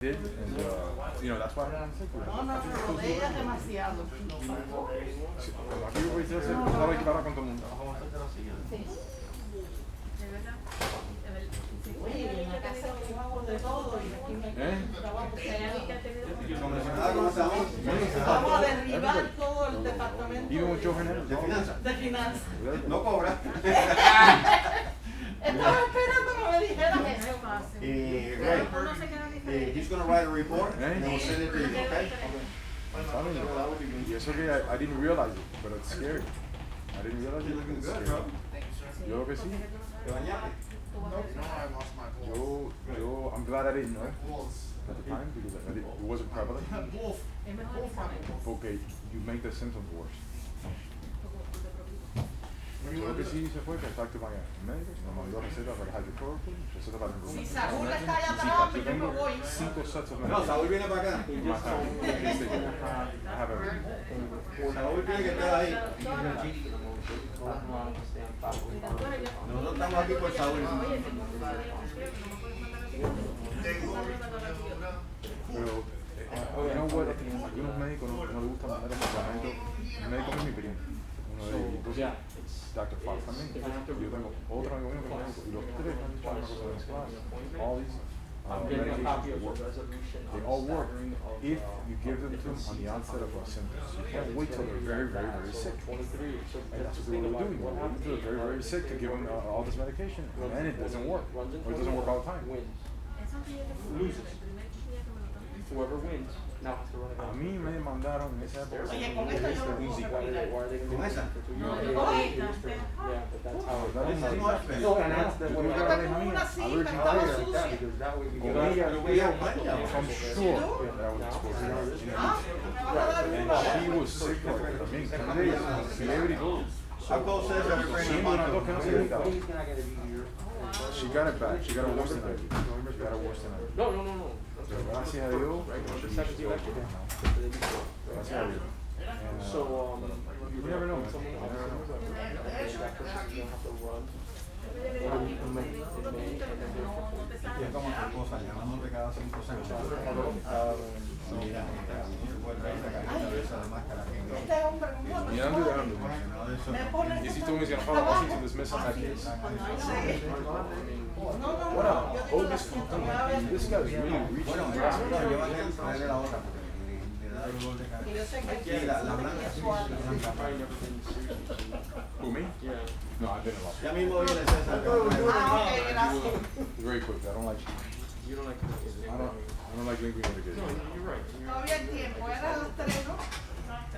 did, and that's why I'm sick with it. No, no, no, de ella es demasiado. Sí, aquí yo voy a hacer una equiparada con todo el mundo. Sí. Oye, en la casa jugamos de todo y aquí vamos a derribar todo el departamento Even with Joe Hernandez. de finanzas. No cobra. Estaba esperando que me dijeran eso. He's going to write a report and we'll send it to you, okay? I'm telling you. Y eso que I didn't realize it, but it's scary. I didn't realize it. You're looking It's good, scary. bro. Yo lo que sí. ¿Te bañaste? I'm glad I didn't know at the time because it wasn't prevalent. Porque you make the symptoms worse. Yo lo que sí hice fue contacto con el médico, me mandó receta para el hydrochloroquine, receta para el Si Saúl está allá atrás, yo me voy. 5 sets of No, medication. Saúl viene para acá. I have everything. Saúl tiene que estar ahí. Nosotros estamos aquí por Saúl. Pero, you know what, algunos médicos no les gusta mandar los medicamentos. El médico es mi primo, uno de ellos. Entonces, Dr. Fox también. Yo tengo otro amigo mío que es médico y los tres han dicho una cosa mezclada. All these medications work. They all work if you give them to them on the onset of symptoms. You can't wait till they're very, very, very sick. And that's what they were doing. They wait until they're very, very sick to give them all this medication, and then it doesn't work. Or it doesn't work all the time. Loses. Whoever wins now has to run it A out. mí me mandaron en esa época. Oye, con esta yo no puedo respirar. Why are they going ¿Con to esa? for 2 No, years? yo cogí. Yeah, but that's how it That is This is not much better. No, and that's the Yo way creo que Yo la tengo hija mía, una a cinta, ver, estaba like that, sucia. because that way we con can ella, Pero voy a bañar. I'm sure that I was exposed to her. Ah, me vas a dar And una. she was sick for it. También, con ella, celebrity. How close is everybody? Sí, una dos que no se dedica. He's not going to be here. She got it bad. She got it worse than I did. She got it worse than I did. No, no, no, no. Pero gracias a Dios, The 17 lecture. gracias a Dios. And, So, you never know, man. someone You never know. that person's going to have to run. In May, and then they're Y es como tu esposa, llamándote cada 5 segundos. Mira, vuelve a sacar la cabeza de máscara. Este hombre, ¿cómo Mirando y dejando. me pone Y si tú me dices, no, así to dismiss on that case. No, no, What no. up? Yo Oh, digo la this cinta, me va a ver. guy's really reaching. Bueno, llévate el traerle la otra porque le da dolor de Que yo cabeza. sé que aquí Sí, la blanca es sí, suave. la blanca. probably never been seriously. Who, me? Yeah. No, I've been a lot. Ya mismo viene César. Ah, ok, gracias. Very quick. I don't like. You don't like I don't like lingering No, medication. you're right. Todavía el tiempo, era las 3, ¿no?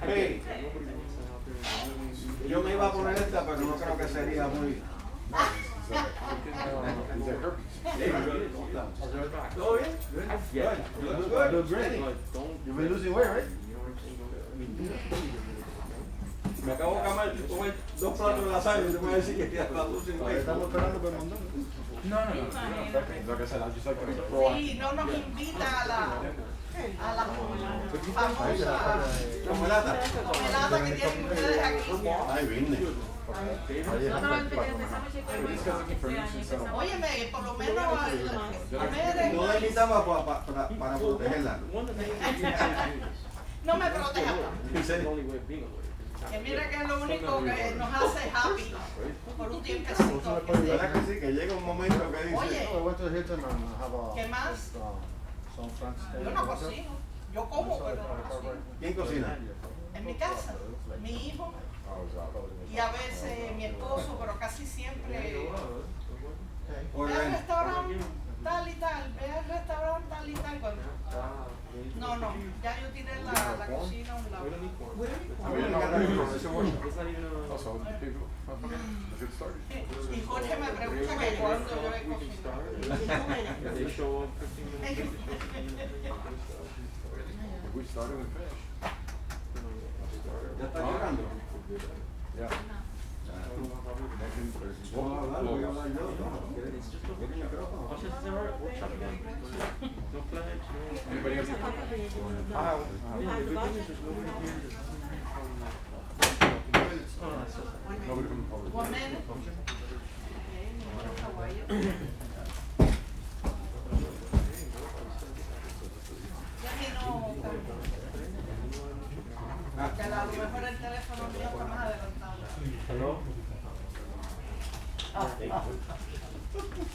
Hey, Nobody wants to out there. yo me iba a poner esta, pero no creo que sería muy... Is that herpes? ¿Todo bien? Yeah. You look good. But Ready. don't. You've been losing weight, right? You know what I'm saying? Me acabo de comer 2 platos de lasaña y te voy a decir que ya está losing weight. Estamos esperando por el montón. No. Like I said, I just like to make a Sí, no nos invita a la famosa ¿Cómo lata? velada que tienen ustedes aquí. Ay, vine. Óyeme, por lo menos a ver, No la invitamos para protegerla. One of the main things is no me proteja. the only way of being a lawyer. Que mira que es lo único que nos hace happy por un tiempecito. ¿Verdad que sí? Que llega un momento que dice... Oye, I went to Hilton and have a ¿qué más? some friends stay. Yo no cocino. Yo como, pero no cocino. ¿Quién cocina? En mi casa, mi hijo y a veces mi esposo, pero casi siempre. Ve al restaurante tal y tal, ve al restaurante tal y tal. Cuando... No, ya yo tiré la cocina a un lado. We don't need corn. I mean, no, it's a workshop. It's not even a. Also, people, let's get started. Y Jorge me pregunta que cuándo yo he We can start. cocinado. If they show up 15 minutes. If we started, we finish. ¿Ya está llorando? Yeah. Vamos a hablar, voy a hablar yo. ¿No? ¿Quieres el micrófono? I'll just say, all right, workshop again. No pledge, no. Anybody else? Yeah, the good news is nobody here is from. Nobody from the public. 1 minute. Hello?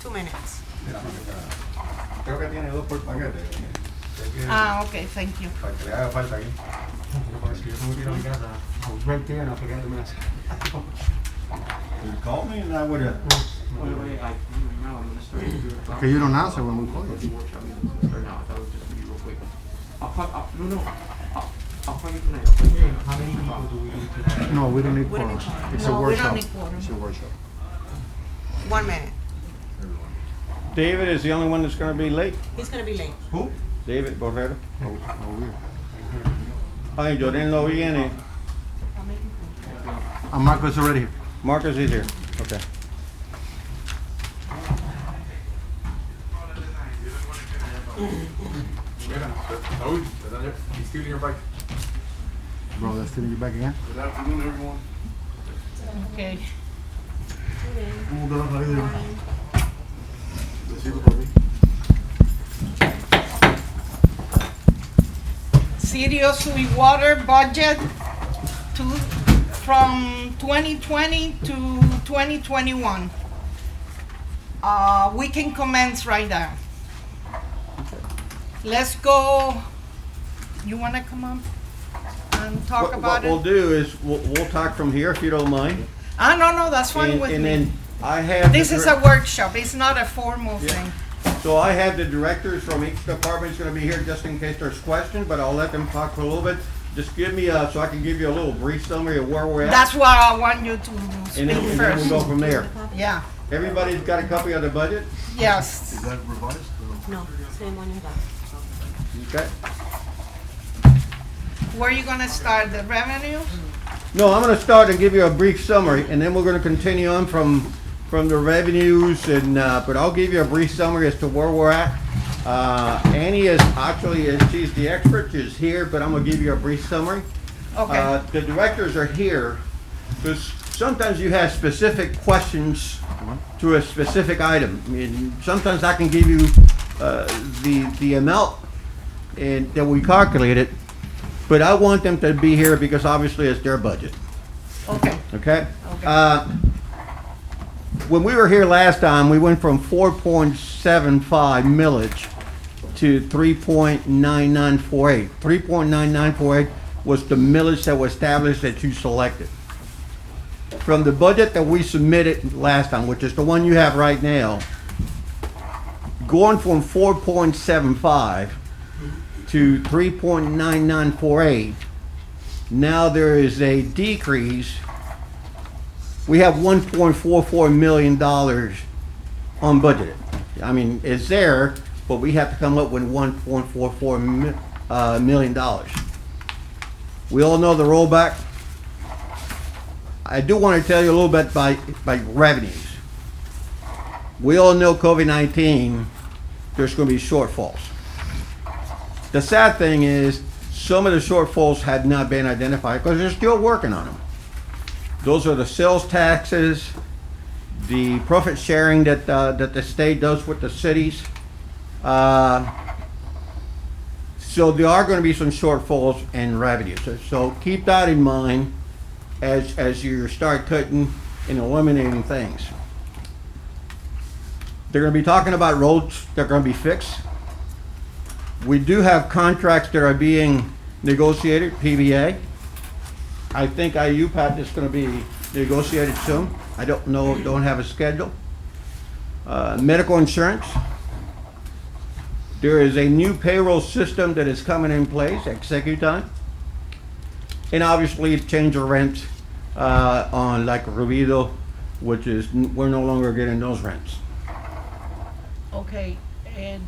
2 minutes. Creo que tiene 2 por paquete. Ah, okay, thank you. Para que le haga falta aquí. Porque si yo tengo que ir a mi casa, I was right there and I forgot to ask. You call me and I would have. Wait, right now I'm gonna start to do it. Okay, you don't answer when we call you. Workshop meeting. Or no, I thought it was just gonna be real quick. I'll call you tonight. I'll call you tonight. How many people do we need to have? No, we don't need We don't quorum. need quorum. It's No, a we workshop. don't need quorum. It's a workshop. 1 minute. David is the only one that's gonna be late. He's gonna be late. Who? David Borrero. Oh, weird. Ay, Jordan no viene. And Marco's already here. Marcus is here. Okay. Mira, Raúl, he's stealing your bike. Bro, they're stealing you back again? Good afternoon, everyone. Okay. ¿Cómo te vas a ir? Besito por mí. City of Sweetwater budget from 2020 to 2021. We can commence right now. Let's go. You wanna come up and talk What about we'll it? do is we'll talk from here if you don't mind. No, that's fine And, with and me. then I have. This the is dir- a workshop, it's not a formal thing. So I have the directors from each department's gonna be here just in case there's questions, but I'll let them talk for a little bit. Just give me so I can give you a little brief summary of where we're at. That's why I want you to and speak then we'll first. go from there. Yeah, Everybody's got a copy of the budget? yes. Is that revised? No, same one you got. Okay. Where are you gonna start, the revenues? No, I'm gonna start and give you a brief summary, and then we're gonna continue on from the revenues, and, but I'll give you a brief summary as to where we're at. Annie is actually, she's the expert, she's here, but I'm gonna give you a brief summary. Okay, The directors are here, because sometimes you have specific questions to a specific item. I mean, sometimes I can give you, the amount and that we calculated, but I want them to be here because obviously it's their budget. okay, Okay? Okay. When we were here last time, we went from 4.75 millage to 3.9948. 3.9948 was the millage that was established that you selected. From the budget that we submitted last time, which is the one you have right now, going from 4.75 to 3.9948, now there is a decrease. We have $1.44 million unbudgeted. I mean, it's there, but we have to come up with $1.44 million. We all know the rollback. I do want to tell you a little bit by revenues. We all know COVID-19, there's going to be shortfalls. The sad thing is, some of the shortfalls have not been identified because they're still working on them. Those are the sales taxes, the profit sharing that the state does with the cities. So there are going to be some shortfalls in revenues. So keep that in mind as you start cutting and eliminating things. They're going to be talking about roads that are going to be fixed. We do have contracts that are being negotiated, PBA. I think IUPAT is going to be negotiated soon. I don't know, don't have a schedule. Medical insurance. There is a new payroll system that is coming in place, Executan. And obviously change of rent on like Rubido, which is, we're no longer getting those rents. okay.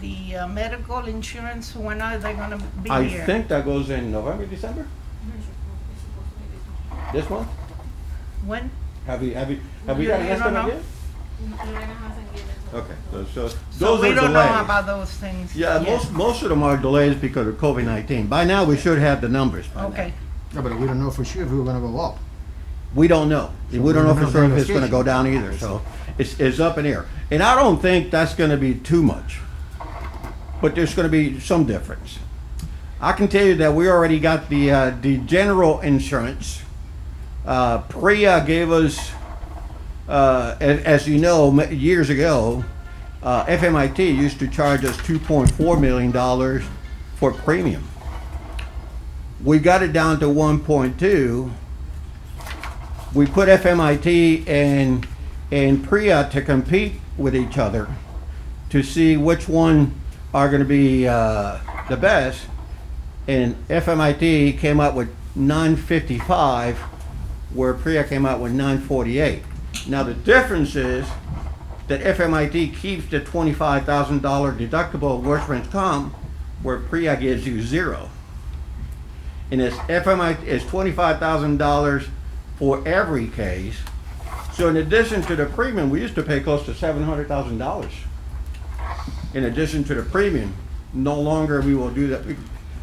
The medical insurance, when are they gonna be I here? think that goes in November, December? This month? When? Have you got an You don't estimate know? yet? Okay, so So those we are don't know delays. about those things. Yeah, yet. most of them are delays because of COVID-19. By now, we should have the numbers by now. Okay, Yeah, but we don't know for sure if we're gonna go up. We don't know. So We don't know we're for not sure if gonna it's gonna see. go down either, so it's up in the air. And I don't think that's gonna be too much, but there's gonna be some difference. I can tell you that we already got the general insurance Priya gave us, as you know, years ago, FMIT used to charge us $2.4 million for premium. We got it down to 1.2. We put FMIT and Priya to compete with each other to see which one are going to be the best. And FMIT came out with 955, where Priya came out with 948. Now the difference is that FMIT keeps the $25,000 deductible workman's comp, where Priya gives you zero. And it's FMIT is $25,000 for every case. So in addition to the premium, we used to pay close to $700,000. In addition to the premium, no longer we will do that.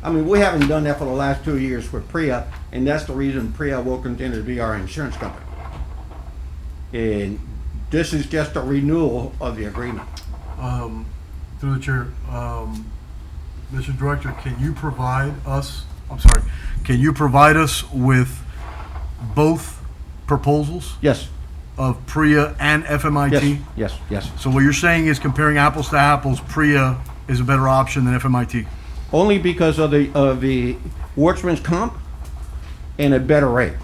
I mean, we haven't done that for the last 2 years with Priya, and that's the reason Priya will continue to be our insurance company. And this is just a renewal of the agreement. Through the chair, Mr. Director, can you provide us with both proposals Yes, of Priya and FMIT? yes. So what you're saying is, comparing apples to apples, Priya is a better option than FMIT? Only because of the workman's comp and a better rate.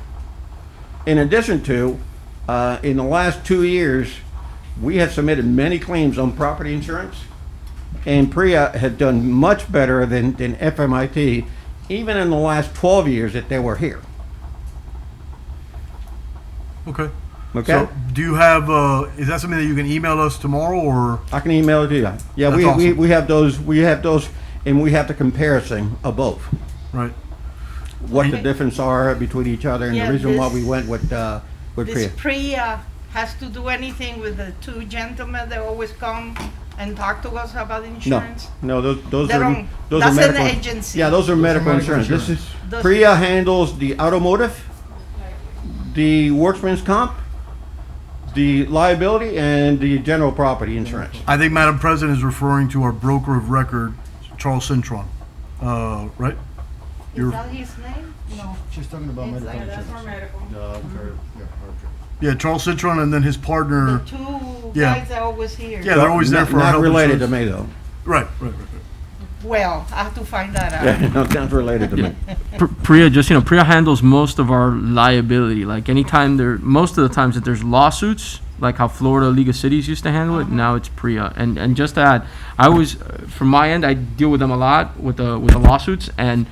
In addition to, in the last 2 years, we have submitted many claims on property insurance, and Priya had done much better than FMIT, even in the last 12 years that they were here. Okay. Okay? So do you have, is that something that you can email us tomorrow, or? I can email it to you. Yeah, That's we awesome. we have those, and we have the comparison of both. Right. What the difference are between each other, and Yeah, the reason why this- we went with This Priya. Priya has to do anything with the two gentlemen that always come and talk to us about insurance? No, those They are don't- those that's are an medical. agency. Yeah, those are medical medical insurance. This is insurance. Those- Priya handles the automotive, the workman's comp, the liability, and the general property insurance. I think Madam President is referring to our broker of record, Charles Cintron, right? Is You're- that his name? No. She's talking about It's medical like that's insurance. for medical. Yeah, Charles Cintron, and then his The partner. two Yeah. guys that always here. Yeah, they're always there Not- for our Not health related to insurance. me, though. Right. Well, I have to find that out. Yeah, not related to me. Priya, Priya handles most of our liability. Like anytime most of the times that there's lawsuits, like how Florida League of Cities used to handle it, now it's Priya. And just to add, I always, from my end, I deal with them a lot with the lawsuits, and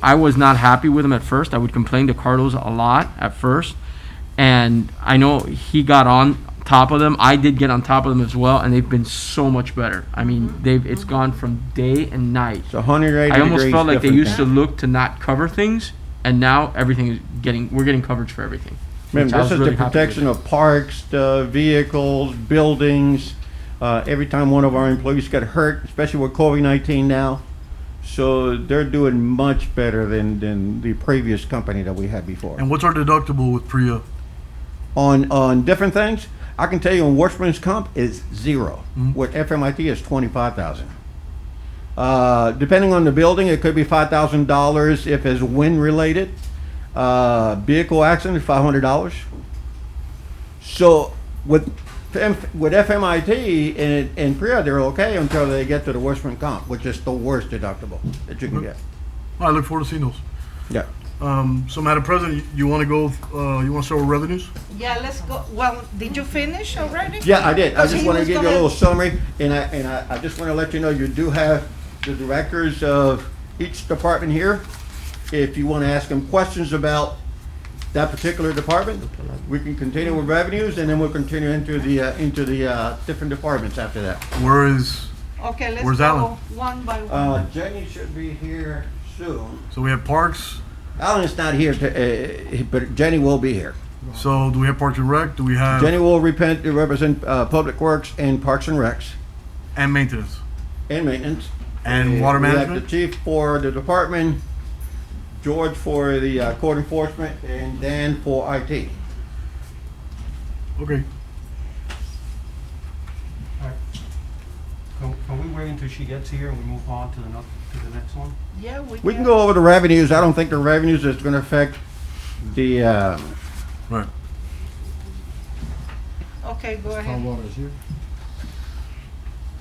I was not happy with them at first. I would complain to Carlos a lot at first, and I know he got on top of them. I did get on top of them as well, and they've been so much better. I mean, it's gone from day and night. It's 180 I almost degrees felt like they different used to look to not cover things, and now everything is we're getting coverage for everything. Man, which I this was is really the happy with. protection of parks, vehicles, buildings. Every time one of our employees got hurt, especially with COVID-19 now, so they're doing much better than the previous company that we had before. And what's our deductible with Priya? On different things, I can tell you on workman's comp is zero. Mhm. With FMIT is 25,000. Depending on the building, it could be $5,000 if it's wind related. Vehicle accident, $500. So with FMIT and Priya, they're okay until they get to the workman's comp, which is the worst deductible that you can get. I look forward to seeing those. Yeah. So Madam President, you want to go, you want to start with revenues? Yeah, let's go. Well, did you finish already? Yeah, I did. I Because just he want to was give you a gonna- little summary, and I just want to let you know, you do have the directors of each department here. If you want to ask them questions about that particular department, we can continue with revenues, and then we'll continue into the different departments after that. Where is, Okay, let's Where's go Alan? one by one. Jenny should be here soon. so we have Parks, Alan's not here, but Jenny will be here. so do we have Parks and Rec? Do we have, Jenny will represent Public Works and Parks and Recs and Maintenance? and Maintenance. And Water We have Management? the chief for the department, George for the code enforcement, and Dan for IT. Okay. Can we wait until she gets here and we move on to the next one? Yeah, We can go over the revenues. I don't think the revenues is gonna affect The, Right. Okay, go Cold ahead. water is here.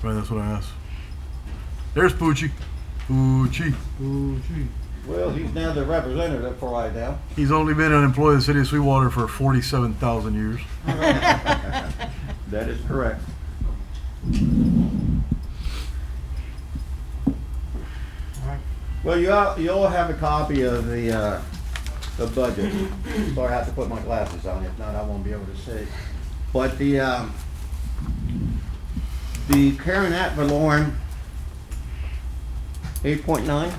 Right, that's what I asked. There's Poochie. Poochie. Ooh, gee. well, he's now the representative for right now. He's only been an employee of the city of Sweetwater for 47,000 years. That is correct. Well, you all have a copy of the budget. So I have to put my glasses on, if not, I won't be able to see. But the Karen at Valorem, 8.9.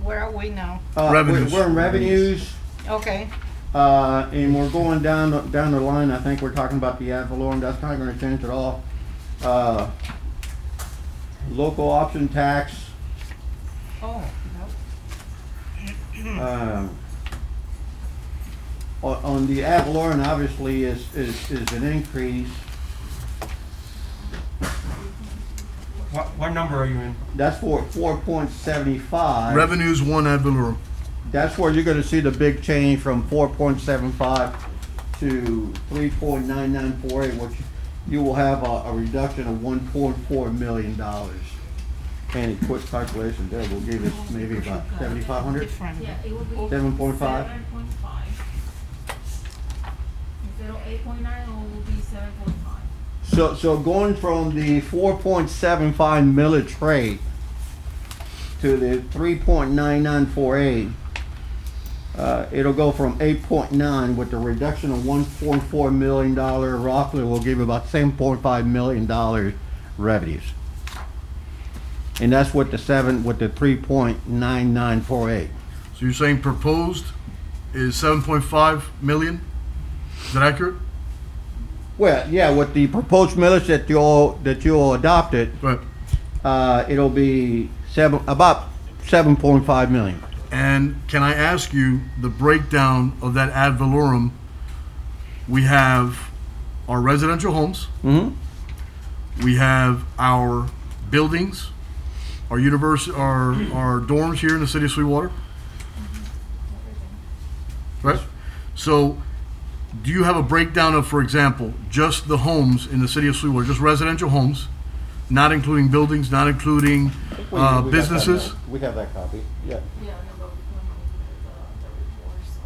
Where are we now? Revenues. We're in revenues, Okay. and we're going down the line. I think we're talking about the ad valorem. That's not going to change at all. Local option tax. Oh, On the ad valorem, obviously, is an increase. What number are you in? That's for 4.75. Revenues 1 ad valorem. That's where you're gonna see the big change from 4.75 to 3.9948, which you will have a reduction of $1.4 million. And a quick calculation there will give us maybe about 7,500. different. Yeah, it will be 7.5. 7.5. Instead of 8.9, it will be 7.5. So going from the 4.75 millage rate to the 3.9948, it'll go from 8.9 with the reduction of $1.4 million. Roughly will give about $7.5 million revenues. And that's with the 3.9948. So you're saying proposed is 7.5 million? Is that accurate? Well, yeah, with the proposed millage that you all adopted, Right. it'll be about 7.5 million. And can I ask you the breakdown of that ad valorem? We have our residential homes, Mm-hmm. we have our buildings, our our dorms here in the city of Sweetwater. Right? So do you have a breakdown of, for example, just the homes in the city of Sweetwater, just residential homes, not including buildings, not including We got that businesses? now. We have that copy, yeah. Yeah, no, but we don't need the report, so.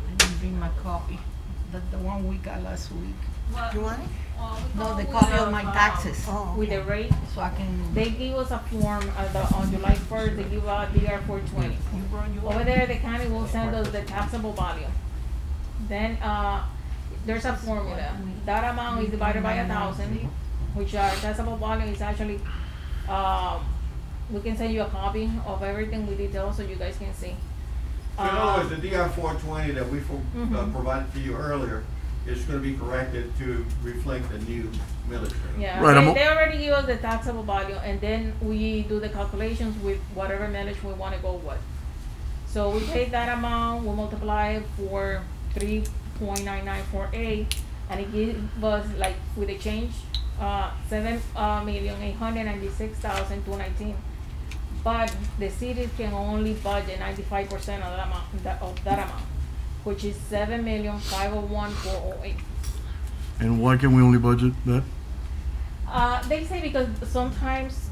I didn't bring my copy, the one we got last week. Well, You want it? we No, go the with copy of my taxes. With the rate, So I can. they give us a form on July 1st, they give out DR 420. You brought you Over there, the county will send us the taxable value. Then, there's a formula. That amount is divided by 1,000, which our taxable value is actually, we can send you a copy of everything we detail so you guys can see. So in other words, the DR 420 that we Mhm. provided to you earlier is going to be corrected to reflect the new military. Yeah, Right, they already give us the taxable value, and then we do the calculations with whatever millage we wanna go with. So we take that amount, we multiply it for 3.9948, and it gives us, like, with the change, 7,896,219. But the cities can only budget 95% of that amount, which is 7,501,408. And why can we only budget that? They say because sometimes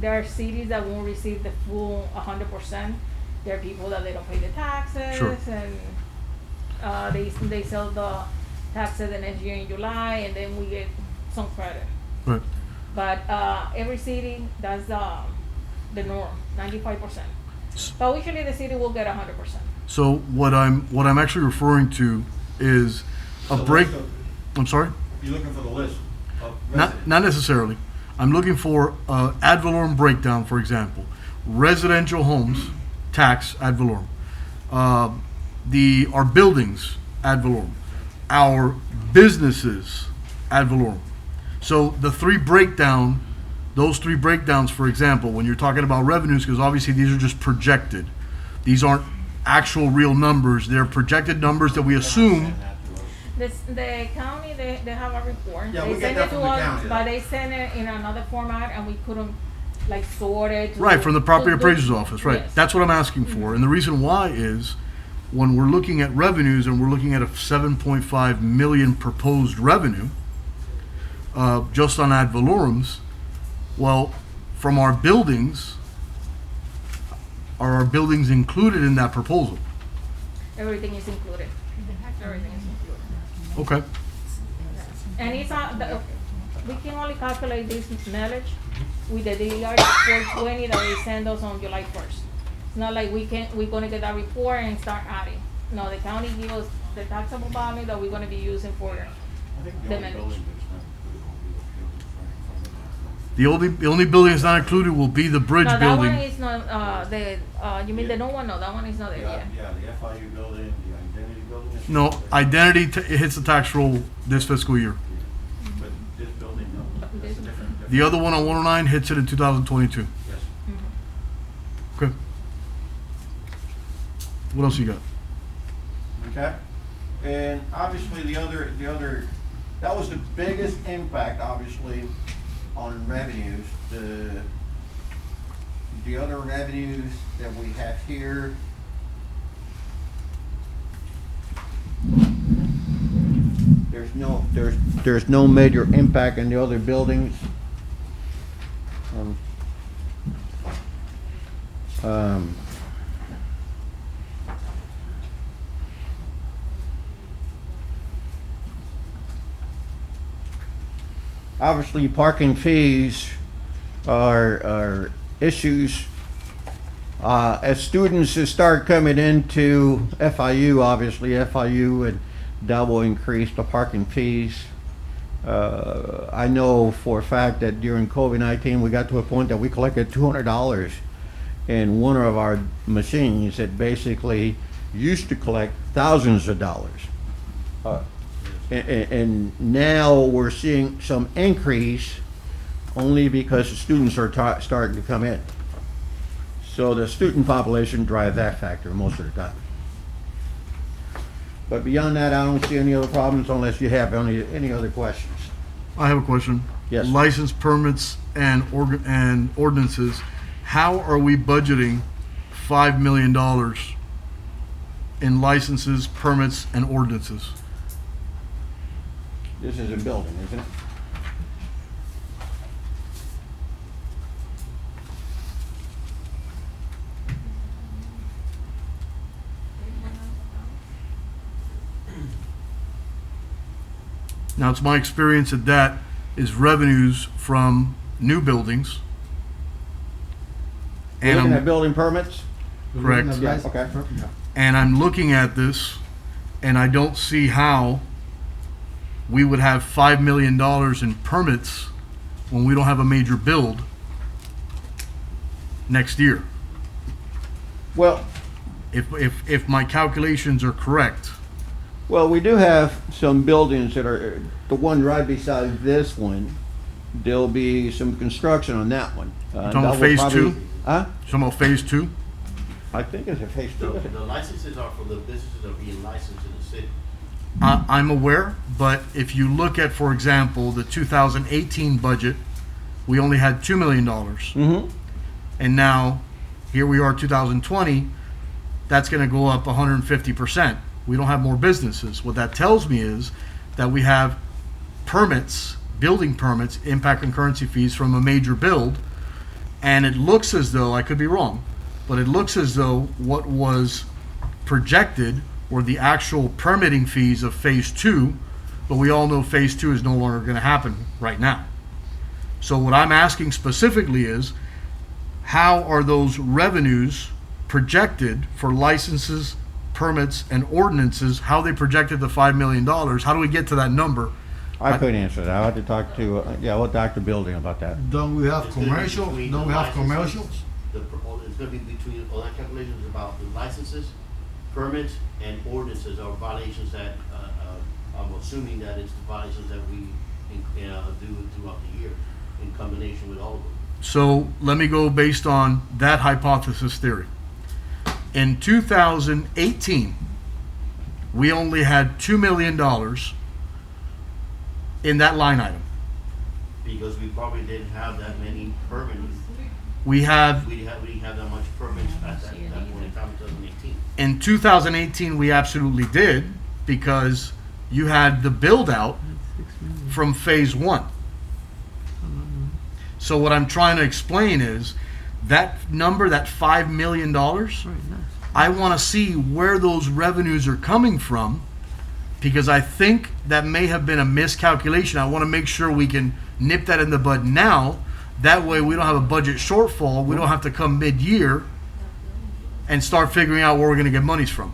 there are cities that won't receive the full 100%. There are people that they don't pay the taxes, Sure. and they sell the taxes the next year in July, and then we get some credit. Right. But every city, that's the norm, 95%. But usually the city will get 100%. So what I'm actually referring to is a The break. list of- I'm sorry? You're looking for the list of Not necessarily. I'm looking for ad valorem breakdown, for example. Residential homes, tax ad valorem. Our buildings ad valorem. Our businesses ad valorem. So those three breakdowns, for example, when you're talking about revenues, because obviously these are just projected. These aren't actual real numbers. They're projected numbers that we assume. The county, they have a report. Yeah, They we get send that it to from the us, county. but they send it in another format, and we couldn't like sorted. to- Right, from the property to do- appraiser's office, right? Yes. That's what I'm asking for. And the reason why is when we're looking at revenues and we're looking at a 7.5 million proposed revenue, just on ad valorem's, well, from our buildings, are our buildings included in that proposal? Everything is included. Everything is included. Okay. And it's we can only calculate this millage with the DDR 420 that they send us on July 1st. It's not like we're gonna get that report and start adding. No, the county give us the taxable value that we're gonna be using for the millage. The only building that's not included will be the bridge No, that building. one is not, you mean the new one? No, that one is not there yet. Yeah, the FIU building, the identity building. is- No, identity, it hits the tax roll this fiscal year. But this building, no. This- It's a different. The other one on 109 hits it in 2022. Yes. Okay. What else you got? Okay? And obviously, the other, that was the biggest impact, obviously, on revenues. The other revenues that we have here. There's no major impact in the other buildings. Obviously, parking fees are issues. As students start coming into FIU, obviously FIU and that will increase the parking fees. I know for a fact that during COVID-19, we got to a point that we collected $200 in one of our machines that basically used to collect thousands of dollars. And now we're seeing some increase only because the students are starting to come in. So the student population drives that factor most of the time. But beyond that, I don't see any other problems unless you have any other questions. I have a question. Yes. License permits and ordinances. How are we budgeting $5 million in licenses, permits, and ordinances? This is a building, isn't it? Now, it's my experience that is revenues from new buildings. And Looking at I'm, building permits? correct. Yeah, okay. And I'm looking at this, and I don't see how we would have $5 million in permits when we don't have a major build next year. Well, If my calculations are correct. well, we do have some buildings that are, the one right beside this one, there'll be some construction on that one. Talking about that will phase probably- two? Huh? Talking about phase 2? I think it's a phase two. The licenses are for the businesses that are being licensed in the city. I'm aware, but if you look at, for example, the 2018 budget, we only had $2 million. Mm-hmm. And now, here we are, 2020, that's going to go up 150%. We don't have more businesses. What that tells me is that we have permits, building permits, impact and currency fees from a major build, and it looks as though, I could be wrong, but it looks as though what was projected were the actual permitting fees of phase 2, but we all know phase 2 is no longer going to happen right now. So what I'm asking specifically is, how are those revenues projected for licenses, permits, and ordinances? How they projected the $5 million? How do we get to that number? I couldn't answer that. I had to talk to, Dr. Building about that. Don't we have It's gonna be commercial? between Don't the we have licenses, commercials? It's gonna be between, all that calculation is about the licenses, permits, and ordinances are violations that, I'm assuming that it's the violations that we, do throughout the year in combination with all of them. So let me go based on that hypothesis theory. In 2018, we only had $2 million in that line item. because we probably didn't have that many permits. We have, We didn't have that much permits at that point in time, 2018. in 2018, we absolutely did, because you had the build out from phase one. So what I'm trying to explain is that number, that $5 million, I want to see where those revenues are coming from, because I think that may have been a miscalculation. I want to make sure we can nip that in the bud now. That way we don't have a budget shortfall. We don't have to come mid-year and start figuring out where we're going to get monies from.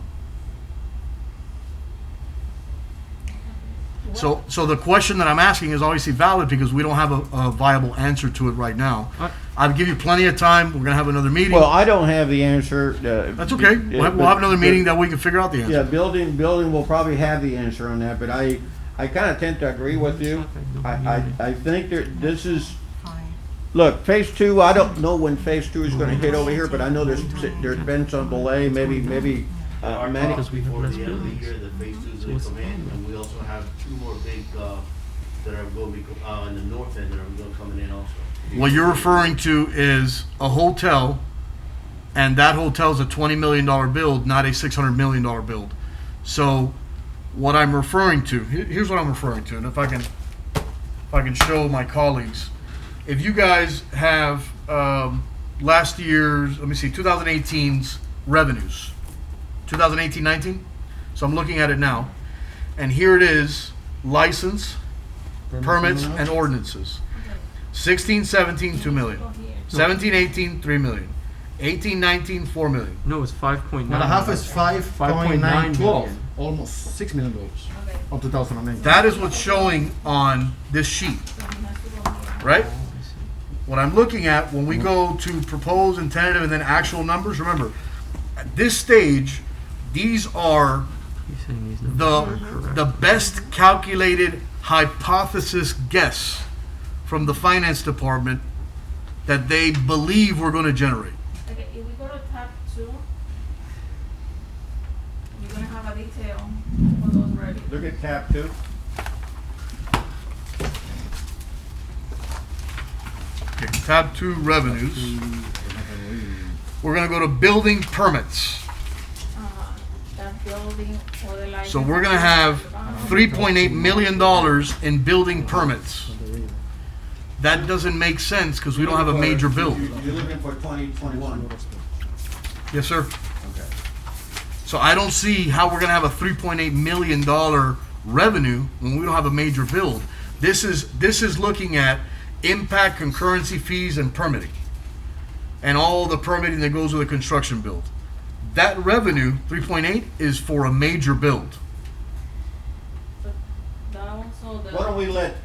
So the question that I'm asking is obviously valid, because we don't have a viable answer to it right now. I'll give you plenty of time. We're going to have another meeting. Well, I don't have the answer. That's okay. We'll have another meeting that we can figure out the answer. Yeah, building will probably have the answer on that, but I kind of tend to agree with you. I think this is, look, phase two, I don't know when phase two is gonna hit over here, but I know there's been some delay, maybe, Our Manny. talks before the end of the year, the phase two is going to come in, and we also have two more big, that are going to be, in the north end that are going to come in also. What you're referring to is a hotel, and that hotel's a $20 million build, not a $600 million build. So what I'm referring to, here's what I'm referring to, and if I can show my colleagues. If you guys have last year's, let me see, 2018's revenues, 2018-19. So I'm looking at it now, and here it is: license, permits, and ordinances. 16-17, 2 million. 17-18, 3 million. 18-19, 4 million. No, it's 5.9. Now the half is 5.912, 5.9 almost $6 million of 2019. That is what's showing on this sheet, right? What I'm looking at when we go to propose and tentative and then actual numbers, remember, at this stage, these are He's saying these numbers are correct. the best calculated hypothesis guess from the finance department that they believe we're going to generate. Okay, if we go to tab 2, you're gonna have a detail for those revenues. Look at tab 2. Okay, tab 2 revenues. We're going to go to building permits. That building or the license. So we're going to have $3.8 million in building permits. That doesn't make sense because we don't have a major build. You're looking for 2021. Yes, sir. Okay. So I don't see how we're going to have a $3.8 million revenue when we don't have a major build. This is looking at impact, concurrency fees, and permitting, and all the permitting that goes with a construction build. That revenue, 3.8, is for a major build. That also the. Why don't we let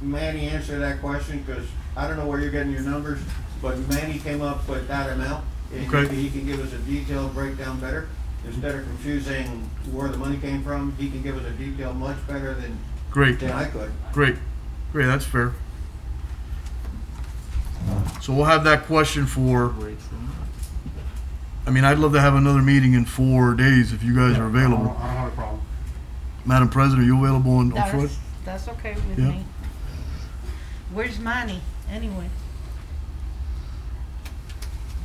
Manny answer that question, because I don't know where you're getting your numbers, but Manny came up with that amount, and Okay. maybe he can give us a detailed breakdown better. Instead of confusing where the money came from, he can give us a detail much better than Great, I could. great, that's fair. So we'll have that question for, I mean, I'd love to have another meeting in 4 days if you guys are I available. don't have a problem. Madam President, are you available on Friday? That's okay with Yeah. me. Where's Manny, anyway?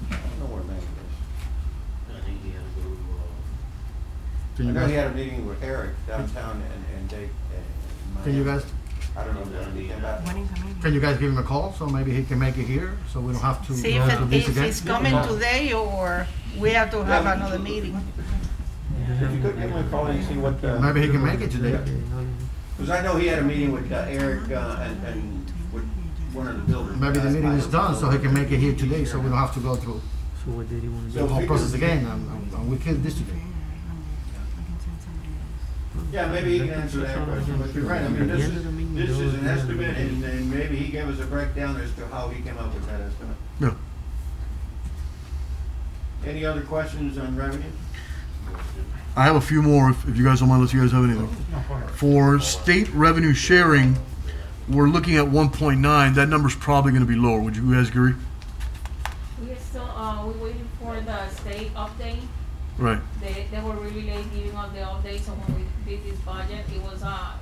I don't know where Manny is. I think he had to go Can I you know he guys, had a meeting with Eric downtown and they. can you guys, I don't know if he came back. can you guys give him a call so maybe he can make it here, so we don't have to See go through this if again? he's coming today or we have to have another meeting. If you could give him a call and see what. Maybe he can make it today. Because I know he had a meeting with Eric and with one of the builders. Maybe the meeting is done, so he can make it here today, so we don't have to go through So what did he want to So the whole we process could- again, and we killed this today. Yeah, maybe he can answer that question, but you're right, I mean, this is an estimate, and maybe he gave us a breakdown as to how he came up with that estimate. Yeah. Any other questions on revenue? I have a few more if you guys don't mind, unless you guys have anything. For state revenue sharing, we're looking at 1.9. That number's probably going to be lower. Would you guys agree? We are still, we're waiting for the state update. Right. They were really late giving us the update, so when we did this budget, it was not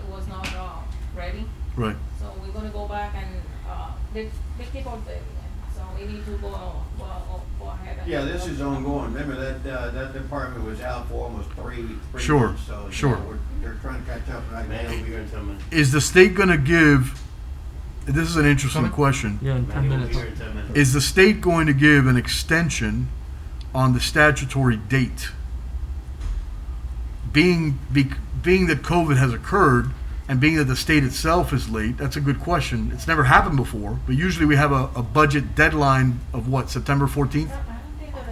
ready. Right. So we're gonna go back and, they keep on paying, so we need to go ahead and. Yeah, this is ongoing. Remember that department was out for almost three Sure, months, so sure. they're trying to catch up right Man, now. will be here in 10 minutes. Is the state gonna give, this is an interesting question. Yeah, in Man, 10 will be minutes. here in 10 minutes. Is the state going to give an extension on the statutory date? Being that COVID has occurred and being that the state itself is late, that's a good question. It's never happened before, but usually we have a budget deadline of what, September 14th?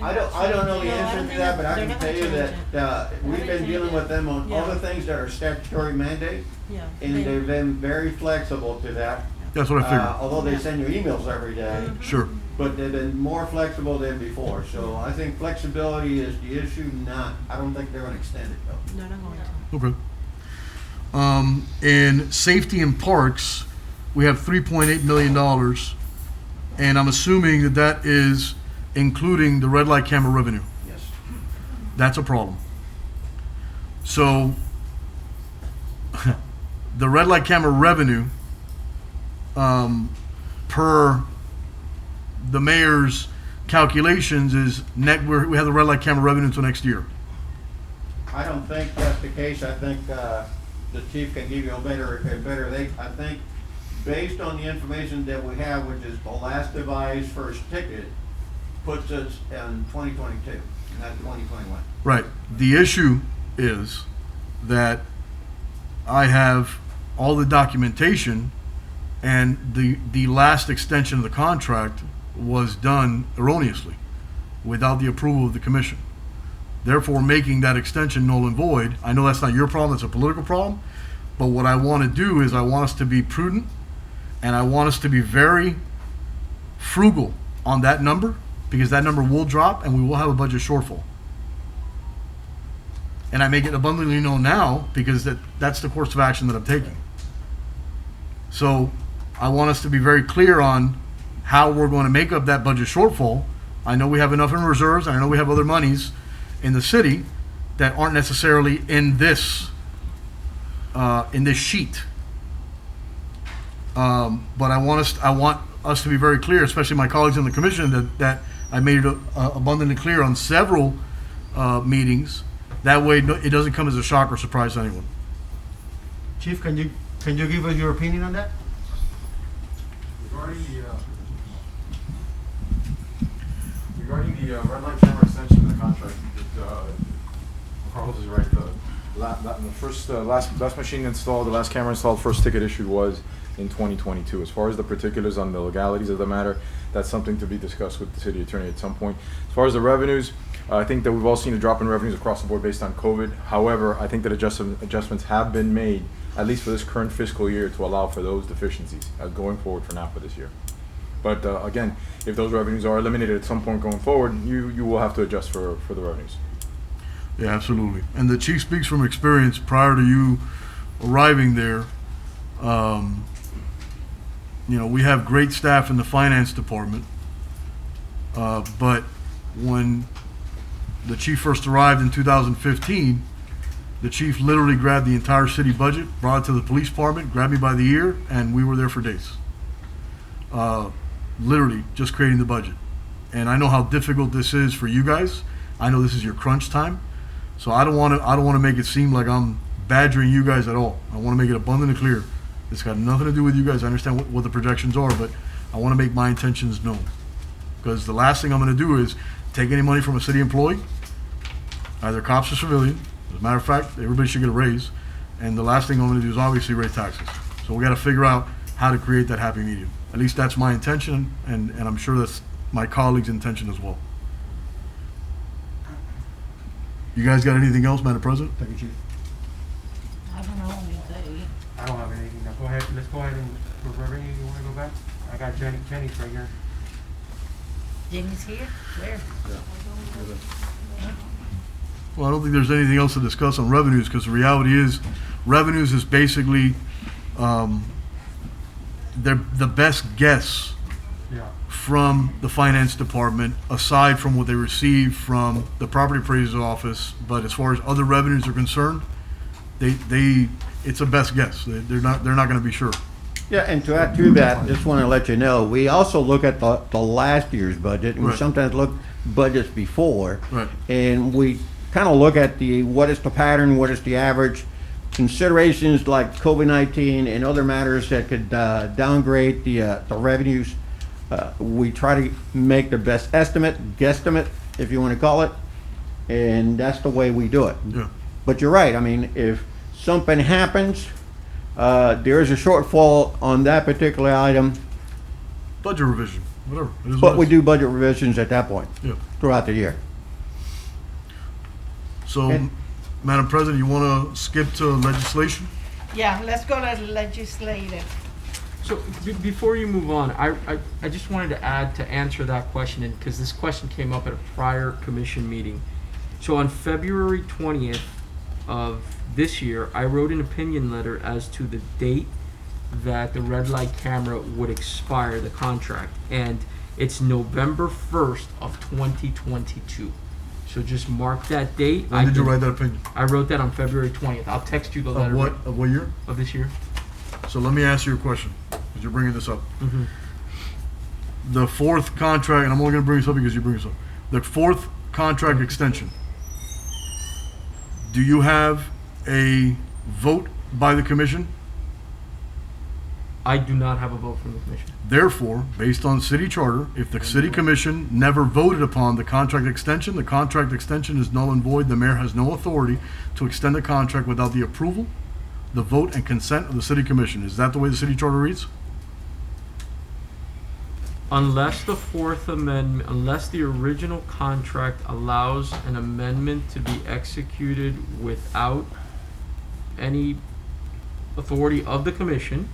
I don't know the answer to that, but I can tell you that we've been dealing with them on all the things that are statutory mandate, and they've been very flexible to that. That's what I figured. Although they send you emails every day, Sure. but they've been more flexible than before. So I think flexibility is the issue, I don't think they're gonna extend it though. Okay. In safety and parks, we have $3.8 million, and I'm assuming that that is including the red light camera revenue. Yes. That's a problem. So, the red light camera revenue, per the mayor's calculations, is we have the red light camera revenue until next year. I don't think that's the case. I think the chief can give you a better, I think, based on the information that we have, which is the last devised first ticket, puts us in 2022, not 2021. Right. The issue is that I have all the documentation, and the last extension of the contract was done erroneously, without the approval of the commission. Therefore, making that extension null and void. I know that's not your problem, it's a political problem, but what I want to do is I want us to be prudent, and I want us to be very frugal on that number, because that number will drop and we will have a budget shortfall. And I make it abundantly known now, because that's the course of action that I'm taking. So I want us to be very clear on how we're going to make up that budget shortfall. I know we have enough in reserves, and I know we have other monies in the city that aren't necessarily in this sheet. But I want us to be very clear, especially my colleagues in the commission, that I made it abundantly clear on several meetings. That way, it doesn't come as a shock or surprise to anyone. Chief, can you give us your opinion on that? Regarding the red light camera extension of the contract, Carlos is right. The first last machine installed, the last camera installed, first ticket issued was in 2022. As far as the particulars on the legalities of the matter, that's something to be discussed with the city attorney at some point. As far as the revenues, I think that we've all seen a drop in revenues across the board based on COVID. However, I think that adjustments have been made, at least for this current fiscal year, to allow for those deficiencies going forward for now for this year. But again, if those revenues are eliminated at some point going forward, you will have to adjust for the revenues. Yeah, absolutely. And the chief speaks from experience. Prior to you arriving there, we have great staff in the finance department. But when the chief first arrived in 2015, the chief literally grabbed the entire city budget, brought it to the police department, grabbed me by the ear, and we were there for days. Literally just creating the budget. And I know how difficult this is for you guys. I know this is your crunch time. So I don't want to make it seem like I'm badgering you guys at all. I want to make it abundantly clear. It's got nothing to do with you guys. I understand what the projections are, but I want to make my intentions known. Because the last thing I'm going to do is take any money from a city employee, either cops or civilian. As a matter of fact, everybody should get a raise. And the last thing I'm going to do is obviously raise taxes. So we got to figure out how to create that happy medium. At least that's my intention, and I'm sure that's my colleagues' intention as well. You guys got anything else, Madam President? Thank you, Chief. I don't know what you say. I don't have anything. Now go ahead. Let's go ahead and for revenue. You want to go back? I got Jenny's right here. Jimmy's here? Where? Well, I don't think there's anything else to discuss on revenues, because the reality is, revenues is basically they're the best guess Yeah. from the finance department, aside from what they receive from the property appraiser's office. But as far as other revenues are concerned, it's a best guess. They're not going to be sure. Yeah, and to add to that, just want to let you know, we also look at the last year's budget, and we Right. sometimes look budgets before. Right. And we kind of look at what is the pattern, what is the average, considerations like COVID-19 and other matters that could downgrade the revenues. We try to make the best estimate, guesstimate, if you want to call it, and that's the way we do it. Yeah. But you're right, I mean, if something happens, there is a shortfall on that particular item, Budget revision, whatever. It is but what we it is. do budget revisions at that point Yeah. throughout the year. So, And- Madam President, you want to skip to legislation? Yeah, let's go to legislative. So before you move on, I just wanted to add to answer that question, and because this question came up at a prior commission meeting. So on February 20th of this year, I wrote an opinion letter as to the date that the red light camera would expire, the contract, and it's November 1st of 2022. So just mark that date. When did you write that opinion? I wrote that on February 20th. I'll text you the Of letter. what year? Of this year. So let me ask you a question, because you're bringing this up. Mm-hmm. The fourth contract, and I'm only going to bring this up because you bring this up. The fourth contract extension. Do you have a vote by the commission? I do not have a vote from the commission. Therefore, based on city charter, if the city commission never voted upon the contract extension is null and void. The mayor has no authority to extend the contract without the approval, the vote, and consent of the city commission. Is that the way the city charter reads? Unless the Fourth Amendment, unless the original contract allows an amendment to be executed without any authority of the commission,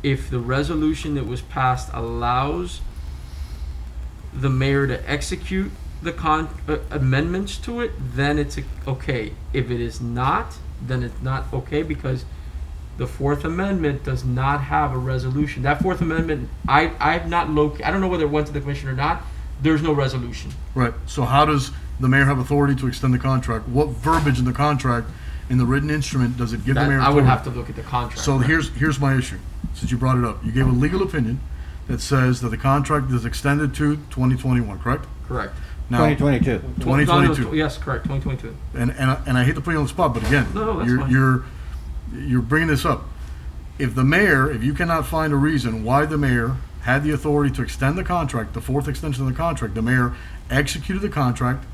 if the resolution that was passed allows the mayor to execute the amendments to it, then it's okay. If it is not, then it's not okay, because the Fourth Amendment does not have a resolution. That Fourth Amendment, I've not I don't know whether it went to the commission or not. There's no resolution. Right. So how does the mayor have authority to extend the contract? What verbiage in the contract, in the written instrument, does it give the mayor I authority? would have to look at the contract. So here's my issue, since you brought it up. You gave a legal opinion that says that the contract is extended to 2021, correct? Correct. Now, 2022. 2022. Yes, correct. 2022. And I hate to put you on the spot, but again, No, that's you're, fine. you're bringing this up. If you cannot find a reason why the mayor had the authority to extend the contract, the fourth extension of the contract, the mayor executed the contract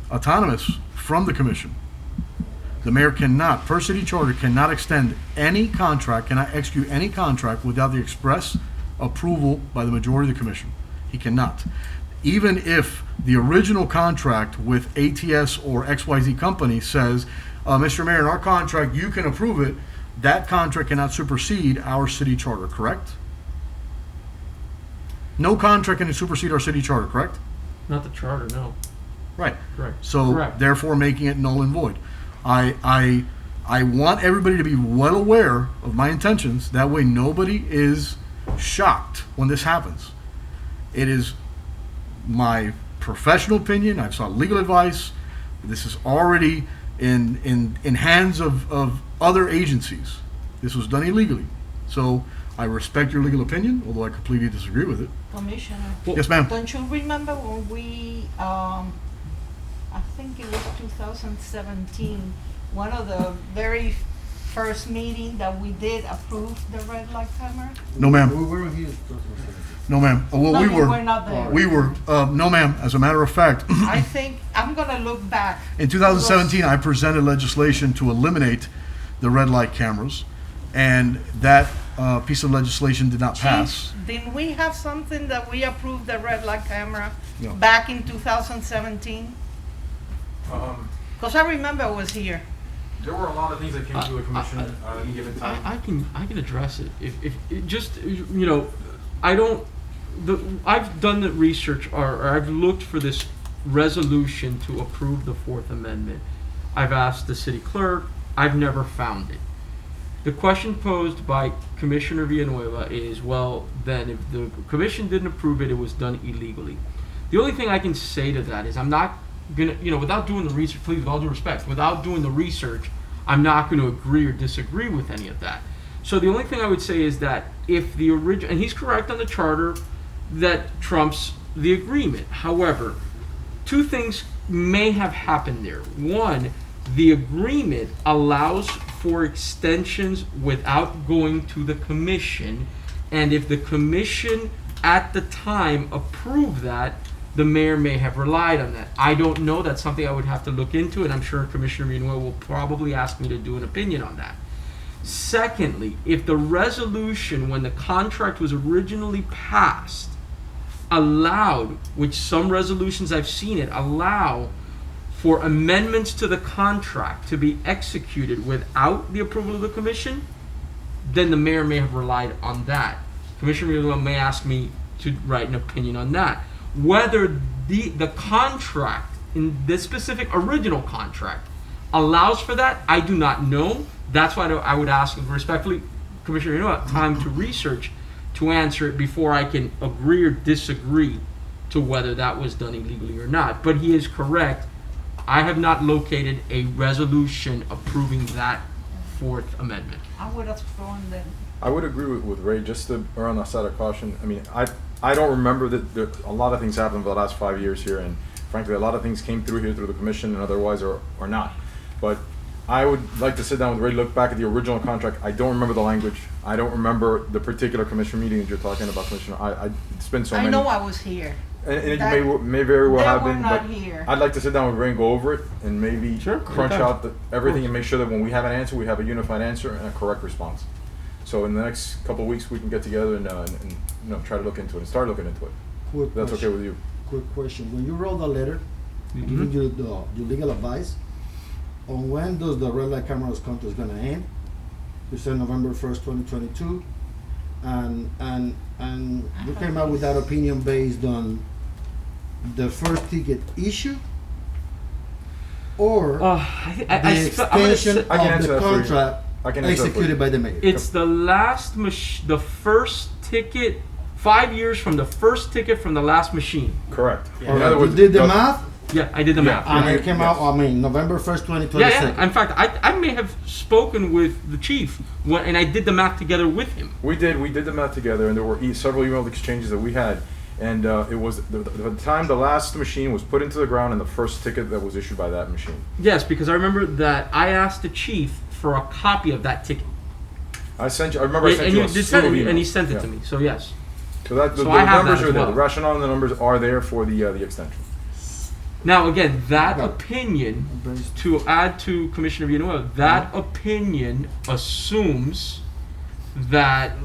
autonomous from the commission. The mayor cannot, per city charter, cannot extend any contract, cannot execute any contract without the express approval by the majority of the commission. He cannot. Even if the original contract with ATS or XYZ company says, Mr. Mayor, in our contract, you can approve it, that contract cannot supersede our city charter, correct? No contract can supersede our city charter, correct? Not the charter, no. Right. Correct. So Correct. therefore making it null and void. I want everybody to be well aware of my intentions. That way nobody is shocked when this happens. It is my professional opinion. I've sought legal advice. This is already in hands of other agencies. This was done illegally. So I respect your legal opinion, although I completely disagree with it. Commissioner, Yes, ma'am. don't you remember when we, I think it was 2017, one of the very first meeting that we did approve the red light camera? No, ma'am. We were here. No, ma'am. Well, No, we you were. were not there. We were. No, ma'am. As a matter of fact, I think, I'm gonna look back. in 2017, I presented legislation to eliminate the red light cameras, and that piece of legislation did not pass. Chief, didn't we have something that we approved the red light camera No. back in 2017? Because I remember I was here. There were a lot of things that came to the commission at any given time. I can address it. If it just, you know, I've done the research, or I've looked for this resolution to approve the Fourth Amendment. I've asked the city clerk. I've never found it. The question posed by Commissioner Villanueva is, well, then if the commission didn't approve it, it was done illegally. The only thing I can say to that is I'm not gonna, you know, without doing the research, please, with all due respect, without doing the research, I'm not gonna agree or disagree with any of that. So the only thing I would say is that if the original, and he's correct on the charter that trumps the agreement. However, two things may have happened there. One, the agreement allows for extensions without going to the commission, and if the commission at the time approved that, the mayor may have relied on that. I don't know. That's something I would have to look into, and I'm sure Commissioner Villanueva will probably ask me to do an opinion on that. Secondly, if the resolution when the contract was originally passed allowed, which some resolutions I've seen it allow, for amendments to the contract to be executed without the approval of the commission, then the mayor may have relied on that. Commissioner Villanueva may ask me to write an opinion on that. Whether the contract, in this specific original contract, allows for that, I do not know. That's why I would ask respectfully, Commissioner Villanueva, time to research to answer it before I can agree or disagree to whether that was done illegally or not. But he is correct. I have not located a resolution approving that fourth amendment. I would have thrown them. I would agree with Ray, just to err on the side of caution. I mean, I don't remember that a lot of things happened for the last 5 years here, and frankly, a lot of things came through here through the commission and otherwise or not. But I would like to sit down with Ray, look back at the original contract. I don't remember the language. I don't remember the particular commission meeting that you're talking about, Commissioner. It's been so many. I know I was here. And it may very well They have were been, not but here. I'd like to sit down with Ray and go over it and maybe Sure, crunch anytime. out everything and make sure that when we have an answer, we have a unified answer and a correct response. So in the next couple of weeks, we can get together and try to look into it and start looking into it. Quick That's okay question. with you? Quick question. When you wrote the letter, giving you your legal advice, on when does the red light cameras contract gonna end? You said November 1st, 2022, and you came out with that opinion based on the first ticket issue, or I the extension I can of answer the that for you. contract I can answer that for you. executed by the mayor. It's the last the first ticket, 5 years from the first ticket from the last machine. Correct. All In right, other you words, did the math, Yeah, I did the math. and Yeah. it came out. I mean, November 1st, Yeah, 2026. yeah. In fact, I may have spoken with the chief, and I did the math together with him. We did the math together, and there were several email exchanges that we had, and it was the time the last machine was put into the ground and the first ticket that was issued by that machine. Yes, because I remember that I asked the chief for a copy of that ticket. I remember I sent And you you a did slew send of it, and he emails. sent it Yeah. to me. So yes. So that the So I have numbers that are as there. well. The rationale and the numbers are there for the extension. Now again, that Okay. opinion, to add to Commissioner Villanueva, that opinion assumes that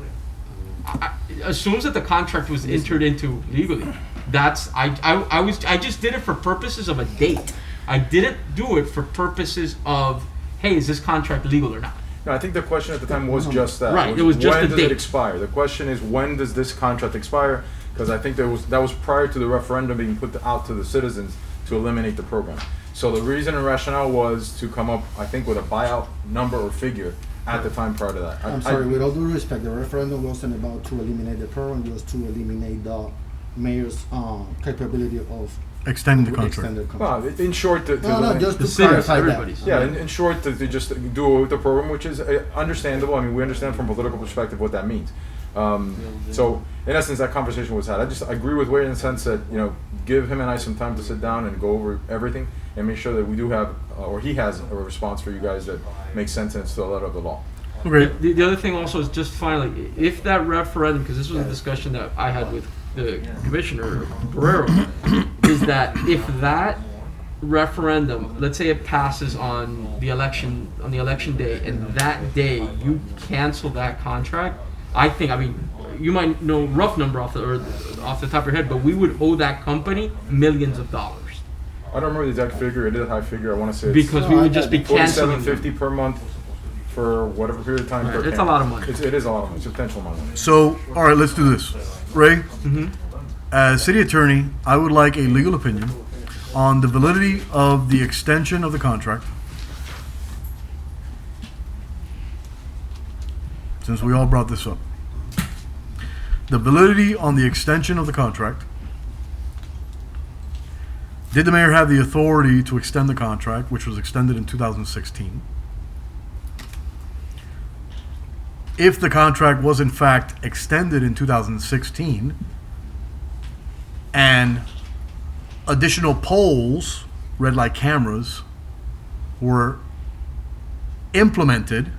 the contract was entered into legally. I just did it for purposes of a date. I didn't do it for purposes of, hey, is this contract legal or not? No, I think the question at the time was just that. Right, it was just when the does it date. expire? The question is, when does this contract expire? Because I think that was prior to the referendum being put out to the citizens to eliminate the program. So the reason and rationale was to come up, I think, with a buyout number or figure at the time prior to that. I'm sorry, with all due respect, the referendum wasn't about to eliminate the program, it was to eliminate the mayor's capability of Extending the contract. extended contract. Well, in short, No, just The to city, clarify that. everybody's. Yeah, in short, to just do away with the program, which is understandable. I mean, we understand from a political perspective what that means. So, in essence, that conversation was had. I just agree with Wade in the sense that, give him and I some time to sit down and go over everything and make sure that we do have, or he has a response for you guys that makes sense and it's still out of the law. Okay. The other thing also is just finally, if that referendum, because this was a discussion that I had with the Commissioner Barrero, is that if that referendum, let's say it passes on the election day, and that day you cancel that contract, I mean, you might know rough number off the top of your head, but we would owe that company millions of dollars I don't remember the exact figure. It is a high figure. I want to say it's because we would just be canceling them. $47.50 per month for whatever period of time. Right, per it's camp. a lot of money. It is a lot of money. It's a potential amount of money. So, all right, let's do this. Ray, as city attorney, I would like a legal opinion on the validity of the extension of the contract. Since we all brought this up. The validity on the extension of the contract. Did the mayor have the authority to extend the contract, which was extended in 2016? if the contract was in fact extended in 2016 and additional poles, red light cameras, were implemented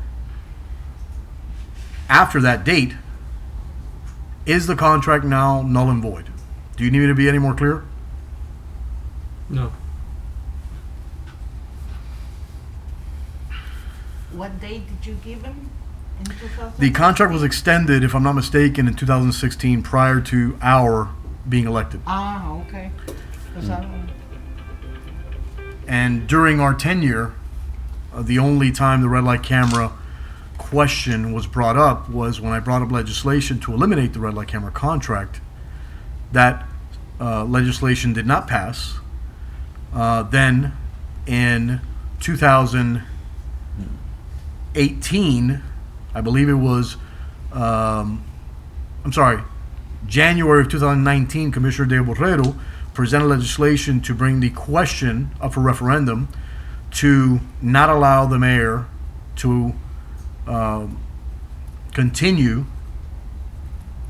after that date, is the contract now null and void? Do you need me to be any more clear? No. What date did you give him in 2000? The contract was extended, if I'm not mistaken, in 2016 prior to our being elected. Ah, okay. Pues, And during our tenure, the only time the red light camera question was brought up was when I brought up legislation to eliminate the red light camera contract. That legislation did not pass. Then in 2018, I believe it was, January of 2019, Commissioner De Borrero presented legislation to bring the question up for referendum to not allow the mayor to continue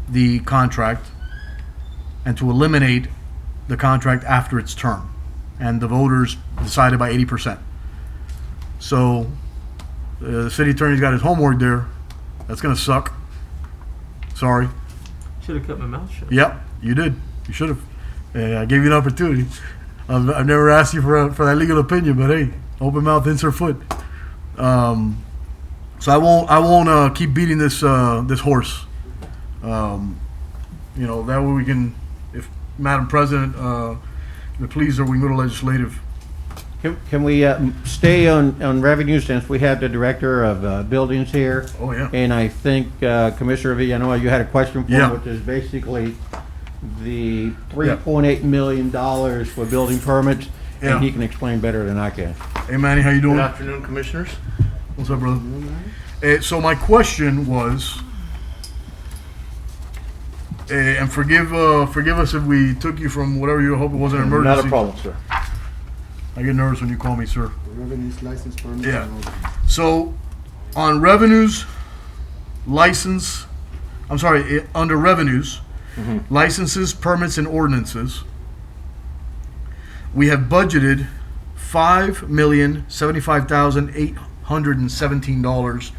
the contract and to eliminate the contract after its term. And the voters decided by 80%. So the city attorney's got his homework there. That's going to suck. Sorry. Should have kept my mouth shut. Yep, you did. You should have. I gave you an opportunity. I've never asked you for that legal opinion, but hey, open mouth, insert foot. So I won't keep beating this horse. That way we can, if Madam President, please, or we can go to legislative. Can we stay on revenue since we have the director of buildings here? Oh, yeah. And I think Commissioner Villanueva, you had a question for Yeah. him, which is basically the $3.8 million for building permits, Yeah. and he can explain better than I can. Hey, Manny, how you doing? Good afternoon, commissioners. What's up, brother? So my question was, and forgive us if we took you from whatever you hope it wasn't an emergency. Not a problem, sir. I get nervous when you call me, sir. Revenues, license permits. Yeah. and all that. So, on revenues, under revenues, licenses, permits, and ordinances, we have budgeted $5,075,817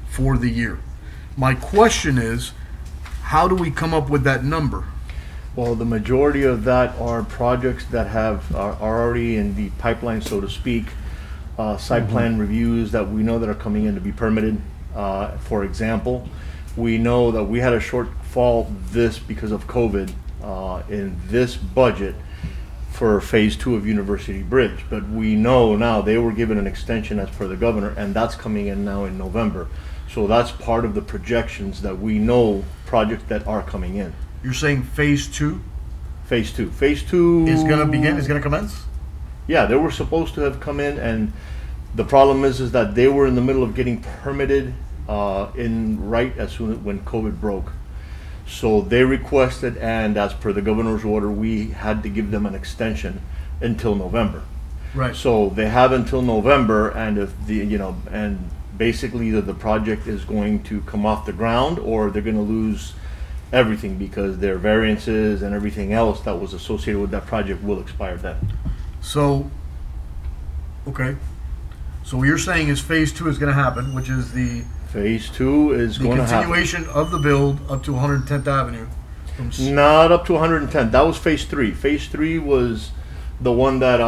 for the year. My question is, how do we come up with that number? Well, the majority of that are projects that are already in the pipeline, so to speak. Site plan reviews that we know that are coming in to be permitted. For example, we know that we had a shortfall because of COVID in this budget for phase 2 of University Bridge. But we know now they were given an extension as per the governor, and that's coming in now in November. So that's part of the projections that we know projects that are coming in. You're saying phase 2 Phase 2. Phase 2 is going to begin, is going to commence? Yeah, they were supposed to have come in, and the problem is that they were in the middle of getting permitted right as soon as when COVID broke. So they requested, and as per the governor's order, we had to give them an extension until November. Right. So they have until November, and if and basically either the project is going to come off the ground or they're going to lose everything because their variances and everything else that was associated with that project will expire then. So, okay. So what you're saying is phase 2 is going to happen, which is the Phase 2 is going to happen. continuation of the build up to 110th Avenue. Not up to 110. That was phase 3. Phase 3 was the one that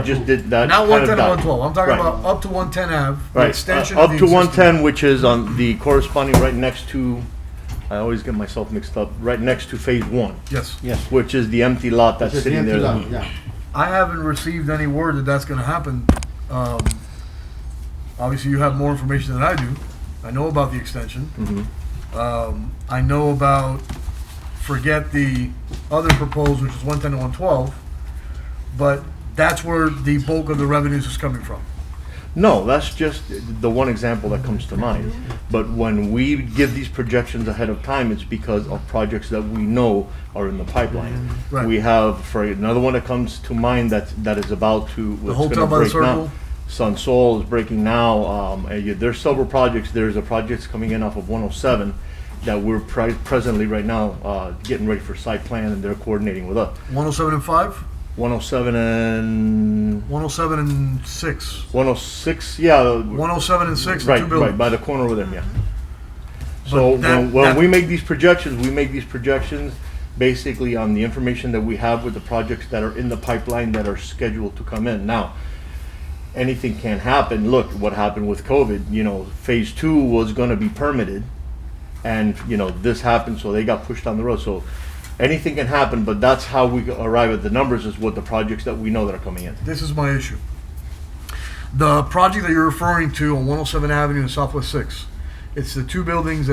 just did that. Not kind of 110 and died. 112. I'm talking Right. about up to 110 Ave. The Right. extension Up of the to existing- 110, which is on the corresponding right next to. I always get myself mixed up. Right next to phase 1, Yes. Yes. which is the empty lot that's It's the sitting empty there. lot, yeah. I haven't received any word that that's going to happen. Obviously, you have more information than I do. I know about the extension. I know about, forget the other proposed, which is 110 to 112, but that's where the bulk of the revenues is coming from. No, that's just the one example that comes to mind. But when we give these projections ahead of time, it's because of projects that we know are in the pipeline. Right. We have, for another one that comes to mind that is about to. The hotel by the circle? Sunsol is breaking now. There's several projects. There's a project coming in off of 107 that we're presently right now getting ready for site plan, and they're coordinating with us. 107 and 5? 107 and 107 and 6. 106, yeah. 107 and 6, the Right, two buildings. right, by the corner over there, yeah. So when we make these projections, basically on the information that we have with the projects that are in the pipeline that are scheduled to come in. Now, anything can happen. Look what happened with COVID. You know, phase 2 was going to be permitted, and you know this happened, so they got pushed down the road. So anything can happen, but that's how we arrive at the numbers, is what the projects that we know that are coming in. This is my issue. The project that you're referring to on 107 Avenue and Southwest 6, it's the two buildings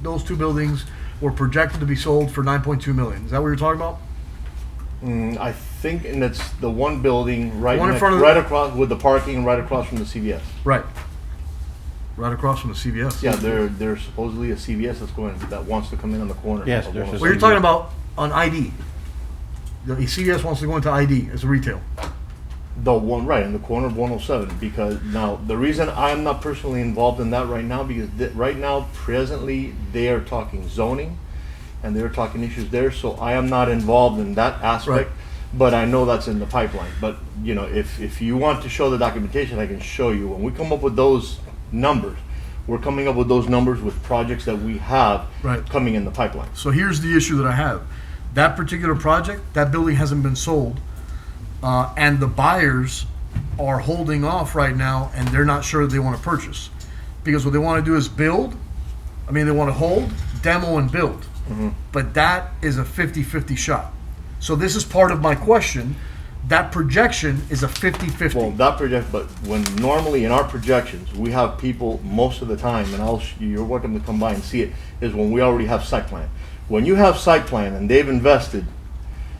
those two buildings were projected to be sold for 9.2 million. Is that what you're talking about? I think, and it's the one building right One in next, front of right across with the parking, right across from the CVS. Right. Right across from the CVS. Yeah, there's supposedly a CVS that wants to come in on the corner. Yes, of there's a 107. Well, you're talking about on ID. The CVS wants to go into ID as a retail. The one right in the corner of 107, because now the reason I'm not personally involved in that right now, because right now presently they are talking zoning and they're talking issues there, so I am not involved in that aspect. Right. But I know that's in the pipeline. But you know, if you want to show the documentation, I can show you. When we come up with those numbers, we're coming up with those numbers with projects that we have Right. coming in the pipeline. So here's the issue that I have. That particular project, that building hasn't been sold, and the buyers are holding off right now, and they're not sure they want to purchase. Because what they want to do is build, they want to hold, demo, and build. But that is a 50-50 shot. So this is part of my question. That projection is a 50-50. Well, but when normally in our projections, we have people most of the time, and you're welcome to come by and see it, is when we already have site plan. When you have site plan and they've invested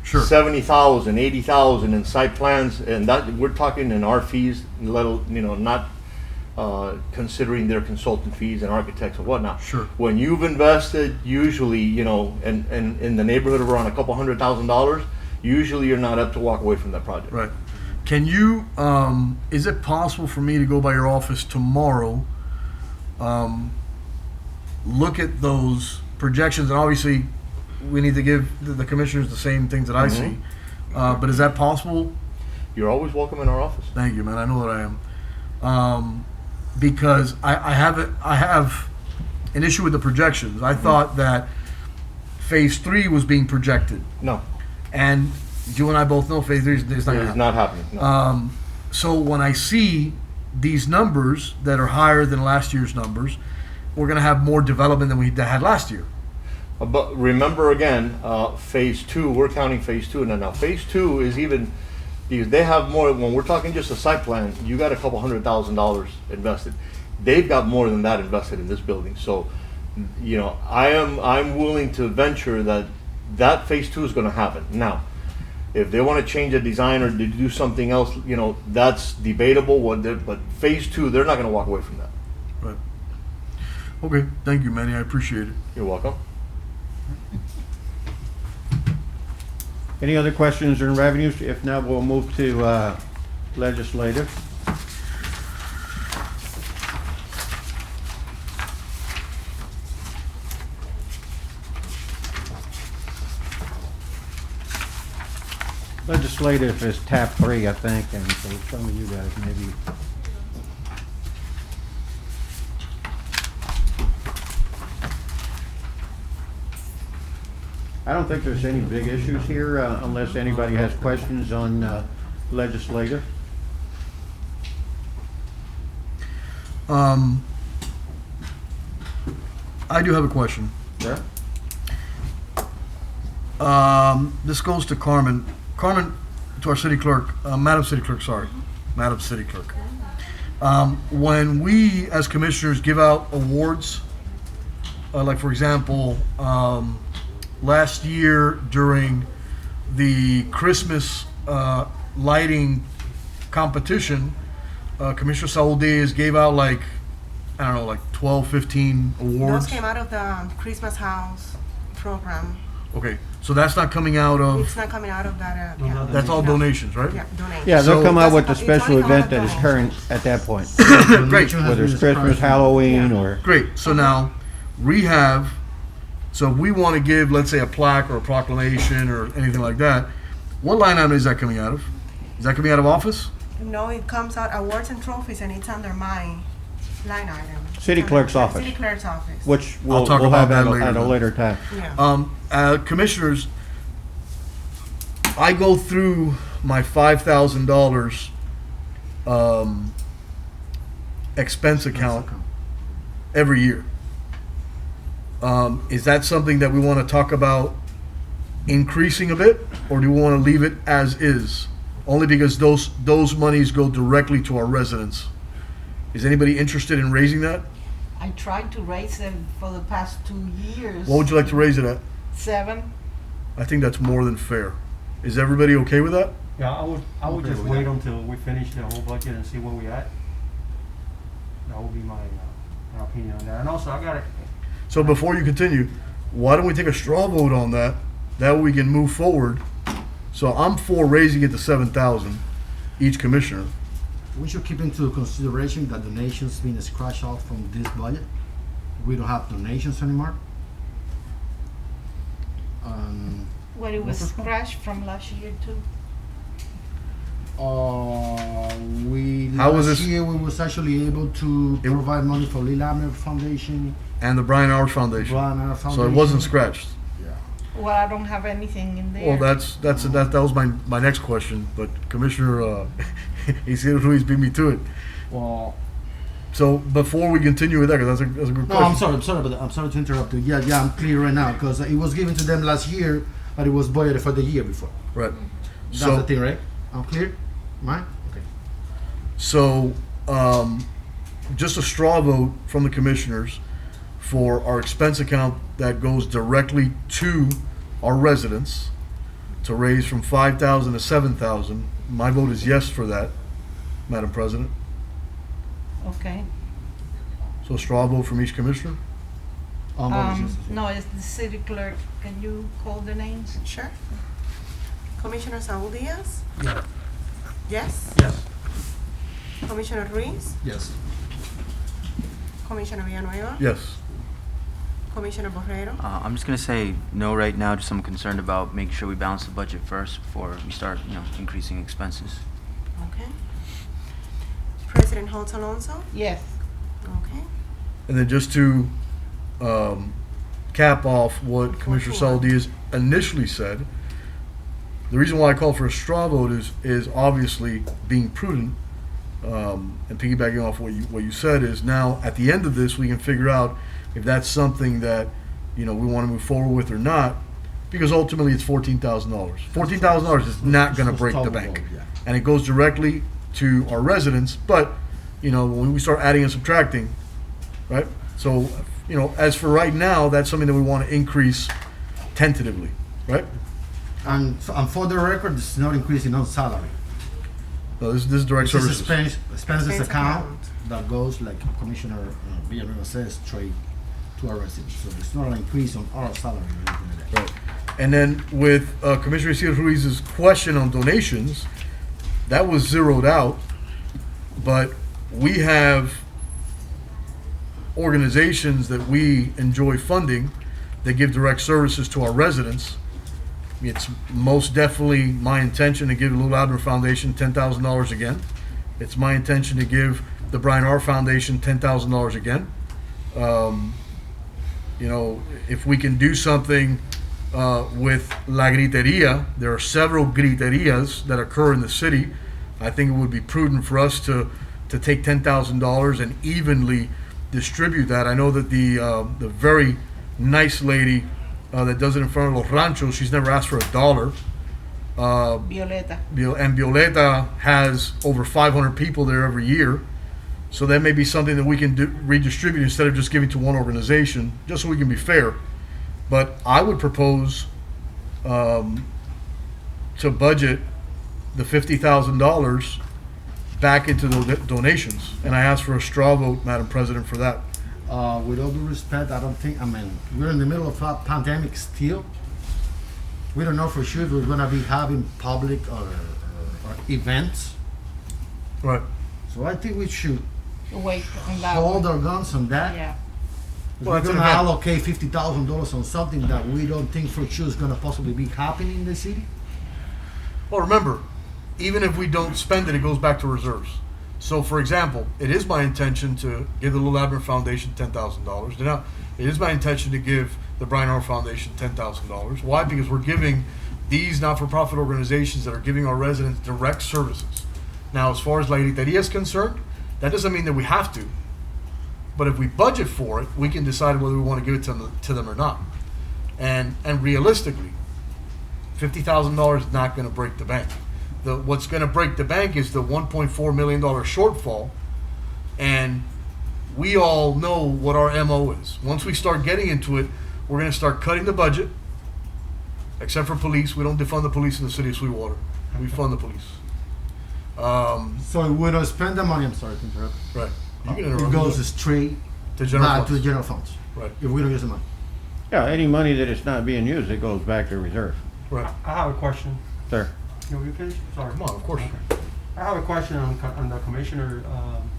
Sure. 70,000, 80,000 in site plans, and that we're talking in our fees, not considering their consultant fees and architects and whatnot. Sure. When you've invested, usually, and in the neighborhood of around a couple $100,000, usually you're not up to walk away from that project. Right. Can you, is it possible for me to go by your office tomorrow, look at those projections, and obviously we need to give the commissioners the same things that I see, but is that possible? You're always welcome in our office. Thank you, man. I know that I am. Because I have an issue with the projections. I thought that phase 3 was being projected. No, And you and I both know phase 3 is not it gonna is happen. not happening. No. So when I see these numbers that are higher than last year's numbers, we're going to have more development than we had last year. But remember again, phase 2, we're counting phase 2. And now phase 2 is even, because they have more, when we're talking just a site plan, you got a couple $100,000 invested. They've got more than that invested in this building. So, I'm willing to venture that phase 2 is going to happen. Now, if they want to change the design or to do something else, that's debatable. But phase 2, they're not going to walk away from that. Right. Okay. Thank you, Manny. I appreciate it. You're welcome. Any other questions on revenues? If not, we'll move to legislative. Legislative is tab 3, I think, and so some of you guys maybe. I don't think there's any big issues here unless anybody has questions on legislative. I do have a question. Yeah. This goes to Carmen. Carmen, to our city clerk, Madam City Clerk, sorry. Madam City Clerk. When we, as commissioners, give out awards, like for example, last year during the Christmas lighting competition, Commissioner Saul Diaz gave out like 12, 15 awards. Those came out of the Christmas house program. Okay, so that's not coming out It's of, not coming out of that Those account. are that's all No. donations, right? Yeah, donations. Yeah, they'll So- come out with the It's special only event coming that is out current at that point. Great. Whether it's Christmas, Halloween, or Great, so now, rehab, so if we want to give, let's say, a plaque or a proclamation or anything like that, what line item is that coming out of? Is that coming out of office? No, it comes out awards and trophies, and it's under my line item. City It's clerk's under- office. City clerk's office. which I'll we'll, talk we'll about have that at, later at a then. later time. Yeah. Commissioners, I go through my $5,000 expense account every year. Is that something that we want to talk about increasing a bit, or do we want to leave it as is? Only because those monies go directly to our residents. Is anybody interested in raising that? I tried to raise them for the past 2 years. What would you like to raise it at? 7. I think that's more than fair. Is everybody okay with that? Yeah, I would just wait until we finish the whole budget and see where we at. That would be my opinion on that. And also, I got it. So before you continue, why don't we take a straw vote on that? That way we can move forward. So I'm for raising it to 7,000 each commissioner. We should keep into consideration that donations being scratched off from this budget. We don't have donations anymore. Well, it was crashed from last year too. We How was last this- year we was actually able to It- provide money for Lil Abner Foundation, And the Brian R. Foundation. Brian R. So Foundation. it wasn't scratched. Well, I don't have anything in there. Well, that was my next question, but Commissioner Isidro Ruiz beat me to it. Well, So before we continue with that, 'cause that's a good no, question. I'm sorry, but I'm sorry to interrupt you. Yeah, I'm clear right now because it was given to them last year, but it was budgeted for the year before. Right. That's So the thing, right? I'm clear. Mine. Okay. So, just a straw vote from the commissioners for our expense account that goes directly to our residents to raise from 5,000 to 7,000. My vote is yes for that, Madam President. Okay. So a straw vote from each commissioner? No, it's the city clerk. Can you call the names? Sure. Commissioner Saul Diaz? Yeah. Yes. Yes. Commissioner Ruiz? Yes. Commissioner Villanueva? Yes. Commissioner Borrero? I'm just gonna say no right now. Just I'm concerned about making sure we balance the budget first before we start, increasing expenses. Okay. President Holtz Alonso? Yes. Okay. And then just to cap off what Commissioner Saul Diaz initially said, the reason why I call for a straw vote is obviously being prudent, and piggybacking off what you said is now at the end of this we can figure out if that's something that we want to move forward with or not, because ultimately it's $14,000. $14,000 is not going to break the bank, and it goes directly to our residents. But when we start adding and subtracting, right? So as for right now, that's something that we want to increase tentatively, right? And for the record, this is not increasing on salary. No, this is direct This is services. expenses account that goes, like Commissioner Villanueva says, straight to our residents. So it's not an increase on our salary or anything like that. Right. And then with Commissioner Isidro Ruiz's question on donations, that was zeroed out, but we have organizations that we enjoy funding that give direct services to our residents. It's most definitely my intention to give the Lil Abner Foundation $10,000 again. It's my intention to give the Brian R. Foundation $10,000 again. If we can do something with La Griteria, there are several griterias that occur in the city. I think it would be prudent for us to take $10,000 and evenly distribute that. I know that the very nice lady that does it in front of Los Ranchos, she's never asked for $1. Violeta. And Violeta has over 500 people there every year. So that may be something that we can redistribute instead of just giving to one organization, just so we can be fair. But I would propose to budget the $50,000 back into the donations. And I ask for a straw vote, Madam President, for that. With all due respect, we're in the middle of a pandemic still. We don't know for sure if we're gonna be having public or events. Right. So I think we should Wait on that hold one. our guns on that. Yeah. If Well, we're it's an gonna event. allocate $50,000 on something that we don't think for sure is gonna possibly be happening in the city. Well, remember, even if we don't spend it, it goes back to reserves. So, for example, it is my intention to give the Little Abner Foundation $10,000. Now, it is my intention to give the Brian R. Foundation $10,000. Why? Because we're giving these not-for-profit organizations that are giving our residents direct services. Now, as far as La Griteria is concerned, that doesn't mean that we have to. But if we budget for it, we can decide whether we want to give it to them or not. And realistically, $50,000 is not going to break the bank. What's going to break the bank is the $1.4 million shortfall, and we all know what our MO is. Once we start getting into it, we're going to start cutting the budget, except for police. We don't defund the police in the city of Sweetwater. We fund the police. So we don't spend the money. I'm sorry to interrupt. Right. You can It interrupt goes me. straight To general back funds. to the general funds. Right. If we don't use the money. Yeah, any money that is not being used, it goes back to reserve. Right. I have a question. Sir? No, you finish? Sorry. Come on, of course. I have a question on the commissioner,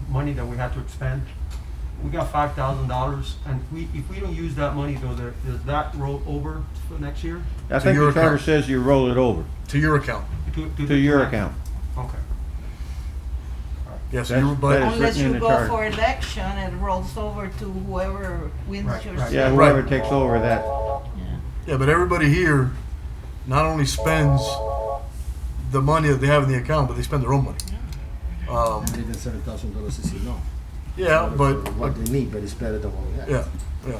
money that we have to expend. We got $5,000, and if we don't use that money, does that roll over for next year? I think your the charter account. says you roll it over To your account. to your account. Okay. Yes, That's- but that is Unless written in you the go charter. for election, it rolls over to whoever wins Right, your right. seat. Yeah, whoever takes over that. yeah, but everybody here not only spends the money that they have in the account, but they spend their own money. And even $7,000 is enough. Yeah, but What they need, but it's better than what we have. yeah,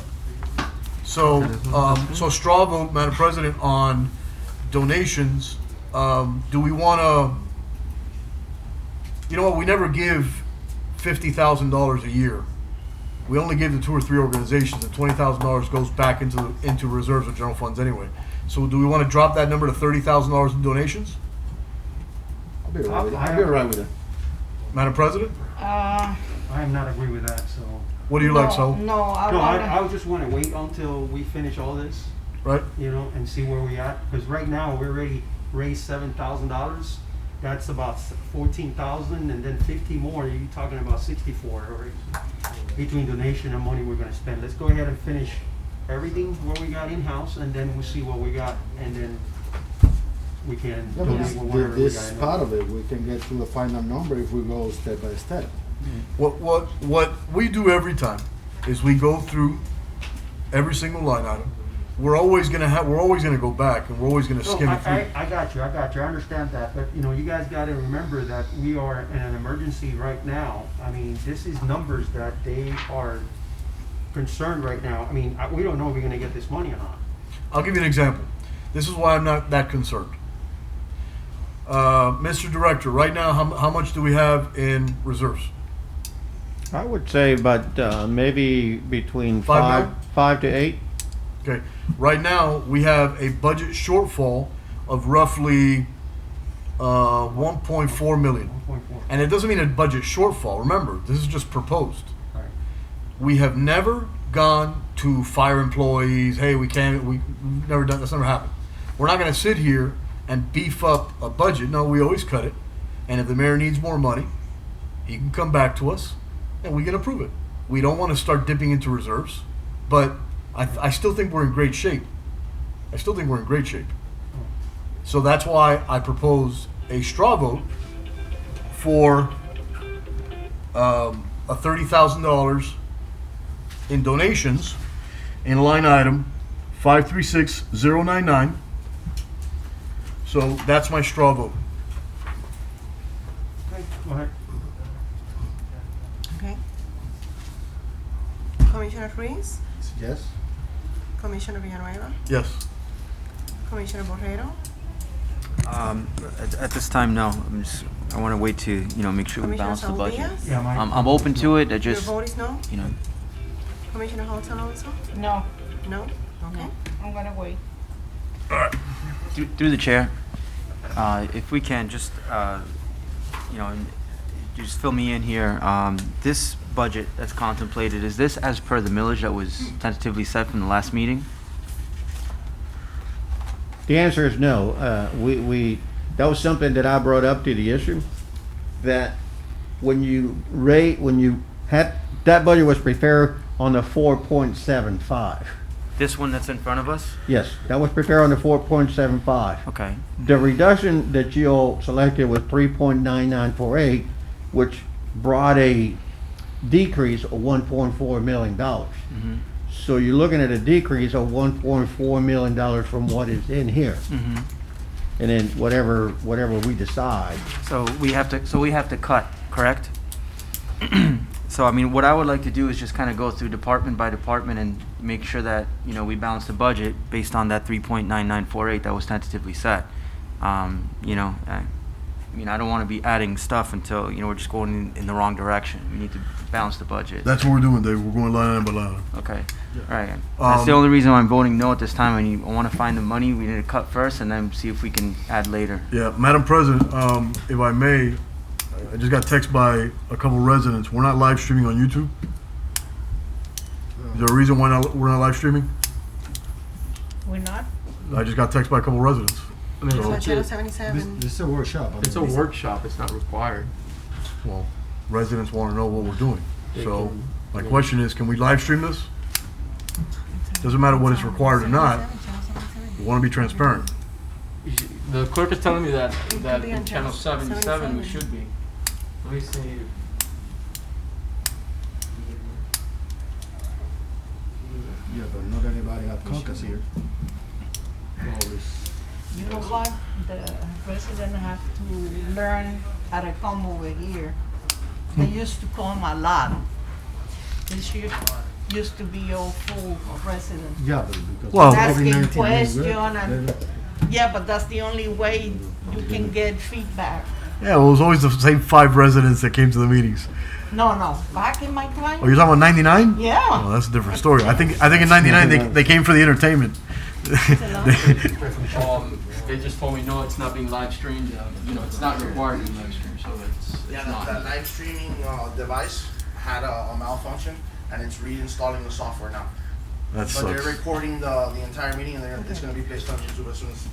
yeah. So, so straw vote, Madam President, on donations. Do we want to? You know what? We never give $50,000 a year. We only give to 2 or 3 organizations, and $20,000 goes back into reserves or general funds anyway. So, do we want to drop that number to $30,000 in donations, I'll be all right with it. I'll be all right with it. Madam President? I am not agree with that, so. What do you like, so? No, I No, I wanna, just want to wait until we finish all this, Right? you know, and see where we at. Because right now, we already raised $7,000. That's about 14,000, and then 50 more, you're talking about 64 already. Between donation and money we're gonna spend. Let's go ahead and finish everything what we got in-house, and then we'll see what we got, and then we can Yeah, but donate this, whatever we this got. in part of it, we can get to a final number if we go step by step. What we do every time is we go through every single line item. We're always gonna go back, and we're always gonna No, skim it through. I got you, I understand that, but, you know, you guys gotta remember that we are in an emergency right now. I mean, this is numbers that they are concerned right now. I mean, we don't know if we're gonna get this money or not. I'll give you an example. This is why I'm not that concerned. Mr. Director, right now, how much do we have in reserves? I would say about maybe between 5 now? 5 to 8. Okay, right now, we have a budget shortfall of roughly 1.4 million. 1.4. And it doesn't mean a budget shortfall. Remember, this is just proposed. Right. We have never gone to fire employees, hey, we've never done, that's never happened. We're not gonna sit here and beef up a budget. No, we always cut it. And if the mayor needs more money, he can come back to us and we can approve it. We don't wanna start dipping into reserves, but I still think we're in great shape. So that's why I proposed a straw vote for a $30,000 in donations in line item 536099. So that's my straw vote. Okay, go ahead. Okay. Commissioner Ruiz, Yes? Commissioner Villanueva, Yes. Commissioner Borrero, At this time, no. I want to wait to, make sure we Commissioner balance the Saul budget. Diaz. Yeah, Mike. I'm open to it. I Your just, vote is no? Commissioner Holton also? no, No? Okay. I'm gonna wait. through the chair, if we can just, just fill me in here. This budget that's contemplated, is this as per the millage that was tentatively set from the last meeting? The answer is no. That was something that I brought up to the issue, that when you had, that budget was prepared on the 4.75. This one that's in front of us? Yes, that was prepared on the 4.75. Okay. The reduction that you all selected was 3.9948, which brought a decrease of $1.4 million. Mm-hmm. So you're looking at a decrease of $1.4 million from what is in here. Mm-hmm. And then whatever we decide. So we have to cut, correct? So I mean, what I would like to do is just kind of go through department by department and make sure that, you know, we balance the budget based on that 3.9948 that was tentatively set. You know, I don't want to be adding stuff until, you know, we're just going in the wrong direction. We need to balance the budget. That's what we're doing, Dave. We're going line item by line item. Okay. All right. That's the only reason why I'm voting no at this time. I want to find the money. We need to cut first and then see if we can add later. Yeah, Madam President, if I may, I just got text by a couple residents. We're not live streaming on YouTube. Is there a reason why we're not live streaming? We're not? I just got text by a couple residents. I mean, So it's, Channel 77. This is a workshop. it's a workshop. It's not required. Well, residents want to know what we're doing. They So can- my question is, can we live stream this? Doesn't matter what is required or not. We want to be transparent. The clerk is telling me that could be in on channel 77 we 77. should be. Let me see. Yeah, but not everybody have Comcast here. You know what? The president have to learn how to come over here. They used to come a lot. This year used to be all full of residents. Yeah, but because Well- Asking COVID-19 is question good, and, then- yeah, but that's the only way you can get feedback. Yeah, well, it was always the same 5 residents that came to the meetings. No, back in my time. Oh, you're talking about 99? Yeah. Oh, that's a different story. I think in 99 they came for the entertainment. They just told me no, it's not being live streamed. You know, it's not required to be live streamed, so it's Yeah, not. that live streaming device had a malfunction, and it's reinstalling the software now. That But they're sucks. recording the entire meeting, and it's going to be placed on YouTube as soon as.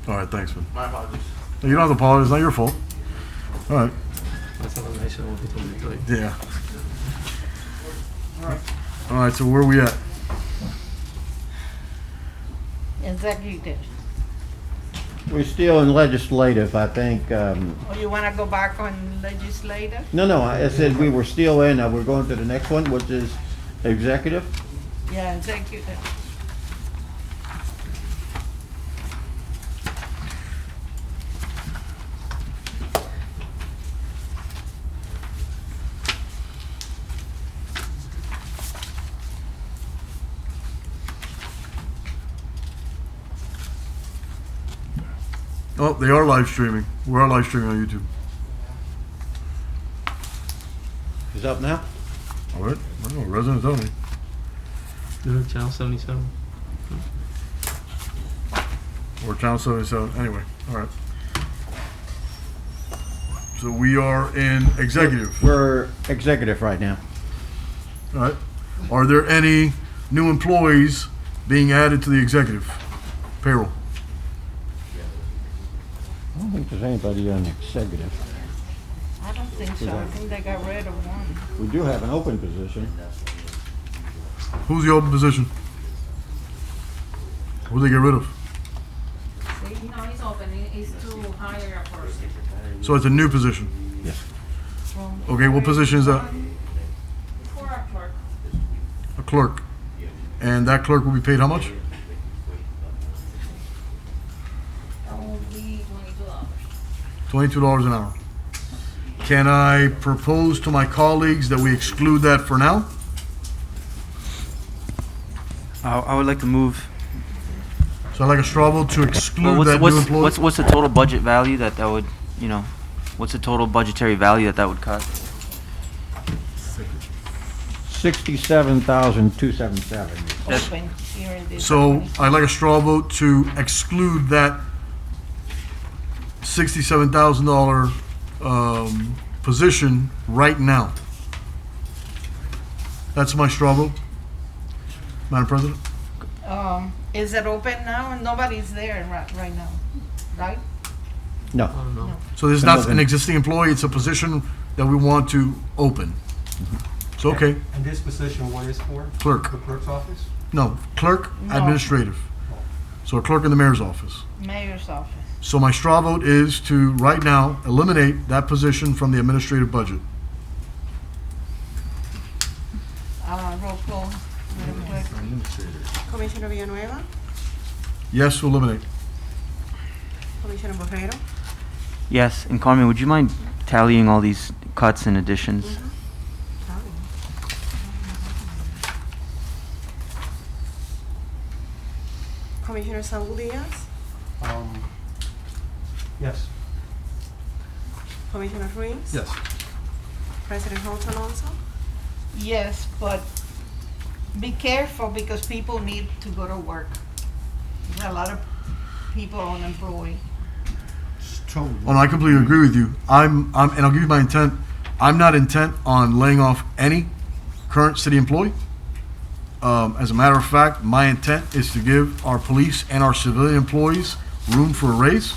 All right, thanks, man. My apologies. You don't have to apologize. It's not your fault. All right. That's not nice of what they told me to tell you. Yeah. All right, so where are we at? Executive. We're still in legislative, I think. Or you wanna go back on legislative? No, I said we were still in, we're going to the next one, which is executive. Yeah, executive. Oh, they are live streaming. We are live streaming on YouTube. Is up now? All right. I don't know. Residents only. Channel 77. Or channel 77. Anyway, all right. So we are in executive. We're executive right now. All right. Are there any new employees being added to the executive payroll? I don't think there's anybody on executive. I don't think so. I think they got rid of one. We do have an open position. Who's the open position? Who'd they get rid of? See, no, it's open. It's to hire a person. So it's a new position. Yes. Okay, what position is that? For a clerk. A clerk. And that clerk will be paid how much? That will be $22. $22 an hour. Can I propose to my colleagues that we exclude that for now? I would like to move. So I'd like a straw vote to exclude that new What's employee. what's the total budget value that would, you know, what's the total budgetary value that would cut? $67,277. Open here in this. So company. I'd like a straw vote to exclude that $67,000 position right now. That's my straw vote, Madam President. Is it open now? Nobody's there right now, right? No. So this is not an existing employee, it's a position that we want to open. It's okay. And this position, what is for? Clerk. The clerk's office? No, clerk, No. administrative. So a clerk in the mayor's office. Mayor's office. So my straw vote is to, right now, eliminate that position from the administrative budget. Roll call. Madam Clerk. Commissioner Villanueva, Yes to eliminate. Commissioner Borrero, Yes, and Carmen, would you mind tallying all these cuts and additions? Commissioner Saul Diaz, Yes. Commissioner Ruiz. Yes. President Holt Alonso. Yes, but be careful because people need to go to work. There's a lot of people unemployed. Oh, no, I completely agree with you. And I'll give you my intent. I'm not intent on laying off any current city employee. As a matter of fact, my intent is to give our police and our civilian employees room for a raise.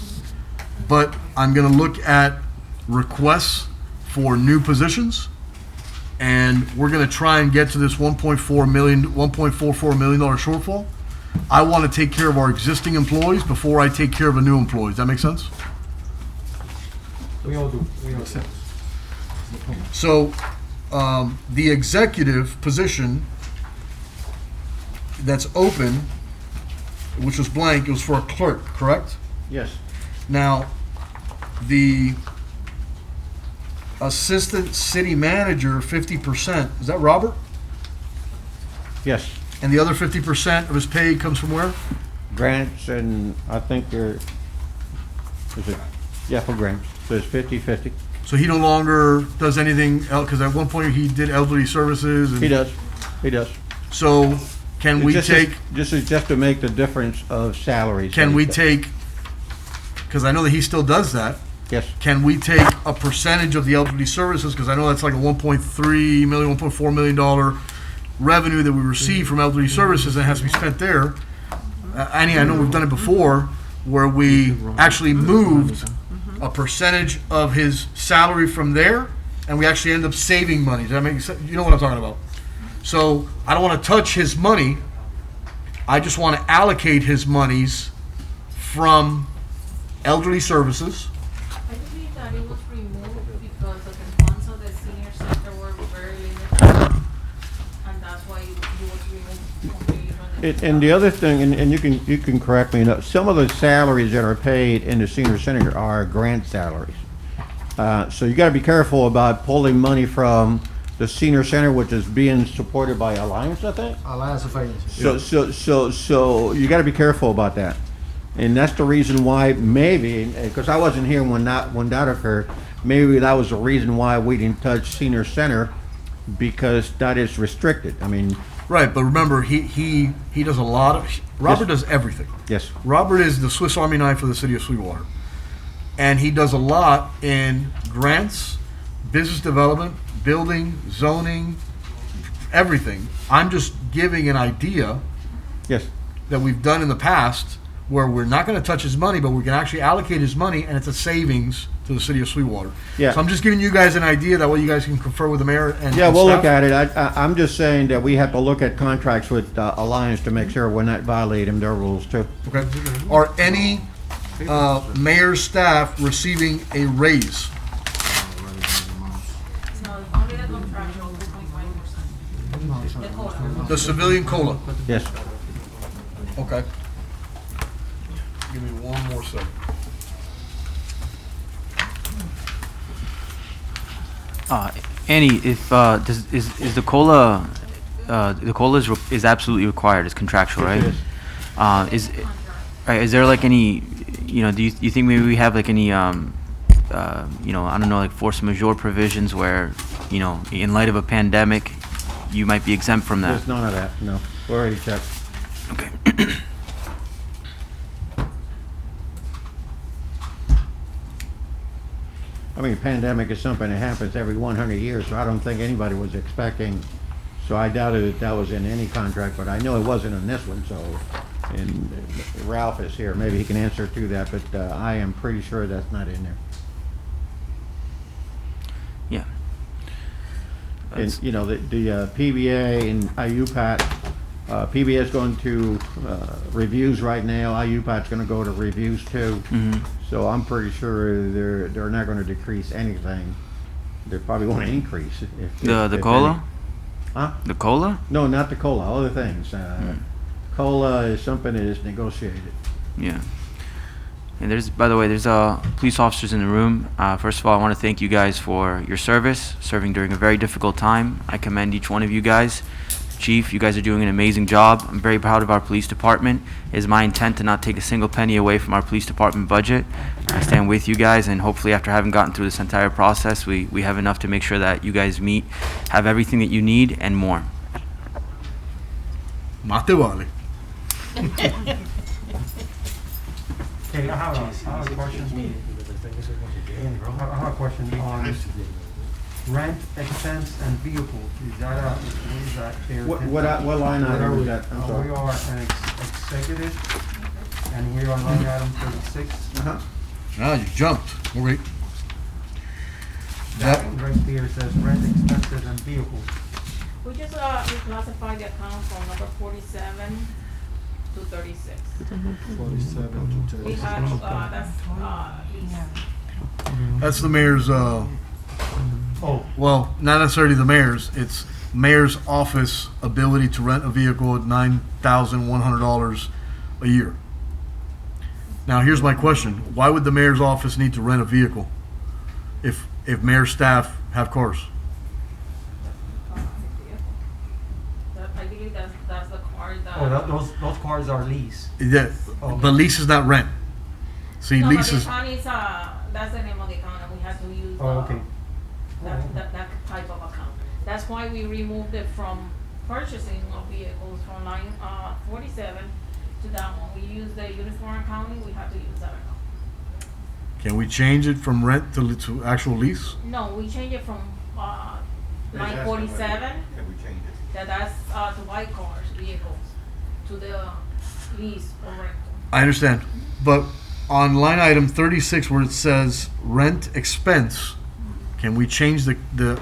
But I'm gonna look at requests for new positions. And we're gonna try and get to this $1.44 million shortfall. I wanna take care of our existing employees before I take care of a new employee. Does that make sense? We all do. We all do. So, the executive position that's open, which was blank, it was for a clerk, correct? Yes. Now, the assistant city manager, 50%, is that Robert? Yes. And the other 50% of his pay comes from where? Grants, and I think they're, is it, yeah, for grants. So it's 50/50. So he no longer does anything else, because at one point he did elderly services. And He does. He does. So, can we This take, is just to make the difference of salaries. can we take, because I know that he still does that, Yes. can we take a percentage of the elderly services, because I know that's like a $1.3 million, $1.4 million revenue that we receive from elderly services that has to be spent there. Annie, I know we've done it before, where we actually moved a percentage of his salary from there, and we actually end up saving money. Does that make sense? You know what I'm talking about? So I don't want to touch his money. I just want to allocate his monies from elderly services. I believe that it was removed because of the funds of the senior center were very limited, and that's why it was removed completely from the. And the other thing, and you can correct me, some of the salaries that are paid in the senior center are grant salaries. So you gotta be careful about pulling money from the senior center, which is being supported by Alliance, I think. Alliance of Finance. So you gotta be careful about that. And that's the reason why maybe, because I wasn't here when that occurred, maybe that was the reason why we didn't touch senior center, because that is restricted. I mean, Right, but remember, he does a lot of, Robert does everything. yes, Robert is the Swiss Army knife for the city of Sweetwater. And he does a lot in grants, business development, building, zoning, everything. I'm just giving an idea yes. that we've done in the past where we're not going to touch his money, but we can actually allocate his money, and it's a savings to the city of Sweetwater. Yeah. So I'm just giving you guys an idea that way you guys can confer with the mayor and Yeah, and we'll look staff. at it. I'm just saying that we have to look at contracts with Alliance to make sure we're not violating their rules too. Okay. Are any mayor's staff receiving a raise? No, only the contractual 2.5%. The quota. The civilian COLA? Yes. Okay. Give me one more second. Annie, if is the COLA is absolutely required? It's contractual, right? It is. Is there like any, do you think maybe we have like any I don't know, like force majeure provisions where, in light of a pandemic, you might be exempt from that? There's none of that, no. We already checked. Okay. I mean, pandemic is something that happens every 100 years, so I don't think anybody was expecting So I doubted that that was in any contract, but I know it wasn't in this one, so, and Ralph is here, maybe he can answer to that, but I am pretty sure that's not in there. Yeah. And, you know, the PBA and IUPAT, PBA is going to reviews right now, IUPAT's gonna go to reviews too. Mhm. So I'm pretty sure they're not gonna decrease anything. They probably won't increase. The if COLA? any. Huh? The COLA? No, not the COLA, other things. COLA is something that is negotiated. Yeah. And there's, by the way, there's police officers in the room. First of all, I want to thank you guys for your service, serving during a very difficult time. I commend each one of you guys. Chief, you guys are doing an amazing job. I'm very proud of our police department. It is my intent to not take a single penny away from our police department budget. I stand with you guys, and hopefully after having gotten through this entire process, we have enough to make sure that you guys have everything that you need and more. Más te vale. Okay, I have a question. I have a question on rent, expense, and vehicles. Is that what is that there? What line item is that? I'm sorry. We are an executive, and we are on line item 36. Ah, you jumped. Okay. That right there says rent, expenses, and vehicles. We just reclassified the account from number 47 to 36. 47 to We 36. had, that's, That's the mayor's, well, not necessarily the mayor's, it's mayor's office ability to rent a vehicle at $9,100 a year. Now, here's my question. Why would the mayor's office need to rent a vehicle if mayor's staff have cars? I believe that's the car that. Those cars are leased. Yeah, but lease is not rent. See, No, lease but is, the account is, that's the name of the account, and we had to use, Okay. that type of account. That's why we removed it from purchasing of vehicles from line, 47 to that one. We use the uniform accounting, we have to use that account. can we change it from rent to actual lease? No, we change it from, They're line asking 47, Can we change it? that's, to buy cars, vehicles, to the lease or rental. I understand, but on line item 36 where it says rent expense, can we change the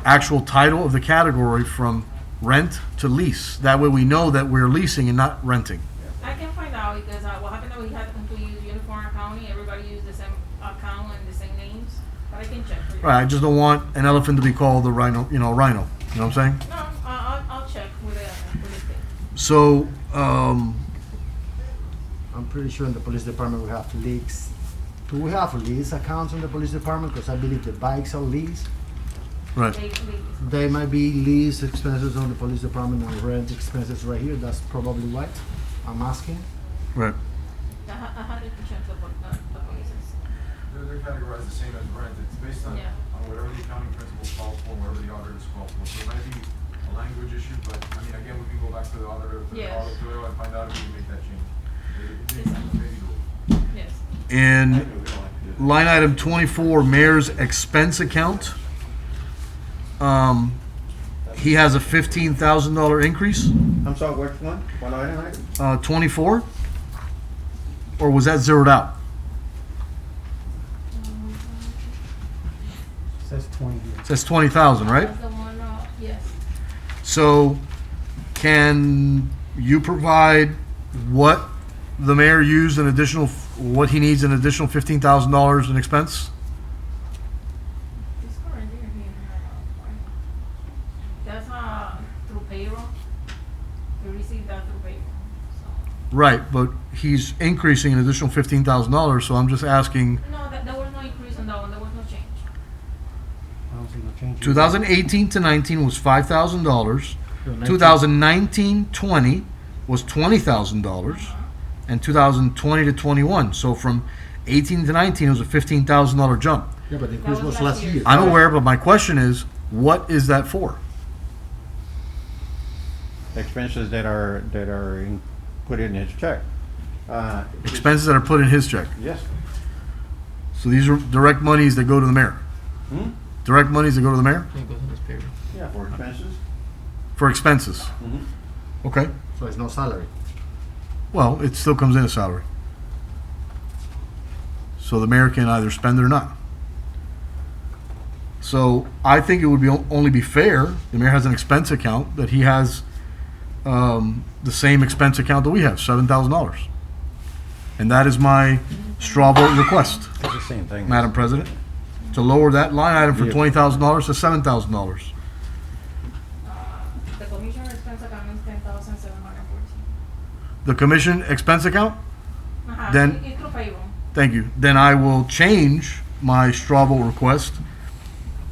actual title of the category from rent to lease? That way we know that we're leasing and not renting. I can find out because what happened that we had to use uniform accounting, everybody used the same account and the same names, but I can check for you. Right, I just don't want an elephant to be called the rhino, rhino, you know what I'm saying? No, I'll check with the thing. So, I'm pretty sure in the police department we have leaks. Do we have lease accounts in the police department? Because I believe the bikes are leased. right, They might be lease expenses on the police department and rent expenses right here. That's probably what I'm asking. right. I had to check the policies. They're categorized the same as rent. It's based on whatever the accounting principle calls for, whatever the auditors call for. So it might be a language issue, but I mean, again, we can go back to the auditor, Yes. and find out if we can make that change. Maybe do Yes. In line item 24, mayor's expense account, he has a $15,000 increase, I'm sorry, which one? What item? 24? Or was that zeroed out? Says 20 here. It says 20,000, right? That's the one, yes. So, can you provide what the mayor used an additional, what he needs an additional $15,000 in expense? This car right here, that's through payroll. We received that through payroll, so. Right, but he's increasing an additional $15,000, so I'm just asking, No, there was no increase on that one, there was no change. I don't see no change. 2018 to 19 was $5,000. 2019-20 was $20,000, and 2020 to 21. So from 18 to 19, it was a $15,000 jump. Yeah, but the increase was last year. I'm aware, but my question is, what is that for? Expenses that are put in his check. Expenses that are put in his check. Yes. So these are direct monies that go to the mayor. Hmm? Direct monies that go to the mayor Yeah, for expenses. For expenses. Okay. So it's no salary. Well, it still comes in as salary. So the mayor can either spend it or not. So I think it would be only be fair. The mayor has an expense account that he has the same expense account that we have, $7,000, and that is my straw vote request, It's the same thing. Madam President, to lower that line item from Yeah. $20,000 to $7,000. The commissioner expense account is 10,714. The commission expense account. Then- It's through payroll. Thank you. Then I will change my straw vote request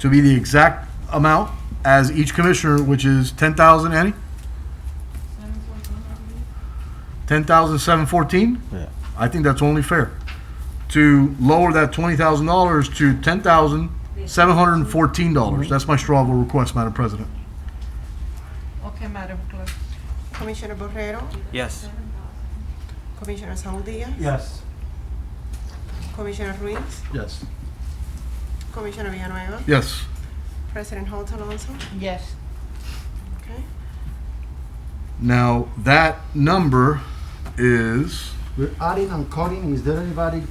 to be the exact amount as each commissioner, which is 10,000, Annie? 10,714? Yeah. I think that's only fair. To lower that $20,000 to $10,714. That's my straw vote request, Madam President. Okay, Madam Clerk. Commissioner Borrero, Yes. Commissioner Saudia, Yes. Commissioner Ruiz, Yes. Commissioner Villanueva, Yes. President Holt Alonso. Yes. Okay. Now, that number is, We're adding and cutting. Is there anybody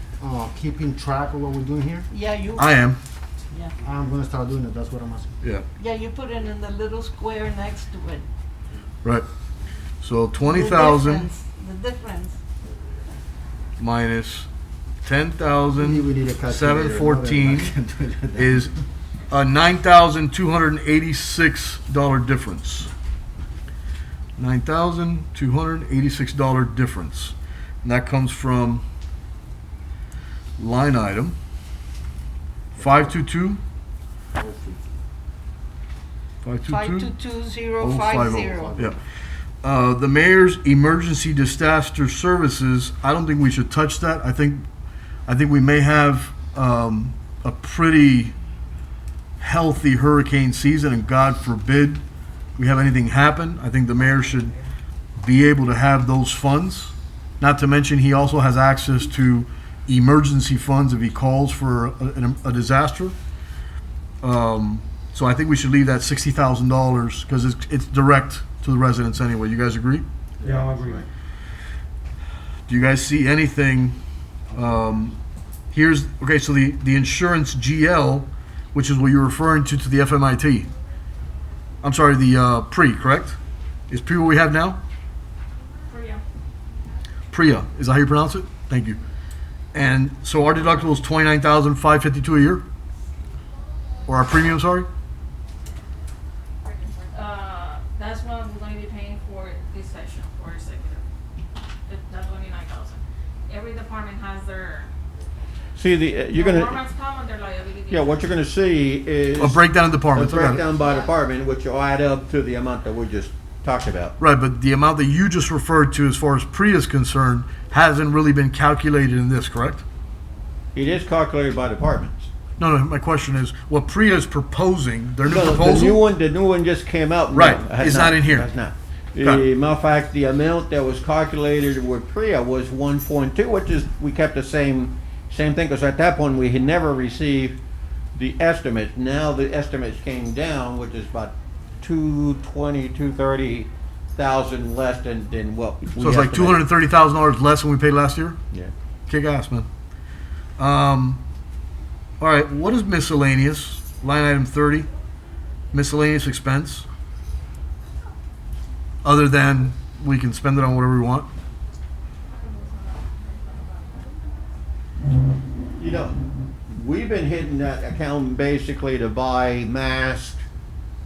keeping track of what we're doing here? Yeah, you. I am, Yeah. I'm gonna start doing it. That's what I'm asking. yeah, Yeah, you put it in the little square next to it. right. So The 20,000 difference, the difference. minus We need a calculator. 10,714 No, I can't do that. is a $9,286 difference. $9,286 difference. And that comes from line item 522 522050. Yeah. The mayor's emergency disaster services, I don't think we should touch that. I think we may have a pretty healthy hurricane season, and God forbid we have anything happen. I think the mayor should be able to have those funds. Not to mention, he also has access to emergency funds if he calls for a disaster. So I think we should leave that $60,000 because it's direct to the residents anyway. You guys agree? Yeah, I agree. Do you guys see anything? Here's, okay, so the insurance GL, which is what you're referring to the FMIT. I'm sorry, the PRE, correct? Is PRE what we have now? Priya. PREA, is that how you pronounce it? Thank you. And so our deductible is $29,552 a year? Or our premium, sorry? That's what we're going to be paying for this session for executive. That's 29,000. Every department has their. See, you're gonna, Departments come and their liability. yeah, what you're gonna see is. A breakdown of A departments. I got it. breakdown by department, which will add up to the amount that we just talked about. Right, but the amount that you just referred to as far as PREA is concerned hasn't really been calculated in this, correct? It is calculated by departments. No, my question is, what PREA is proposing, their new No, proposal? the new one just came out. No, Right, it has it's not in here. That's not. Got it. Matter of fact, the amount that was calculated with PREA was 1.2, which is, we kept the same thing, because at that point, we had never received the estimate. Now the estimates came down, which is about 230,000 less than what we So it's like estimated. $230,000 less than we paid last year? Yeah. Kick ass, man. All right, what is miscellaneous? Line item 30, miscellaneous expense. Other than we can spend it on whatever we want. You know, we've been hitting that account basically to buy masks,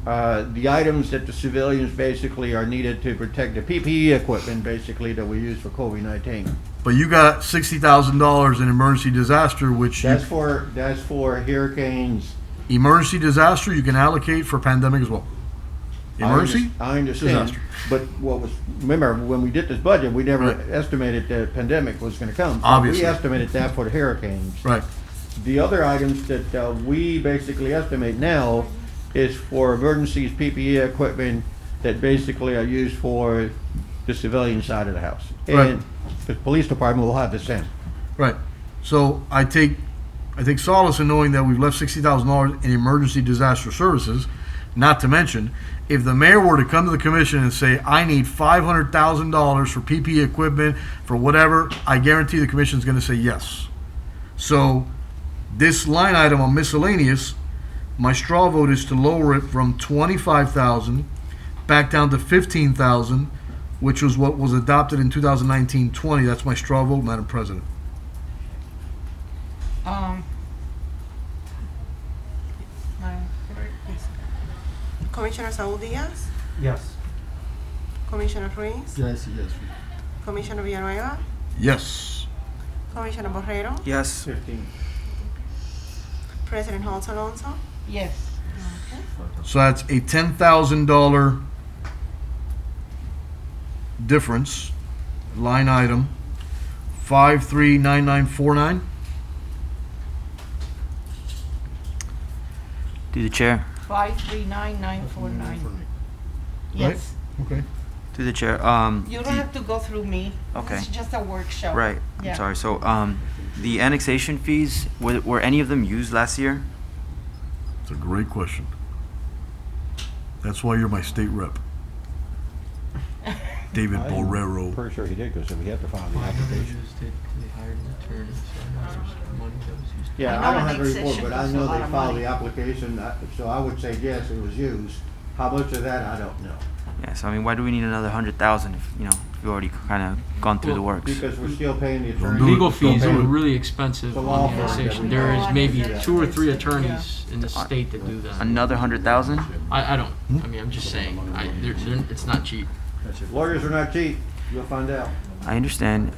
the items that the civilians basically are needed to protect, the PPE equipment basically that we use for COVID-19. But you got $60,000 in emergency disaster, which That's for hurricanes. emergency disaster you can allocate for pandemic as well. Emergency? I understand, Disaster. but remember, when we did this budget, we never Right. estimated the pandemic was gonna come. So Obviously. We estimated that for the hurricanes. Right. The other items that we basically estimate now is for emergencies PPE equipment that basically are used for the civilian side of the house. Right. And the police department will have the same. Right. So I take solace in knowing that we've left $60,000 in emergency disaster services. Not to mention, if the mayor were to come to the commission and say, I need $500,000 for PPE equipment, for whatever, I guarantee the commission's gonna say yes. So, this line item on miscellaneous, my straw vote is to lower it from 25,000 back down to 15,000, which was what was adopted in 2019-20. That's my straw vote, Madam President. Commissioner Saul Diaz, Yes. Commissioner Ruiz, Yes, yes. Commissioner Villanueva, Yes. Commissioner Borrero, Yes. 15. President Holt Alonso. Yes. Okay. So that's a $10,000 difference, line item, 539949. Through the chair. 539949. Yes. Okay. Through the chair. You don't have to go through me. Okay. It's just a workshop. Right. Yeah. I'm sorry. So, the annexation fees, were any of them used last year? It's a great question. That's why you're my state rep. David Borrero. Pretty sure he did, because we had to file the application. Yeah, I I know don't have a report, annexation but I costs a know lot they of filed money. the application, so I would say yes, it was used. How much of that, I don't know. Yeah. So I mean, why do we need another 100,000 if if we've already kind of gone through the works? Because we're still paying the Don't attorney. do it. Legal Still fees are paying. really expensive The on law the firm annexation. that we There know. is maybe Yeah. 2 or 3 attorneys in the state that do that. Another 100,000? I don't. I mean, I'm just saying. It's not cheap. Lawyers are not cheap, you'll find out. I understand.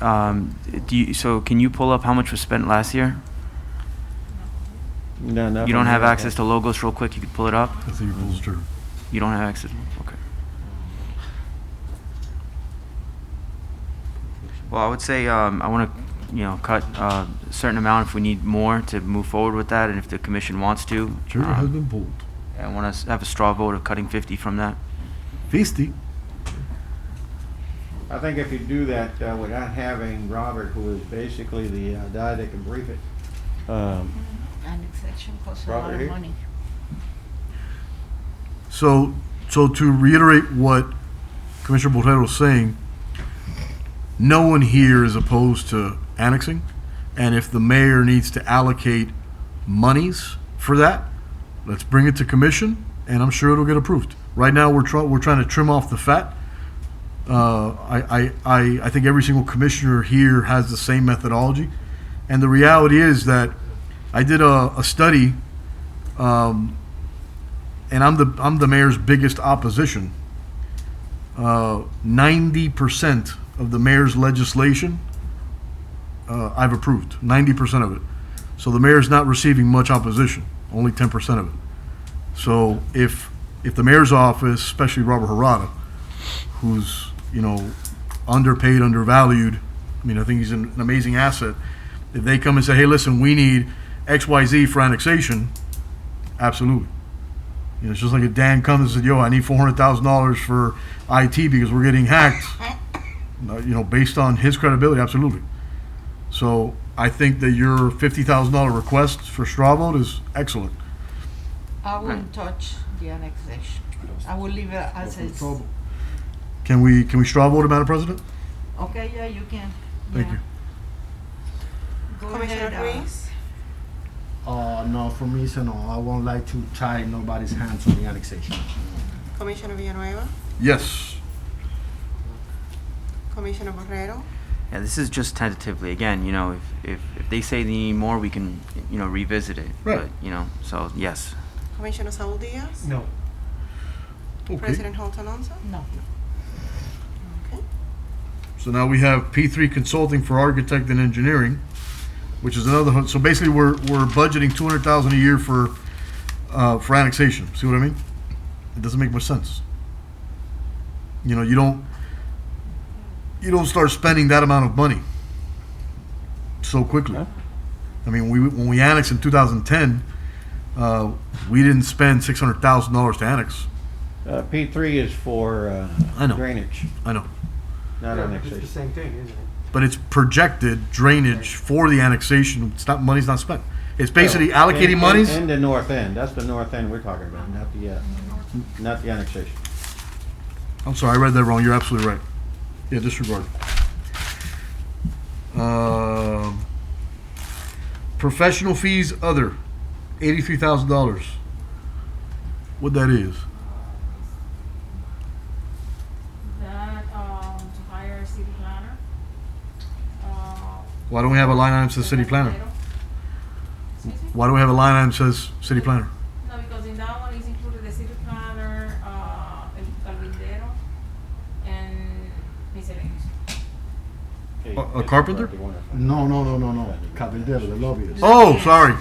So can you pull up how much was spent last year? No, no. You don't have access to logos real quick? You could pull it up? I think it was true. You don't have access? Okay. Well, I would say I want to, cut a certain amount if we need more to move forward with that, and if the commission wants to. Trigger has been pulled. I want to have a straw vote of cutting 50 from that. 50. I think if you do that without having Robert, who is basically the guy that can brief it, Annexation costs a lot Robert of here? money. So to reiterate what Commissioner Borrero is saying, no one here is opposed to annexing, and if the mayor needs to allocate monies for that, let's bring it to commission, and I'm sure it'll get approved. Right now, we're trying to trim off the fat. I think every single commissioner here has the same methodology, and the reality is that I did a study, and I'm the mayor's biggest opposition. 90% of the mayor's legislation I've approved, 90% of it. So the mayor's not receiving much opposition, only 10% of it. So if the mayor's office, especially Robert Harada, who's underpaid, undervalued, I mean, I think he's an amazing asset. If they come and say, hey, listen, we need XYZ for annexation, absolutely. It's just like if Dan comes and said, yo, I need $400,000 for IT because we're getting hacked, based on his credibility, absolutely. So I think that your $50,000 request for straw vote is excellent. I wouldn't touch the annexation. I will leave it as is. Can we straw vote it, Madam President? Okay, yeah, you can. Thank Yeah. you. Go Commissioner ahead. Ruiz, No, for me, so no, I won't like to tie nobody's hands on the annexation. Commissioner Villanueva, Yes. Commissioner Borrero, Yeah, this is just tentatively. Again, if they say they need more, we can, revisit it. Right. But, so yes. Commissioner Saul Diaz, No. Okay. President Holt Alonso. No. Okay. So now we have P3 Consulting for Architect and Engineering, which is another. So basically, we're budgeting $200,000 a year for annexation. See what I mean? It doesn't make much sense. You don't start spending that amount of money so quickly. I mean, when we annexed in 2010, we didn't spend $600,000 to annex. P3 is for I know. drainage, I know, not It's the annexation. same thing, isn't it? but it's projected drainage for the annexation. It's not money's not spent. It's basically allocating monies. In the north end, that's the north end we're talking about, not the, not the annexation. I'm sorry, I read that wrong. You're absolutely right. Yeah, disregard. Professional fees, other, $83,000. What that is? That, to hire a city planner. Why don't we have a line item that says city planner? Excuse me? Why do we have a line item that says city planner? No, because in that one is included the city planner, el carpintero, and miscellaneous. A carpenter? No. Cabildero, the lobbyist. Oh, sorry.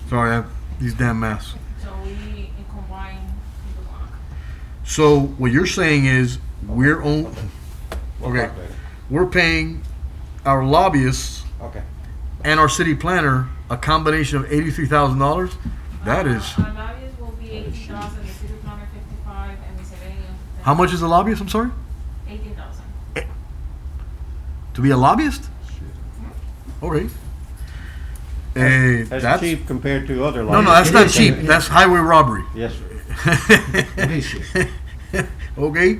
Sorry, these damn masks. So we combine into one. So what you're saying is we're paying our lobbyists Okay. and our city planner a combination of $83,000. That is. Our lobbyist will be 18,000, the city planner 55, and miscellaneous. How much is a lobbyist? I'm sorry. 18,000. To be a lobbyist? Okay. That's cheap compared to other No, lobbyists. that's not cheap. That's highway robbery. Yes, sir. Okay.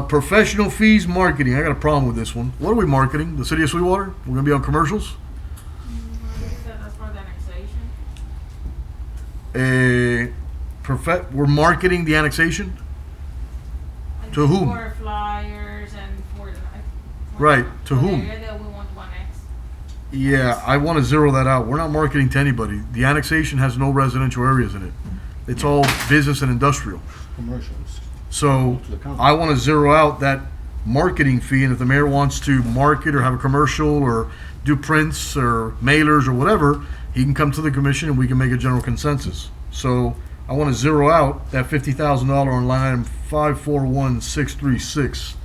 Professional fees, marketing. I got a problem with this one. What are we marketing? The city of Sweetwater? We're gonna be on commercials. That's for the annexation. We're marketing the annexation. And To whom? For flyers and for Right. To for whom? The area that we want to annex. Yeah, I want to zero that out. We're not marketing to anybody. The annexation has no residential areas in it. It's all business and industrial. Commercials. So I want to zero out that marketing fee, and if the mayor wants to market or have a commercial or do prints or mailers or whatever, he can come to the commission and we can make a general consensus. So I want to zero out that $50,000 on line item 541636.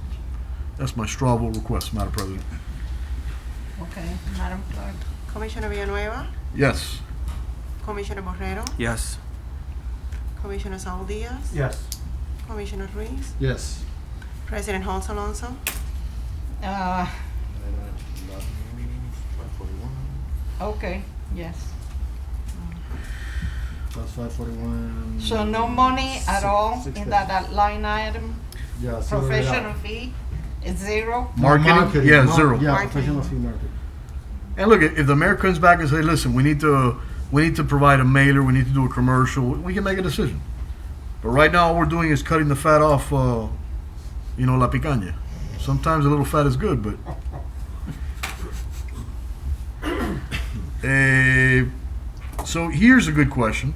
That's my straw vote request, Madam President. Okay, Madam Clerk. Commissioner Villanueva, Yes. Commissioner Borrero, Yes. Commissioner Saul Diaz, Yes. Commissioner Ruiz, Yes. President Holmes Alonso, Okay, yes. That's 541. So no money at all in that line item, Yeah, zero it out. professional fee is zero? Marketing? Yeah, zero. Yeah, Marketing. professional fee marketing. And look, if the mayor comes back and say, listen, we need to provide a mailer, we need to do a commercial, we can make a decision. But right now, all we're doing is cutting the fat off, la picaña. Sometimes a little fat is good, but. So here's a good question.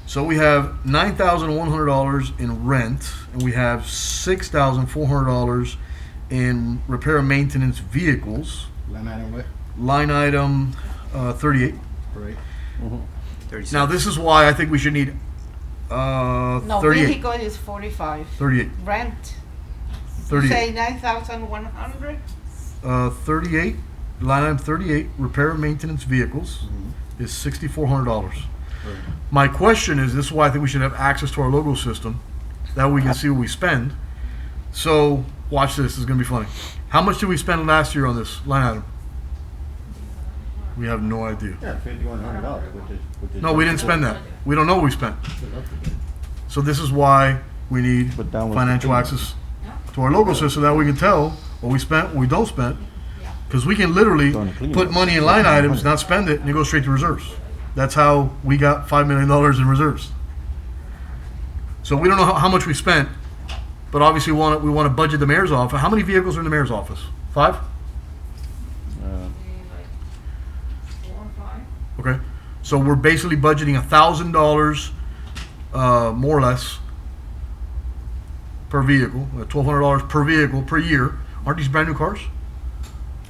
So we have $9,100 in rent, and we have $6,400 in repair and maintenance vehicles. Line item what? Line item 38. Right. Now this is why I think we should need No, 38. vehicle is 45. 38. Rent, you 38. say 9,100? 38. Line item 38. Repair and maintenance vehicles is $6,400. My question is, this is why I think we should have access to our logo system. That way we can see what we spend. So watch this. This is going to be funny. How much did we spend last year on this line item? We have no idea. Yeah, $5,100, which is. No, we didn't spend that. We don't know what we spent. So this is why we need But that was financial the- access to our logo system, that we can tell what we spent, what we don't spend. Because we can literally Going to clean put up. money in line items, not spend it, and it goes straight to reserves. That's how we got $5 million in reserves. So we don't know how much we spent, but obviously we want to budget the mayor's office. How many vehicles are in the mayor's office? 5? Like 4 or 5. Okay. So we're basically budgeting $1,000 more or less per vehicle, $1,200 per vehicle per year. Aren't these brand new cars?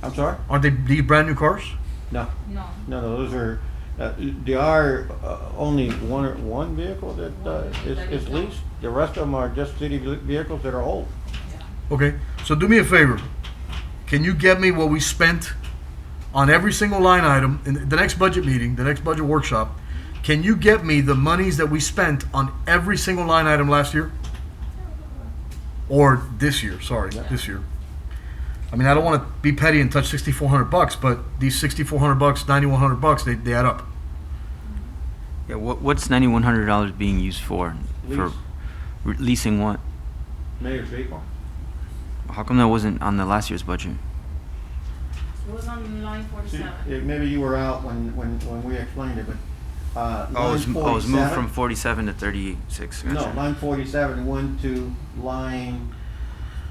I'm sorry? Aren't they these brand new cars? No. No. No, those are, there are only one vehicle that is leased. The rest of them are just city vehicles that are old. Okay. So do me a favor. Can you get me what we spent on every single line item in the next budget meeting, the next budget workshop? Can you get me the monies that we spent on every single line item last year? Or this year, sorry, this year. I mean, I don't want to be petty and touch $6,400, but these $6,400, $9,100, they add up. Yeah, what's $9,100 being used for? Lease. Leasing what? Mayor's vehicle. How come that wasn't on the last year's budget? It was on line See, 47. maybe you were out when we explained it, but, Oh, it line was moved from 47 47 to 36. No, Gotcha. line 47 went to line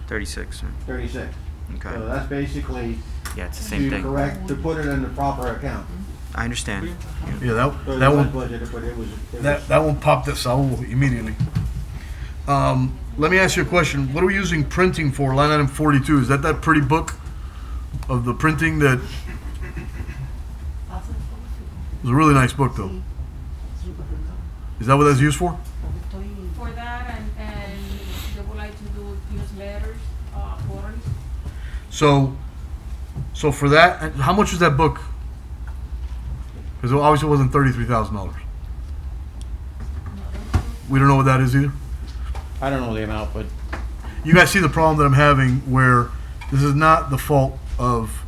36. 36. Okay. So that's basically Yeah, it's the same thing. to put it in the proper account. I understand. Yeah, So that it was one, budgeted, but it was. that one popped at Saul immediately. Let me ask you a question. What are we using printing for? Line item 42. Is that pretty book of the printing that? It's a really nice book, though. Is that what that's used for? For that, and they would like to do newsletters, quarterly. So for that, and how much is that book? Because obviously it wasn't $33,000. We don't know what that is either. I don't know the amount, but You guys see the problem that I'm having where this is not the fault of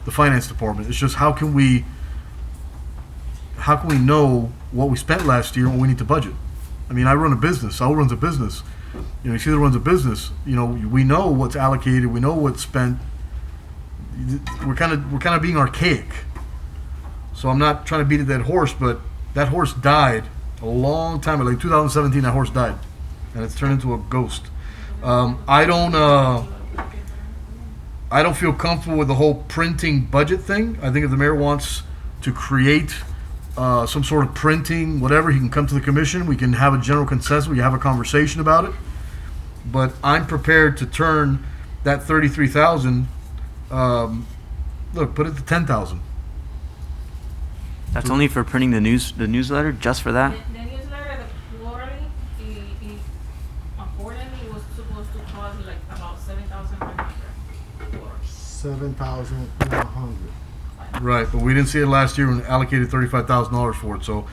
the finance department. It's just how can we know what we spent last year and what we need to budget? I mean, I run a business. Saul runs a business. You know, Isidro runs a business. You know, we know what's allocated. We know what's spent. We're kind of being archaic. So I'm not trying to beat a dead horse, but that horse died a long time ago. Like 2017, that horse died, and it's turned into a ghost. I don't feel comfortable with the whole printing budget thing. I think if the mayor wants to create some sort of printing, whatever, he can come to the commission. We can have a general consensus. We can have a conversation about it. But I'm prepared to turn that 33,000. Look, put it to 10,000. That's only for printing the newsletter, just for that? The newsletter, the quarterly, accordingly, was supposed to cost like about 7,100. 7,100. Right, but we didn't see it last year and allocated $35,000 for it. So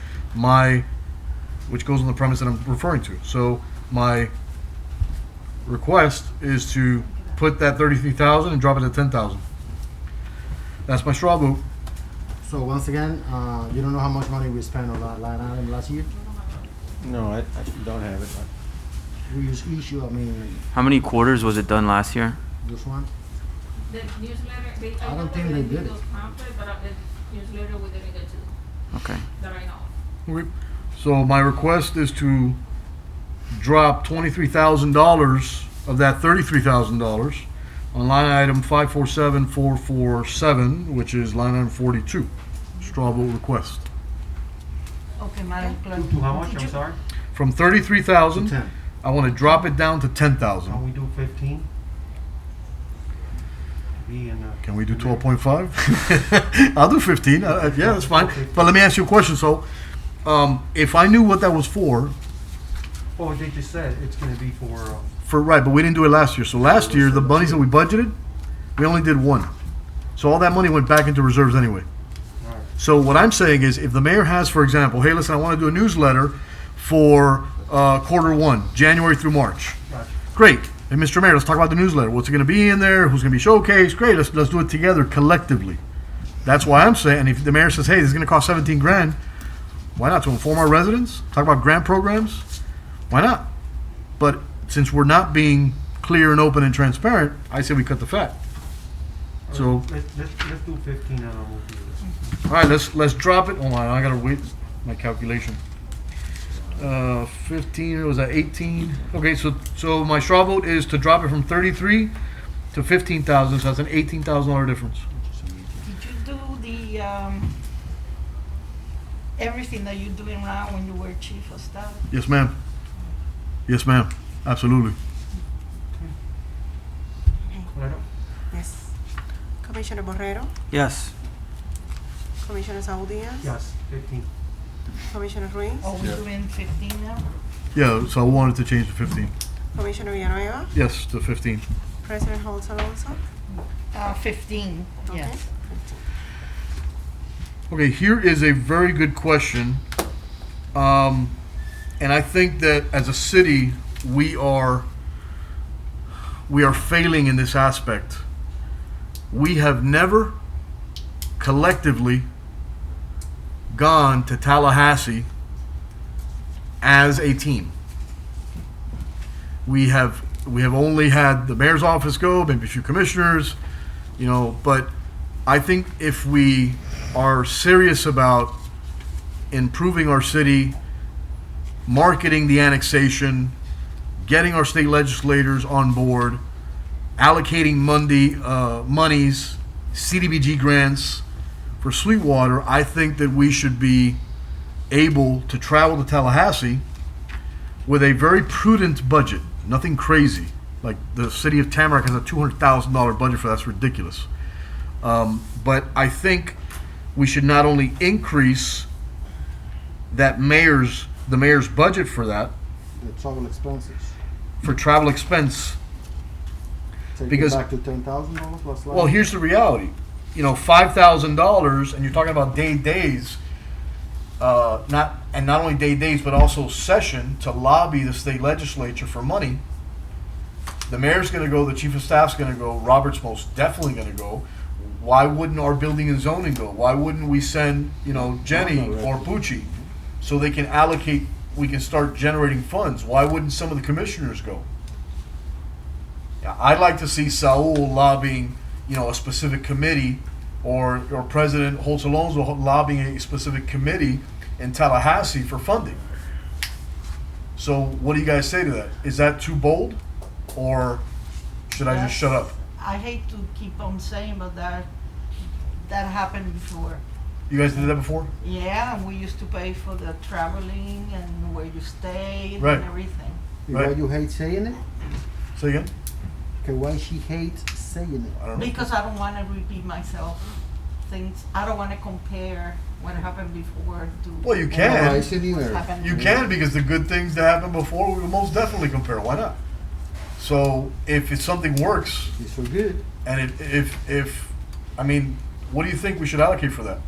which goes on the premise that I'm referring to. So my request is to put that 33,000 and drop it to 10,000. That's my straw vote. So once again, you don't know how much money we spent on that line item last year? no, I don't have it. We use issue, I mean, How many quarters was it done last year? this one. The newsletter, I don't think they did it. those pamphlets, but the newsletter we didn't get to, Okay. that I know. Okay. So my request is to drop $23,000 of that $33,000 on line item 547447, which is line item 42. Straw vote request. Okay, Madam Clerk. To how much, I'm sorry? From 33,000, To 10. I want to drop it down to 10,000. Can we do 15? Can we do 12.5? I'll do 15. Yeah, that's fine. But let me ask you a question. So, if I knew what that was for, Well, they just said it's gonna be for, right, but we didn't do it last year. So last year, the monies that we budgeted, we only did one. So all that money went back into reserves anyway. alright. So what I'm saying is, if the mayor has, for example, hey, listen, I want to do a newsletter for Q1, January through March. Gotcha. Great. Hey, Mr. Mayor, let's talk about the newsletter. What's going to be in there? Who's going to be showcased? Great. Let's do it together collectively. That's why I'm saying, and if the mayor says, hey, this is going to cost 17 grand, why not? To inform our residents, talk about grant programs, why not? But since we're not being clear and open and transparent, I say we cut the fat. So, Let's do 15 and I'll move to this. all right, let's drop it. Hold on, I gotta wait my calculation. 15, it was at 18. Okay, so my straw vote is to drop it from 33 to 15,000, so that's an $18,000 difference. Did you do the, everything that you're doing now when you were chief of staff? Yes, ma'am. Yes, ma'am. Absolutely. Yes. Commissioner Borrero, Yes. Commissioner Saudias, Yes, 15. Commissioner Ruiz, Are we doing 15 now? Yeah, so I wanted to change to 15. Commissioner Villanueva, Yes, to 15. President Holtz Alonso. 15, Okay. yes. Okay, here is a very good question. And I think that as a city, we are failing in this aspect. We have never collectively gone to Tallahassee as a team. we have only had the mayor's office go, maybe a few commissioners, you know, but I think if we are serious about improving our city, marketing the annexation, getting our state legislators on board, allocating monies, CDBG grants for Sweetwater, I think that we should be able to travel to Tallahassee with a very prudent budget, nothing crazy. Like the city of Tamarack has a $200,000 budget for that. That's ridiculous. But I think we should not only increase the mayor's budget for that, The travel expenses. for travel expense. Take Because- it back to $10,000 last Well, here's the reality. You know, $5,000, and you're talking about days, not only days, but also session to lobby the state legislature for money. The mayor's going to go, the chief of staff's going to go, Robert's most definitely going to go. Why wouldn't our building and zoning go? Why wouldn't we send, you know, Jenny or Bucci so they can allocate, we can start generating funds? Why wouldn't some of the commissioners go? Yeah, I'd like to see Saul lobbying, you know, a specific committee, or President Holtz Alonso lobbying a specific committee in Tallahassee for funding. So what do you guys say to that? Is that too bold, or should I just shut up? I hate to keep on saying, but that happened before. You guys did that before? Yeah, and we used to pay for the traveling and where you stayed Right. and everything. Why Right. you hate saying it? Say again? Okay, why she hates saying it? I don't know. Because I don't want to repeat myself. Things I don't want to compare what happened before to. Well, you No, can. I said what's either. happened You now. can, because the good things that happened before, we will most definitely compare. Why not? So if it's something works, It's so good. and if I mean, what do you think we should allocate for that?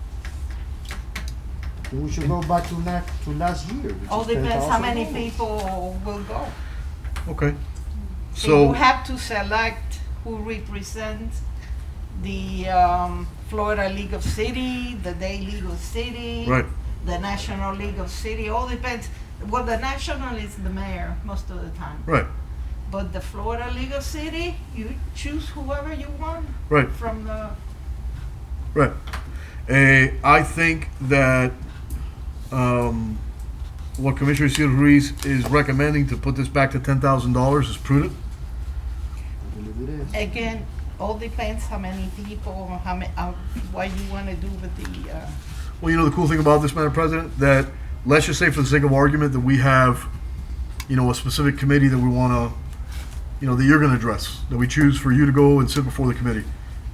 We should go back to last year. which All is depends how many $10,000. people will go. Okay. So So you have to select who represents the Florida League of City, the Day League of City, right. the National League of City. All depends. Well, the national is the mayor most of the time. Right. But the Florida League of City, you choose whoever you want Right. from the. Right. I think that what Commissioner Isidro Ruiz is recommending to put this back to $10,000 is prudent. I believe it is. Again, all depends how many people, how many, what you want to do with the. Well, you know, the cool thing about this, Madam President, that let's just say for the sake of argument that we have, you know, a specific committee that we want to, you know, that you're going to address, that we choose for you to go and sit before the committee.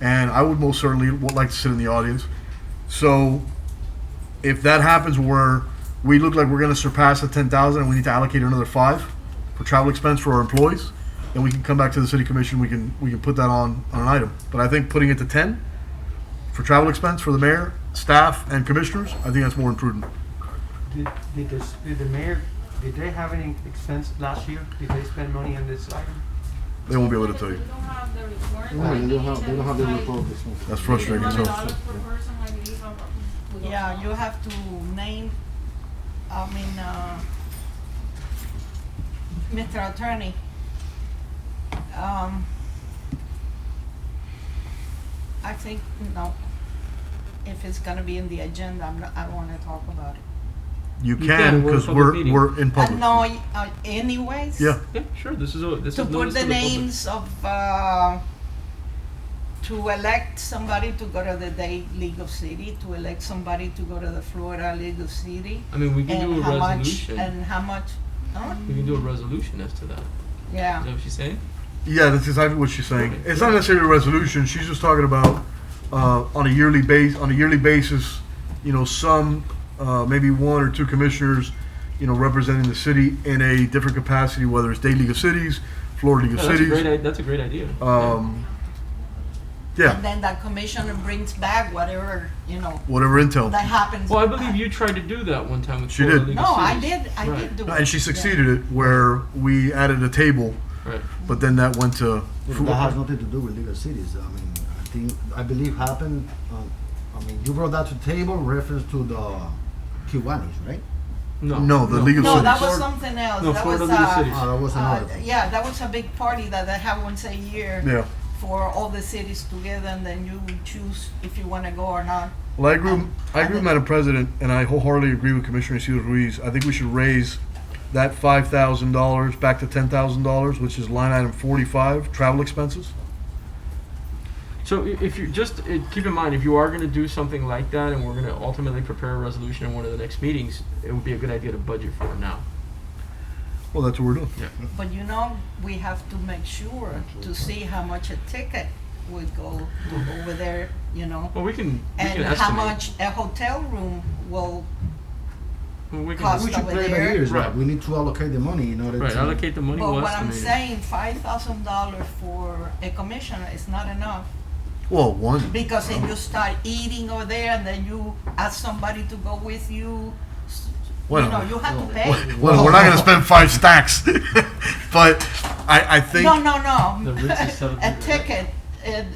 And I would most certainly would like to sit in the audience. So if that happens where we look like we're going to surpass the 10,000 and we need to allocate another 5 for travel expense for our employees, then we can come back to the city commission, we can put that on an item. But I think putting it to 10 for travel expense for the mayor, staff, and commissioners, I think that's more than prudent. Did the mayor, did they have any expense last year? Did they spend money on this item? They won't be able to tell you. We don't have the report. No, they don't have the report. This one. That's frustrating. So, $100 per person, I believe, we don't Yeah, know. you have to name, Mr. Attorney. I think, no, if it's gonna be in the agenda, I don't wanna talk about it. you You can, can, we're a because public meeting. we're in public. No, anyways. Yeah. Yeah, sure. This is To notice put to the public. names of, to elect somebody to go to the Day League of City, to elect somebody to go to the Florida League of City. I mean, we can do And a how much, resolution. and how much, huh? We can do a resolution as to that. Is Yeah. that what she's saying? Yeah, that's exactly what she's saying. It's not necessarily a resolution. She's just talking about on a yearly basis. You know, some maybe 1 or 2 commissioners, you know, representing the city in a different capacity, whether it's Day League of Cities, Florida League of Yeah, Cities. that's a great idea. Yeah, And then that commissioner brings back whatever, whatever intel. that happens. Well, I believe you tried to do that one time with She Florida did. League No, of I Cities. did, I Right. did do it. And she Yeah. succeeded it where we added a table, Right. but then that went to. But that has nothing to do with legal cities. I believe happened. You brought that to table in reference to the Kiwanis, right? No, the League of No, that Cities. was something else. No, That Florida was, League of Cities. That was another thing. yeah, that was a big party that they have once a year. Yeah. For all the cities together, and then you choose if you want to go or not. Well, I agree, Madam President, and I wholeheartedly agree with Commissioner Isidro Ruiz. I think we should raise that $5,000 back to $10,000, which is line item 45, travel expenses. So if you just keep in mind, if you are going to do something like that, and we're going to ultimately prepare a resolution in one of the next meetings, it would be a good idea to budget for it now. Well, that's what we're doing. Yeah. But you know, we have to make sure to see how much a ticket would go over there, you know, Well, we can and how estimate. much a hotel room will Well, we can cost We should over play it by there. ears, Right. right? We need to allocate the money in order right to. allocate the money. But We'll what I'm estimate it. saying, $5,000 for a commissioner is not enough. Well, one. Because if you start eating over there and then you ask somebody to go with you, Well, you know, you have to pay. Well, we're not going to spend 5 stacks, but I think. No. The Ritz is A 700, ticket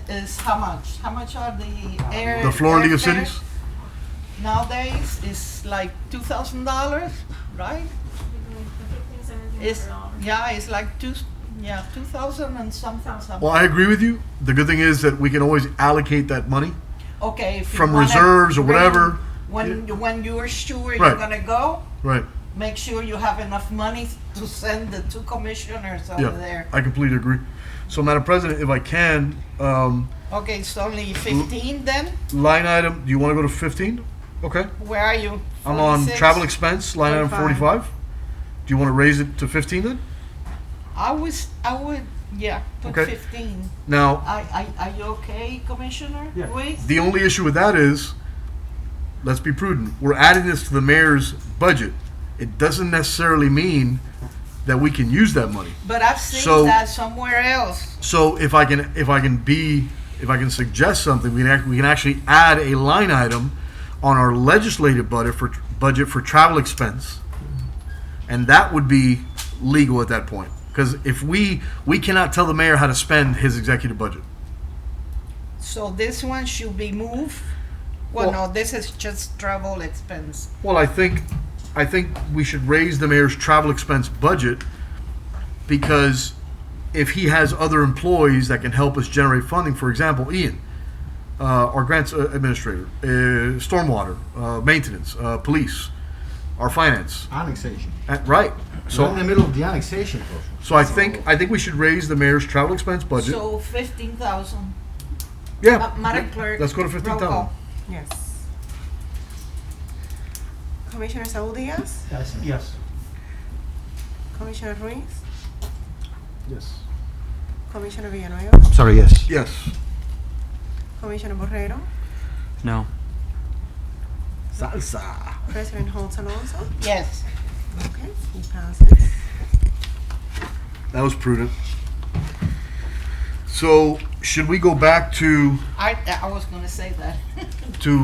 is how much? How much are the air? The Florida League of airfares? Cities? Nowadays, it's like $2,000, right? It's, yeah, it's like 2,000 and something. Well, I agree with you. The good thing is that we can always allocate that money Okay, if you from wanna reserves or bring- whatever. When you're sure Right. you're gonna go, Right. make sure you have enough money to send the 2 commissioners over Yeah, there. I completely agree. So, Madam President, if I can, Okay, it's only 15 then? line item, do you want to go to 15? Okay. Where are you? I'm on 46? travel expense, line item 45. Do you want to raise it to 15 then? I would, yeah, put Okay. 15. Now, Are you okay, Commissioner Yeah. Ruiz? the only issue with that is, let's be prudent. We're adding this to the mayor's budget. It doesn't necessarily mean that we can use that money. But I've seen So- that somewhere else. So if I can suggest something, we can actually add a line item on our legislative budget for travel expense, and that would be legal at that point. Because if we cannot tell the mayor how to spend his executive budget. So this one should be moved? Well, Well- no, this is just travel expense. Well, I think we should raise the mayor's travel expense budget, because if he has other employees that can help us generate funding, for example, Ian, our grants administrator, stormwater, maintenance, police, our finance, Annexation. right? So in the So, middle of the annexation process. so I think we should raise the mayor's travel expense budget. So 15,000. Yeah, Madam Clerk. let's go to roll 15,000. call. Yes. Commissioner Saul Diaz, Yes. Commissioner Ruiz, Yes. Commissioner Villanueva, Sorry, yes. Yes. Commissioner Borrero, No. Salsa. President Holtz Alonso. Yes. Okay, he passes. That was prudent. So, should we go back to I was gonna say that.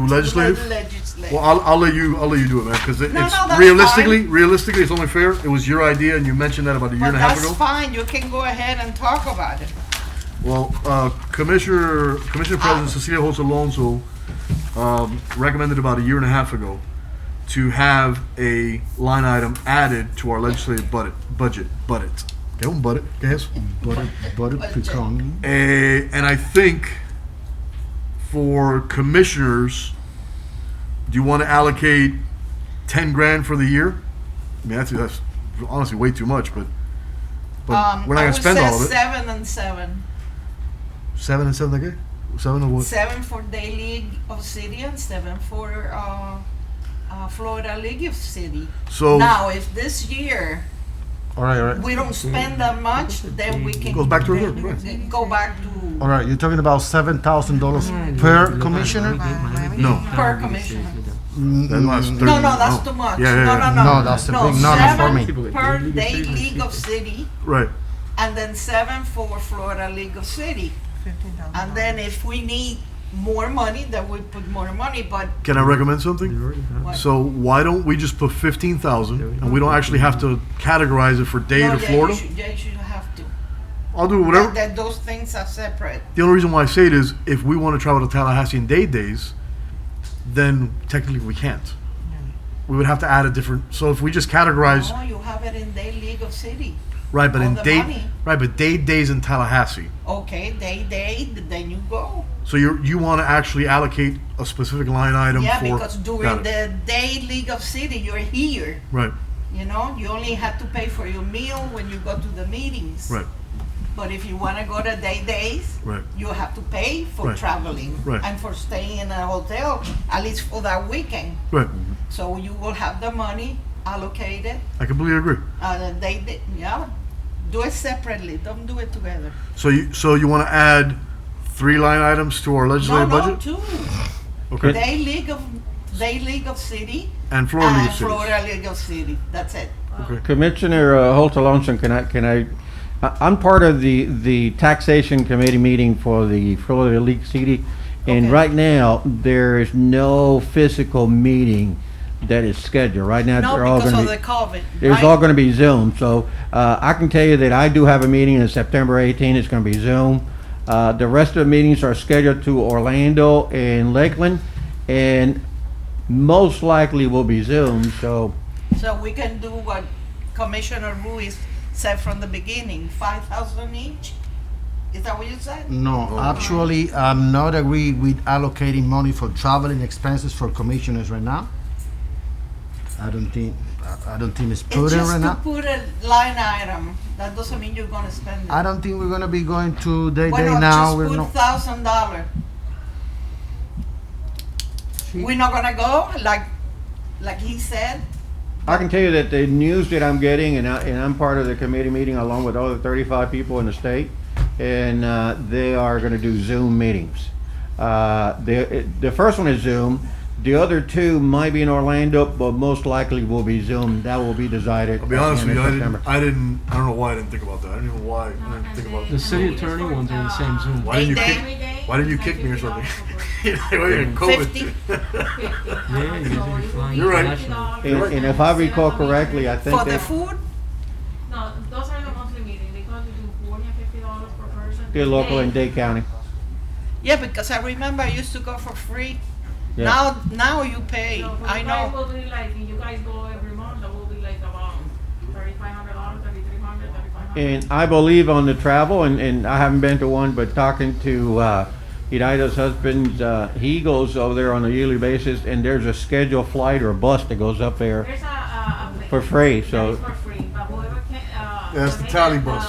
legislative? Legislative. Well, I'll let you do it, man, because it's No, that's realistically, it's only fair. It was your idea, and you mentioned that about a year But and a half that's ago. fine, you can go ahead and talk about it. Well, Commissioner President Cecilia Holtz Alonso recommended about a year and a half ago to have a line item added to our legislative budget. ¿Qué es un budget? ¿Qué es eso? Butter pecan. And I think for commissioners, do you want to allocate 10 grand for the year? I mean, that's honestly way too much, but we're not going to spend all of it. 7 and 7. 7 and 7 again? 7 of what? 7 for Day League of City and 7 for Florida League of City. So- now, if this year All right. we don't spend that much, then we can Goes back to reserve, right. go back to All right, you're talking about $7,000 per commissioner? No. per commissioner. That's 30. No, that's too much. Yeah, yeah, yeah. No, that's a big number for me. 7 per Day League of City, Right. and then 7 for Florida League of City. $15,000. And then if we need more money, then we put more money, but Can I recommend something? what? So why don't we just put 15,000 and we don't actually have to categorize it for day No, to Florida? you should have to. I'll do whatever. That those things are separate. The only reason why I say it is if we want to travel to Tallahassee in days, then technically we can't. we would have to add a different, so if we just categorize, No, you have it in Day League of City. right, but all in the date, money. right, but days in Tallahassee. Okay, then you go. So you want to actually allocate a specific line item Yeah, for. because Got during it. the Day League of City, you're here. Right, You know, you only have to pay for your meal when you go to the meetings. right, But if you want to go to days, right. you have to pay for Right. traveling Right. and for staying in a hotel, at least for that weekend. Right, So you will have the money allocated. I completely agree. Yeah, do it separately. Don't do it together. So you want to add 3 line items to our legislative No, budget? two. Okay. Day League of City And Florida League of Cities. Florida League of City. That's it. Okay. Commissioner Holt Alonso, I'm part of the taxation committee meeting for the Florida League City, and Okay. right now, there is no physical meeting that is scheduled. Right now, No, they're all because gonna of be. the COVID. It's right? all gonna be Zoom, so, I can tell you that I do have a meeting on September 18th, it's gonna be Zoom. The rest of the meetings are scheduled to Orlando and Lakeland, and most likely will be Zoom, so. So we can do what Commissioner Ruiz said from the beginning, 5,000 each? Is that what you said? No, actually, I'm not agree with allocating money for traveling expenses for commissioners right now. I don't think it's It's prudent just right to now. put a line item. That doesn't mean you're gonna spend it. I don't think we're gonna be going to day Well, now. just We're put not. $1,000. We're not gonna go like he said. I can tell you that the news that I'm getting, and I'm part of the committee meeting along with other 35 people in the state, and they are going to do Zoom meetings. The first one is Zoom. The other 2 might be in Orlando, but most likely will be Zoom. That will be decided. I'll be honest at the with end you, of I September. don't know why I didn't think about that. I don't even know why I didn't think about The that. city attorney ones are the same Zoom. Why didn't you Day kick, why didn't you kick me or something? COVID. 50. Yeah, you guys are flying You're right. international. And if I recall correctly, I think For the that food? No, those are the monthly meetings. They cost between $40 and $50 per person. they're local in Dade County. Yeah, because I remember I used to go for free. Yeah. Now you pay. So for I you guys know. will be like, if you guys go every month, that will be like about $3,500, $3,300, $3,500. And I believe on the travel, and I haven't been to one, but talking to Idaida's husband, he goes over there on a yearly basis, and there's a scheduled flight or a bus that goes up there There's a plane. for free, That so. is for free, but whoever can, That's the donate tally that, bus.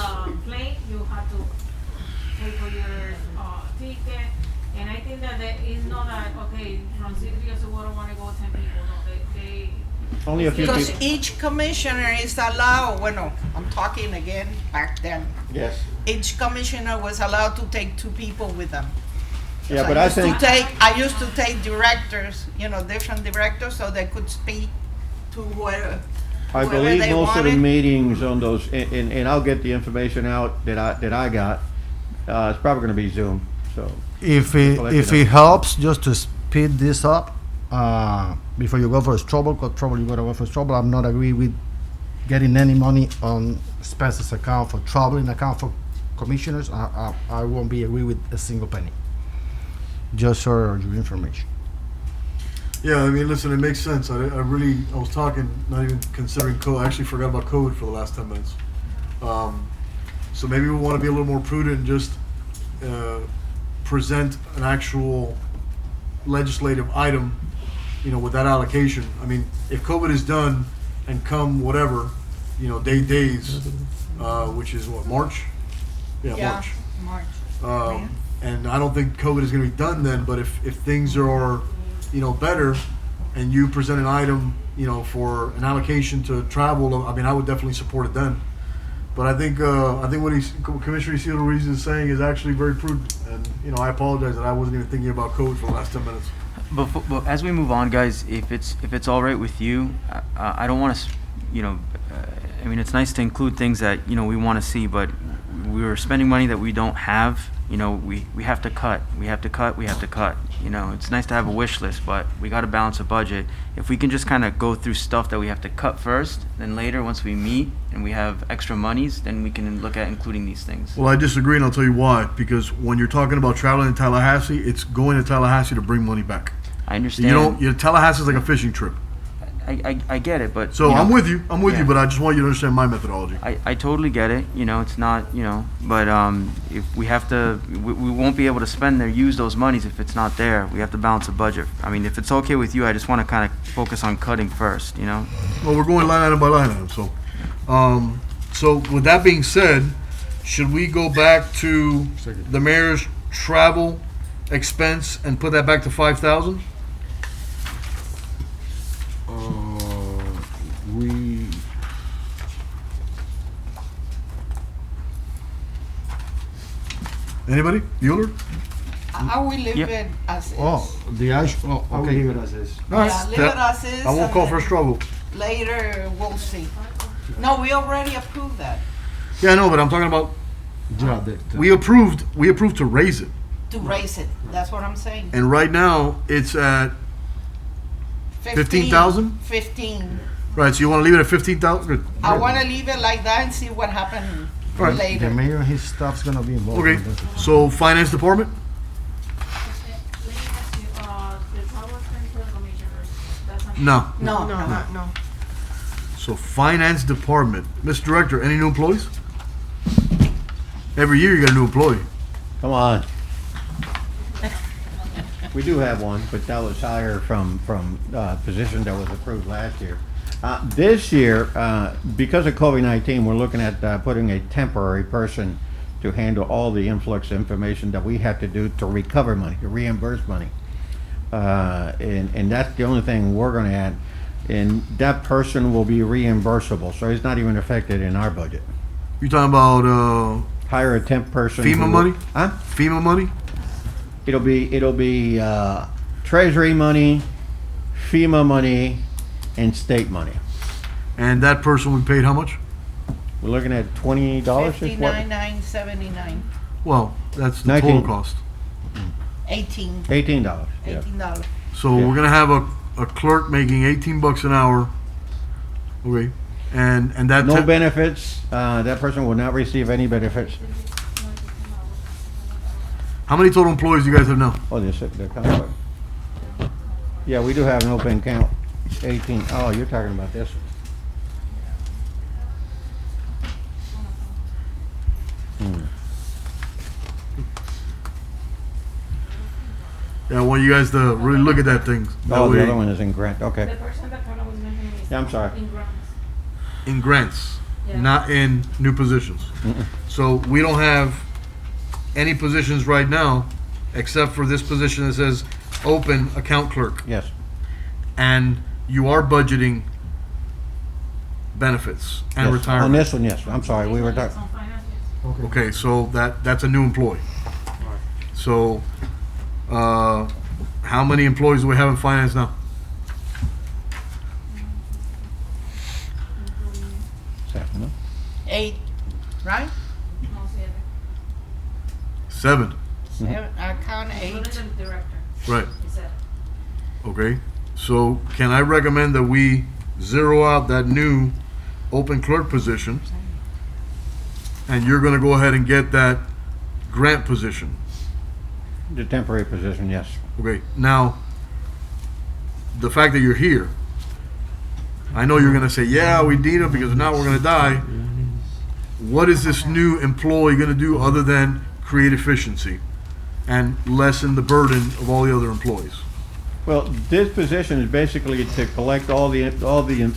Plane, you have to pay for your, ticket, and I think that there is not that, okay, from City to Water wanna go 10 people, no, they. Only a few Because people. each commissioner is allowed, bueno, I'm talking again back then. Yes. Each commissioner was allowed to take 2 people with them. Yeah, So but I think, I used to take directors, different directors, so they could speak to whoever. I whoever believe they most of the wanted. meetings on those, and I'll get the information out that I got, it's probably gonna be Zoom, so. If People let it you know. helps, just to speed this up, before you go for trouble, because probably you're gonna go for trouble. I'm not agree with getting any money on expenses account for traveling account for commissioners. I won't be agree with a single penny. Just for your information. Yeah, I mean, listen, it makes sense. I was talking, not even considering code. I actually forgot about code for the last 10 minutes. So maybe we want to be a little more prudent and just present an actual legislative item, with that allocation. I mean, if COVID is done and come whatever, days, which is what, March? Yeah, March. March. And I don't think COVID is going to be done then, but if things are, better, and you present an item, for an allocation to travel, I mean, I would definitely support it then. But I think what Commissioner Isidro Ruiz is saying is actually very prudent, and I apologize that I wasn't even thinking about COVID for the last 10 minutes. But as we move on, guys, if it's all right with you, I don't want to, I mean, it's nice to include things that we want to see, but we were spending money that we don't have. We have to cut. We have to cut. We have to cut. It's nice to have a wish list, but we got to balance a budget. If we can just kind of go through stuff that we have to cut first, then later, once we meet and we have extra monies, then we can look at including these things. Well, I disagree, and I'll tell you why. Because when you're talking about traveling to Tallahassee, it's going to Tallahassee to bring money back. I understand. Tallahassee is like a fishing trip. I get it, but So you know, I'm with you. I'm with yeah. you, but I just want you to understand my methodology. I totally get it. You know, it's not, you know, but if we have to, we won't be able to spend or use those monies if it's not there. We have to balance the budget. I mean, if it's okay with you, I just want to kind of focus on cutting first, you know? Well, we're going line item by line item, so. So with that being said, should we go back to the mayor's travel expense and put that back to 5,000? We, Anybody? Bueller? I will leave Yep. it as is. oh, the actual, I would okay. leave it as is. All right. Yeah, leave it as is. I won't and call for a then struggle. Later, we'll see. No, we already approved that, Yeah, I know, but I'm talking about, Yeah, we approved to raise it. to raise it. That's what I'm saying. And right now, it's at, 15,000? 15. right, so you want to leave it at 15,000? Good. I want to leave it like that and see what happens Right. the later. mayor and his staff's gonna be involved. Okay, in this. so finance department? No. No, No. So finance department. Mr. Director, any new employees? Every year you got a new employee. Come on. We do have one, but that was higher from position that was approved last year. This year, because of COVID-19, we're looking at putting a temporary person to handle all the influx of information that we have to do to recover money, to reimburse money. And that's the only thing we're gonna add. And that person will be reimbursable, so he's not even affected in our budget. You talking about Hire a temp person. FEMA who will- money? Huh? FEMA money? It'll be treasury money, FEMA money, and state money. And that person we paid how much? We're looking at $20. is what? 59,979. Well, that's the 19. total cost. 18. $18. Yeah. $18. So Yeah. we're gonna have a clerk making $18 an hour. Okay, and that No temp- benefits. That person will not receive any benefits. how many total employees do you guys have now? Oh, they're kind of. Yeah, we do have an open count. 18. Oh, you're talking about this. Hmm. Yeah, I want you guys to really look at that thing. That Oh, the way- other one is in Grant. Okay. The person that Carla was mentioning is Yeah, I'm sorry. in grants. in grants, Yeah. not in new positions. Mm-mm. So we don't have any positions right now, except for this position that says open account clerk. Yes. And you are budgeting benefits and Yes. On retirement. this one, yes. I'm sorry. We were It's talking. on finance, yes. Okay, so that's a new employee. So, how many employees do we have in finance now? Second, no? 8, right? No, siete. 7, 7, I count 8. Including the director. right? He said. Okay, so can I recommend that we zero out that new open clerk position? And you're gonna go ahead and get that grant position. The temporary position, yes. Okay, now, the fact that you're here, I know you're gonna say, yeah, we need him because if not, we're gonna die. What is this new employee gonna do other than create efficiency and lessen the burden of all the other employees? Well, this position is basically to collect all the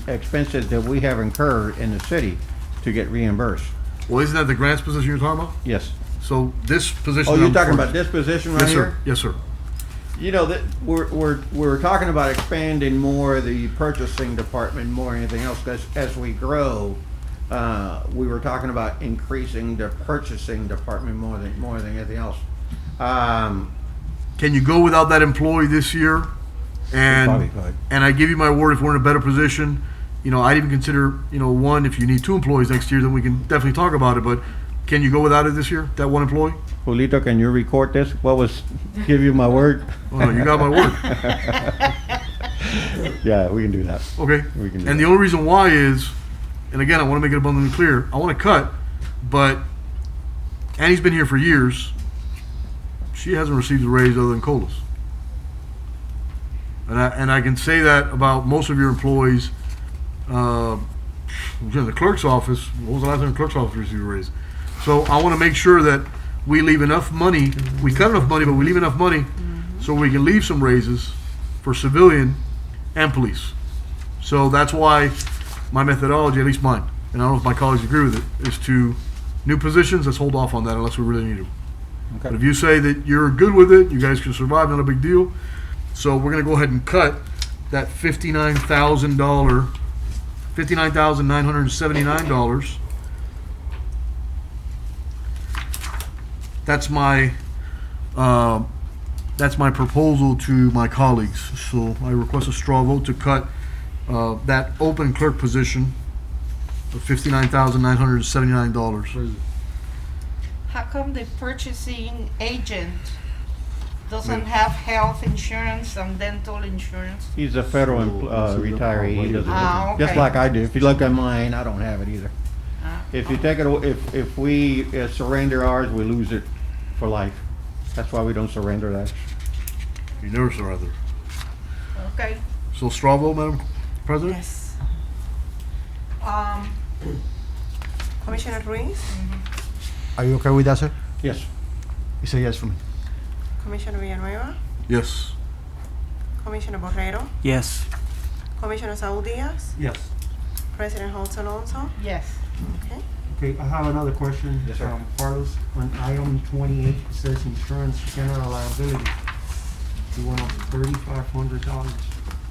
expenses that we have incurred in the city to get reimbursed. Well, isn't that the grants position you're talking about? Yes. So this position. Oh, you're I'm talking for- about this position right Yes, here? sir. Yes, sir. You know, that we're talking about expanding more the purchasing department more than anything else, because as we grow, we were talking about increasing the purchasing department more than anything else. Can you go without that employee this year? Probably And could. and I give you my word, if we're in a better position, you know, I'd even consider, you know, one, if you need 2 employees next year, then we can definitely talk about it. But can you go without it this year, that 1 employee? Julito, can you record this? Give you my word? Oh, no, you got my word. Yeah, we can do that. Okay. We can do And that. the only reason why is, and again, I want to make it abundantly clear, I want to cut, but Annie's been here for years. She hasn't received a raise other than COLAs. And I can say that about most of your employees. The clerk's office, what was the last time the clerk's office received a raise? So I want to make sure that we leave enough money, we cut enough money, but we leave enough money so we can leave some raises for civilian and police. So that's why my methodology, at least mine, and I don't know if my colleagues agree with it, is to new positions, let's hold off on that unless we really need to. Okay. But if you say that you're good with it, you guys can survive, not a big deal. So we're gonna go ahead and cut that $59,979. That's my proposal to my colleagues. So I request a straw vote to cut that open clerk position of $59,979. How come the purchasing agent doesn't have health insurance and dental insurance? He's a federal retiree. He doesn't. Ah, Just okay. like I do. If you look at mine, I don't have it either. Ah, If you take it, if we surrender ours, we lose it for life. That's why we don't surrender that. You never surrender. okay. So straw vote, Madam President? Yes. Commissioner Ruiz, Are you okay with that, sir? Yes. You say yes for me. Commissioner Villanueva, Yes. Commissioner Borrero, Yes. Commissioner Saul Diaz, Yes. President Holtz Alonso. Yes. Okay. Okay, I have another question. Yes, sir. Carlos, on item 28, it says insurance general liability. You went up $3,500,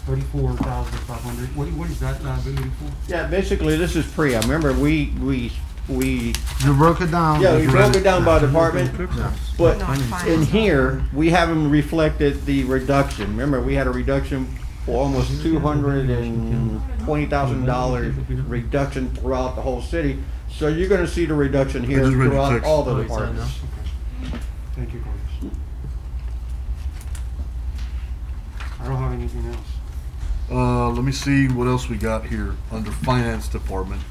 $34,500. What is that liability for? Yeah, basically, this is PREA. Remember, we You broke it down. yeah, we broke it down by department, but No, fine. in here, we haven't reflected the reduction. Remember, we had a reduction for almost $220,000 reduction throughout the whole city. So you're gonna see the reduction here just read the throughout text. all the Oh, it's on departments. now? Thank you, Carlos. I don't have anything else. Let me see what else we got here under Finance Department.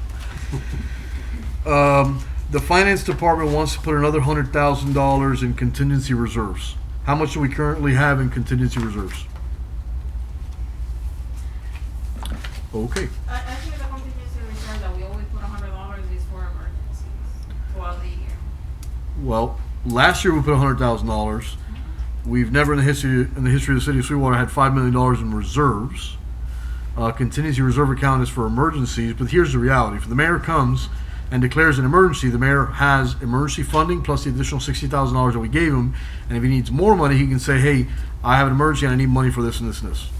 The Finance Department wants to put another $100,000 in contingency reserves. How much do we currently have in contingency reserves? Okay. Actually, the contingency reserve that we always put $100 is for emergencies throughout the year. Well, last year we put $100,000. We've never in the history of the city of Sweetwater had $5 million in reserves. Contingency reserve account is for emergencies, but here's the reality: if the mayor comes and declares an emergency, the mayor has emergency funding plus the additional $60,000 that we gave him, and if he needs more money, he can say, "Hey, I have an emergency and I need money for this and this and this."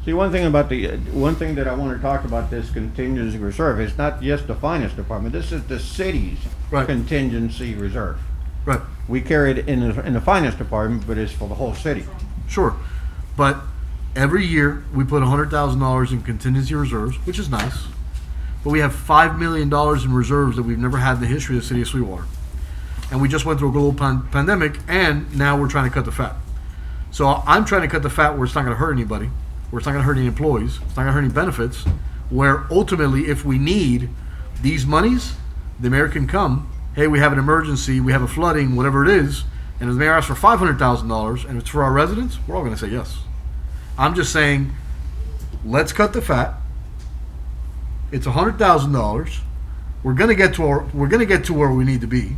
See, one thing that I want to talk about this contingency reserve is not just the finance department. This is the city's Right. contingency reserve. Right. We carry it in the finance department, but it's for the whole city. Sure, but every year we put $100,000 in contingency reserves, which is nice. But we have $5 million in reserves that we've never had in the history of the city of Sweetwater. And we just went through a global pandemic, and now we're trying to cut the fat. So I'm trying to cut the fat where it's not going to hurt anybody, where it's not going to hurt any employees, it's not going to hurt any benefits, where ultimately if we need these monies, the mayor can come, hey, we have an emergency, we have a flooding, whatever it is, and if the mayor asks for $500,000 and it's for our residents, we're all going to say yes. I'm just saying, let's cut the fat. It's $100,000. We're gonna get to where we need to be,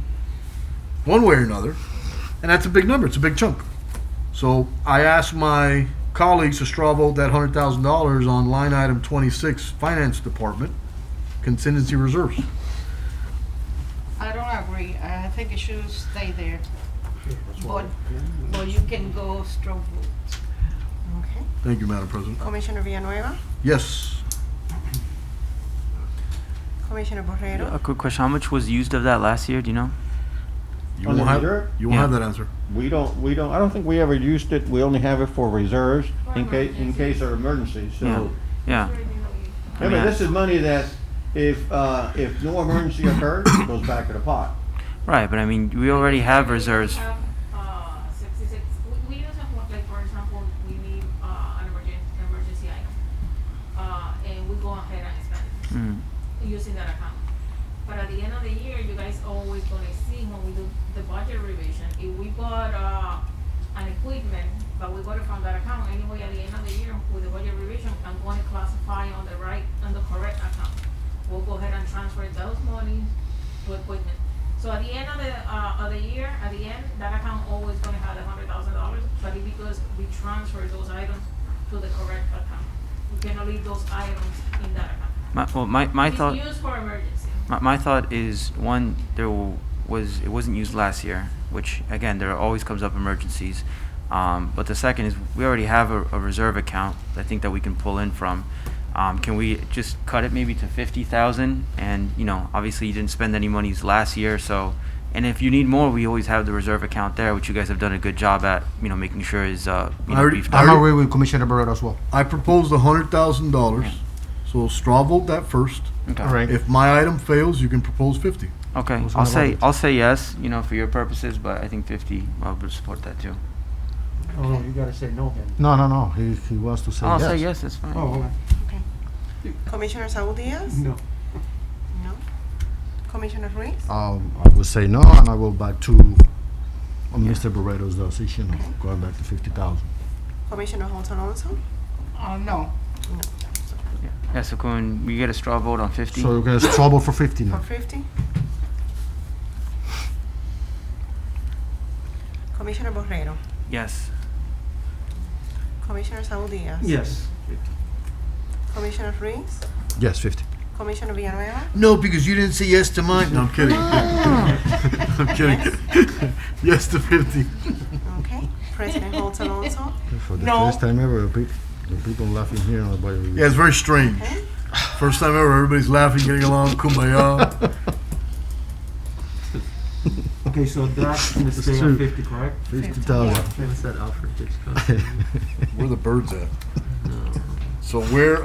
one way or another, and that's a big number. It's a big chunk. So I asked my colleagues to straw vote that $100,000 on line item 26, Finance Department, contingency reserves. I don't agree. I think it should stay there. But you can go straw vote. Okay. Thank you, Madam President. Commissioner Villanueva, Yes. Commissioner Borrero. A quick question: how much was used of that last year? Do you know? You On won't the have, reserve? you won't Yeah. have that answer. I don't think we ever used it. We only have it for reserves in case of emergencies. So, Yeah. remember, Yeah. this is money that if no emergency occurs, it goes back to the pot. Right, but I mean, we already have reserves. We have 66. We use it for, like, for example, we need an emergency item, and we go ahead and spend it Mm. using that account. But at the end of the year, you guys always gonna see when we do the budget revision, if we bought an equipment but we got it from that account. Anyway, at the end of the year, with the budget revision, I'm going to classify on the correct account. We'll go ahead and transfer those monies to equipment. So at the end of the year, that account always gonna have $100,000, but it's because we transfer those items to the correct account. We cannot leave those items in that account. My thought. It's used for emergency. My thought is, one, it wasn't used last year, which again, there always comes up emergencies. But the second is, we already have a reserve account, I think, that we can pull in from. Can we just cut it maybe to 50,000? And, you know, obviously you didn't spend any monies last year, so, and if you need more, we always have the reserve account there, which you guys have done a good job at, you know, making sure is, beefed I'm up. agree with Commissioner Barrero as well. I proposed $100,000, so straw vote that first. Okay. All right. If my item fails, you can propose 50. Okay, Those I'll kind of say yes, you know, for your purposes, but I think 50, I would support that too. Oh, no, you gotta say no then. No. He wants to say I'll yes. say yes, that's fine. Oh, okay. Commissioner Saul Diaz? No. No. Commissioner Ruiz? I will say no, and I will back to Mr. Barreto's decision of going back to 50,000. Commissioner Holt Alonso? No. Yeah, so can we get a straw vote on 50? So we're going to straw vote for 50 now. For 50? Commissioner Borrero? Yes. Commissioner Saul Diaz? Yes. Commissioner Ruiz? Yes, 50. Commissioner Villanueva? No, because you didn't say yes to mine. No, I'm kidding. I'm kidding. Yes to 50. Okay. President Holt Alonso? For the No. first time ever, the people laughing here on the budget. Yeah, it's very strange. Okay. First time ever, everybody's laughing, getting along, kumbaya. Okay, so that's gonna stay true. at 50, correct? 50,000. What's that Alfred Hitchcock? Where the birds at? So where's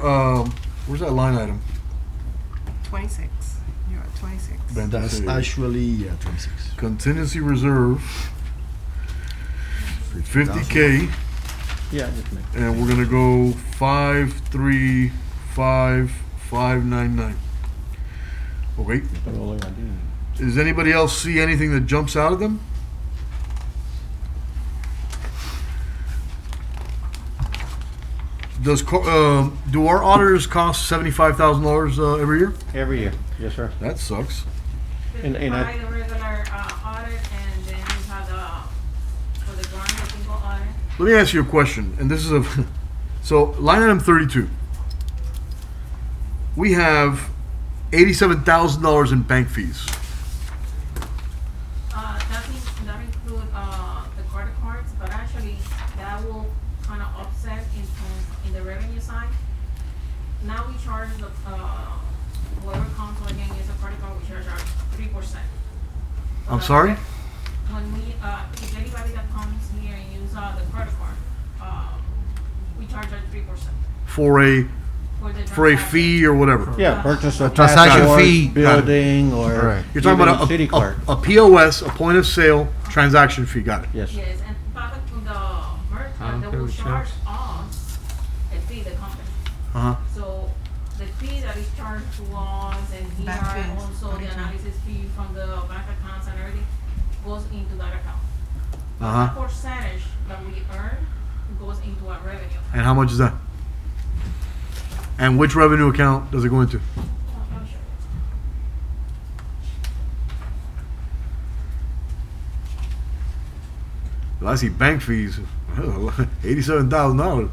that line item? 26. You're at 26. That's actually 26. Contingency reserve, 50K, Yeah, just make. and we're gonna go 535,599. Okay. Does anybody else see anything that jumps out of them? Do our auditors cost $75,000 every year? Every year, yes, sir. That sucks. And By I- the regular audit, and then we have for the grant, the single audit. Let me ask you a question, and this is so line item 32. We have $87,000 in bank fees. That include the credit cards, but actually that will kind of offset in the revenue side. Now we charge whoever comes again use a credit card, we charge 3%. I'm sorry? When we if anybody that comes here and use the credit card, we charge at 3%. For a fee or whatever. Yeah, purchase a transaction passport, fee. building, or Right. You're talking about city card. a POS, a point of sale transaction fee. Got it. Yes. Yes, and but the merchant, they will charge us a fee, the company. Uh-huh. So the fee that is charged to us, and here Bank are fees, also the original. analysis fee from the bank accounts and everything, goes into that account. Uh-huh. The percentage that we earn goes into our revenue. And how much is that? And which revenue account does it go into? I'm sure. Well, I see bank fees, $87,000.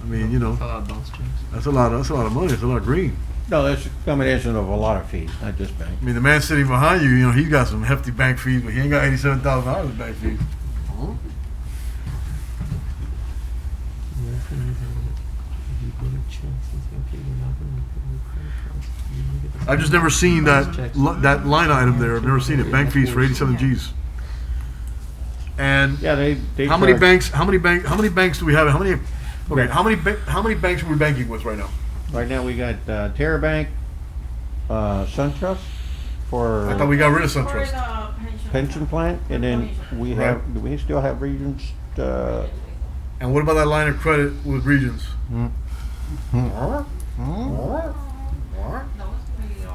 I mean, you know, that's a lot of money. That's a lot of green. No, that's a combination of a lot of fees, not just bank. I mean, the man sitting behind you, you know, he's got some hefty bank fees, but he ain't got $87,000 in bank fees. I've just never seen that line item there. I've never seen it. Bank fees for 87 Gs. And Yeah, they how many charge- banks? How many banks do we have? How many banks are we banking with right now? Right now, we got Terra Bank, SunTrust for I thought we got rid of For SunTrust. the pension plan, and then we Right. have, do we still have Regions? And what about that line of credit with Regions? That was pretty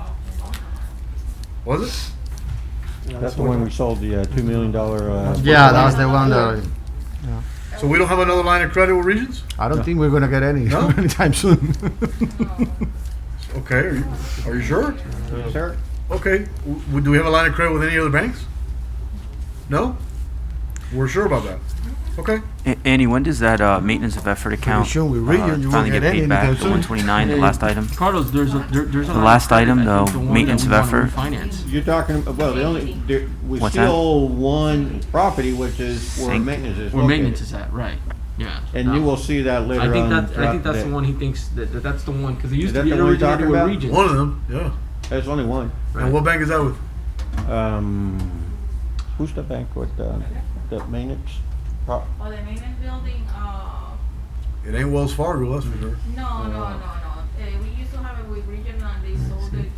Was it? That's the one we sold the $2 million. Yeah, that was the one that. So we don't have another line of credit with Regions? I don't think we're gonna get any No? anytime soon. Okay, are you sure? Sir? Okay, do we have a line of credit with any other banks? No? We're sure about that. Okay. Annie, when does that maintenance of effort account sure with Region you finally won't get get any paid back? anytime The soon. 129, the last item. Carlos, there's a The last item, though, maintenance of effort. Finance. You're talking, well, the only, we What's still one property, which is where Sink. maintenance is Where located. maintenance is at, right? Yeah. And you will see that later on. I think that I throughout think that's day. the one he thinks that's the one because it used Is to be that the one you're originated talking with about? Regions. One of them, yeah. There's only one. And what bank is that with? Who's the bank with the maintenance? Oh, the maintenance building, It ain't Wells Fargo, that's for sure. no. We used to have it with Regional and they sold it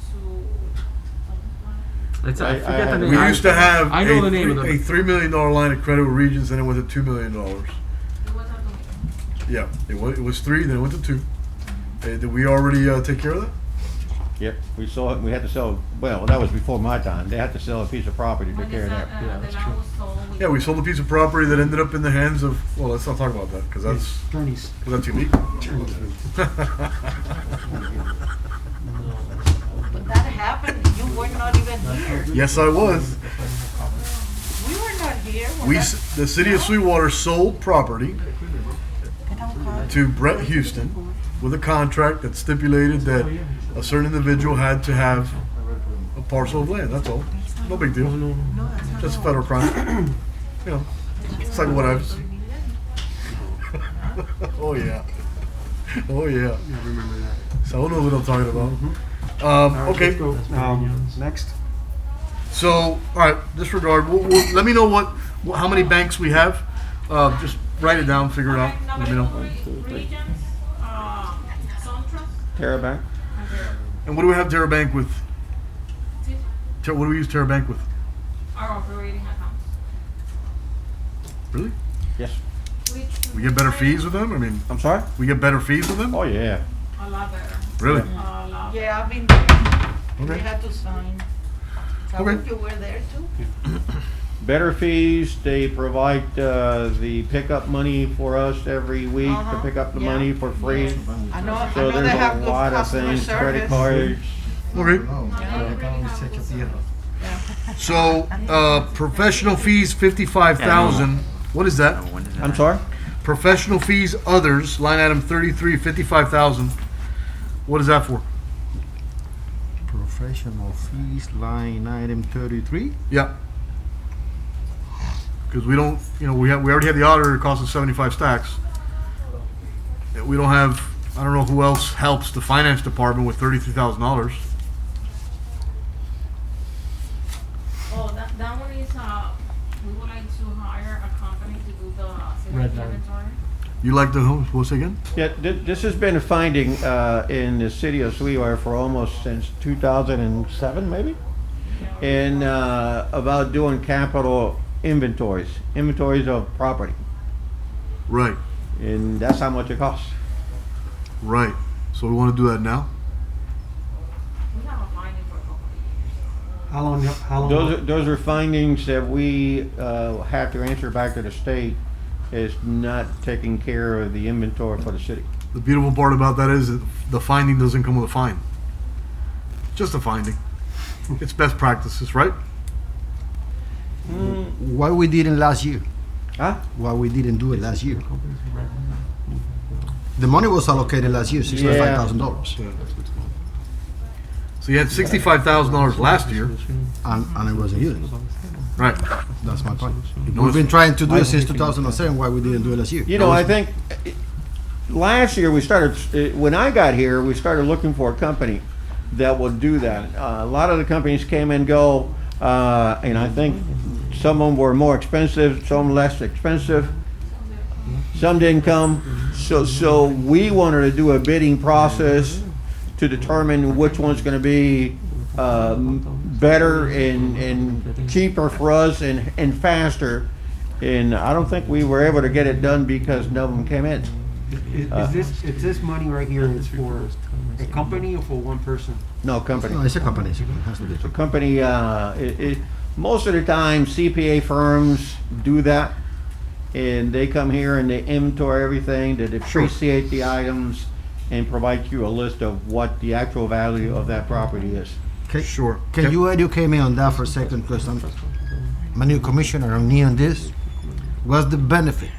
to. It's, I I forget the had- name. We used to have I know the name of a them. $3 million line of credit with Regions, and it went to $2 million. It was up to me. Yeah, it was 3, then it went to 2. Did we already take care of that? Yep, we saw it, we had to sell, well, that was before my time. They had to sell a piece of property to When take care of that. the land was sold. Yeah, we sold a piece of property that ended up in the hands of, well, let's not talk about that, because that's unique. But that happened, you were not even here. Yes, I was. We were not here. when We, that- the city of Sweetwater sold property to Brett Houston with a contract that stipulated that a certain individual had to have a parcel of land, that's all. No big deal. Just a federal crime. You know, it's like what I've. Oh, yeah. Oh, yeah. So I know what I'm talking about. Okay. Next. So, all right, disregard. Let me know how many banks we have. Just write it down, figure it out. Let me know. Regions, SunTrust, Terra Bank? And what do we have Terra Bank with? What do we use Terra Bank with? our operating accounts. Really? Yes. We get better fees with them? I mean, I'm sorry? we get better fees with them? Oh, yeah. A lot better. Really? A lot better. Yeah, I've been there. We Okay. had to sign. So Okay. you were there too? Better fees, they provide the pickup money for us every week to Uh-huh. pick up the Yeah. money for free. I know So they there's have a good lot of customer things, credit service. cards. Okay. So, professional fees, 55,000. What is that? I'm sorry? Professional fees, others, line item 33, 55,000. What is that for? Professional fees, line item 33. Yeah. Because we don't, we already have the auditor, it costs us 75 stacks. We don't have, I don't know who else helps the finance department with $33,000. Oh, that one is, we would like to hire a company to do the city inventory. You like the, what's it again? Yeah, this has been a finding in the city of Sweetwater for almost since 2007, maybe? And about doing capital inventories of property. Right, And that's how much it costs. right. So we want to do that now? We have a finding for a couple of years. How long? Those are findings that we have to answer back to the state is not taking care of the inventory for the city. The beautiful part about that is that the finding doesn't come with a fine. Just a finding. It's best practices, right? Why we didn't last year? Huh? Why we didn't do it last year? The money was allocated last year, $65,000, So you had $65,000 last year. and it wasn't used. Right. That's my point. We've been trying to do it since 2007. Why we didn't do it last year? You know, I think last year we started, when I got here, we started looking for a company that would do that. A lot of the companies came and go, and I think some of them were more expensive, some less expensive. Some didn't come. So we wanted to do a bidding process to determine which one's going to be better and cheaper for us and faster. And I don't think we were able to get it done because none of them came in. Is this money right here is for a company or for one person? No, company. No, it's a company. It has to be. The company, most of the time CPA firms do that. and they come here and they inventory everything, they depreciate the items, and provide you a list of what the actual value of that property is. Sure. Can you educate me on that for a second? Because I'm a new commissioner, I'm new on this. What's the benefit?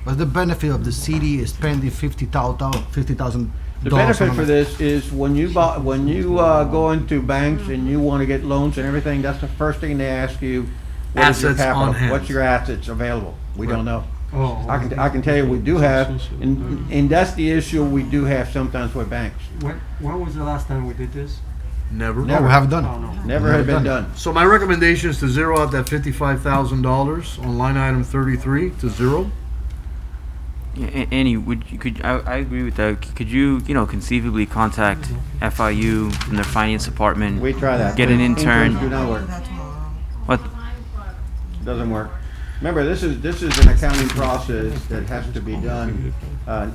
What's the benefit of the city spending $50,000? The benefit for this is when you go into banks and you want to get loans and everything, that's the first thing they ask you. What is your Assets capital? on hand. What's your assets available? We don't know. Oh, I can tell you we do have, and that's the issue we do have sometimes with banks. when was the last time we did this? Never. No, we haven't done Oh, it. no. Never had been done. So my recommendation is to zero out that $55,000 on line item 33 to zero. Annie, I agree with that. Could you conceivably contact FIU from their finance department? We try that. Get an intern. Interns do not work. What? Doesn't work. Remember, this is an accounting process that has to be done.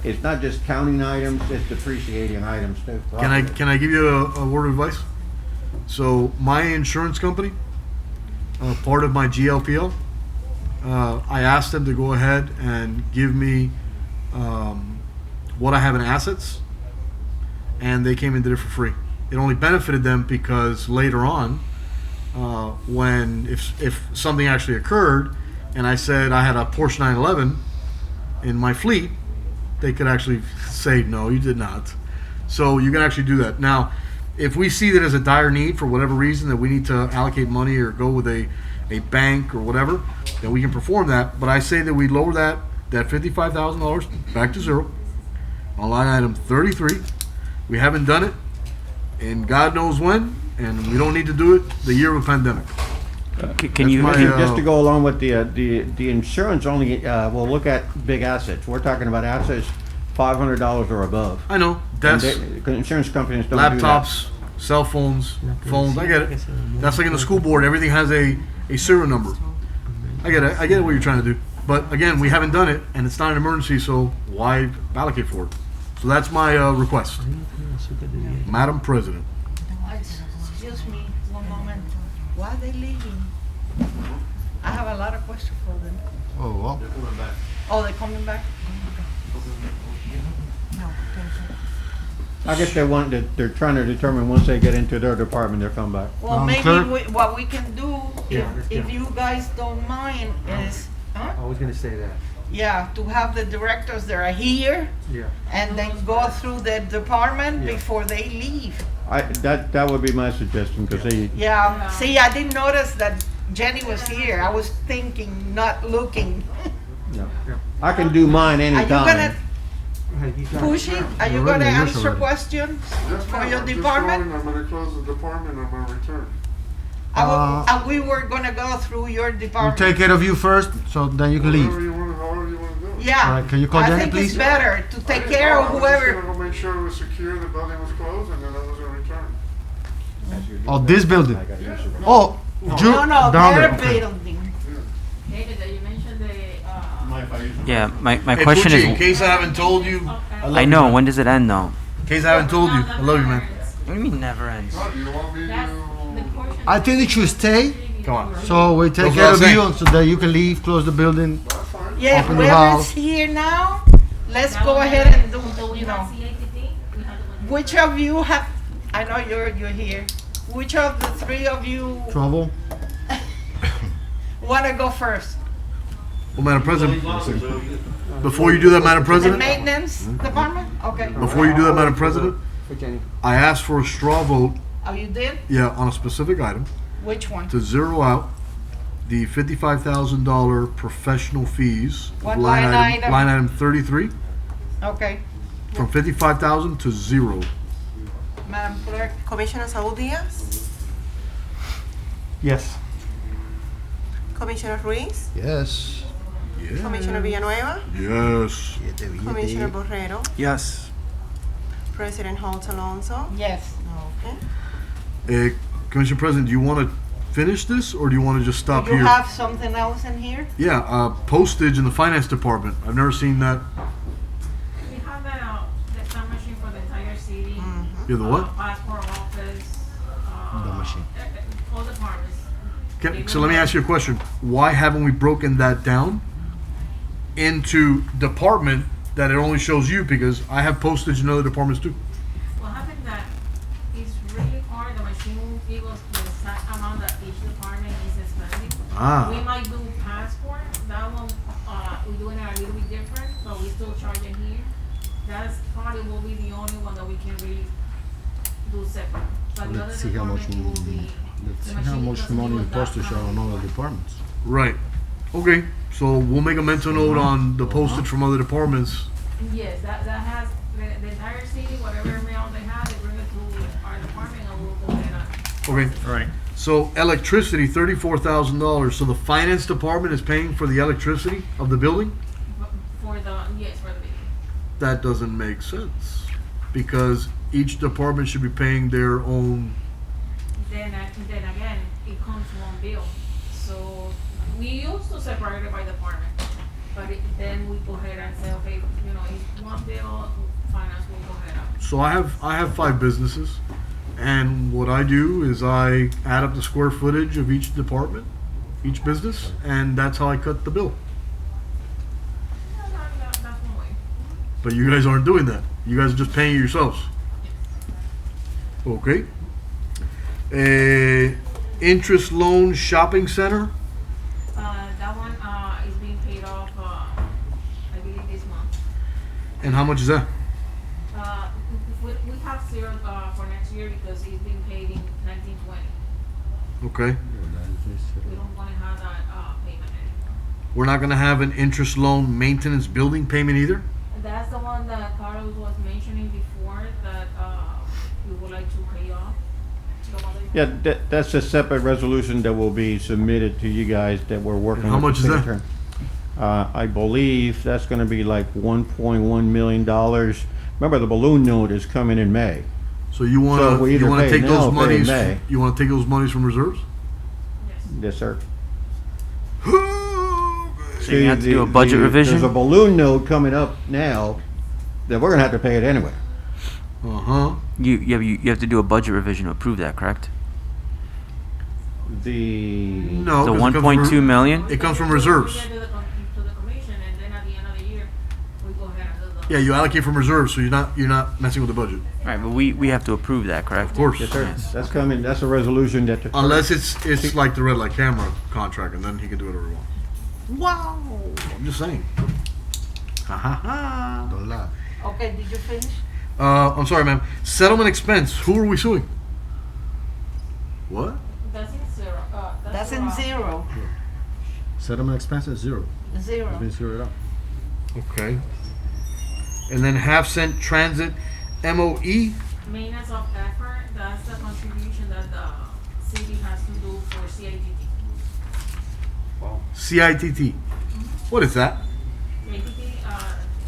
It's not just counting items, it's depreciating items too. Can I give you a word of advice? So my insurance company, part of my GLPL, I asked them to go ahead and give me what I have in assets, and they came and did it for free. It only benefited them because later on, if something actually occurred, and I said I had a Porsche 911 in my fleet, they could actually say, no, you did not. So you can actually do that. Now, if we see that as a dire need for whatever reason that we need to allocate money or go with a bank or whatever, then we can perform that. But I say that we lower that $55,000 back to zero on line item 33. We haven't done it, and God knows when, and we don't need to do it the year of a pandemic. Can you? Just to go along with the insurance only will look at big assets. We're talking about assets $500 or above. I know. Insurance companies don't do that. Laptops, cell phones, phones. I get it. That's like in the school board. Everything has a serial number. I get it. I get what you're trying to do. But again, we haven't done it, and it's not an emergency, so why allocate for it? So that's my request, Madam President. Excuse me, one moment. Why are they leaving? I have a lot of questions for them. Oh, well. Oh, they're coming back? No, thank you. I guess they're trying to determine once they get into their department, they'll come back. Well, maybe Clerk? what we can do, Yeah, if yeah. you guys don't mind, is, I was gonna say that. yeah, to have the directors that are here Yeah. and then go through the department Yeah. before they leave. That would be my suggestion, because Yeah, see, I didn't notice that Jenny was here. I was thinking, not looking. I can do mine Are you anytime. gonna push it? Are you gonna answer questions for your department? I'm gonna close the department, I'm gonna return. We were gonna go through your We'll department. take care of you first, so then you can leave. However you wanna do it. Yeah. All right, can you call Jenny, I think please? it's better to take care of I was whoever. just gonna go make sure it was secure, the building was closed, and then I was gonna return. Oh, this building. Oh, No, down their there. Okay. building. David, you mentioned the, Yeah, my Hey, question Pucci, in is, case I haven't told you, I know, when does it end though? in case I haven't told you, I love you, man. What do you mean never ends? What, you want me that's to? the portion. I think they should stay, Come on. so we take That's care what of I'm you saying. so that you can leave, close the building. That's fine. Yeah, Open the whoever's house. here now, let's Now go we ahead have- and do, we you know. have CATT, we have the- Which of you have, I know you're here. Which of the three of you Trouble? wanna go first? Well, Madam President, before you do that, Madam The President, maintenance department? Okay. before you do that, Madam President, I asked for a straw vote, Oh, you did? yeah, on a specific item, Which one? to zero out the $55,000 professional fees. of What line item? Line item 33, Okay. from 55,000 to zero. Madam Clerk? Commissioner Saul Diaz, Yes. Commissioner Ruiz, Yes. Commissioner Villanueva, Yes. Commissioner Borrero, Yes. President Holt Alonso. Yes. Okay. Commissioner President, do you want to finish this, or do you want to just stop Do you here? have something else in here? Yeah, postage in the finance department. I've never seen that. We have the time machine for the entire city. You have the what? Passport office, The machine. all departments. So let me ask you a question. Why haven't we broken that down into department that it only shows you? Because I have postage in other departments too. What happened that it's really hard, the machine gives us the exact amount that each department is spending. Ah. We might do passport, that one, we're doing it a little bit different, but we still charging here. That's probably will be the only one that we can really do separate. But the other Let's see how much department will be, let's the see how machine much doesn't money give in us that postage are on amount. other departments. Right. Okay. So we'll make a mental note on the postage from other departments. Yes, that has, the entire city, whatever mail they have, they bring it to our department and we'll go ahead and. Okay. Right. So electricity, $34,000. So the finance department is paying for the electricity of the building? For the, yes, for the building. That doesn't make sense. Because each department should be paying their own. Then again, it comes one bill. So we used to separate it by department, but then we go ahead and say, okay, it's one bill, finance will go ahead up. So I have 5 businesses, and what I do is I add up the square footage of each department, each business, and that's how I cut the bill. That's one way. But you guys aren't doing that. You guys are just paying it yourselves. Okay. Interest loan shopping center. That one is being paid off, I believe this month. And how much is that? We have zero for next year because it's being paid in 1920. Okay. We don't want to have that payment anymore. We're not gonna have an interest loan maintenance building payment either? That's the one that Carlos was mentioning before that we would like to pay off. Yeah, that's a separate resolution that will be submitted to you guys that we're working And how with much the is city that? attorney. I believe that's gonna be like $1.1 million. Remember, the balloon note is coming in May. So you wanna So we either pay take now those or pay in monies? May. You wanna take those monies from reserves? Yes, sir. So you have to do a budget revision? There's a balloon note coming up now that we're gonna have to pay it anyway. Uh-huh. You have to do a budget revision to approve that, correct? No. The 'cause it comes 1.2 from- million? It comes from reserves. To the commission, and then at the end of the year, we go ahead and do the. Yeah, you allocate from reserves, so you're not messing with the budget. Right, but we have to approve that, correct? Of course. Yes, sir. That's coming, that's a resolution that. Unless it's like the red light camera contract, and then he can do whatever he wants. Wow! I'm just saying. Ha ha ha. Don't laugh. Okay, did you finish? I'm sorry, ma'am. Settlement expense. Who are we suing? What? That's in zero. That's in zero. Settlement expenses, zero. It's Zero. been zeroed out. Okay. And then half cent transit MOE. Maintenance of effort, that's the contribution that the city has to do for CITT. CITT. What is that? CITT,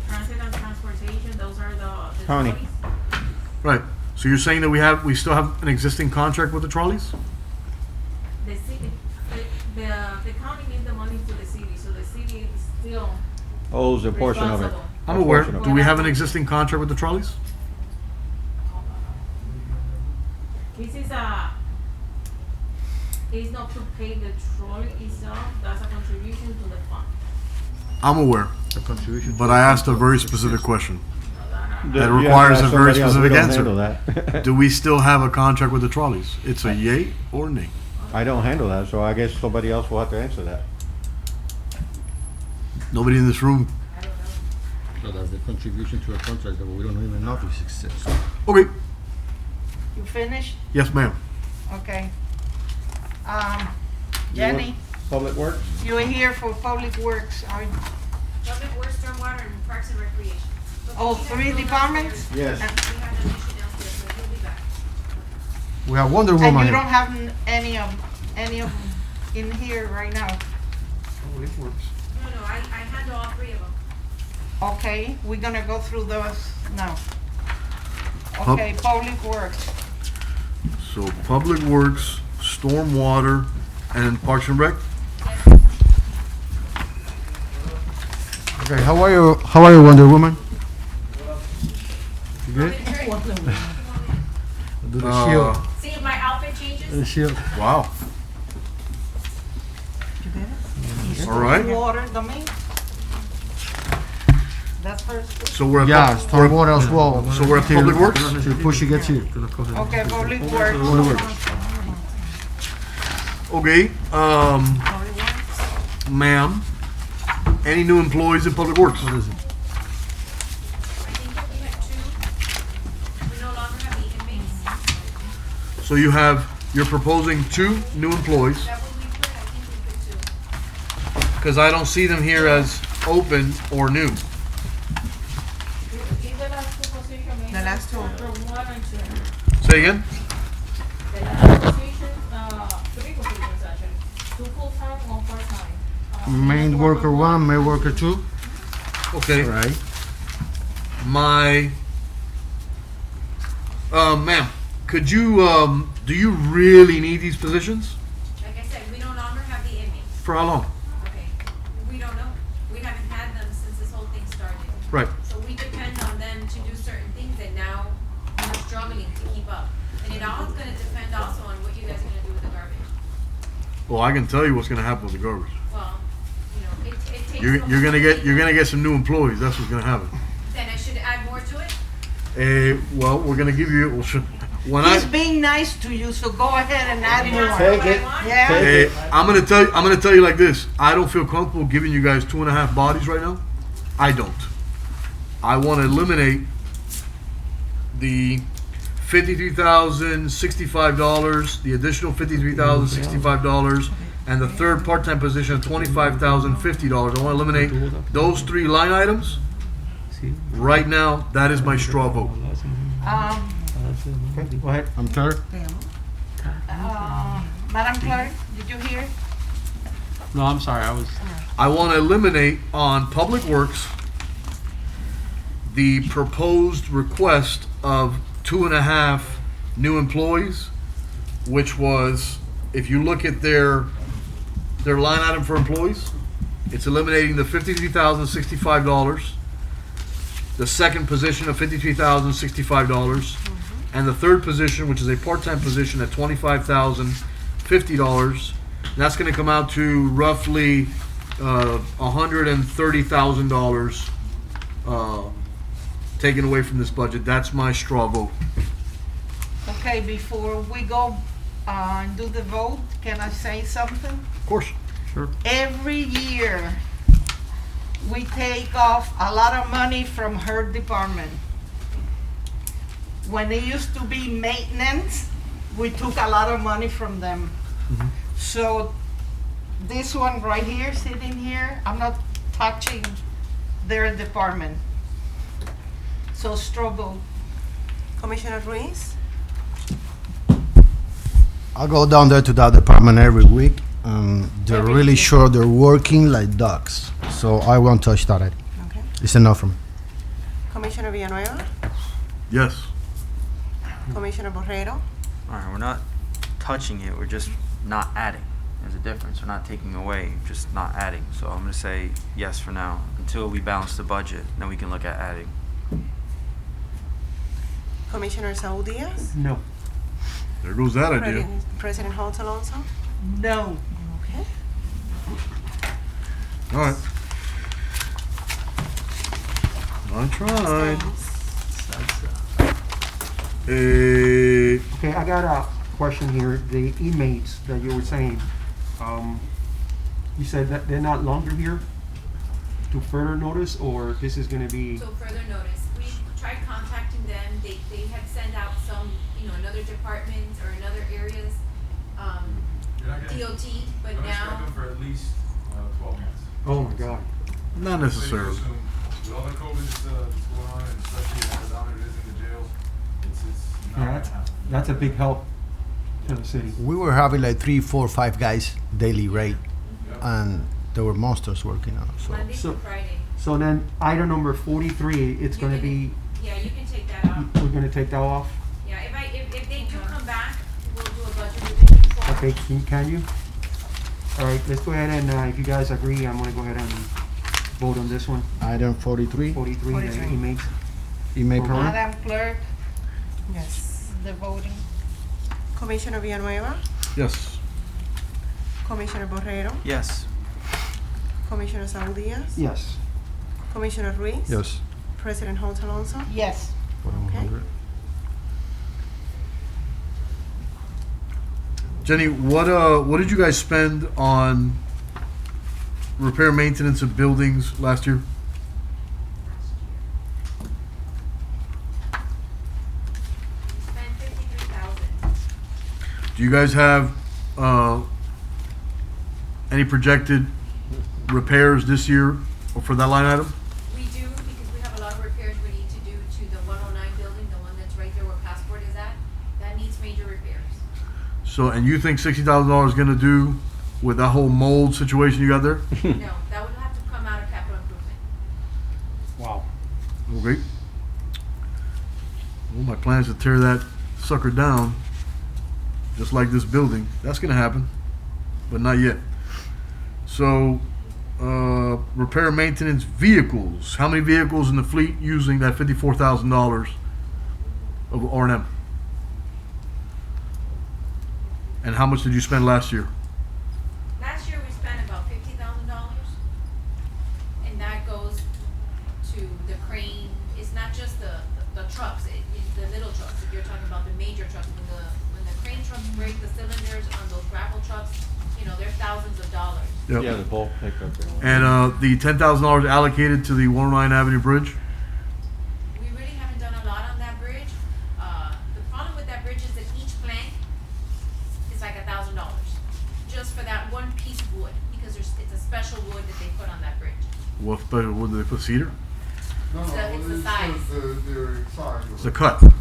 transit and transportation, those are the County. trolleys. Right. So you're saying that we still have an existing contract with the trolleys? The city, the county gives the money to the city, so the city is still Owes a portion of it. responsible. I'm aware. Portion of Do we have an existing contract with the trolleys? This is it's not to pay the trolley itself, that's a contribution to the fund. I'm aware. The contribution. But I asked a very specific question. That You have to requires a ask very somebody else. specific We don't answer. handle that. Do we still have a contract with the trolleys? It's a yay or nay. I don't handle that, so I guess somebody else will have to answer that. Nobody in this room. So that's the contribution to a contract that we don't even know if it exists. Okay. You finished? Yes, ma'am. Okay. Jenny, Public Works? you are here for Public Works. Public Works, Stormwater, and Parks and Recreation. All 3 departments? Yes. We have an issue downstairs, so he'll be back. We have Wonder And Woman you here. don't have any of them in here right now? No, I handle all 3 of them. Okay, we're gonna go through those now. Okay, Public Works. So Public Works, Stormwater, and Parks and Rec? Okay, how are you, Wonder Woman? You good? Do the shield. See if my outfit changes? The shield. Wow. All right. Water, the main? That's first. So we're at. Yeah, we're- stormwater as well. So we're at Public Works? Till Pushy gets here. Okay, Public Works. Public Works. Okay, ma'am, any new employees in Public Works? What is it? So you're proposing 2 new employees? Because I don't see them here as open or new. The last two. 1 and 2. Say again? The last positions, 3 positions actually. 2 full-time, 1 part-time. Main worker 1, main worker 2. Okay. Right. Ma'am, could you, do you really need these positions? Like I said, we no longer have the inmates. For how long? Okay, we don't know. We haven't had them since this whole thing started. Right. So we depend on them to do certain things that now we're struggling to keep up. And it all is gonna depend also on what you guys are gonna do with the garbage. Well, I can tell you what's gonna happen with the garbage. Well, you know, it takes. You're gonna get some new employees, that's what's gonna happen. Then I should add more to it? Well, we're gonna give you, when He's being nice to you, so go ahead and add more. Take it. Yeah. I'm gonna tell you like this. I don't feel comfortable giving you guys 2.5 bodies right now. I don't. I want to eliminate the $53,065, the additional $53,065, and the third part-time position of $25,050. I want to eliminate those 3 line items. Right now, that is my straw vote. Go ahead. I'm clear. Madam Clerk, did you hear? No, I'm sorry. I want to eliminate on Public Works the proposed request of 2.5 new employees, which was, if you look at their line item for employees, it's eliminating the $53,065, the second position of $53,065, and the third position, which is a part-time position, at $25,050. And that's going to come out to roughly $130,000 taken away from this budget. That's my straw vote. Okay, before we go and do the vote, can I say something? Of course. Sure. Every year, we take off a lot of money from her department. When it used to be maintenance, we took a lot of money from them. So this one right here, sitting here, I'm not touching their department. So straw vote. Commissioner Ruiz? I go down there to that department every week. They're really sure they're working like ducks. So I won't touch that. Okay. It's enough for me. Commissioner Villanueva? Yes. Commissioner Borrero? All right, we're not touching it, we're just not adding. There's a difference. We're not taking away, just not adding. So I'm gonna say yes for now, until we balance the budget, then we can look at adding. Commissioner Saul Diaz? No. There goes that idea. President Holt Alonso? No. Okay. All right. I tried. Okay, I got a question here. The inmates that you were saying, you said that they're not longer here to further notice, or this is gonna be? So further notice, we tried contacting them, they had sent out some, in other departments or in other areas, DOT, but now. For at least 12 months. Oh my God. Not necessarily. With all the COVID that's going on, and especially how dominant it is in the jails, it's not Yeah, gonna happen. that's a big help to the city. We were having like 3, 4, 5 guys daily rate, and there were monsters working on it. So Monday So- to Friday. So then, item number 43, it's gonna be, Yeah, you can take that off. we're gonna take that off? Yeah, if they do come back, we'll do a budget revision for them. Okay, can you? All right, let's go ahead and, if you guys agree, I'm gonna go ahead and vote on this one. item 43, 43, the 43. inmates. email correct? Madam Clerk, Yes. the voting. Commissioner Villanueva? Yes. Commissioner Borrero? Yes. Commissioner Saul Diaz? Yes. Commissioner Ruiz? Yes. President Holt Alonso? Yes. Okay. Jenny, what did you guys spend on repair maintenance of buildings last year? Spent 53,000. Do you guys have any projected repairs this year for that line item? We do, because we have a lot of repairs we need to do to the 109 building, the one that's right there where Passport is at. That needs major repairs. So, and you think $60,000 is going to do with that whole mold situation you got there? No, that would have to come out of capital improvement. Wow. Okay. Well, my plan is to tear that sucker down, just like this building. That's going to happen, but not yet. So, repair and maintenance vehicles. How many vehicles in the fleet using that $54,000 of R&M? And how much did you spend last year? Last year we spent about $50,000, and that goes to the crane. It's not just the trucks, it's the little trucks. If you're talking about the major trucks, when the crane trucks break the cylinders on those gravel trucks, they're thousands of dollars. Yep. Yeah, the bulk pickup. And the $10,000 allocated to the 109 Avenue Bridge? We really haven't done a lot on that bridge. The problem with that bridge is that each plank is like $1,000 just for that one piece of wood, because it's a special wood that they put on that bridge. What did they put, cedar? It's the size. It's the cut. The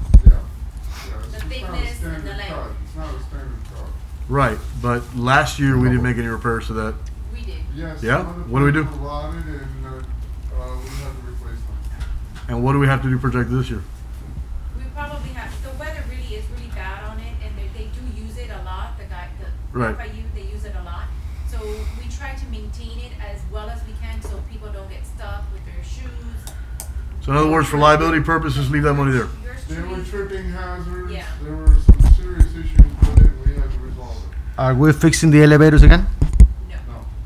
thickness and the length. It's not a standard cut. Right, but last year we didn't make any repairs to that. We did. Yes. Yeah? some of the What do we do? plants were rotted and we had to replace them. And what do we have to do projected this year? We probably have, the weather really is really bad on it, and they do use it a lot, the Right. FIU, they use it a lot. So we try to maintain it as well as we can so people don't get stuck with their shoes. So in other words, for liability purposes, leave that money there. There were tripping hazards. Yeah. There were some serious issues with it. We had to resolve it. Are we fixing the elevators again? No.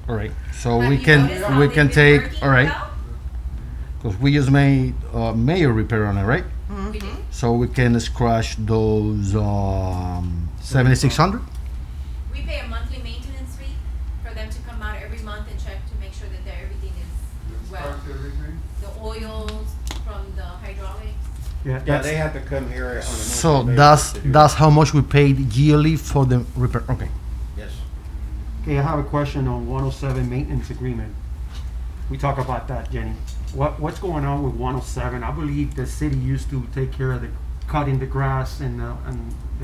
All right, so Have we you noticed can, how we they've can been take, working all right, well? because we just made a major repair on it, right? We did. So we can scratch those 7,600? We pay a monthly maintenance fee for them to come out every month and check to make sure that everything is well. Inspect everything. The oils from the hydraulics. Yeah, they have to come here on a monthly So basis to do that's how much we paid yearly for the repair, okay. that. Yes. Okay, I have a question on 107 maintenance agreement. We talk about that, Jenny. What's going on with 107? I believe the city used to take care of the cutting the grass and the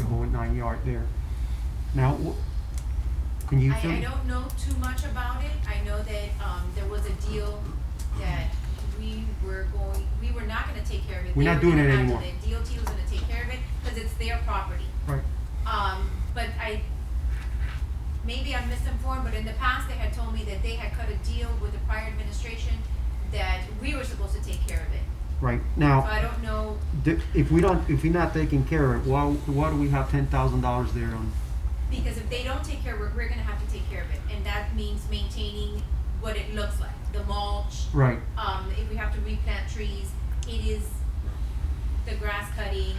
whole 9 yard there. Now, can you fill? I don't know too much about it. I know that there was a deal that we were not gonna take care of it. We're They not were doing gonna it handle anymore. DOT was gonna take care of it because it's their property. Right. But maybe I'm misinformed, but in the past, they had told me that they had cut a deal with the prior administration that we were supposed to take care of it. Right, So now, I don't know, if we're not taking care of it, why do we have $10,000 there on? because if they don't take care of it, we're gonna have to take care of it. And that means maintaining what it looks like, the mulch. Right. If we have to replant trees, it is the grass cutting.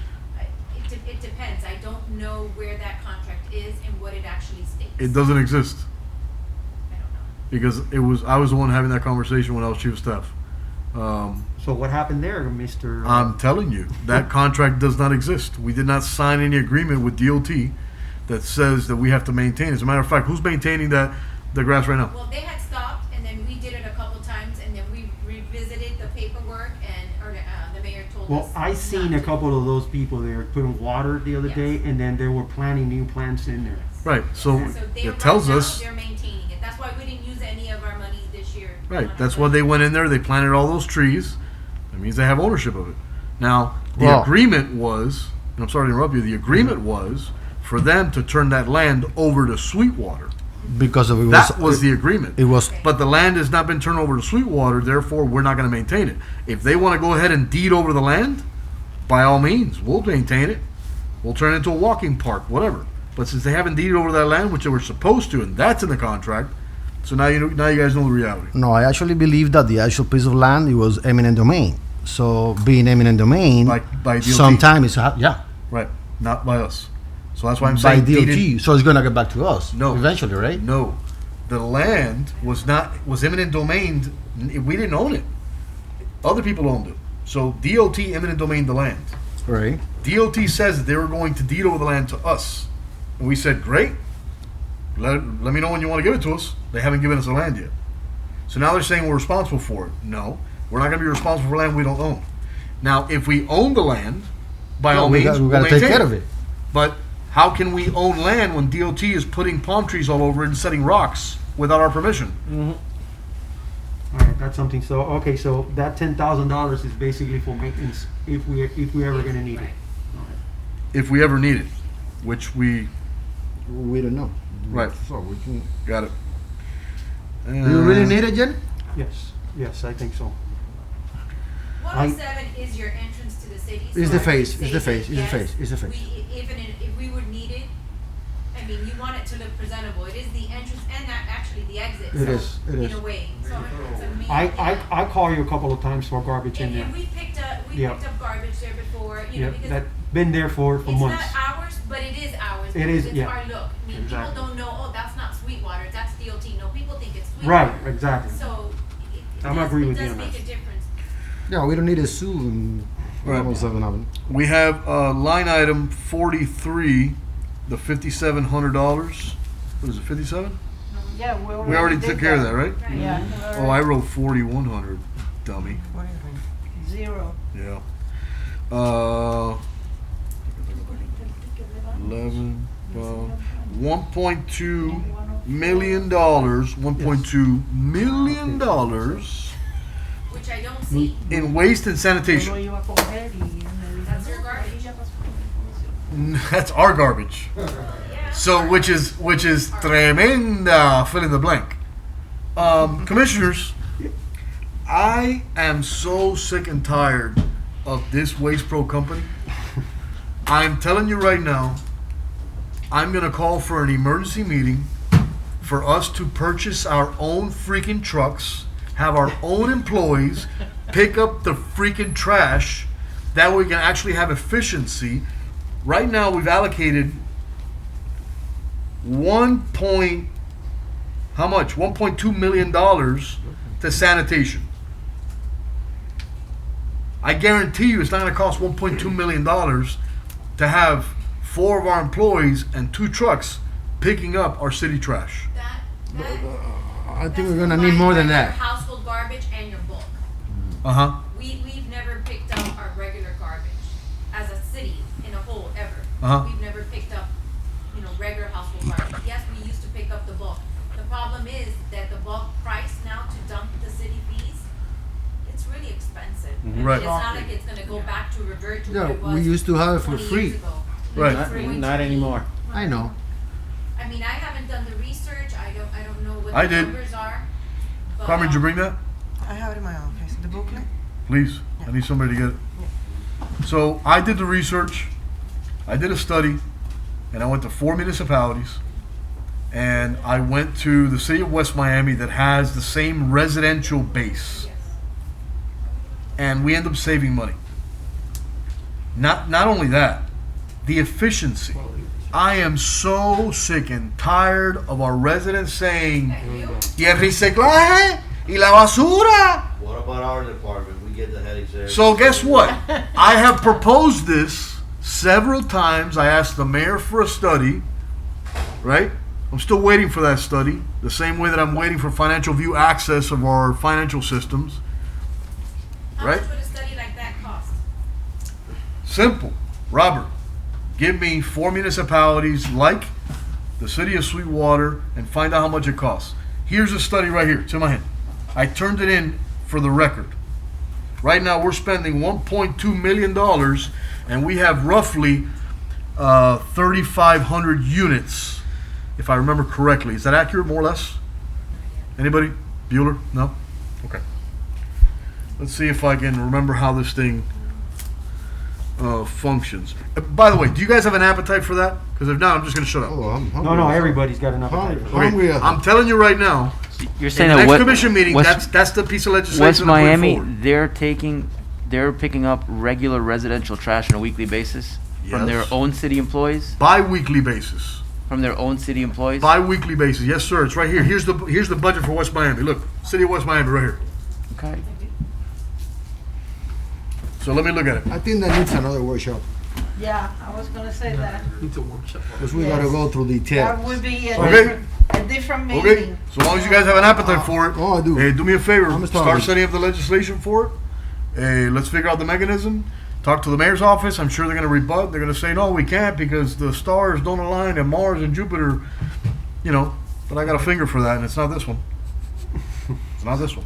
It depends. I don't know where that contract is and what it actually states. It doesn't exist. I don't know. Because I was the one having that conversation when I was chief of staff. So what happened there, Mr.? I'm telling you, that contract does not exist. We did not sign any agreement with DOT that says that we have to maintain. As a matter of fact, who's maintaining the grass right now? Well, they had stopped, and then we did it a couple times, and then we revisited the paperwork, or the mayor told us. Well, I seen a couple of those people there putting water the other day, and then they were planting new plants in there. Right, so They it tells right now, us, they're maintaining it. That's why we didn't use any of our money this year. right, on that's our why they budget. went in there, they planted all those trees. That means they have ownership of it. Now, the Well- agreement was, and I'm sorry to interrupt you, the agreement was for them to turn that land over to Sweetwater. Because of it That was the agreement. It was, But the land has not been turned over to Sweetwater, therefore we're not gonna maintain it. If they wanna go ahead and deed over the land, by all means, we'll maintain it. We'll turn it into a walking park, whatever. But since they haven't deeded over that land, which they were supposed to, and that's in the contract, So now you guys know the reality. No, I actually believe that the actual piece of land, it was eminent domain. So being eminent domain, By DOT. sometimes it's, yeah, Right, not by us. So that's why I'm by saying DOT. deeded- So it's gonna get back to us. No. Eventually, right? No, the land was eminent domain. We didn't own it. Other people owned it. So DOT eminent domain the land. Right. DOT says that they were going to deed over the land to us, and we said, great. Let me know when you want to give it to us. They haven't given us the land yet. So now they're saying we're responsible for it. No, we're not going to be responsible for land we don't own. Now, if we own the land, by all we means, gotta we'll take maintain care of it. But how can we own land when DOT is putting palm trees all over it and setting rocks without our permission? All right, that's something. So okay, so that $10,000 is basically for maintenance if we ever gonna need it. If we ever need it, which we don't know. Right. So we can. Got it. Do you really need it, Jen? Yes, I think so. 107 is your entrance to the city. It's so the I face, would it's the say face, it's the yes, face, it's the face. If we would need it, I mean, you want it to look presentable. It is the entrance and actually the exit. It so is, it in is. a way. So it's a main, I call you a couple of times for garbage in there. and we picked up Yeah. garbage there before, you know, Yeah, because that been there for it's months. not ours, but it is ours. It because is, it's yeah. our look. I mean, Exactly. people don't know, oh, that's not Sweetwater, that's DOT. No, people think it's Sweetwater. Right, exactly. So I'm agree with you it on does make that. a difference. Yeah, we don't need a zoo in Right. 107 Avenue. We have line item 43, the $5,700. What is it, 57? Yeah, We already took care of that, right? Yeah. Oh, I wrote 4,100, dummy. 0. Yeah. 11, 12, $1.2 million. $1.2 million Which I don't see. in waste and sanitation. That's your garbage. That's our garbage. So, which is tremenda, fill in the blank. Commissioners, I am so sick and tired of this Waste Pro company. I'm telling you right now, I'm gonna call for an emergency meeting for us to purchase our own freaking trucks, have our own employees pick up the freaking trash. That way we can actually have efficiency. Right now we've allocated $1.2 million to sanitation. I guarantee you it's not going to cost $1.2 million to have 4 of our employees and 2 trucks picking up our city trash. I think we're gonna need more than Your that. household garbage and your bulk. Uh-huh. We've never picked up our regular garbage as a city in a whole ever. Uh-huh. We've never picked up, regular household garbage. Yes, we used to pick up the bulk. The problem is that the bulk price now to dump the city fees, it's really expensive. I mean, Right. It's not like it's gonna go back to revert to Yeah, what it was we used to have it for 20 years free. ago. Right. It's going to Not be- anymore. I know. I mean, I haven't done the research. I don't know what I the did. numbers are. But, Carmen, did you bring that? I have it in my office. The booklet? Please, I need somebody to get it. So I did the research, I did a study, and I went to 4 municipalities, and I went to the city of West Miami that has the same residential base, and we end up saving money. Not only that, the efficiency. I am so sick and tired of our residents saying, "Y el reciclaje y la basura." What about our department? We get the headaches there. So guess what? I have proposed this several times. I asked the mayor for a study, right? I'm still waiting for that study, the same way that I'm waiting for financial view access of our financial systems, right? How much would a study like that cost? Simple. Robert, give me 4 municipalities like the city of Sweetwater and find out how much it costs. Here's a study right here. It's in my hand. I turned it in for the record. Right now we're spending $1.2 million and we have roughly 3,500 units, if I remember correctly. Is that accurate, more or less? Anybody? Bueller? No? Okay. Let's see if I can remember how this thing functions. By the way, do you guys have an appetite for that? Because if not, I'm just going to shut up. Oh, I'm hungry. No, everybody's got enough. Hungry, Okay, hungry. I'm telling you right now, You're saying In the that next commission meeting, West- that's the piece of legislation. West to put Miami, forward. they're picking up regular residential trash on a weekly basis from their Yes. own city employees. Bi-weekly basis. From their own city employees. Bi-weekly basis. Yes, sir. It's right here. Here's the budget for West Miami. Look, City of West Miami right here. Okay. So let me look at it. I think that needs another workshop, Yeah, I was gonna say that. It's a workshop. because we gotta go through That details. would be Okay. a different Okay, meeting. so long as you guys have an appetite for it. Oh, I do. Hey, do me a favor, I'm start starting. setting up the legislation for it. Hey, let's figure out the mechanism. Talk to the mayor's office. I'm sure they're gonna rebut. They're gonna say, no, we can't because the stars don't align and Mars and Jupiter, you know, but I got a finger for that and it's not this one. It's not this one.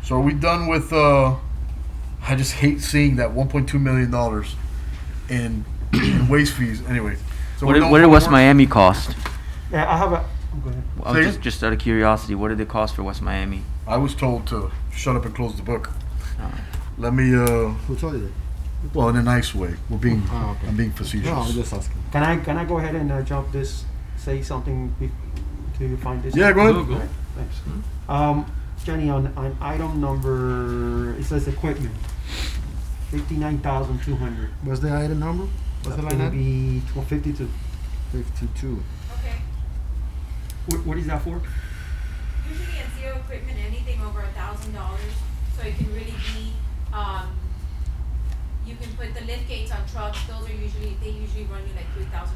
So are we done with, I just hate seeing that $1.2 million in waste fees. Anyway. So What we're did, done what with did West work? Miami cost? Yeah, I have a. Go ahead. I was just out of curiosity, what did it cost for West Miami? I was told to shut up and close the book. Oh. Let me, Who told you well, in a nice way. We're being, Oh, okay. I'm being facetious. that? No, I'm just asking. Can I go ahead and jump this? Say something till you find this. Yeah, go ahead. Right, thanks. Jenny, on item number, it says equipment, 59,200. What's the item number? What's the That's line gonna item? be 52. 52. Okay. What is that for? Usually at zero equipment, anything over $1,000, so it can really be, you can put the lift gates on trucks, they usually run you like $3,000.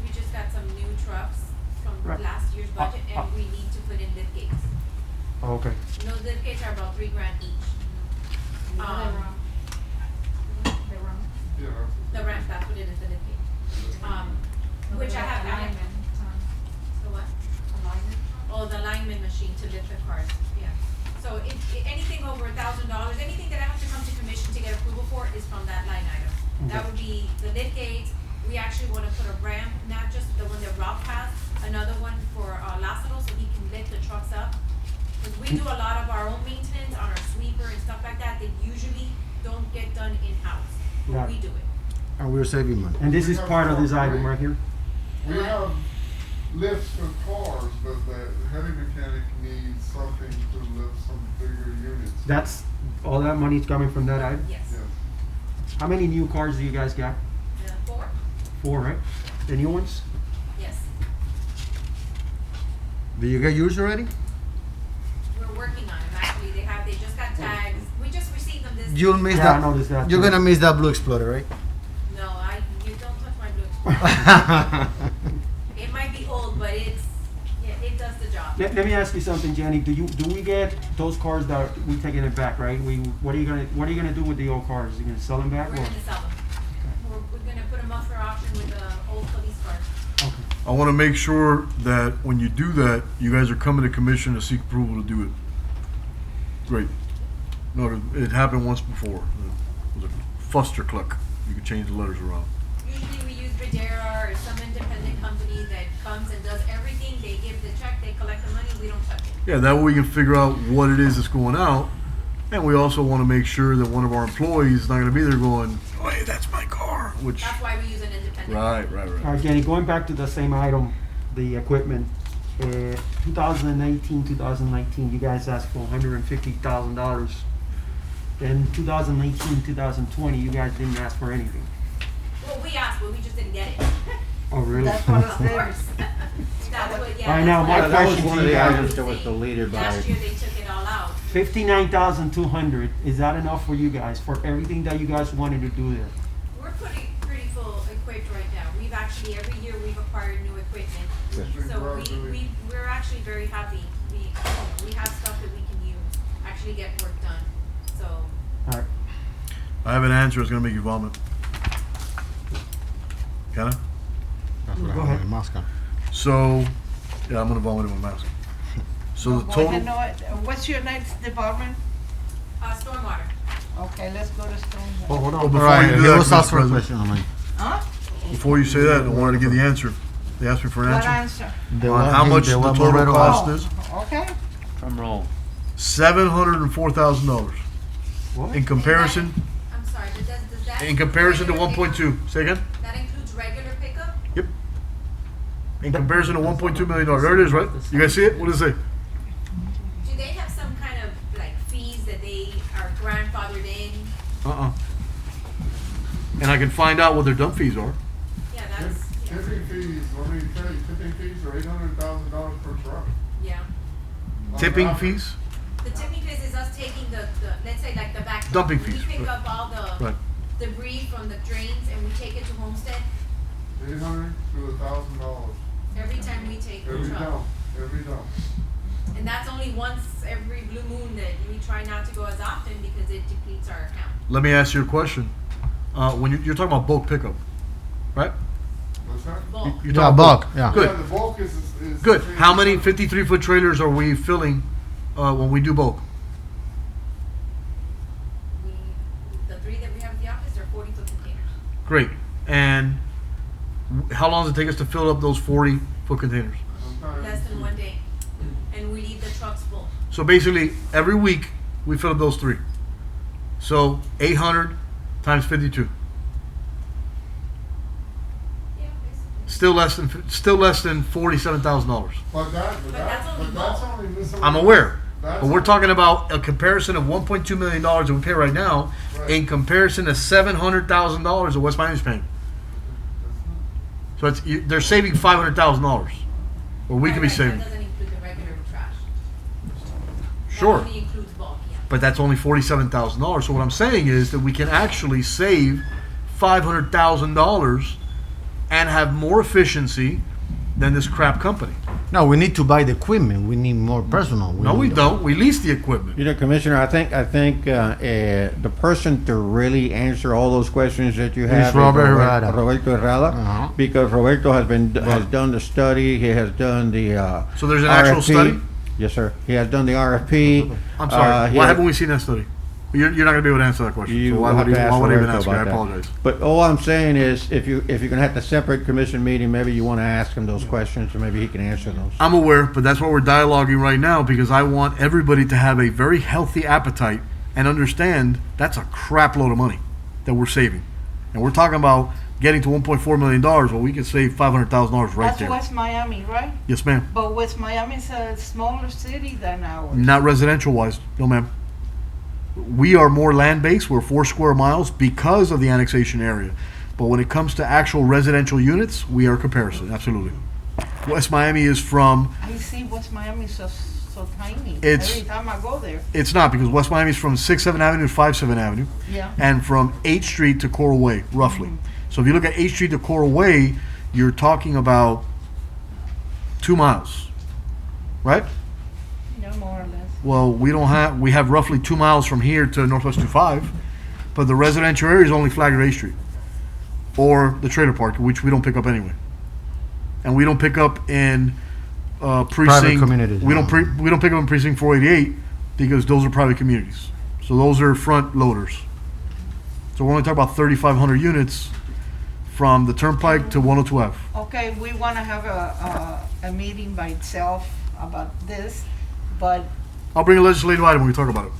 We just got some new trucks from Right. last year's budget, and we need to put in lift gates. Oh, okay. And those lift gates are about $3,000 each. The ramp, that's what it is, the lift gate. Which I have added. The what? Oh, the lineman machine to lift the cars, yeah. So anything over $1,000, anything that I have to come to commission to get approval for is from that line item. That would be the lift gates. We actually wanna put a ramp, not just the one that Rob has, another one for Lázaro, so he can lift the trucks up. Cause we do a lot of our own maintenance on our sweeper and stuff like that usually don't get done in-house, but Got we it. do it. And we're saving money. And this is part of this item right here? We have lifts for cars, but the heavy mechanic needs something to lift some bigger units. That's, all that money's coming from that item? Yes. Yes. How many new cars do you guys got? 4? 4, right? The new ones? Yes. Do you get yours already? We're working on them, actually. They just got tags. We just received them this You'll week. miss Yeah, I that. noticed that You're too. gonna miss that blue exploder, right? No, you don't touch my blue. It might be old, but it does the job. Let me ask you something, Jenny. Do we get those cars that we taking it back, right? What are you gonna do with the old cars? You gonna sell them back? We're or? gonna sell them. We're gonna put them up for auction with the old police cars. I wanna make sure that when you do that, you guys are coming to commission to seek approval to do it. Great. No, it happened once before. It was a fustercluck. You could change the letters around. Usually we use Videra or some independent company that comes and does everything. They give the check, they collect the money, we don't touch it. Yeah, that way we can figure out what it is that's going out. And we also want to make sure that one of our employees is not going to be there going, oh, hey, that's my car. Which, That's why we use an independent. All right, Jenny, going back to the same item, the equipment, 2018, 2019, you guys asked for $150,000. Then 2019, 2020, you guys didn't ask for anything. Well, we asked, but we just didn't get it. Oh, really? That's what Of it course. That's what, yeah. All right, now, that's my what- That was question one to of you the guys. items that was deleted by. Last year they took it all out. 59,200, is that enough for you guys, for everything that you guys wanted to do there? We're pretty full equipped right now. We've actually, every year we've acquired new equipment. So we're actually very happy. We have stuff that we can use, actually get work done, so. All right. I have an answer that's going to make you vomit. Can I? That's what Go I have ahead. in Moscow. So, yeah, I'm going to vomit in my mask. So the Go total, ahead, Noah. What's your next department? Stormwater. Okay, let's go to stormwater. Oh, hold well, on. before All right, you do he that, was Mr. asked for a President, question online. Huh? before you say that, I wanted to get the answer. They asked me for an What answer. answer? The On one- how much the the one total Moreto cost asked. is? Okay. Drum roll. $704,000. What? In comparison, I'm sorry, does that? in comparison to regular 1.2. Say again? pickup? That includes regular pickup? Yep. in comparison to $1.2 million. There it is, right? You guys see it? What does it say? Do they have some kind of like fees that they are grandfathered in? And I can find out what their dump fees are. Yeah, that's, Tipping fees, let me tell you, tipping fees are $800,000 per truck. yeah. Tipping fees? The tipping fees is us taking the let's say like the back. Dumping when fees, We pick right. up all the Right. debris from the drains and we take it to Homestead. $800 to $1,000. Every time we take the Every truck. dump, every dump. And that's only once every blue moon that we try not to go as often because it depletes our account. Let me ask you a question. When you're talking about bulk pickup, right? What's that? Bulk. You're Yeah, talking bulk, bulk. yeah. Good. Yeah, the bulk is. Good. How many 53-foot trailers are we filling when we do bulk? The three that we have at the office are 40-foot containers. Great. And how long does it take us to fill up those 40-foot containers? Less than 1 day. And we leave the trucks full. So basically, every week we fill up those three. So 800 times 52. Yeah, basically. Still less than $47,000. But that's only that's bulk. only miscellaneous. I'm aware, That's but we're only- talking about a comparison of $1.2 million that we pay right now, Right. in comparison to $700,000 that West Miami's paying. So they're saving $500,000, or we could be Right, saving. That doesn't include the regular trash. Sure. That only includes bulk, yeah. But that's only $47,000. So what I'm saying is that we can actually save $500,000 and have more efficiency than this crap company. No, we need to buy the equipment. We need more personnel. No, we don't. We lease the equipment. You know, Commissioner, I think the person to really answer all those questions that you have Robert is Herrera. Roberto Herrera, Uh-huh. because Roberto has done the study. He has done the So there's an actual RFP. study? Yes, sir. He has done the RFP. I'm sorry. He Why has- haven't we seen that study? You're not going to be able to answer that question. You so why will would, have to ask why would I even Roberto ask you? I about that. apologize. But all I'm saying is, if you're going to have the separate commission meeting, maybe you want to ask him those questions, and maybe he can answer those. I'm aware, but that's what we're dialoguing right now because I want everybody to have a very healthy appetite and understand that's a crap load of money that we're saving. And we're talking about getting to $1.4 million, well, we can save $500,000 right That's there. West Miami, right? Yes, ma'am. But West Miami is a smaller city than ours. Not residential wise. No, ma'am. We are more land based. We're 4 square miles because of the annexation area. But when it comes to actual residential units, we are comparison. Absolutely. West Miami is from, I see West Miami is so tiny. It's- Every time I go there. it's not because West Miami is from 6th Avenue to 5th Avenue. Yeah. And from 8th Street to Coral Way, roughly. So if you look at 8th Street to Coral Way, you're talking about 2 miles, right? Yeah, more or less. Well, we have roughly 2 miles from here to Northwest 25, but the residential area is only Flagler 8th Street or the trailer park, which we don't pick up anyway. And we don't pick up in precinct. communities, We no. we don't pick up in precinct 488 because those are private communities. So those are front loaders. So we're only talking about 3,500 units from the Turnpike to 102 F. Okay, we want to have a meeting by itself about this, but I'll bring a legislative item when we talk about it.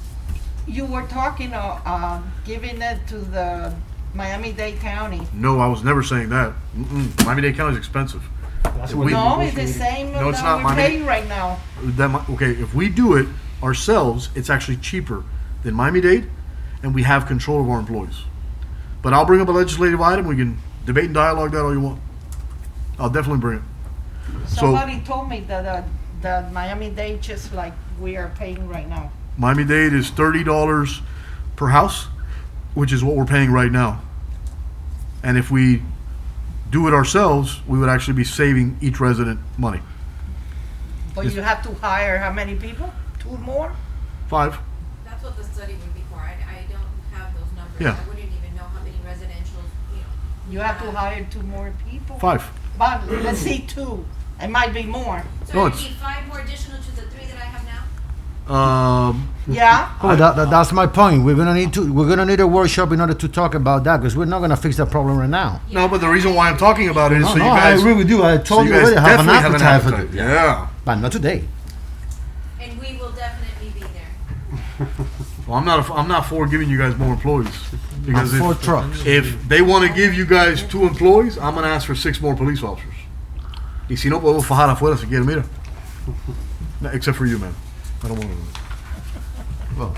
you were talking of giving it to the Miami-Dade County. No, I was never saying that. Miami-Dade County is expensive. That's If what we- No, it's the same No, it's that not. we're Miami- paying right now. Okay, if we do it ourselves, it's actually cheaper than Miami-Dade, and we have control of our employees. But I'll bring up a legislative item. We can debate and dialogue that all you want. I'll definitely bring it. Somebody told me that Miami-Dade just like we are paying right now. Miami-Dade is $30 per house, which is what we're paying right now. And if we do it ourselves, we would actually be saving each resident money. But Yes. you have to hire how many people? 2 more? 5. That's what the study would be for. I don't have those numbers. Yeah. I wouldn't even know how many residential, You have to hire 2 more people? 5. But let's see 2. It might be more. So No, you it's- need 5 more additional to the 3 that I have now? Yeah? Oh, that's my point. We're gonna need a workshop in order to talk about that because we're not gonna fix that problem right now. No, but the reason why I'm talking about it is No, so you no, guys. I agree with you. I so told you guys already. I have an definitely appetite for it. Yeah. But not today. And we will definitely be there. Well, I'm not for giving you guys more employees because I'm for trucks. if they want to give you guys 2 employees, I'm gonna ask for 6 more police officers. Y si no, podemos fajar afuera si quieren, mira. No, except for you, man. I don't want to. Well,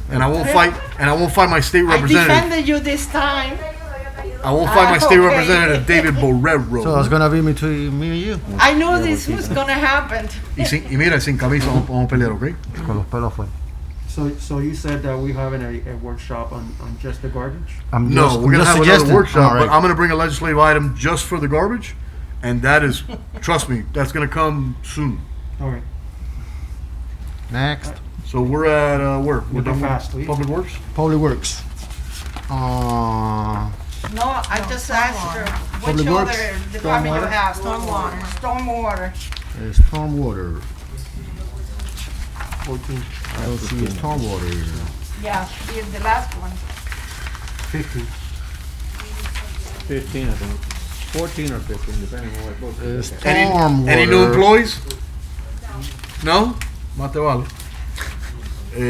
and I won't fight. And I won't fight my state I representative. defended you this time. I won't fight my state Okay. representative, David Borrero. So it's gonna be between me and you. I knew this was gonna happen. Y mira, sin camisa vamos a pelear, ¿ok? Con los pelos afuera. So you said that we're having a workshop on just the garbage? No, we're gonna have another suggesting. workshop, All but right. I'm gonna bring a legislative item just for the garbage, and that is, trust me, that's gonna come soon. All right. Next. So we're at where? We're Look done fast, with please. Public Works. Public Works. No, I just asked her which Public Works, other department you stormwater? have. Stormwater. Stormwater. 14, I don't see stormwater here. Yeah, is the last one. 15. 15, I think. 14 or 15, depending on what book. Any new employees? No? Mate vale. All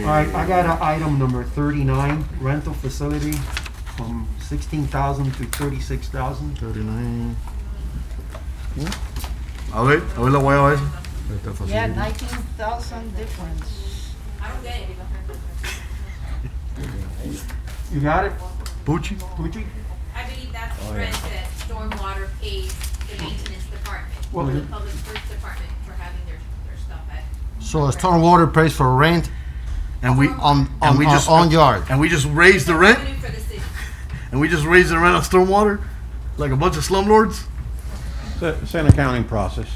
right, I got item number 39, rental facility from 16,000 to 36,000. 39. A ver la guayaba esa. Yeah, 19,000 difference. I don't get it. You got it? Pucci? Pucci? I believe that's Oh, the yeah. rent that Stormwater pays the maintenance department, Well, or the Mhm. public works department for having their stuff at. So stormwater pays for rent And we on yard. And we just raised the rent. Revenue for the city. And we just raised the rent on stormwater, like a bunch of slumlords. It's an accounting process.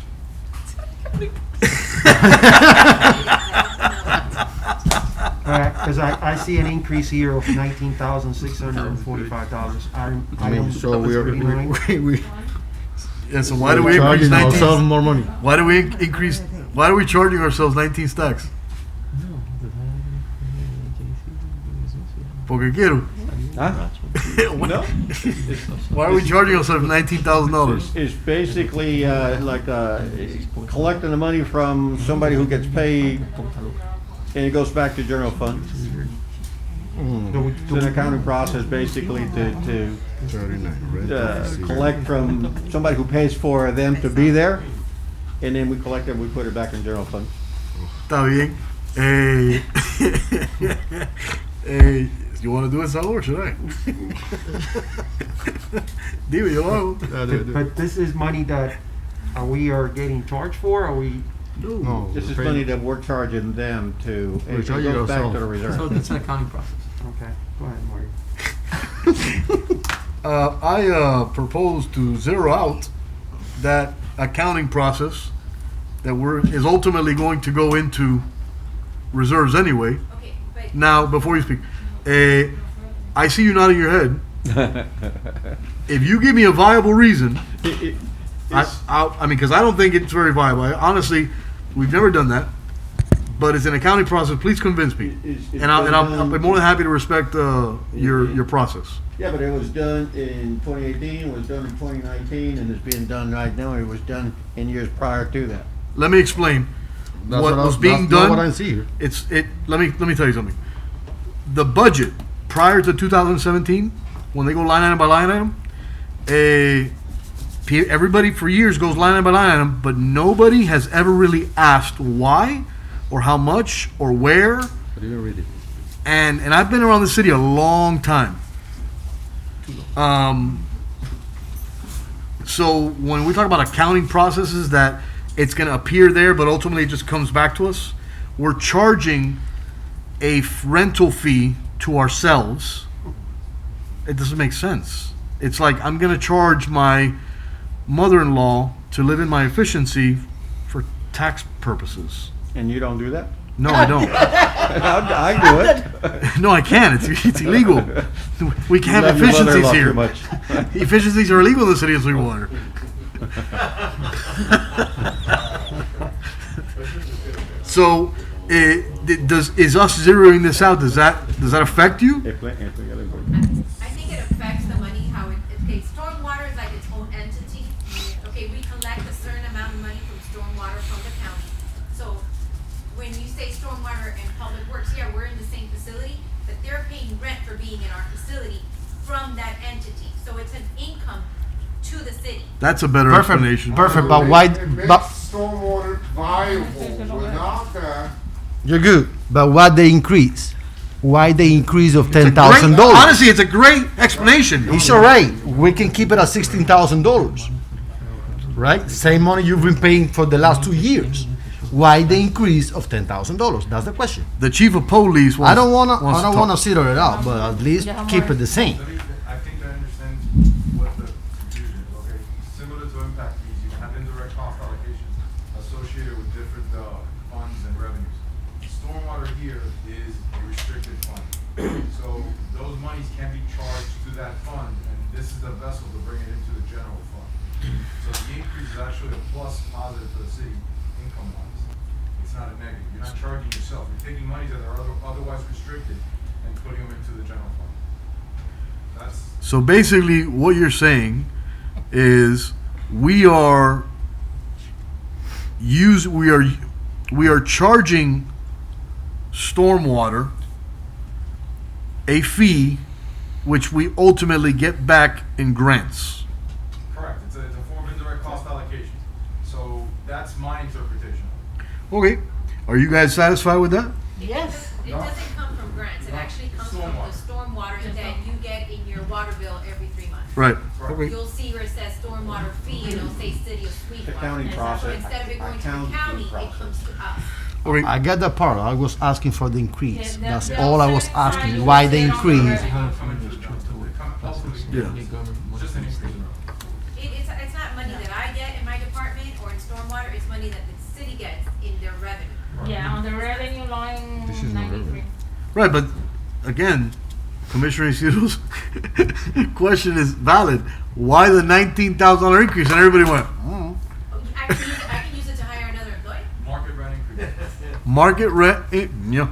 Because I see an increase here of $19,645. I mean, so we Yeah, so why do we increase charging 19? ourselves more money? Why do we increase? Why are we charging ourselves 19 stacks? Porque quiero. Huh? No. Why are we charging ourselves $19,000? It's basically like collecting the money from somebody who gets paid, and it goes back to general fund. It's an accounting process basically to collect from somebody who pays for them to be there, and then we collect it, we put it back in general fund. Está bien. You want to do it solo or should I? Dime, yo lo hago. But this is money that we are getting charged for, or we? No, this is money that we're charging them to, We're it charging goes back to ourselves. the reserve. So it's an accounting process. Okay, go ahead, Marty. I propose to zero out that accounting process that is ultimately going to go into reserves anyway. Okay, but Now, before you speak, I see you nodding your head. If you give me a viable reason, I mean, because I don't think it's very viable. Honestly, we've never done that. But it's an accounting process. Please convince me, and I'll be more than happy to respect your process. Yeah, but it was done in 2018, it was done in 2019, and it's being done right now, it was done in years prior to that. Let me explain That's what what was I- being that's not done. what I see here. Let me tell you something. The budget prior to 2017, when they go line item by line item, everybody for years goes line item by line item, but nobody has ever really asked why, or how much, or where. I didn't read it. And I've been around the city a long time. So when we talk about accounting processes that it's going to appear there, but ultimately it just comes back to us, we're charging a rental fee to ourselves. It doesn't make sense. It's like I'm going to charge my mother-in-law to live in my efficiency for tax purposes. And you don't do that? No, I don't. I do it. No, I can't. It's illegal. We can't have You love your efficiencies mother-in-law here. too much. Efficiencies are illegal in the city of Sweetwater. So, is us zeroing this out? Does that affect you? I think it affects the money, how okay, stormwater is like its own entity. Okay, we collect a certain amount of money from stormwater from the county. So when you say stormwater and public works, yeah, we're in the same facility, but they're paying rent for being in our facility from that entity. So it's an income to the city. That's a better explanation. Perfect, but why? It makes But stormwater viable. Without that, you're good. But why the increase? Why the increase of It's a $10,000? great- Honestly, it's a great explanation. It's all right. We can keep it at $16,000, right? Same money you've been paying for the last 2 years. Why the increase of $10,000? That's the question. The chief of police wants. I don't wanna. wants I don't talk. wanna zero it out, but at least keep it the same. I think I understand what the confusion is, okay? Similar to impact fees, you can have indirect cost allocations associated with different, funds and revenues. Stormwater here is a restricted fund. So those monies can be charged to that fund, and this is the vessel to bring it into the general fund. So the increase is actually a plus positive for the city income wise. It's not a negative. You're not charging yourself. You're taking monies that are otherwise restricted and putting them into the general fund. That's So basically, what you're saying is we are charging stormwater a fee, which we ultimately get back in grants. correct. It's a form of indirect cost allocation. So that's my interpretation. Okay, are you guys satisfied with that? Yes. It doesn't come from grants, it actually comes from the stormwater that you get in your water bill every 3 months. Right. Okay. You'll see where it says stormwater fee, and it'll say City of Sweetwater. The county So process. instead of it going to the County county, it process. comes to us. Okay. I get that part. I was asking for the increase. Yeah, That's the all I was outside asking. side Why was the in on the increase? Yeah. It's just an increase. It's not money that I get in my department or in stormwater, it's money that the city gets in their revenue. Yeah, on the revenue line 93. Right, but again, Commissioner Isidro's question is valid. Why the $19,000 increase? And everybody went, I can use it to hire another employee. Market rent increase. market rent. No.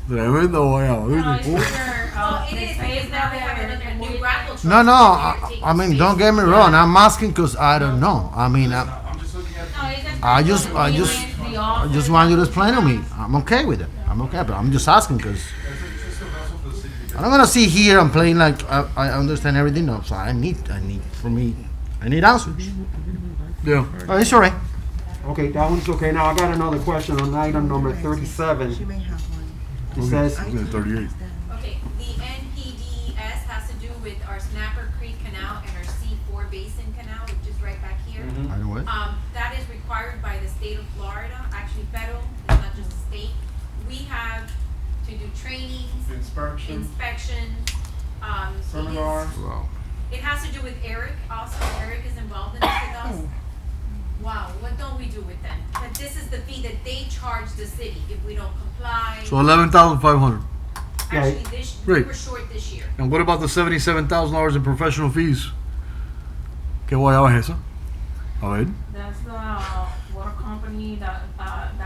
Tremendo, No, vaya. it's either, Oh, it the is, space because now we have that a new they're- grapple truck. No, no. They're taking I mean, space. don't get me wrong. I'm asking because I don't know. I mean, I'm just looking at. No, it's just I just the I just want you to explain to me. I'm okay with it. I'm okay, but I'm just asking because It's just a vessel for the city to I get. don't wanna sit here and playing like I understand everything. No, so I need answers. Yeah. Oh, it's alright. Okay, that one's okay. Now I got another question on item number 37. She may have one. It says, 38. Okay, the NPDES has to do with our Snapper Creek Canal and our C4 Basin Canal, which is right back here. I know what. That is required by the state of Florida, actually federal, it's not just the state. We have to do trainings, inspection, inspections, seminar. it has to do with Eric also. Eric is involved in this with us. Wow, what don't we do with them? But this is the fee that they charge the city if we don't comply. So 11,500. Actually, we Great. were short this year. And what about the $77,000 in professional fees? ¿Qué guayaba es eso? A ver. That's the water company that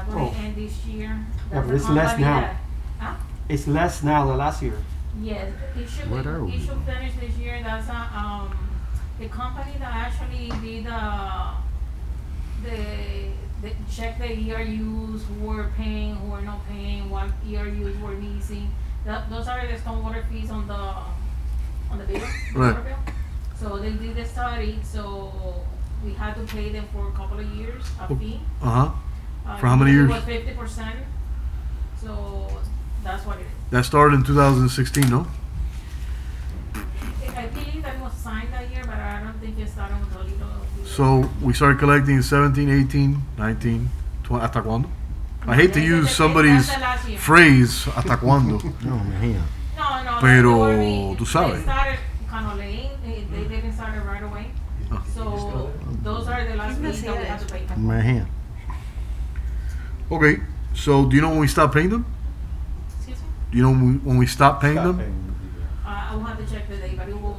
will Oh. end this year. Yeah, That's but the it's less company now. that- Huh? it's less now than last year. Yes, it should, What are we? it should finish this year. That's the company that actually did the check the ERUs, who were paying, who were not paying, what ERUs were missing. Those are the stormwater fees on the bill, the Right. water bill. So they did the study, so we had to pay them for a couple of years, a fee. Uh-huh. For how many years? It was 50%, so that's what it is. That started in 2016, no? I believe that it was signed that year, but I don't think it started until So we started collecting in 17, 18, 19, 20. ¿Hasta cuándo? I hate to use somebody's phrase, ¿hasta cuándo? No, imagina. No, Pero tú They sabes. started kind of late. They didn't start it right away. Ah. So those are the last fees that we have to pay. Imagina. Okay, so do you know when we stop paying them? Excuse me? Do you know when we stop paying them? I will have to check the date, but it will.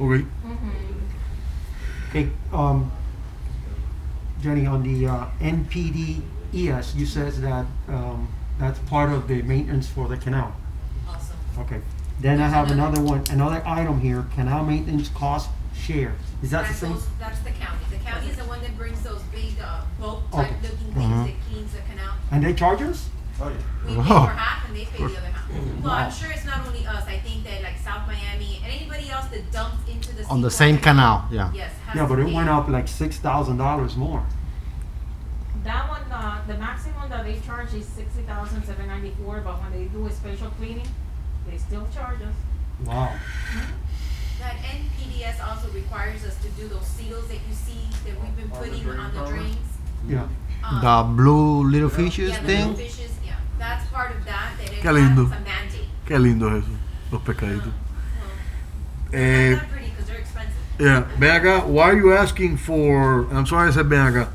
Okay. Okay, Jenny, on the NPDES, you says that that's part of the maintenance for the canal. Awesome. Okay. Then I have another one, another item here, canal maintenance cost share. Is that the same? That's the county. The county is the one that brings those big boat type Okay. looking things that cleans the canal. And they charge us? We pay for half and they pay the other half. Well, I'm sure it's not only us. I think that like South Miami and anybody else it dumped into the On the seawater. same canal, yeah. Yes. has Yeah, to but it pay. went up like $6,000 more. That one, the maximum that they charge is 60,794, but when they do a special cleaning, they still charge us. Wow. That NPDS also requires us to do those seals that you see that we've been putting on the drains. Yeah. The blue little fishes Yeah, the thing. little fishes, yeah, that's part of that, that it's Qué lindo. a mandate. Qué lindo es eso, los pescaditos. They're Eh, not pretty because they're expensive. yeah, ven acá, why are you asking for, and I'm sorry I said ven acá,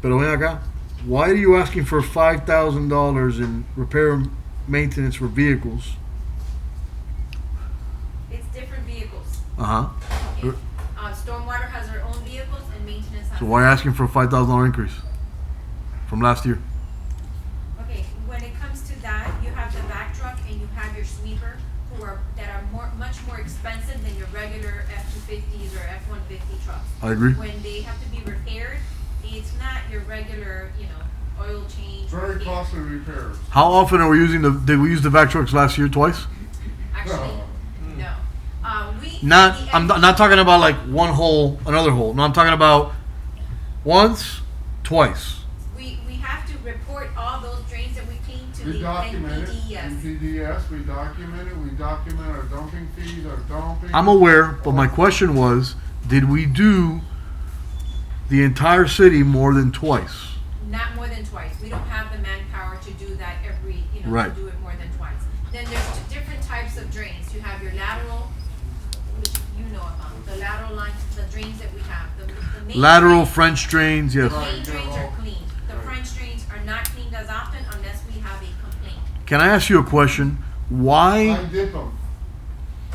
pero ven acá, why are you asking for $5,000 in repair and maintenance for vehicles? It's different vehicles. Uh-huh. Okay. Stormwater has their own vehicles and maintenance has. So why asking for a $5,000 increase from last year? Okay, when it comes to that, you have the back truck and you have your sweeper that are much more expensive than your regular F-250s or F-150 trucks. I agree. When they have to be repaired, it's not your regular, oil change. Very repair. costly repairs. How often are we using did we use the vac trucks last year? Twice? Actually, no. I'm not talking about like one hole, another hole. No, I'm talking about once, twice. We have to report all those drains that we clean to We the document it, NPDES. NPDS, we document our dumping fees, our dumping. I'm aware, but my question was, did we do the entire city more than twice? Not more than twice. We don't have the manpower to do that every, Right. to do it more than twice. Then there's different types of drains. You have your lateral, which you know about, the lateral lines, the drains that we have. The main Lateral drains- French drains, yes. The main drains are cleaned. The French drains are not cleaned as often unless we have a complaint. Can I ask you a question? I Why? dip them.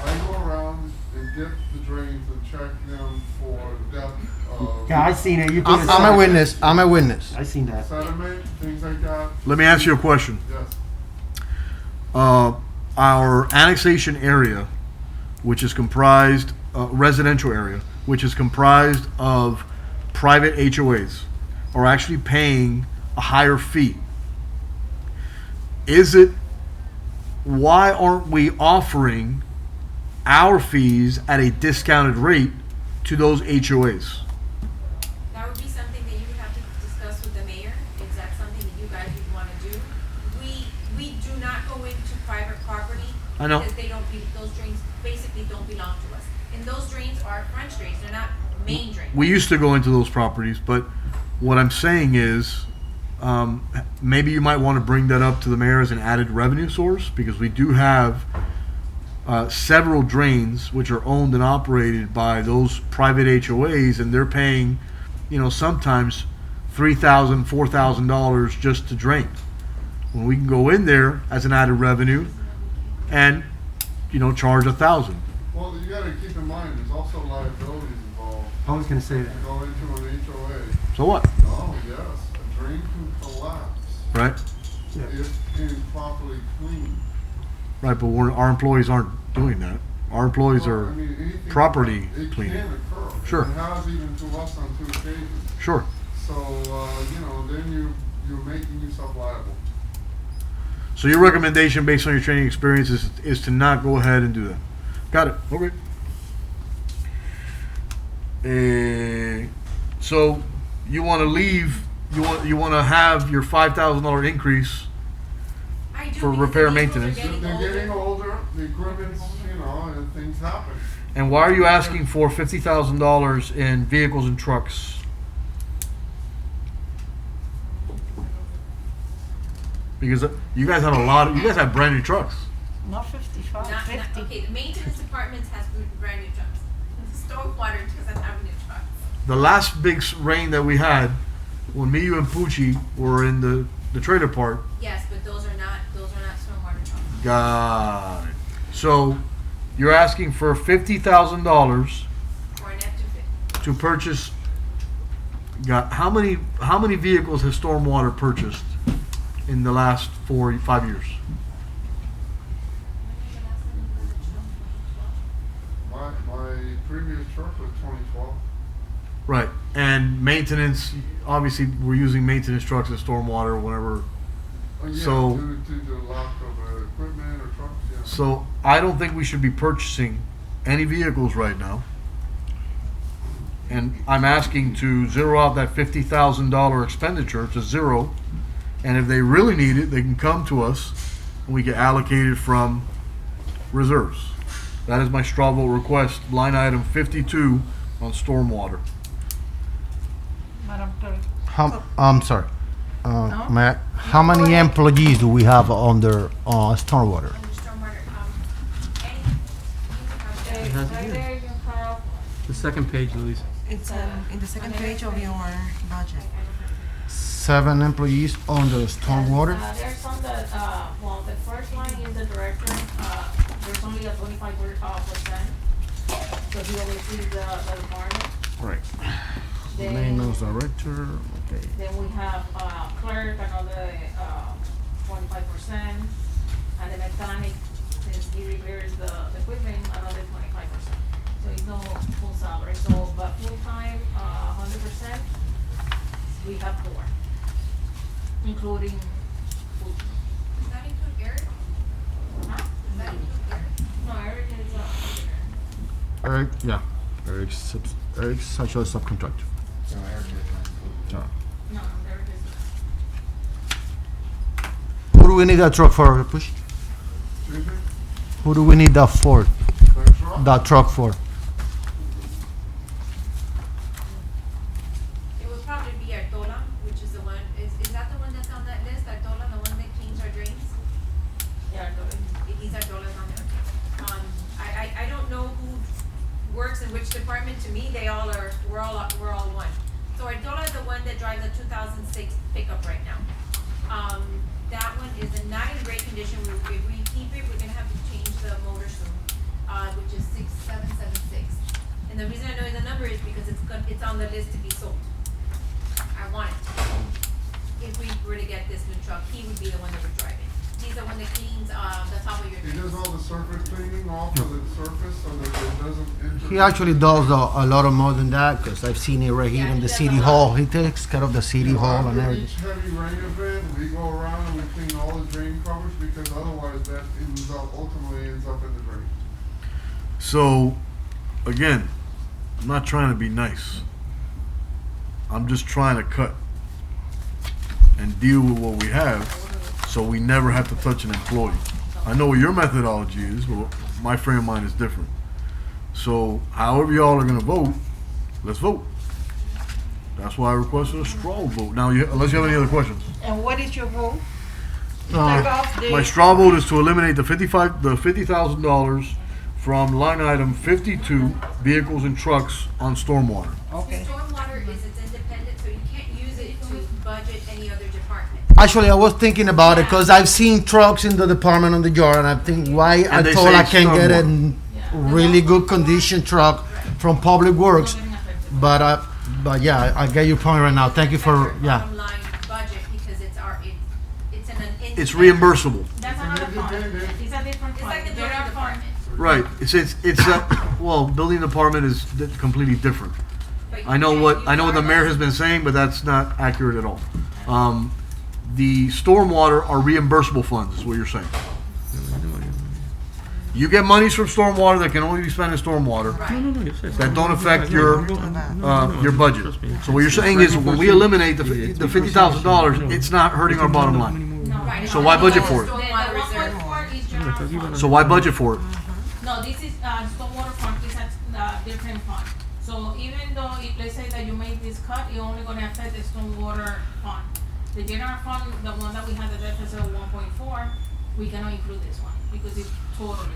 I go around and dip the drains and check them for depth of. Yeah, I seen it. You put it I'm a witness. I'm a witness. I seen that. Sediment, things like that. Let me ask you a question. Yes. Our annexation area, which is comprised, residential area, which is comprised of private HOAs, are actually paying a higher fee. Why aren't we offering our fees at a discounted rate to those HOAs? That would be something that you would have to discuss with the mayor. Is that something that you guys would want to do? We do not go into private property. I know. Because those drains basically don't belong to us. And those drains are French drains. They're not main drains. We used to go into those properties, but what I'm saying is, maybe you might want to bring that up to the mayor as an added revenue source, because we do have several drains which are owned and operated by those private HOAs, and they're paying, sometimes $3,000, $4,000 just to drain. When we can go in there as an added revenue and, charge $1,000. Well, you gotta keep in mind, there's also liabilities involved. I was gonna say that. You go into an HOA. So what? Oh, yes, a drain can collapse Right? if improperly cleaned. Right, but our employees aren't doing that. Our employees Well, are I mean, anything- property it cleaning. can occur. Sure. It has even to us on 2 occasions. Sure. So, then you're making yourself liable. So your recommendation based on your training experience is to not go ahead and do that. Got it. Okay. So you want to leave, you want to have your $5,000 increase I do, for because repair the vehicles are maintenance. getting They're getting older. older, the equipment's, and things happen. And why are you asking for $50,000 in vehicles and trucks? Because you guys have you guys have brand new trucks. Not 55, 50. Okay, the maintenance department has brand new trucks. The stormwater doesn't have new trucks. The last big rain that we had, when me, you, and Poochie were in the trailer park. Yes, but those are not stormwater trucks. Got it. So you're asking for $50,000 For an F-250. to purchase. How many vehicles has Stormwater purchased in the last 4 or 5 years? My previous truck was 2012. Right. And maintenance, obviously we're using maintenance trucks and Stormwater whenever. Yeah, So due to the lack of equipment or trucks, yeah. So I don't think we should be purchasing any vehicles right now. And I'm asking to zero out that $50,000 expenditure to zero. And if they really need it, they can come to us and we get allocated from reserves. That is my straw vote request, line item 52 on stormwater. Madam Clerk. I'm sorry. Matt, how many employees do we have under stormwater? Right there, you have, The second page, Luis. It's in the second page of your budget. 7 employees on the stormwater? there's some that, well, the first one is the director, there's only a 25%, so he oversees the department. Right. Then- Maintenance director, okay. Then we have, clerk, another, 25%, and the mechanic, since he repairs the equipment, another 25%. So it's no full salary, so, but full-time, 100%, we have 4, including food. Does that include Eric? Huh? Does that include Eric? No, Eric is, Eric, yeah. Eric's actually a subcontractor. Yeah. no, Eric is. Who do we need that truck for, Push? Excuse me? Who do we need that for? That truck? That truck for? It would probably be Artola, which is the one, is that the one that's on that list, Artola, the one that cleans our drains? Yeah, These Artolas on there. I don't know who works in which department, to me, we're all one. So Artola is the one that drives a 2006 pickup right now. That one is not in great condition, if we keep it, we're gonna have to change the motor soon, which is 6776. And the reason I know the number is because it's on the list to be sold. I want it. If we were to get this new truck, he would be the one that would drive it. He's the one that cleans, the top of your He drains. does all the surface cleaning off of the surface so that it doesn't enter. He actually does a lot of more than that, because I've seen it right here in the city hall. He takes care of the city hall and After everything. each heavy rain event, we go around and we clean all the drain covers because otherwise that ultimately ends up in the drain. So, again, I'm not trying to be nice. I'm just trying to cut and deal with what we have so we never have to touch an employee. I know what your methodology is, but my frame of mind is different. So, however y'all are gonna vote, let's vote. That's why I requested a straw vote. Now, unless you have any other questions. And what is your vote? Take off the- My straw vote is to eliminate the $50,000 from line item 52, vehicles and trucks on stormwater. Okay. Stormwater is it's independent, so you can't use it to budget any other department. Actually, I was thinking about it, because I've seen trucks in the department on the yard, and I think why I And they told say I can get a stormwater. really good condition truck from Public Works, but yeah, I get your point right now. Thank you for, yeah. Bottom line budget, because it's an independent. It's reimbursable. That's another fund, it's a different It's fund. like the There building are funds. department. Right, well, building department is completely different. But you I know can't what use the our mayor has been saying, but that's not accurate at all. The stormwater are reimbursable funds, is what you're saying. You get monies from stormwater that can only be spent in stormwater, that don't affect your budget. So what you're saying is, when we eliminate the $50,000, it's not hurting our bottom line. Right, So why budget for it? Stormwater reserve. 1.4 is general fund. So why budget for it? No, this is, stormwater fund is a different fund. So even though, if let's say that you make this cut, you're only gonna affect the stormwater fund. The general fund, the one that we had the deficit of 1.4, we cannot include this one, because it's totally,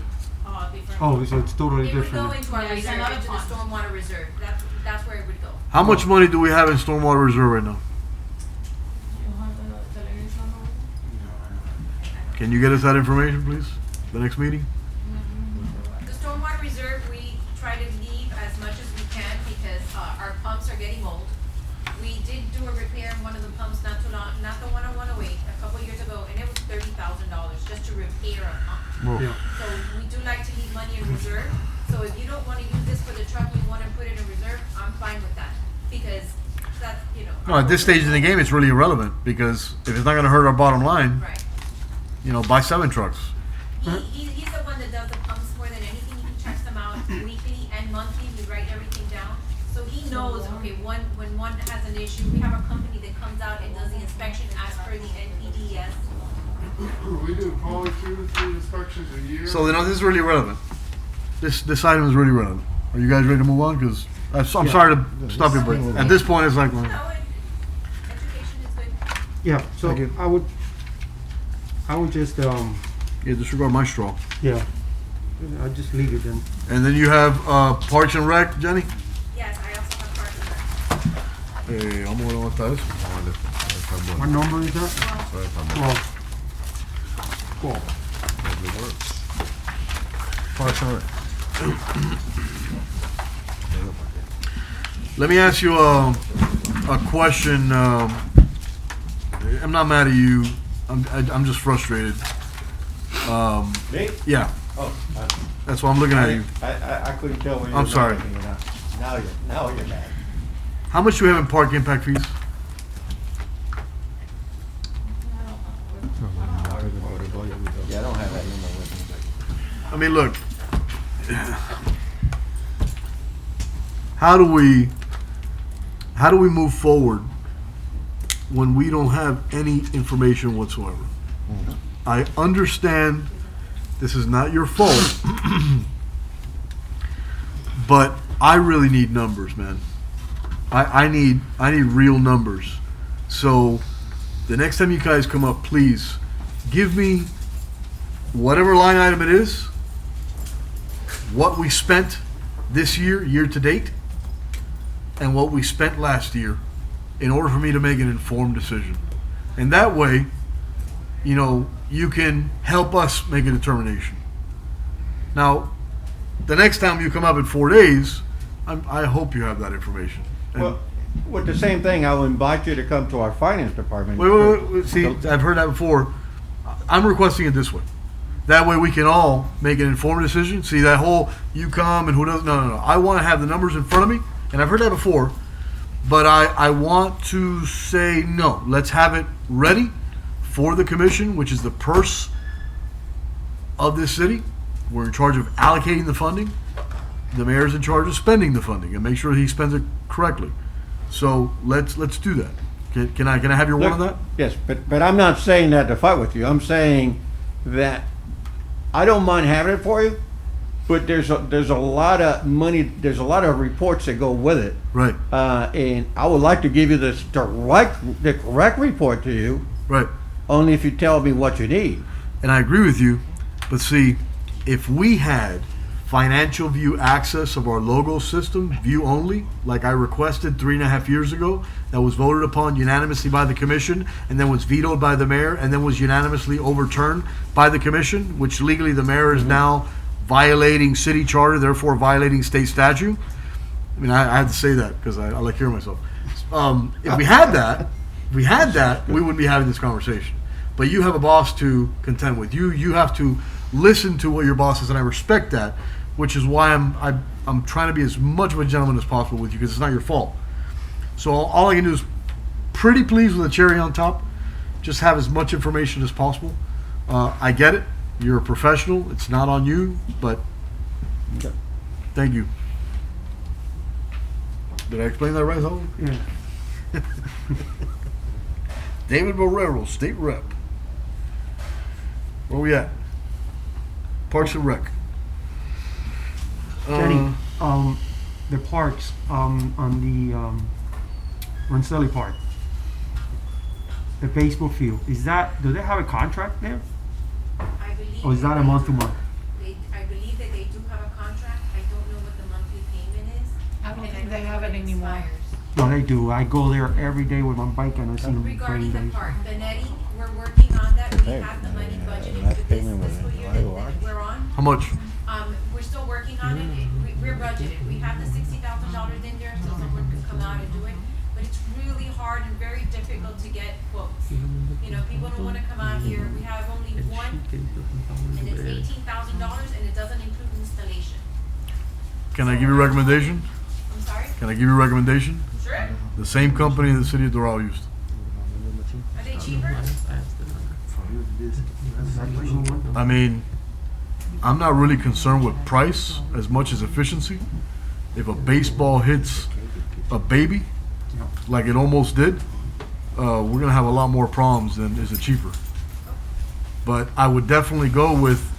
different. Oh, so it's totally It would different. go into our Yeah, it's reserve, another into the fund. stormwater reserve. That's where it would go. How much money do we have in stormwater reserve right now? You have the latest number? Can you get us that information, please? The next meeting? The stormwater reserve, we try to leave as much as we can because our pumps are getting old. We did do a repair in one of the pumps not too long, not the one on 108, a couple years ago, and it was $30,000 just to repair a pump. Yeah. So we do like to leave money in reserve. So if you don't wanna use this for the truck, you wanna put it in reserve, I'm fine with that. Because that's, No, at this stage in the game, it's really irrelevant, because if it's not gonna hurt our bottom line, Right. buy 7 trucks. He's the one monthly, we write everything down. So he knows, okay, when one has an issue, we have a company that comes out and does the inspection as per the NPDES. We do probably 2 to 3 inspections a year. So this is really relevant. This item is really relevant. Are you guys ready to move on? Because I'm sorry to stop you, but at this point, it's like, well, Education is good. Yeah, so Thank you. I would just, yeah, disregard my straw. yeah, I'll just leave it then. And then you have Parks and Rec, Jenny. Yes, I also have Parks and Rec. Vamos a ver dónde está eso. What number is that? 12. Parks and Rec. Let me ask you a question. I'm not mad at you. I'm just frustrated. Me? Yeah. Oh, That's why I'm looking at you. I couldn't tell when you I'm were sorry. talking or not. Now you're mad. How much do we have in park impact fees? Yeah, I don't have that number with me. I mean, look. How do we move forward when we don't have any information whatsoever? I understand this is not your fault, but I really need numbers, man. I need real numbers. So the next time you guys come up, please give me whatever line item it is, what we spent this year to date, and what we spent last year in order for me to make an informed decision. And that way, you know, you can help us make a determination. Now, the next time you come up in 4 days, I hope you have that information. And Well, with the same thing, I'll invite you to come to our finance department. wait. See, I've heard that before. I'm requesting it this way. That way we can all make an informed decision. See, that whole you come and who doesn't, no. I want to have the numbers in front of me, and I've heard that before, but I want to say no. Let's have it ready for the commission, which is the purse of this city. We're in charge of allocating the funding. The mayor's in charge of spending the funding and make sure he spends it correctly. So let's do that. Can I have your word on that? Yes, but I'm not saying that to fight with you. I'm saying that I don't mind having it for you, but there's a lot of money, there's a lot of reports that go with it. Right. And I would like to give you the correct report to you. Right. Only if you tell me what you need. And I agree with you, but see, if we had financial view access of our logo system, view only, like I requested 3.5 years ago, that was voted upon unanimously by the commission, and then was vetoed by the mayor, and then was unanimously overturned by the commission, which legally the mayor is now violating city charter, therefore violating state statute. I mean, I had to say that because I like hearing myself. If we had that, we wouldn't be having this conversation. But you have a boss to contend with. You have to listen to what your boss says, and I respect that, which is why I'm trying to be as much of a gentleman as possible with you, because it's not your fault. So all I can do is pretty pleased with a cherry on top. Just have as much information as possible. I get it. You're a professional. It's not on you, but thank you. Did I explain that right, Holly? Yeah. David Barrero, state rep. Where we at? Parks and Rec. Jenny, the parks, on the, Rensselaer Park, the baseball field, do they have a contract there? I believe. Or is that a month to month? I believe that they do have a contract. I don't know what the monthly payment is. I don't and think they know have when it anymore. expires. No, they do. I go there every day with my bike and I see them Regarding playing the baseball. park, Benetti, we're working on that. We have the money budgeted for this fiscal year that we're on. How much? We're still working on it. We're budgeted. We have the $60,000 in there, so someone could come out and do it. But it's really hard and very difficult to get quotes. You know, people don't want to come out here. We have only one, and it's $18,000, and it doesn't include installation. Can I give you a recommendation? I'm sorry? Can I give you a recommendation? Sure. The same company the city of Doral used. Are they cheaper? I mean, I'm not really concerned with price as much as efficiency. if a baseball hits a baby, like it almost did, we're gonna have a lot more problems than is it cheaper. But I would definitely go with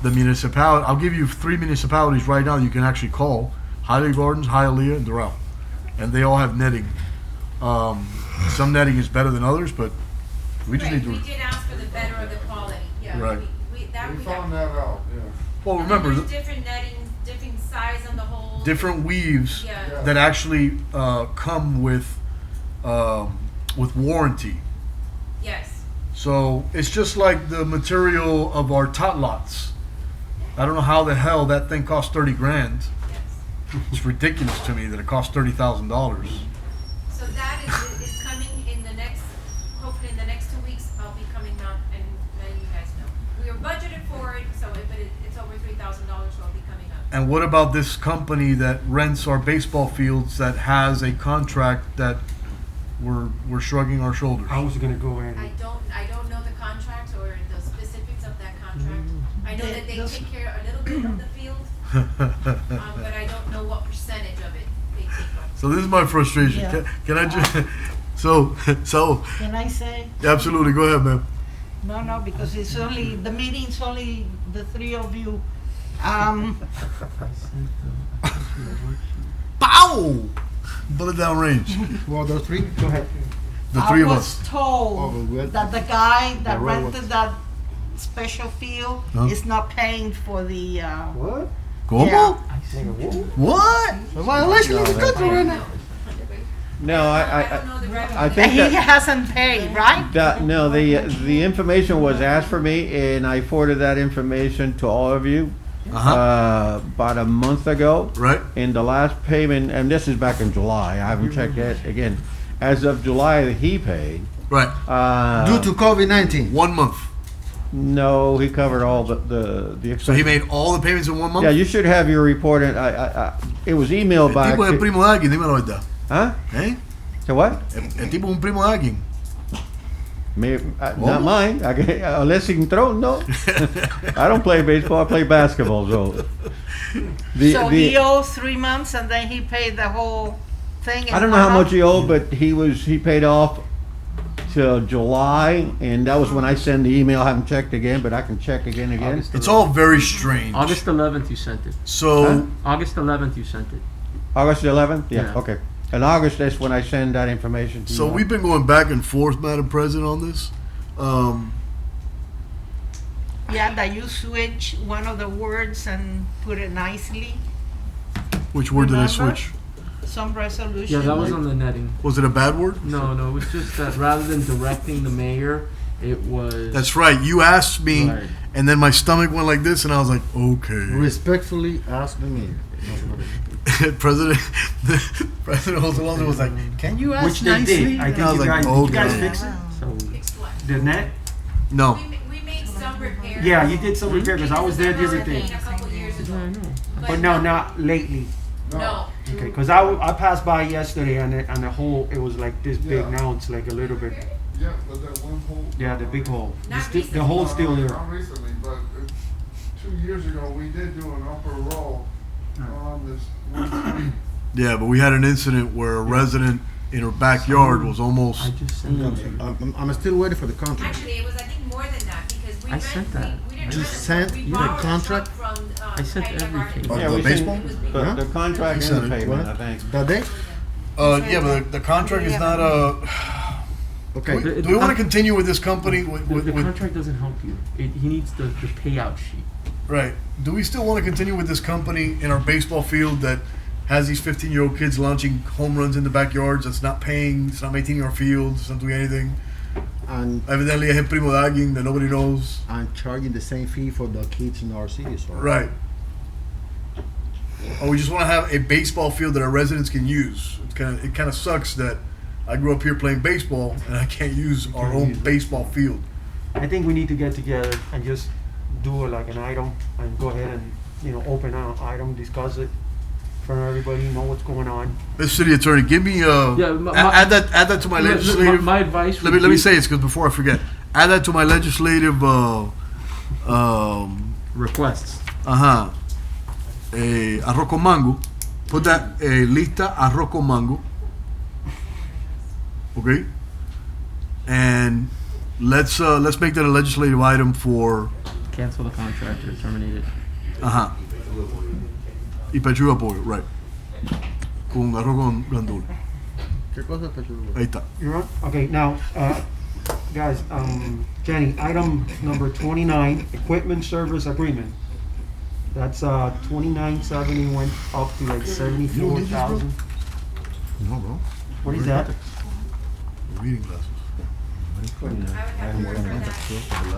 the municipality. I'll give you 3 municipalities right now you can actually call: Hialeah Gardens, Hialeah, and Doral, and they all have netting. Some netting is better than others, but we just need to. We did ask for the better of the quality, yeah. Right. We We have. found that out, yeah. Well, And remember, there's different netting, different size on the whole. different weaves Yeah. that actually come with warranty. Yes. So it's just like the material of our tot lots. I don't know how the hell that thing costs 30 grand. It's ridiculous to me that it costs $30,000. So that is coming in the next, hopefully in the next 2 weeks, I'll be coming out and letting you guys know. We were budgeted for it, so it's over $3,000, so I'll be coming up. And what about this company that rents our baseball fields that has a contract that we're shrugging our shoulders? How is it gonna go in? I don't know the contracts or the specifics of that contract. I know that they take care a little bit of the field, but I don't know what percentage of it they take on. So this is my frustration. Yeah. Can I just so Can I say? absolutely go ahead, ma'am. No, because it's only, the meeting's only the three of you. Pow! Bullet down range. Well, those 3? Go ahead. The 3 of I us. was told that the guy that the railroad. rented that special field Huh? is not paying for the, What? ¿Cómo? Yeah. What? A violation of the country right now. No, I and think he that, hasn't paid, right? no, the information was asked for me, and I forwarded that information to all of you about a month ago. Right. In the last payment, and this is back in July. I haven't checked that again. As of July, he paid. Right. Due to COVID-19. 1 month. No, he covered all the So he expenses. made all the payments in 1 month? Yeah, you should have your report. And it was emailed back. Tipo es primo de alguien, dímelo ahorita. Huh? ¿Eh? So what? El tipo es un primo de alguien. Not mine. Unless he can throw, no. I don't play baseball. I play basketball. So, So he owed 3 months and then he paid the whole thing. in I don't know 1 how month? much he owed, but he paid off till July, and that was when I sent the email. I haven't checked again, but I can check again. It's all very strange. August 11th you sent it. So August 11th you sent it. August 11th. Yeah. Yeah. Okay. In August, that's when I send that information to you. So we've been going back and forth, Madam President, on this. Yeah, that you switch one of the words and put it nicely. Which word did I Remember? switch? Some resolution. Yeah, that was on the netting. Was it a bad word? No, it was just that rather than directing the mayor, it was. That's right. You asked me, Right. and then my stomach went like this, and I was like, okay. Respectfully ask the mayor. President Jose was like, can you ask Which they nicely? did. I And think was you like, guys, did you guys okay. fix it? Fix what? The net? No. We made some repairs. Yeah, you did some repair because I was there the other day. A couple years ago. But no, not lately. No. Okay, because I passed by yesterday and the hole, it was like this big. Yeah. Now it's like a little bit. Yeah, but that one hole. Yeah, the big hole. Not The hole's still there. Not recently, but 2 years ago, we did do an upper roll on this one street. Yeah, but we had an incident where a resident in her backyard was almost. I just sent it to you. I'm still waiting for the contract. Actually, it was, I think, more than that because we I sent that. we didn't You rent it, sent we the borrowed a contract? truck from, I sent Hialeah everything. Gardens. Yeah, we the baseball? sent Huh? the contract He and said the it. payment, I think. That day? Yeah, but the contract is not a. Okay. Do we want to continue with this company? The contract doesn't help you. He needs the payout sheet. Right. Do we still want to continue with this company in our baseball field that has these 15-year-old kids launching home runs in the backyards? That's not paying. It's not maintaining our fields. It's not doing anything. And Evidently, I have primo de alguien that nobody knows. I'm charging the same fee for the kids in our city. So. Right. Or we just want to have a baseball field that our residents can use. It kind of sucks that I grew up here playing baseball and I can't use our own baseball field. I think we need to get together and just do like an item and go ahead and open an item, discuss it for everybody, know what's going on. Mr. City Attorney, give me add that to my legislative. My advice. Let me say this because before I forget, add that to my legislative requests. Arroz con mango. put that lista arroz con mango. Okay? And let's make that a legislative item for Cancel the contract or terminate it. ajá. Y pechuga pollo, right. Con arroz con gandul. ¿Qué cosa es pechuga? Ahí está. You're on? Okay, now, guys, Jenny, item number 29, equipment service agreement. That's 2970 went up to like 74,000. No, bro. What is that? Reading glasses. I would have to refer that. And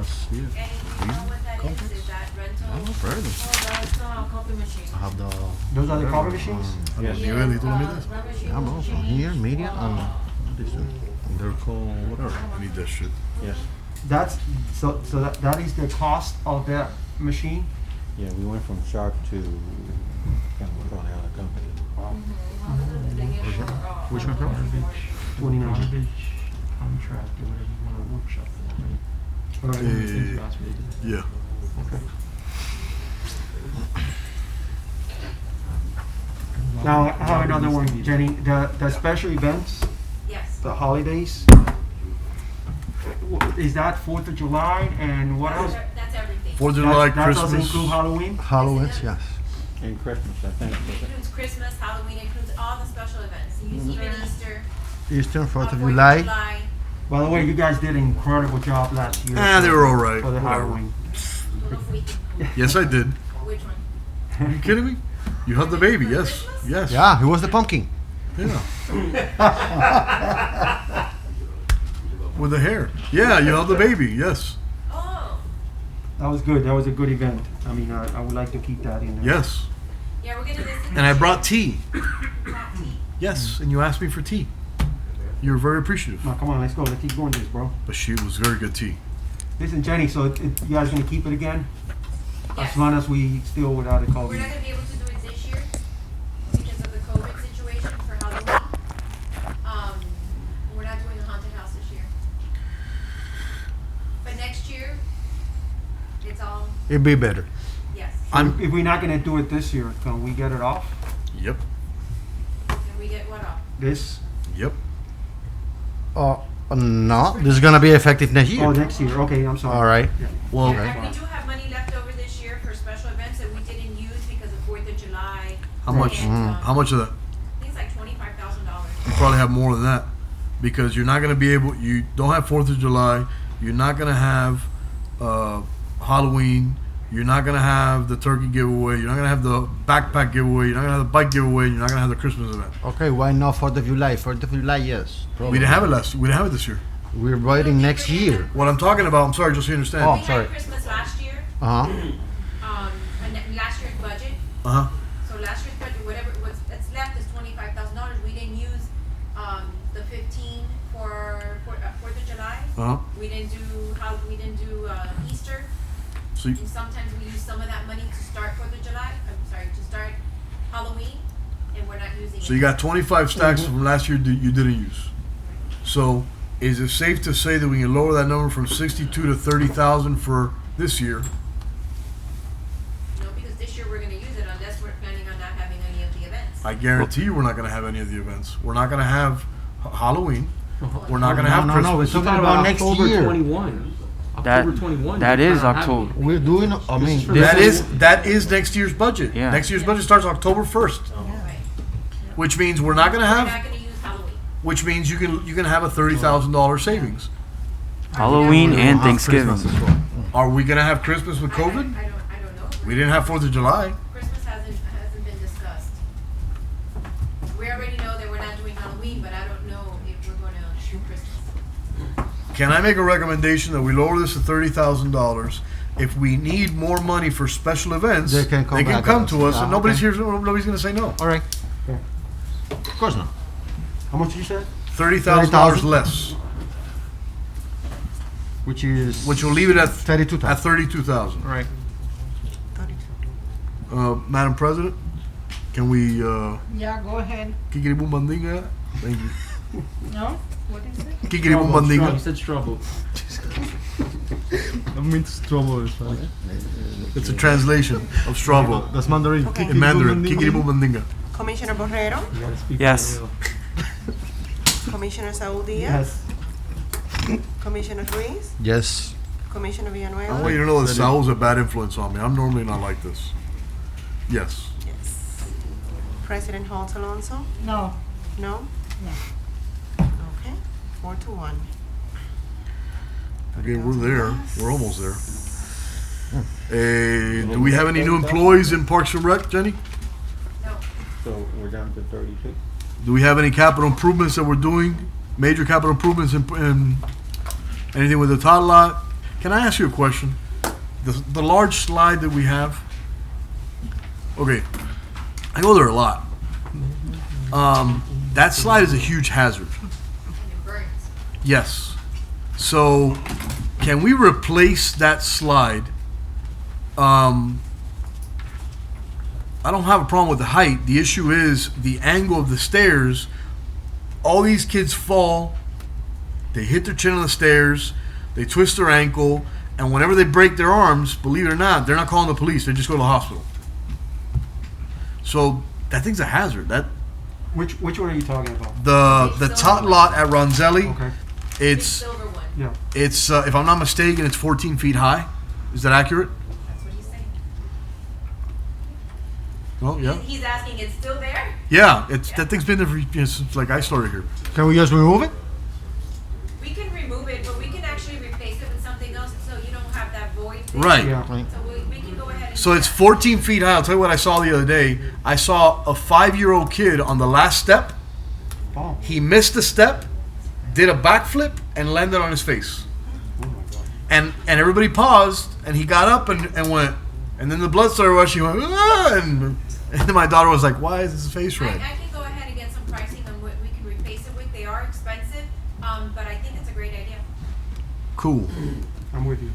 you know what that is that rental? Oh, that's copy machine. I have the. Those are the copy machines? Yes. Nivel, ¿y tú lo miras? Yeah, bro, from here, media, and this one. They're called whatever. I need that shit. Yes. That's, so that is the cost of that machine? Yeah, we went from Sharp to kind of from the other company. Which one? Garbage. 29. Garbage contract or whatever you want to workshop for, right? Yeah. Okay. Now, I have another one, Jenny. The special events, Yes. the holidays, is that 4th of July and what else? That's everything. 4th of July, That doesn't Christmas. include Halloween? Halloween, yes. And Christmas, I think. It includes Christmas, Halloween, it includes all the special events. Even Easter. Easter, 4th of 4th July. By the way, you guys did an incredible job last year. Ah, they were all right. For the Whatever. Halloween. Yes, I did. Which one? Are you kidding me? You hugged the baby, yes. Yes. Yeah, he was the pumpkin. Yeah. With the hair. Yeah, you held the baby, yes. Oh. That was good. That was a good event. I mean, I would like to keep that in there. Yes. Yeah, we're gonna listen. And I brought tea. Brought tea. Yes, and you asked me for tea. You were very appreciative. Now, come on, let's go. Let's keep going this, bro. But she was very good tea. Listen, Jenny, so you guys gonna keep it again? Yes. As long as we still without a We're COVID. not gonna be able to do it this year because of the COVID situation for Halloween. We're not doing a haunted house this year. But next year, it's all, It'd be better. yes. If we're not gonna do it this year, can we get it off? Yep. And we get what off? This? Yep. No, this is gonna be effective next year. Oh, next year. Okay, I'm sorry. All right. Yeah. Well, And we do have money left over this year for special events that we didn't use because of 4th of July. how much? And, How much of that? I think it's like $25,000. You probably have more than that, because you're not going to be able. You don't have 4th of July. You're not going to have Halloween. You're not going to have the turkey giveaway. You're not going to have the backpack giveaway. You're not going to have the bike giveaway. You're not going to have the Christmas event. Okay, why not 4th of July? 4th of July, yes. We didn't have it last. We didn't have it this year. We're waiting next year. What I'm talking about. I'm sorry, just so you understand. Oh, We sorry. had Christmas last year, Uh huh. and then last year's budget. Uh huh. So last year's budget, whatever was that's left is $25,000. We didn't use the 15 for 4th of July. Uh huh. We didn't do Easter. So you, And sometimes we use some of that money to start 4th of July. I'm sorry, to start Halloween, and we're not using it. so you got 25 stacks from last year that you didn't use. So is it safe to say that we can lower that number from 62 to 30,000 for this year? No, because this year we're going to use it unless we're planning on not having any of the events. I guarantee you we're not going to have any of the events. We're not going to have Halloween. We're not going to have No, Christmas. we're talking about next October year. 21. That- October 21. that you're is trying to have October. it. We're doing, I mean, for That this is next year's budget. Yeah. Next year's budget starts October 1st, Right. which means we're not going to We're have. not going to use Halloween. Which means you can have a $30,000 savings. Halloween and Thanksgiving. Are we going to have Christmas with I COVID? don't know. We didn't have 4th of July. Christmas hasn't been discussed. We already know that we're not doing Halloween, but I don't know if we're going to do Christmas. Can I make a recommendation that we lower this to $30,000? If we need more money for special events, They can come back come at to us. us, and Yeah, nobody's okay. here. Nobody's going to say no. all right. Okay. Of course not. How much did you say? $30,000 less, Which is which will leave it at 32,000. 32,000. Right. Madam President, can we Yeah, go ahead. Kikiribumandinga? Thank you. No? What is it? You Kikiribumandinga. said struggle. I mean, Strabo is It's a translation of Strabo That's Mandarin. in Mandarin. Kikiribumandinga. Commissioner Borrero, Yes. Commissioner Saul Diaz, Yes. Commissioner Ruiz, Yes. Commissioner I want you Villanueva. to know that Saul's a bad influence on me. I'm normally not like this. Yes. Yes. President Holt Alonso. No. No. Okay. 4-1. Okay, we're there. We're almost there. Do we have any new employees in Parks and Rec, Jenny? So we're down to 32. Do we have any capital improvements that we're doing? Major capital improvements in anything with the tot lot? Can I ask you a question? The large slide that we have. Okay, I go there a lot. That slide is a huge hazard. Yes. So, can we replace that slide? I don't have a problem with the height. The issue is the angle of the stairs. All these kids fall, they hit their chin on the stairs, they twist their ankle, and whenever they break their arms, believe it or not, they're not calling the police, they just go to the hospital. So that thing's a hazard. That Which one are you talking about? the tot lot at Ronzelli, Okay. it's Silver one. Yeah. it's if I'm not mistaken, it's 14 feet high. Is that accurate? That's what he's saying. Well, yeah. He's asking, it's still there? Yeah, that thing's been there for, since like I started here. Can we just remove it? We can remove it, but we can actually replace it with something else, so you don't have that void. there. Right. Yeah. So we can go ahead and. So do it's that. 14 feet high. I'll tell you what I saw the other day. I saw a 5-year-old kid on the last step. Oh. He missed the step, did a backflip, and landed on his face. And everybody paused, and he got up and went, and then the blood started rushing. He went, "Ah!" and then my daughter was like, "Why is his face red?" I can go ahead and get some pricing on what we can replace it with. They are expensive, but I think it's a great idea. Cool. I'm with you.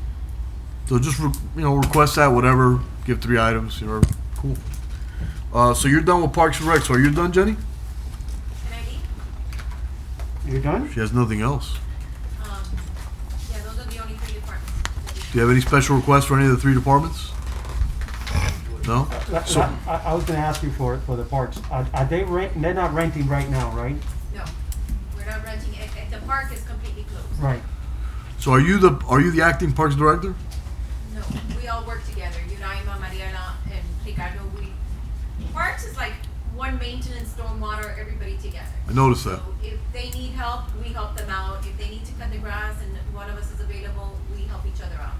So just request that, whatever. Give 3 items. Cool. So you're done with Parks and Rec. So are you done, Jenny? Can I leave? You done? She has nothing else. Yeah, those are the only 3 departments. Do you have any special requests for any of the 3 departments? No. So I was gonna ask you for the parks. Are they they're not renting right now, right? No, we're not renting it. The park is completely closed. Right. So are you the acting Parks Director? No, we all work together. Yunaima, Mariana, and Ricardo. Parks is like one maintenance, stormwater, everybody together. I noticed that. So if they need help, we help them out. If they need to cut the grass and one of us is available, we help each other out.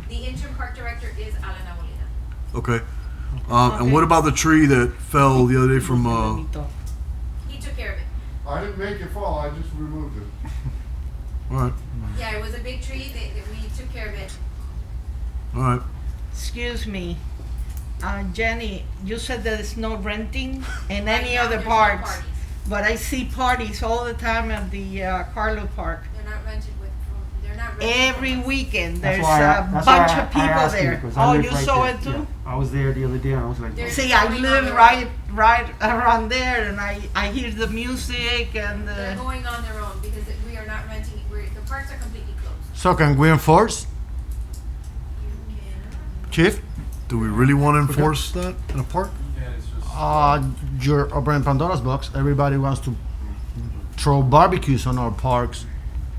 The interim park director is Alan Abolina. Okay. And what about the tree that fell the other day from? He took care of it. I didn't make it fall, I just removed it. All right. Yeah, it was a big tree. We took care of it. All right. Excuse me, Jenny, you said that it's no renting in Right any now, other there's no parks, parties. but I see parties all the time at the Carlo Park. They're not rented with. They're not rented. Every weekend, That's there's why a that's why bunch I of people asked you, there. 'cause I Oh, live you right saw there. it too? Yeah. I was there the other day, and I was like, There's See, I going live on their right around there, and I hear the music and They're the. going on their own because we are not renting. The parks are completely closed. So can we enforce, You can. Chief? Do we really want to enforce that in a park? You're opening Pandora's box. Everybody wants to throw barbecues on our parks.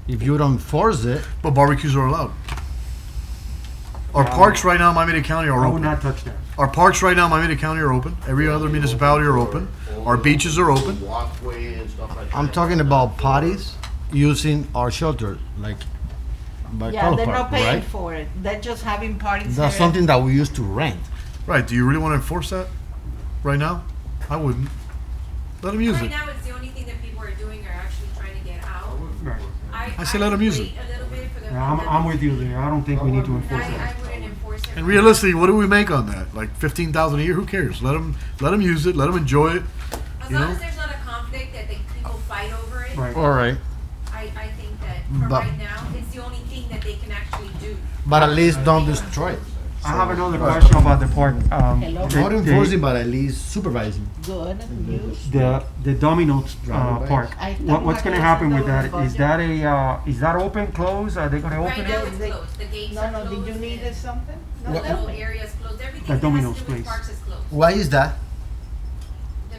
If you don't force it, But barbecues are allowed. Our parks right now in Miami-Dade County are I would open. not touch that. Our parks right now in Miami-Dade County are open. Every other municipality are open. Our beaches are open. Walkway and stuff like that. I'm talking about potties using our shelter, like by Yeah, Carlo they're Park, not paying right? for it. They're just having parties. That's there. something that we used to rent. Right. Do you really want to enforce that right now? I wouldn't. Let them use Right it. now, it's the only thing that people are doing are actually trying to get out. Right. I say let 'em would use wait a little bit for the Yeah, I'm with you there. I don't think we need to enforce I that. wouldn't enforce it. And realistically, what do we make on that? Like 15,000 a year? Who cares? Let them use it. Let them enjoy it. As You long know? as there's not a conflict that people fight over it. Right. All right, I think that for But- right now, it's the only thing that they can actually do. but at least don't destroy it. I have another question about the park. Hello? Not enforcing, but at least supervising. Good. You? The Domino's Drive-bys. park. I What's thought gonna you happen said with that? there was Is that is that open, closed? Are they gonna Right open now, it? it's closed. The gates No, are no, closed. did you need and something? The No, little no. area is closed. Everything The that has Domino's to do with place. parks is closed. Why is that?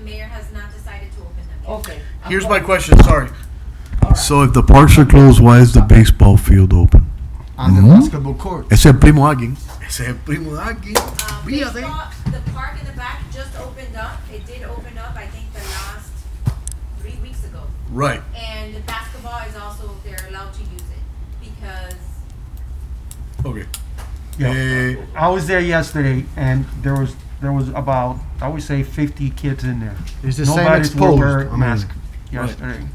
mayor has not decided to open them yet. Okay. Here's my question, sorry. So if the parks are closed, why is the baseball field open? And the basketball court. Ese es el primo de alguien. Ese es el primo de alguien. Fíjate. Baseball, the park in the back just opened up. It did open up, I think, the last 3 weeks ago. Right. And the basketball is also, they're allowed to use it because Okay. Yeah, I was there yesterday, and there was about, I would say, 50 kids in there. It's the same Nobody's exposed, wearing I mean. mask yesterday.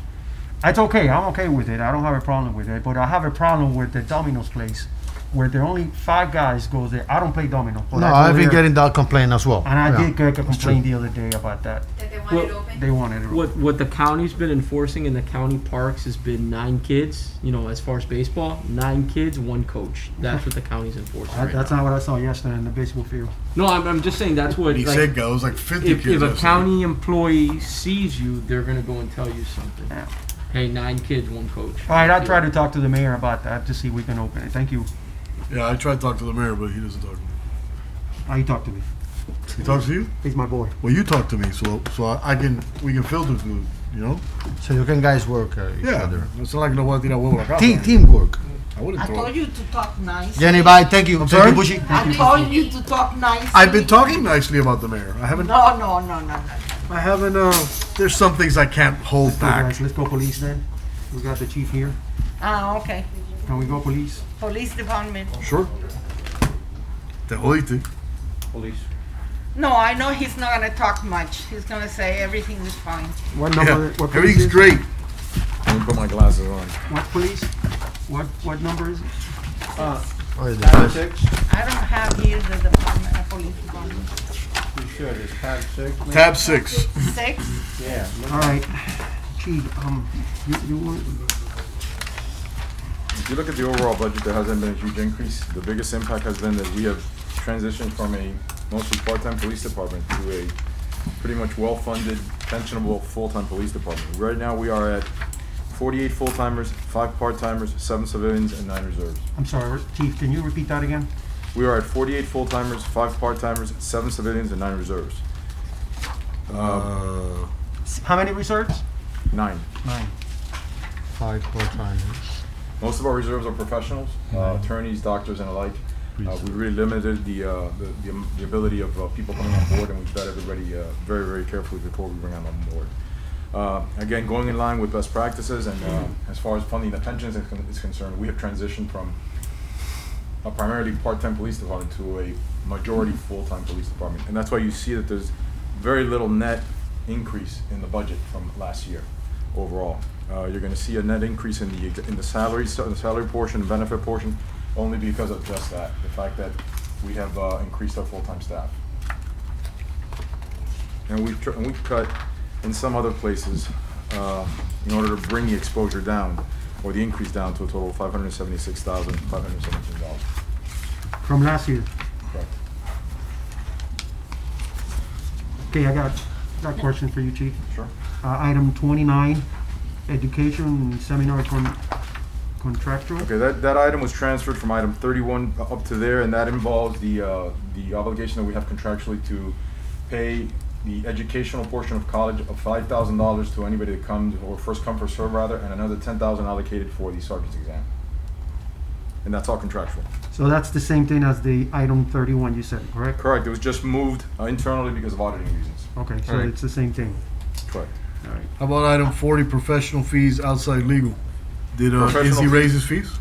It's okay. I'm okay with it. I don't have a problem with it. But I have a problem with the Domino's place, where there are only 5 guys goes there. I don't play Domino. But No, I go I've been there, getting that complaint as well. and I Yeah, did get a that's complaint true. the other day about that. that they wanted it Well, open. They wanted it. What the county's been enforcing in the county parks has been 9 kids. You know, as far as baseball, 9 kids, 1 coach. That's what the county's enforcing. That- right that's now. not what I saw yesterday in the baseball field. No, I'm just saying that's what. He like, said go. It was like 50 if kids. a yesterday. county employee sees you, they're gonna go and tell you something. Yeah. Hey, 9 kids, 1 coach. All right, I'll try to talk to the mayor about that to see if we can open it. Thank you. Yeah, I tried to talk to the mayor, but he doesn't talk to me. He talked to me. He talks to you? He's my boy. Well, you talk to me, so we can filter through, you know? So you can guys work each Yeah. other. It's not like no voy a tirar huevo a la casa. Teamwork. I wouldn't I throw told it. you to talk nice. Jenny, bye. Thank you. Thank Sir? you, Bushy. I told you to talk nice. I've been talking nicely about the mayor. I haven't. No. I haven't. There's some things I can't hold Let's go, back. guys. Let's go police then. We got the chief here. Okay. Can we go police? Police department. Sure. Te jodiste. Police. No, I know he's not gonna talk much. He's gonna say everything is fine. What number? Yeah. What police Everything's is it? great. Let me put my glasses on. What police? What number is it? Oh, the Tab first- 6? I don't have here the department, police department. You should. It's tab 6. maybe? Tab 6. 6? Yeah. look All right, chief. You want? If you look at the overall budget, there hasn't been a huge increase. The biggest impact has been that we have transitioned from a mostly part-time police department to a pretty much well-funded, pensionable, full-time police department. Right now, we are at 48 full-timers, 5 part-timers, 7 civilians, and 9 reserves. I'm sorry, chief. Can you repeat that again? We are at 48 full-timers, 5 part-timers, 7 civilians, and 9 reserves. How many reserves? 9. 9. 5 part-timers. Most of our reserves are professionals, attorneys, doctors, and the like. We really limited the ability of people coming on board, and we vet everybody very, very carefully before we bring them on board. Again, going in line with best practices, and as far as funding the pensions is concerned, we have transitioned from a primarily part-time police department to a majority full-time police department, and that's why you see that there's very little net increase in the budget from last year overall. You're going to see a net increase in the salary portion, benefit portion, only because of just that, the fact that we have increased our full-time staff. And we've cut in some other places in order to bring the exposure down, or the increase down, to a total of $576,517. From last year. Correct. Okay, I got a question for you, chief. Sure. Item 29, education seminar contractual. Okay, that item was transferred from item 31 up to there, and that involves the obligation that we have contractually to pay the educational portion of college of $5,000 to anybody that comes, or first come, first serve rather, and another $10,000 allocated for the sergeant's exam. And that's all contractual. So that's the same thing as the item 31 you said, correct? Correct, it was just moved internally because of auditing reasons. Okay, so Alright. it's the same thing. Correct. All right. How about item 40, professional fees outside legal? Did Izzy Professional- raise his fees?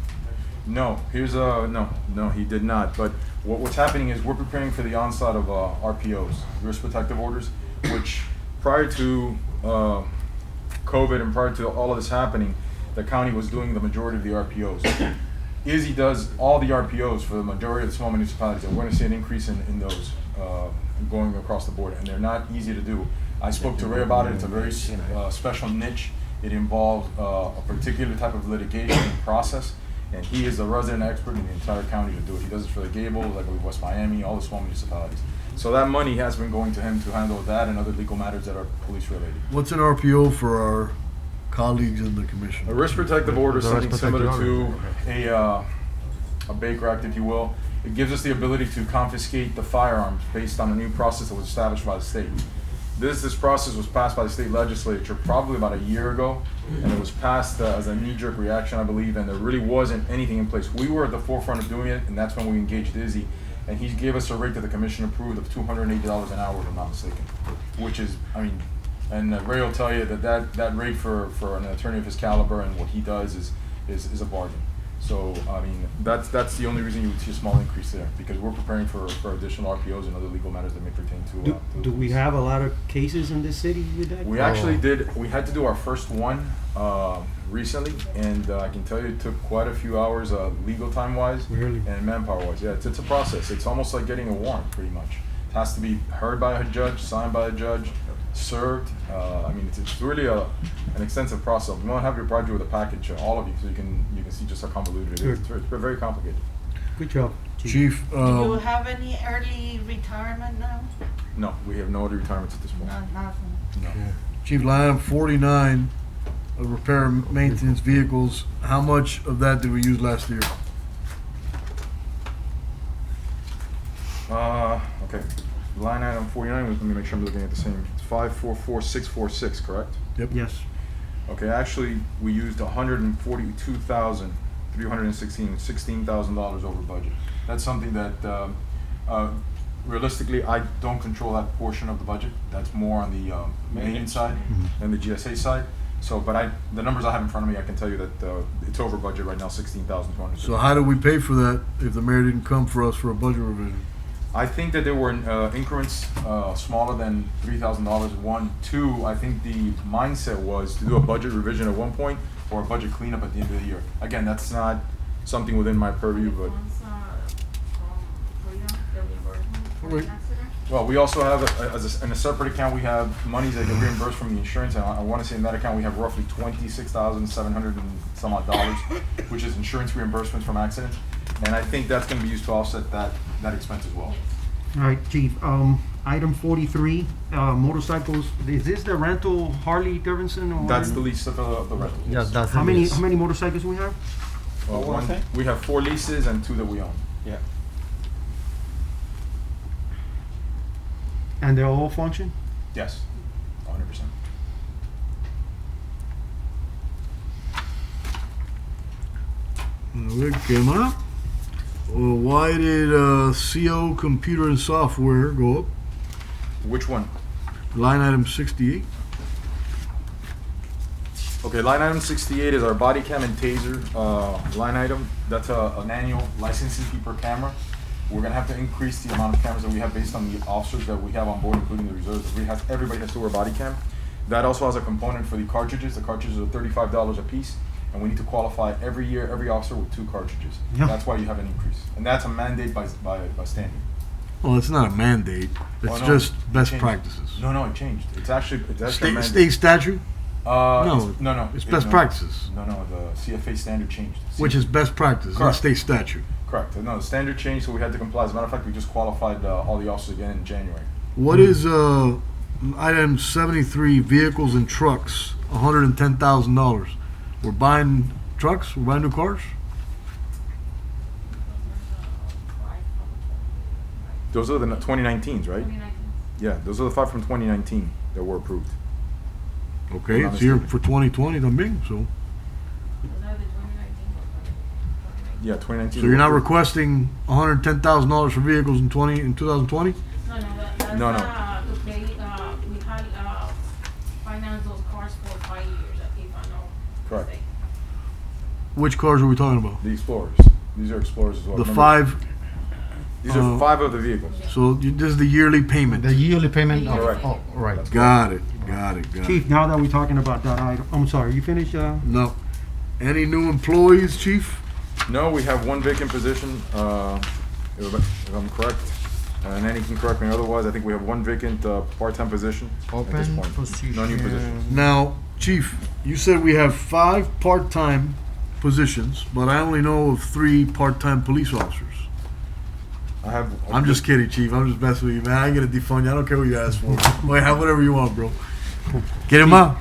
No, no, he did not. But what's happening is we're preparing for the onslaught of RPOs, risk protective orders, which prior to COVID and prior to all of this happening, the county was doing the majority of the RPOs. Izzy does all the RPOs for the majority of the small municipalities, and we're going to see an increase in those going across the board, and they're not easy to do. I spoke to Ray about it. It's a very special niche. It involves a particular type of litigation process, and he is the resident expert in the entire county to do it. He does it for the Gables, like West Miami, all the small municipalities. So that money has been going to him to handle that and other legal matters that are police related. What's an RPO for our colleagues in the commission? A risk protective order is The risk something similar protective to a Baker Act, if you will. It gives us the ability to confiscate the firearms based on a new process that was established by the state. This process was passed by the state legislature probably about a year ago, and it was passed as a knee-jerk reaction, I believe, and there really wasn't anything in place. We were at the forefront of doing it, and that's when we engaged Izzy, and he gave us a rate that the commission approved of $280 an hour, if I'm not mistaken, which is, I mean, and Ray will tell you that rate for an attorney of his caliber and what he does is a bargain. So, I mean, that's the only reason you would see a small increase there, because we're preparing for additional RPOs and other legal matters that may pertain to. Do we have a lot of cases in this city with that? We actually did. We had to do our first one recently, and I can tell you it took quite a few hours, legal time wise, Really? and manpower wise. Yeah, it's a process. It's almost like getting a warrant, pretty much. It has to be heard by a judge, signed by a judge, served. I mean, it's really an extensive process. We want to have your project with a package, all of you, so you can see just how convoluted it is. It's very complicated. Good job, Chief, Do you have any early retirement now? No, we have no other retirements at this point. Nothing. No. Chief, line item 49, repair and maintenance vehicles, how much of that did we use last year? Okay. Line item 49, let me make sure I'm looking at the same. It's 544646, correct? Yep. Yes. Okay, actually, we used $142,316, $16,000 over budget. That's something that, realistically, I don't control that portion of the budget. That's more on the maintenance side and the GSA side. So, but the numbers I have in front of me, I can tell you that it's over budget right now, $16,200. So how do we pay for that if the mayor didn't come for us for a budget revision? I think that there were increments smaller than $3,000. One, two. I think the mindset was to do a budget revision at one point or a budget cleanup at the end of the year. Again, that's not something within my purview, but well, we also have in a separate account we have monies that get reimbursed from the insurance, and I want to say in that account we have roughly $26,700 and some odd dollars, which is insurance reimbursements from accidents, and I think that's going to be used to offset that expense as well. All right, Chief. Item 43, motorcycles. Is this the rental Harley Davidson or? That's the lease of the rental. Yes, that's How many motorcycles we have? We have 4 leases and 2 that we own. Yeah. And they all function? Yes, 100%. ¿Qué más? Why did CO computer and software go up? Which one? Line item 68. Okay, line item 68 is our body cam and taser line item. That's an annual licensing fee per camera. We're gonna have to increase the amount of cameras that we have based on the officers that we have on board, including the reserves. Everybody has to wear body cam. That also has a component for the cartridges. The cartridges are $35 a piece, and we need to qualify every year, every officer with 2 cartridges. Yeah. That's why you have an increase, and that's a mandate by standing. Well, it's not a mandate. It's Oh, no, just it best changed. practices. No, it changed. It's actually a State, mandate. state statute? No. It's best practices. No, the CFA standard changed. Which is best practice, not Correct. state statute. Correct. No, the standard changed, so we had to comply. As a matter of fact, we just qualified all the officers again in January. What is item 73, vehicles and trucks, $110,000? We're buying trucks? We're buying new cars? Those are the 2019s, right? Yeah, those are the 5 from 2019 that were approved. Okay, Not it's here mistaken. for 2020 también, so. Yeah, 2019. So you're not requesting $110,000 for vehicles in 2020? No, that's No. to pay, we had, finance those cars for 5 years, if I know. Correct. Which cars are we talking about? The Explorers. These are Explorers as well. The Remember, 5, These are 5 of the vehicles. so this is the yearly payment? The yearly payment of, Correct. oh, right. Got it. Chief, now that we're talking about that item, I'm sorry, you finished? No. Any new employees, Chief? No, we have 1 vacant position, if I'm correct. And Annie can correct me otherwise. I think we have 1 vacant part-time position at this Open point. position. No new positions. Now, Chief, you said we have 5 part-time positions, but I only know of 3 part-time police officers. I'm just kidding, Chief. I'm just messing with you, man. I ain't gonna defund you. I don't care what you ask for. Wait, have whatever you want, bro. Get him out.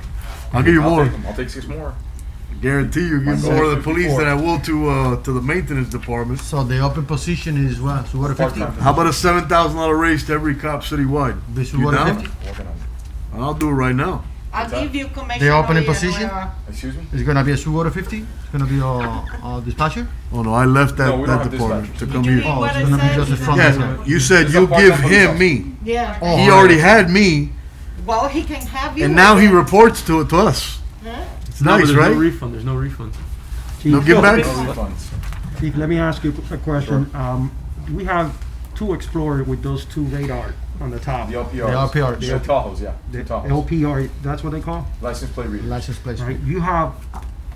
I'll give you more. I'll take 6 more. Guarantee you give My more goal to is the police 54. than I will to the maintenance department. So the open position is what? So what, 50? Part-time. How about a $7,000 raise to every cop citywide? This is You what, down? 50? Working on it. I'll do it right now. I'll give you commission. They open in position? Excuse me? Is it gonna be a Subaru 50? It's gonna be a dispatcher? Oh no, I left that, No, we don't that have department dispatchers. to Did come you here. hear Oh, what it's it gonna be said? just the front. Yeah, you said It's a you part-time give police him officer. me. Yeah. Oh, He already had me, Well, he can have you. and with now he it. reports to us. Huh? It's nice, there's right? No refund. There's no refund. No give back. No refunds. Chief, let me ask you a question. We have two Explorer with those two radar on the top. The LPRs. The LPRs. The Tahoes, yeah. The The Tahoes. LPR, that's what they call? License plate readers. License plate. Right, you have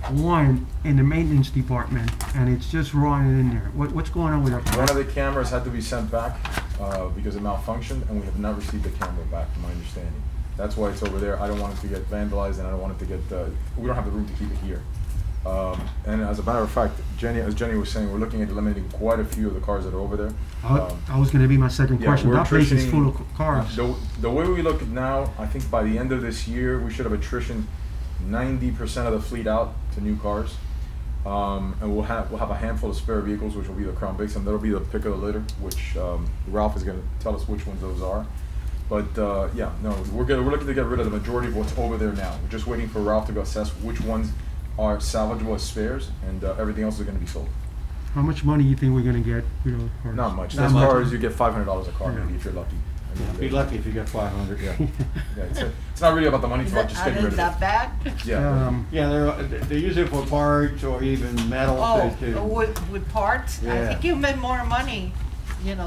one in the maintenance department, and it's just running in there. What's going on with that? One of the cameras had to be sent back because it malfunctioned, and we have not received the camera back, from my understanding. That's why it's over there. I don't want it to get vandalized, and I don't want it to get. We don't have the room to keep it here. And as a matter of fact, as Jenny was saying, we're looking at eliminating quite a few of the cars that are over there. I was gonna be my second Yeah, question. we're That place is attritioning- full of cars. The way we look at now, I think by the end of this year, we should have attrition 90% of the fleet out to new cars. And we'll have a handful of spare vehicles, which will be the Crown Vics, and that'll be the pick of the litter, which Ralph is going to tell us which ones those are. But yeah, no, we're looking to get rid of the majority of what's over there now. We're just waiting for Ralph to go assess which ones are salvageable as spares, and everything else is going to be sold. How much money you think we're gonna get, you know? cars? Not much. Not As much. far as you get $500 a car, Yeah. maybe if you're lucky. I mean, Be lucky if you get 500. Yeah, yeah. It's not really about the money. It's about just getting rid of that it. bad? Yeah. Yeah, they use it for parts or even metal to With parts? I Yeah. think you make more money,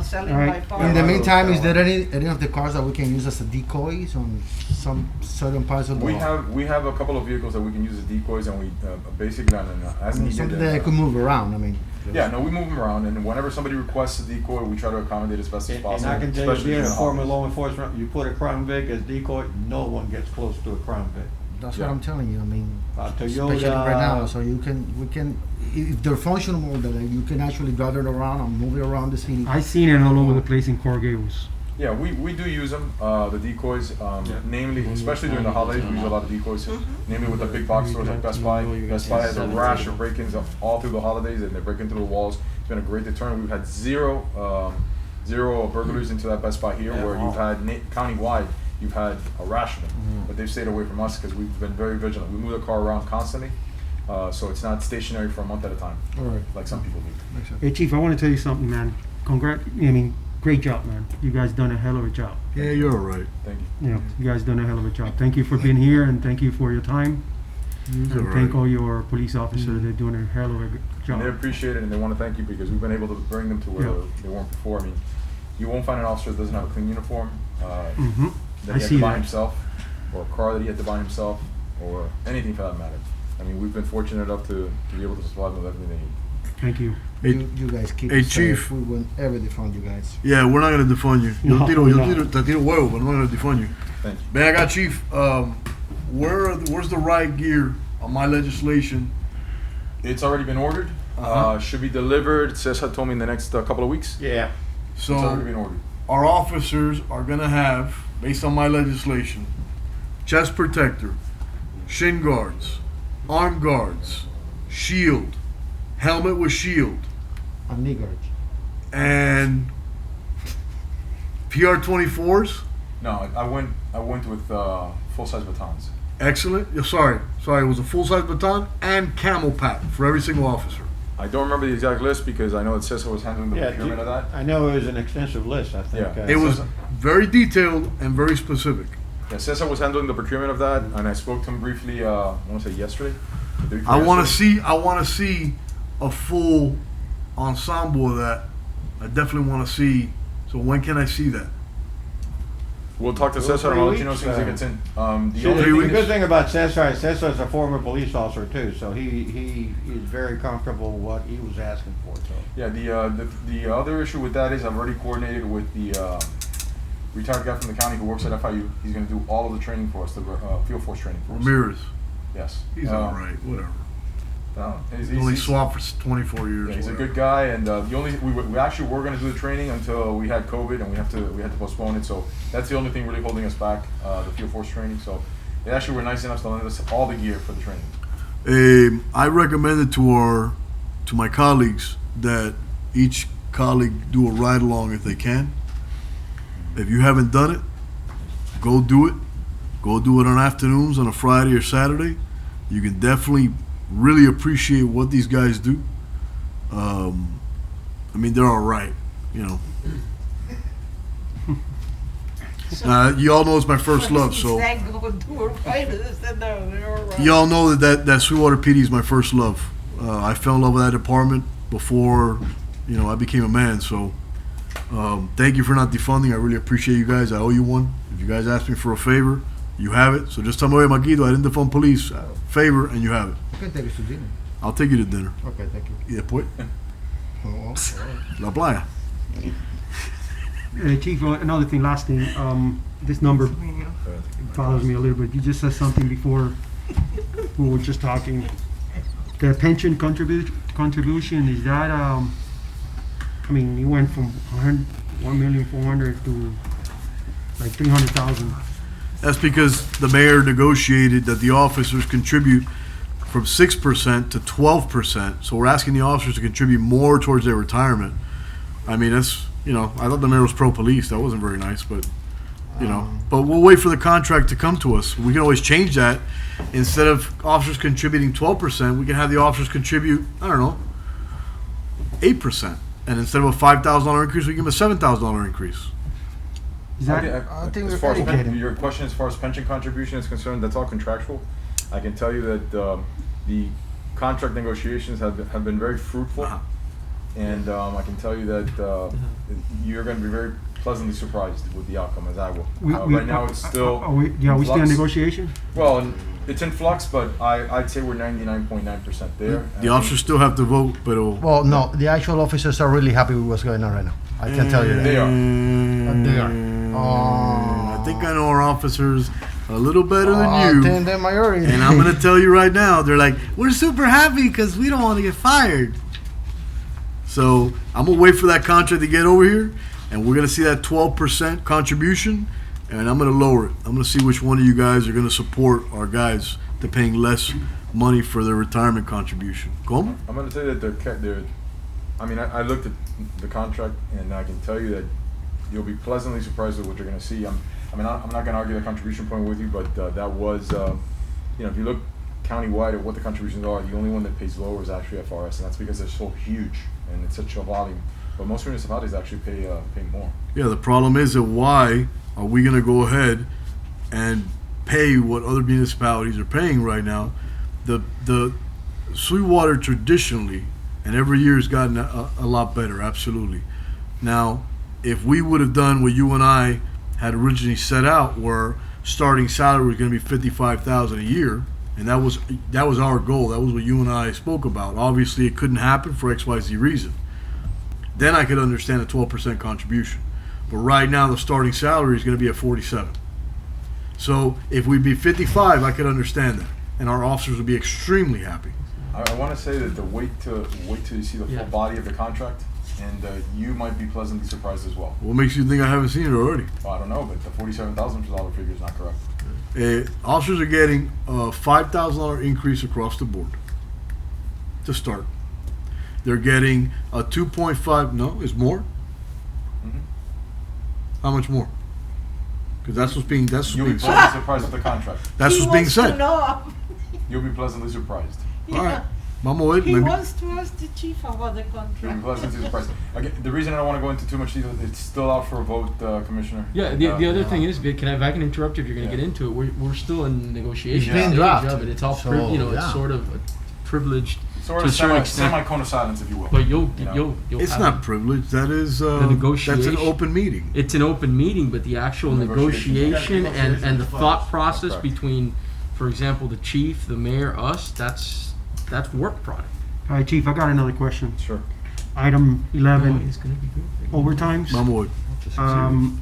selling All by right. parts. In the meantime, is there any of the cars that we can use as a decoys on some certain parts of the? We have a couple of vehicles that we can use as decoys, and we basically on an as needed. Something and, that could move around. I mean. Yeah, no, we move them around, and whenever somebody requests a decoy, we try to accommodate as best as And possible. I can tell you, especially being a during the former holidays. law enforcement, you put a Crown Vic as decoy, no one gets close to a Crown Vic. That's Yeah. what I'm telling you. I mean, Toyota, especially right now. So we can, if they're functional, that you can actually drive it around and move it around the city. I seen it all over the place in Coral Gables. Yeah, we do use them, the decoys, namely, especially during the holidays, we use a lot of decoys, namely with the big box stores like Best Buy. Best Buy has a rash of break-ins all through the holidays, and they're breaking through the walls. It's been a great deterrent. We've had zero burglaries into that Best Buy here, where you've had countywide, you've had a rash of them, but they've stayed away from us because we've been very vigilant. We move the car around constantly, so it's not stationary for a month at a time, All right. like some people do. Hey, Chief, I wanna tell you something, man. Great job, man. You guys done a hell of a job. Yeah, you're all right. Thank you. You guys done a hell of a job. Thank you for being here, and thank you for your time. And all thank right. all your police officers. They're doing a hell of a good And they job. appreciate it, and they want to thank you because we've been able to bring them to where Yeah. they weren't before. I mean, you won't find an officer that doesn't have a clean uniform, Mhm. that I he had see to buy that. himself, or a car that he had to buy himself, or anything for that matter. I mean, we've been fortunate enough to be able to supply them with everything they need. Thank you. You guys keep Hey, it safe. Chief. We will ever defend you guys. Yeah, we're not gonna defund you. No, Te we're not. tiro huevo, but I'm not gonna defund you. Thank you. Man, I got Chief. Where's the riot gear on my legislation? It's already been ordered. Uh-huh. Should be delivered. Cesar told me in the next couple of weeks. Yeah. It's already been So ordered. our officers are gonna have, based on my legislation, chest protector, shin guards, arm guards, shield, helmet with shield, And knee guards. and PR-24s. No, I went with full-size batons. Excellent. Yeah, sorry, it was a full-size baton and camel pack for every single officer. I don't remember the exact list because I know that Cesar was handling the procurement of that. I know it was an extensive list, I think. Yeah. It was very detailed and very specific. Yeah, Cesar was handling the procurement of that, and I spoke to him briefly. I want to say yesterday. The day before I want to yesterday. see a full ensemble of that. I definitely want to see. So when can I see that? We'll talk to Cesar and I'll let you know as soon as it gets in. The See, only the thing good is, thing about Cesar's a former police officer too, so he's very comfortable with what he was asking for, so. yeah, the other issue with that is I've already coordinated with the retired guy from the county who works at FIU. He's going to do all of the training for us, the field force training for us. Ramirez. Yes. He's all right. Whatever. He's Only swapped for 24 years. Yeah, he's a whatever. good guy, and the only we actually were going to do the training until we had COVID, and we had to postpone it. So that's the only thing really holding us back, the field force training. So they actually were nice enough to lend us all the gear for the training. I recommended to my colleagues that each colleague do a ride along if they can. If you haven't done it, go do it. Go do it on afternoons on a Friday or Saturday. You can definitely really appreciate what these guys do. I mean, they're all right, you know. You all know it's my first love, so y'all know that Sweetwater PD is my first love. I fell in love with that department before, you know, I became a man. So thank you for not defunding. I really appreciate you guys. I owe you one. If you guys ask me for a favor, you have it. So just tell me, hey, Maguito, I didn't defund police. Favor, and you have it. I can take you to dinner. I'll take you to dinner. Okay, thank you. Yeah, pues. La playa. Chief, another thing, last thing, this number bothers me a little bit. You just said something before we were just talking. The pension contribution, is that, I mean, you went from 1,400,000 to like 300,000. That's because the mayor negotiated that the officers contribute from 6% to 12%. So we're asking the officers to contribute more towards their retirement. I mean, that's, you know, I thought the mayor was pro-police. That wasn't very nice, but, you know. But we'll wait for the contract to come to us. We can always change that. Instead of officers contributing 12%, we can have the officers contribute, I don't know, 8%. And instead of a $5,000 increase, we give them a $7,000 increase. Is that, I think as we're far as educated. your question as far as pension contribution is concerned, that's all contractual. I can tell you that the contract negotiations have been very fruitful. And I can tell you that you're going to be very pleasantly surprised with the outcome, as I will. Right now, it's still are we still in negotiation? Well, it's in flux, but I'd say we're 99.9% there. The officers still have to vote, but Well, no, the actual officers are really happy with what's going on right now. I can tell you that. They are. They are. I think I know our officers a little better than you. Then they're majority. And I'm going to tell you right now, they're like, we're super happy because we don't want to get fired. So I'm going to wait for that contract to get over here, and we're going to see that 12% contribution, and I'm going to lower it. I'm going to see which one of you guys are going to support our guys to paying less money for their retirement contribution. Como? I'm going to say that they're I mean, I looked at the contract, and I can tell you that you'll be pleasantly surprised with what you're going to see. I'm not going to argue the contribution point with you, but that was, you know, if you look countywide at what the contributions are, the only one that pays lower is actually FRS, and that's because they're so huge and it's such a volume. But most municipalities actually pay more. Yeah, the problem is that why are we going to go ahead and pay what other municipalities are paying right now? The Sweetwater traditionally, and every year has gotten a lot better, absolutely. Now, if we would have done what you and I had originally set out, where starting salary was going to be $55,000 a year, and that was our goal. That was what you and I spoke about. Obviously, it couldn't happen for XYZ reason. Then I could understand a 12% contribution. But right now, the starting salary is going to be at 47. So if we'd be 55, I could understand that, and our officers would be extremely happy. I want to say that wait till you see the full body of the contract, and you might be pleasantly surprised as well. What makes you think I haven't seen it already? Well, I don't know, but the $47,000 figure is not correct. Officers are getting a $5,000 increase across the board to start. They're getting a 2.5. No, it's more. Mm-hmm. How much more? Because that's what's being. You'll be pleasantly surprised with the contract. That's what's being said. You'll be pleasantly surprised. All right. Vamos a ver. He wants to ask the chief about the contract. You'll be pleasantly surprised. Again, the reason I don't want to go into too much detail, it's still out for a vote, Commissioner. Yeah, And, the other thing is, if I can interrupt you if you're going to get into it, we're still in negotiation It's being stage drafted. of it. It's all, So, it's sort of a privileged Sort to of a certain extent. semi-cone of silence, if you will. But you'll It's have not it. privileged. That is The negotiation. That's an open meeting. It's an open meeting, but the actual Negotiation. negotiation and the thought process Correct. between, for example, the chief, the mayor, us, that's work product. All right, Chief, I got another question. Sure. Item 11, It's gonna be good. overtimes. Vamos a ver.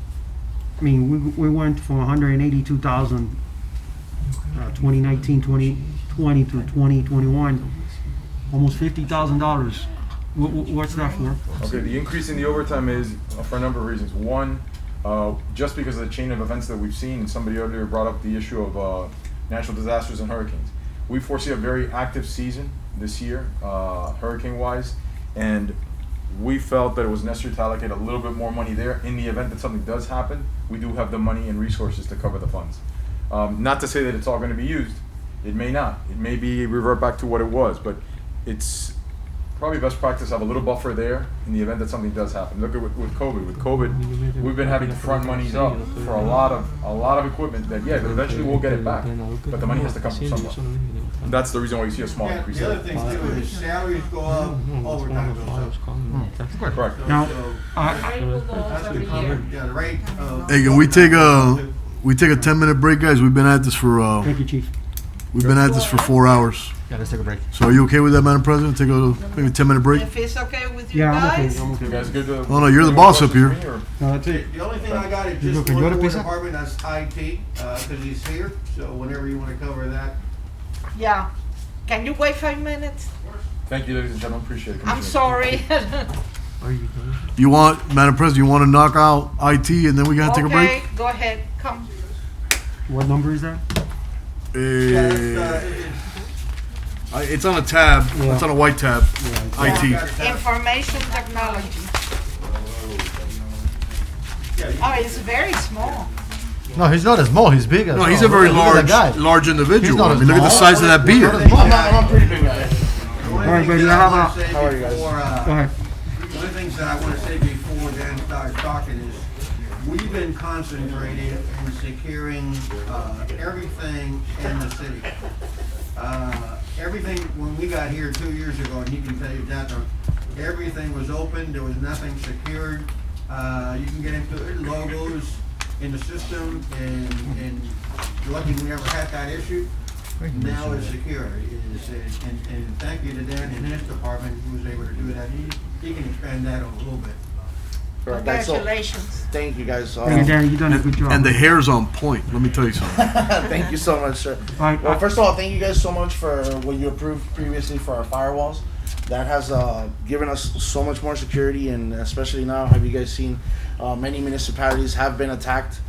I mean, we went from 182,000, 2019, 2020 to 2021, almost $50,000. What's that for? Okay, the increase in the overtime is for a number of reasons. One, just because of the chain of events that we've seen, and somebody earlier brought up the issue of natural disasters and hurricanes. We foresee a very active season this year, hurricane-wise, and we felt that it was necessary to allocate a little bit more money there. In the event that something does happen, we do have the money and resources to cover the funds. Not to say that it's all going to be used. It may not. It may be revert back to what it was, but it's probably best practice to have a little buffer there in the event that something does happen. Look at with COVID. With COVID, we've been having to front monies up for a lot of equipment that eventually we'll get it back, but the money has to come from somewhere. That's the reason why you see a small increase. The other thing too is salaries go up, overtime goes up. Correct. Now, Yeah, the rate of. Hey, can we take a 10-minute break, guys? We've been at this for thank you, Chief. we've been at this for 4 hours. Yeah, let's take a break. So are you okay with that, Madam President? Take a maybe 10-minute break. If it's okay with you Yeah, I'm okay. guys. I'm okay. You guys good? Oh no, you're the boss up here. No, that's it. The only thing I got is You just go- one you go to more pizza? department, that's IT, cause he's here, so whenever you wanna cover that. Yeah. Can you wait 5 minutes? Thank you, ladies and gentlemen. Appreciate it. I'm Commissioner. sorry. Are you done? You want, Madam President, you want to knock out IT and then we gotta take a break? Okay, go ahead. Come. What number is that? It's on a tab. Yeah. It's on a white tab. IT. Information technology. Oh, it's very small. No, he's not small. He's big. No, he's a very large individual. He's not I mean, look at the small. size of that beard. I'm pretty big guy. All right, buddy, how about, How are you guys? go ahead. One of the things that I wanna say before Dan starts talking is, we've been concentrating in securing, everything in the city. Everything, when we got here 2 years ago, and he can tell you that, everything was open, there was nothing secured. You can get into logos in the system, and lucky we never had that issue. Now it's secure, and thank you to Dan and his department who was able to do that. He can expand that a little bit. Correct. That's all. Congratulations. Thank you guys. Thank you, Danny, you done a good job. And the hair's on point. Let me tell you something. Thank you so much, sir. Right, Well, first of all, thank you guys so much for what you approved previously for our firewalls. That has given us so much more security, and especially now, have you guys seen many municipalities have been attacked,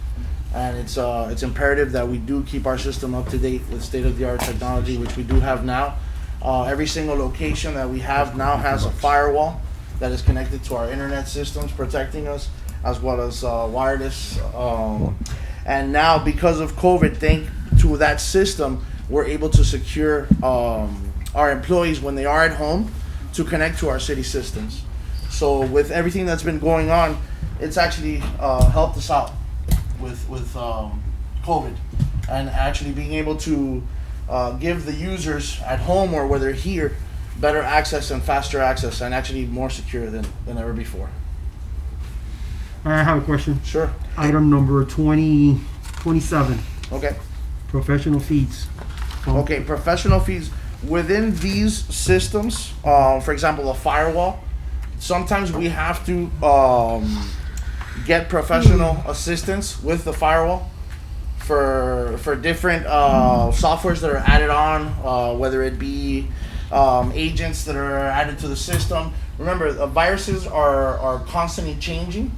and it's imperative that we do keep our system up to date with state-of-the-art technology, which we do have now. Every single location that we have now has a firewall that is connected to our internet systems, protecting us, as well as wireless. And now, because of COVID, thanks to that system, we're able to secure our employees when they are at home to connect to our city systems. So with everything that's been going on, it's actually helped us out with COVID, and actually being able to give the users at home or where they're here better access and faster access, and actually more secure than ever before. I have a question. Sure. Item number 27, Okay. professional fees. Okay, professional fees within these systems. For example, a firewall. Sometimes we have to get professional assistance with the firewall for different softwares that are added on, whether it be agents that are added to the system. Remember, viruses are constantly changing,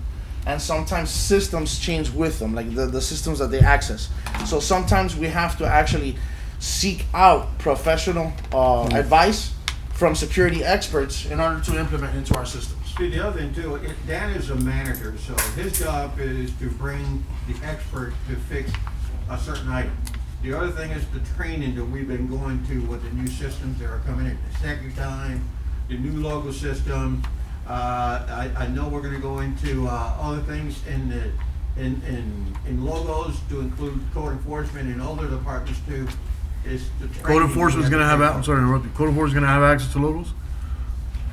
and sometimes systems change with them, like the systems that they access. So sometimes we have to actually seek out professional advice from security experts in order to implement into our systems. See, the other thing too, Dan is a manager, so his job is to bring the expert to fix a certain item. The other thing is the training that we've been going to with the new systems that are coming in, the SecuTime, the new logo system. I know we're gonna go into other things in logos to include code enforcement and other departments too. Is the Code training enforcement's we gonna have, to I'm sorry to interrupt you. Code enforcement's gonna have access to logos?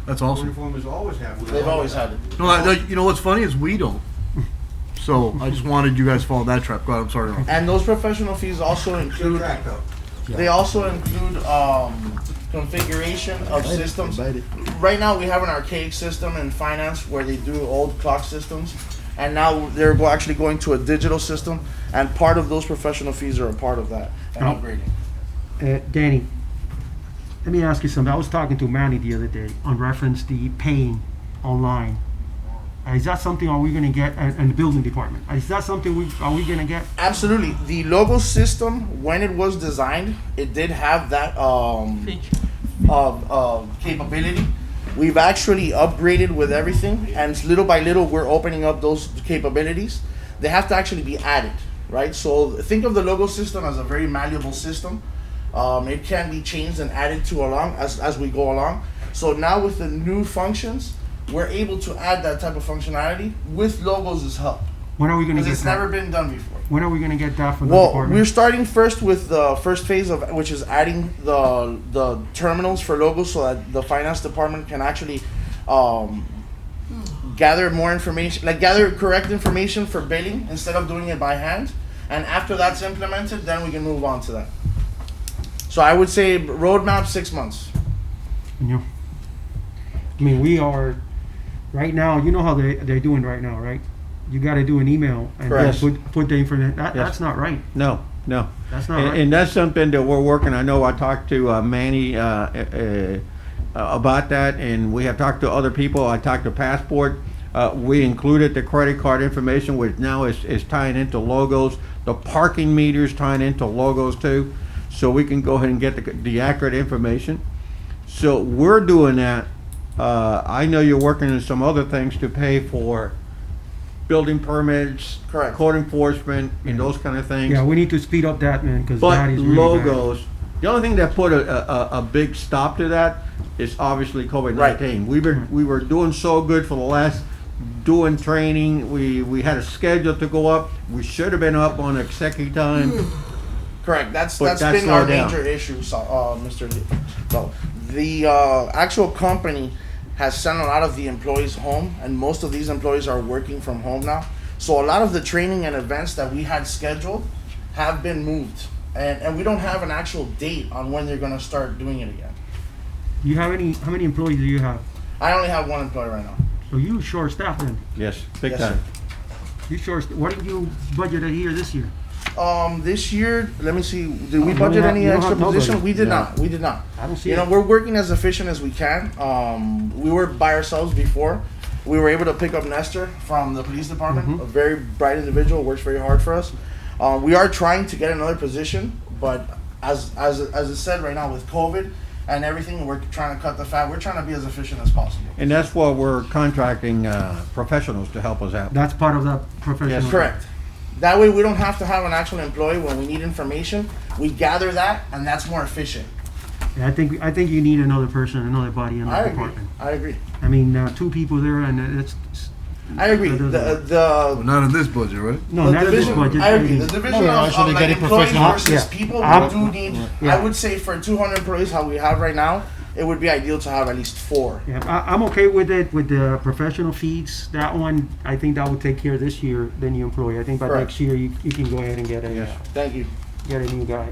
That's Code awesome. enforcement always have. They've always had it. No, you know what's funny is we don't. So I just wanted you guys to fall in that trap. Go ahead, I'm sorry. And those professional fees also include. Track though. They also include configuration of systems. Right now, we have an archaic system in finance where they do old clock systems, and now they're actually going to a digital system. And part of those professional fees are a part of that and upgrading. Danny, let me ask you something. I was talking to Manny the other day on reference the paying online. Is that something are we going to get in the building department? Is that something are we going to get? Absolutely. The logo system, when it was designed, it did have that capability. We've actually upgraded with everything, and little by little, we're opening up those capabilities. They have to actually be added. right? So think of the logo system as a very malleable system. It can be changed and added to along as we go along. So now with the new functions, we're able to add that type of functionality with logos' help. When are we gonna Because get it's that? never been done before. When are we gonna get that from the Well, department? we're starting first with the first phase of which is adding the terminals for logos so that the finance department can actually gather more information, like gather correct information for billing instead of doing it by hand. And after that's implemented, then we can move on to that. So I would say roadmap 6 months. Yeah. I mean, we are, right now, you know how they're doing right now, right? You gotta do an email and then Correct. put the information, Yes. that's not right. No, no. That's not And, right. and that's something that we're working. I know I talked to Manny about that, and we have talked to other people. I talked to Passport. We included the credit card information, which now is tying into logos. The parking meters tying into logos too, so we can go ahead and get the accurate information. So we're doing that. I know you're working on some other things to pay for building permits, Correct. code enforcement, and those kind of things. Yeah, we need to speed up that, man, cause But that is really bad. logos, the only thing that put a big stop to that is obviously COVID-19. We were doing so good for the last, doing training, we had a schedule to go up, we should have been up on executive time. Correct. That's But been that's our slowed down. major issue, Mr. Lee. So the actual company has sent a lot of the employees home, and most of these employees are working from home now. So a lot of the training and events that we had scheduled have been moved, and we don't have an actual date on when they're going to start doing it again. You have how many employees do you have? I only have one employee right now. So you short staffed then? Yes, big Yes, time. You what did you budget here this year? This year, let me see. Did we You budget don't have- any you don't extra have nobody. position? We did No. not. We did not. I don't see You know, it. we're working as efficient as we can. We were by ourselves before. We were able to pick up Nestor from the police department, Mm-hmm. a very bright individual, works very hard for us. We are trying to get another position, but as it said right now with COVID and everything, we're trying to cut the fat. We're trying to be as efficient as possible. And that's why we're contracting professionals to help us out. That's part of that professional. Yes, correct. That way, we don't have to have an actual employee when we need information. We gather that, and that's more efficient. Yeah, I think you need another person, another body in I that agree. department. I agree. I mean, 2 people there, and it's. I agree. that doesn't work. Well, not in this budget, right? No, the not in this division, budget. I agree. The everything. division No, of actually like getting employees professional- versus yeah. people, we I'm- do need. yeah. I would say for 200 employees, how we have right now, it would be ideal to have at least 4. Yeah, I'm okay with it, with the professional fees. That one, I think that would take care of this year, the new employee. I think by Correct. next year, you can go ahead and get a, Thank you. get a new guy.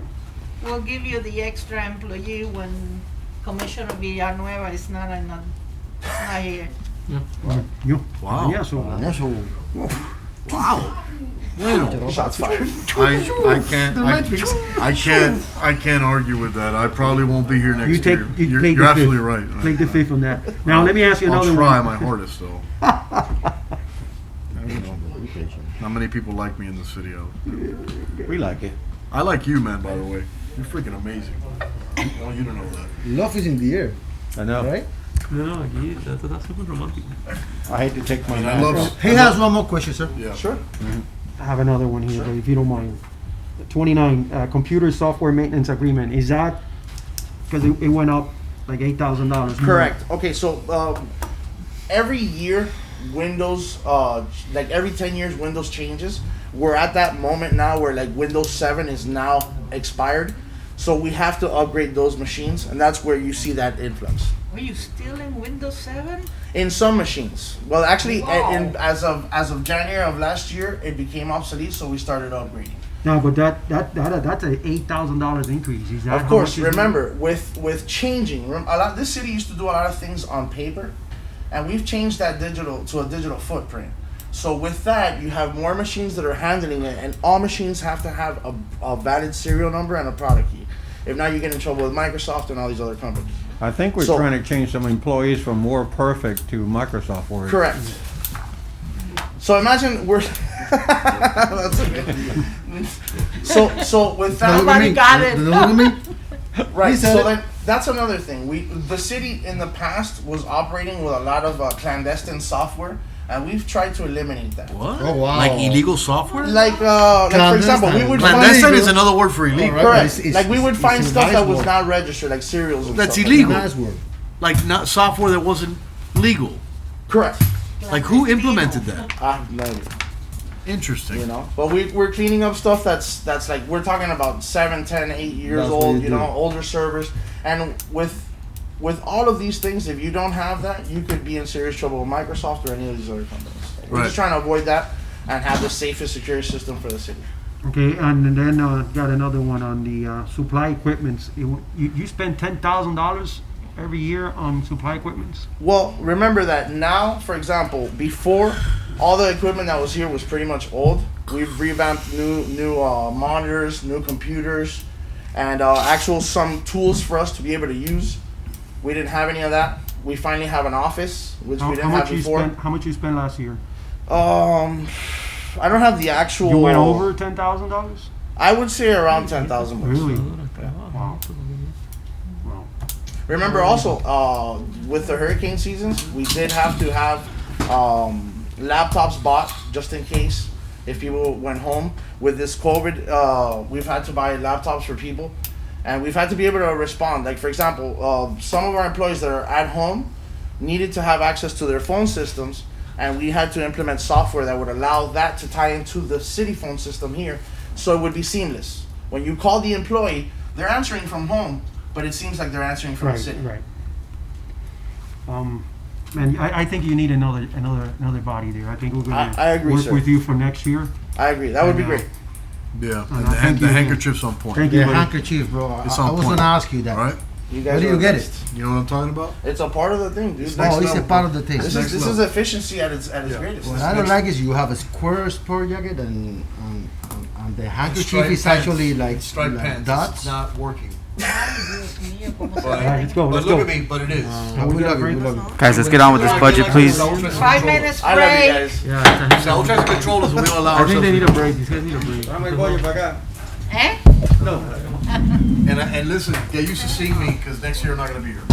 We'll give you the extra employee when Commissioner Villanueva is not here. You? Wow. Yeah, so. Wow. Shots fired. I can't argue with that. I probably won't be here next You take, year. you You're, take you're the absolutely fifth. right. Take the fifth on that. Now, let me ask you another I'll one. try my hardest though. Not many people like me in the city. We like it. I like you, man, by the way. You're freaking amazing. Oh, you don't know that. Love is in the air, I know. right? No, aquí está súper romántico. I hate to take my I mask love- off. He has one more question, sir. Yeah. Sure. I have another one here, but if you don't mind. 29, computer software maintenance agreement. Is that, because it went up like $8,000? Correct. Okay, so every year, Windows, like every 10 years, Windows changes. We're at that moment now where like Windows 7 is now expired. So we have to upgrade those machines, and that's where you see that influx. Are you still in Windows 7? In some machines. Well, actually, Wow. as of January of last year, it became obsolete, so we started upgrading. No, but that's an $8,000 increase. Is that Of how course, much is it? remember with changing, this city used to do a lot of things on paper, and we've changed that to a digital footprint. So with that, you have more machines that are handling it, and all machines have to have a valid serial number and a product key. If not, you get in trouble with Microsoft and all these other companies. I think we're So- trying to change some employees from WordPerfect to Microsoft Word. Correct. So imagine we're. That's okay. So with that, Nobody got it. Look at me. right. He said So it. then that's another thing. The city in the past was operating with a lot of clandestine software, and we've tried to eliminate that. What? Oh, wow. Like illegal software? Like for example, we would Clandestine find is another word for illegal. correct. Like we would find stuff that was not registered, like cereals. And That's stuff illegal. Like that. Like not software that wasn't legal. Correct. Like who implemented that? I have no idea. Interesting. You know, but we're cleaning up stuff that's like we're talking about 7, 10, 8 years That's what old. you You do. know, older servers, and with all of these things, if you don't have that, you could be in serious trouble with Microsoft or any of these other companies. We're Right. just trying to avoid that and have the safest security system for the city. Okay, and then got another one on the supply equipments. You spend $10,000 every year on supply equipments? Well, remember that now, for example, before all the equipment that was here was pretty much old. We've revamped new monitors, new computers, and actual some tools for us to be able to use. We didn't have any of that. We finally have an office, which we didn't have before. How much you spent last year? I don't have the actual. You went over $10,000? I would say around 10,000. Really? Yeah. Wow. Remember also, with the hurricane seasons, we did have to have laptops bought just in case if people went home. With this COVID, we've had to buy laptops for people, and we've had to be able to respond. Like for example, some of our employees that are at home needed to have access to their phone systems, and we had to implement software that would allow that to tie into the city phone system here, so it would be seamless. When you call the employee, they're answering from home, but it seems like they're answering from the city. Right. Man, I think you need another body there. I think we're gonna I agree, work sir. with you for next year. I agree. That would be great. Yeah, And and the handkerchief's on point. Thank you, The buddy. handkerchief, bro. It's I on was point. gonna ask you that. All right? You guys Where do are you the get best. it? You know what I'm talking about? It's a part of the thing, dude. Oh, it's a part of the thing. This is efficiency at its greatest. What I don't like is you have a square sport jacket and the handkerchief Striped is pants. actually like, Striped like pants. dots. It's not working. Let's go. But Let's look go. at me, but it is. We love you. We love you. Guys, let's get on with this budget, please. 5 minutes I love you break. guys. Yeah, so we'll try to control this. We don't allow I think ourselves they to need a do break. These guys need a break. ¿Eh? And listen, get used to seeing me because next year I'm not going to be here.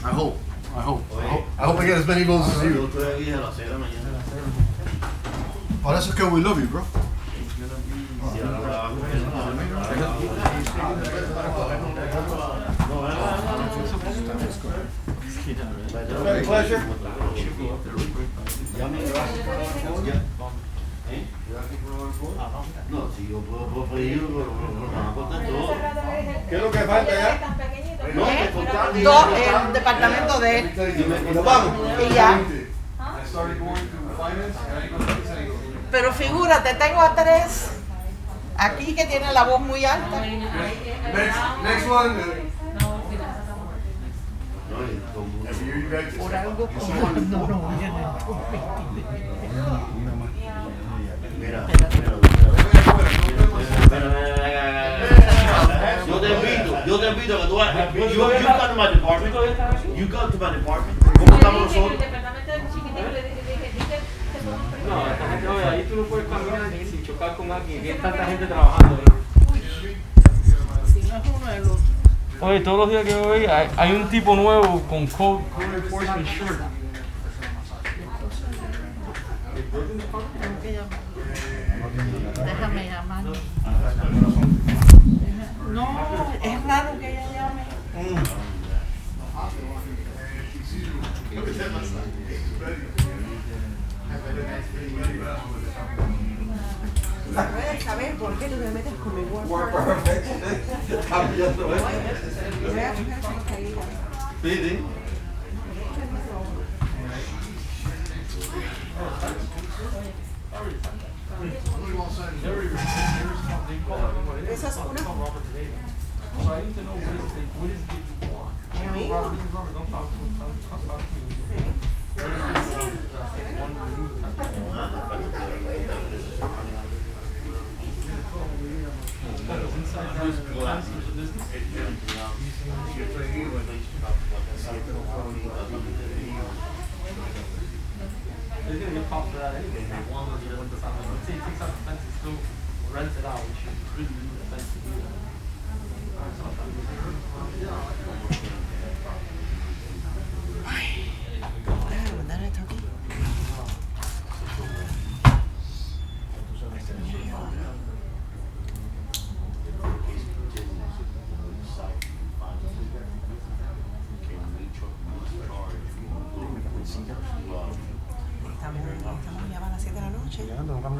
I hope. I hope I get as many votes as you. Oh, that's okay. We love you, bro. Pleasure. No, si yo puedo pedir, no contesto. ¿Qué es lo que falta ya? No, me contaste. El departamento de él. ¿Nos vamos? Y ya. Pero figúrate, tengo a 3 aquí que tienen la voz muy alta. Next one. Por algo como Mira, yo te invito a que tú vayas. You come to my department. You come to my department. ¿Cómo estamos nosotros? No, esta gente, oye, ahí tú no puedes caminar sin chocar con alguien, que hay tanta gente trabajando. si no es uno el otro. Oye, todos los días que voy hay un tipo nuevo con code enforcement shirt. Déjame llamar. No, es raro que ella llame. ¿Sabes por qué tú te metes con mi Word perfect. Cambiando eso. Sí, sí. Esa es una. They're gonna get popped for that anyway. They want to let the sound. Let's say he takes out the fence and still rents it out, which is really expensive to do that.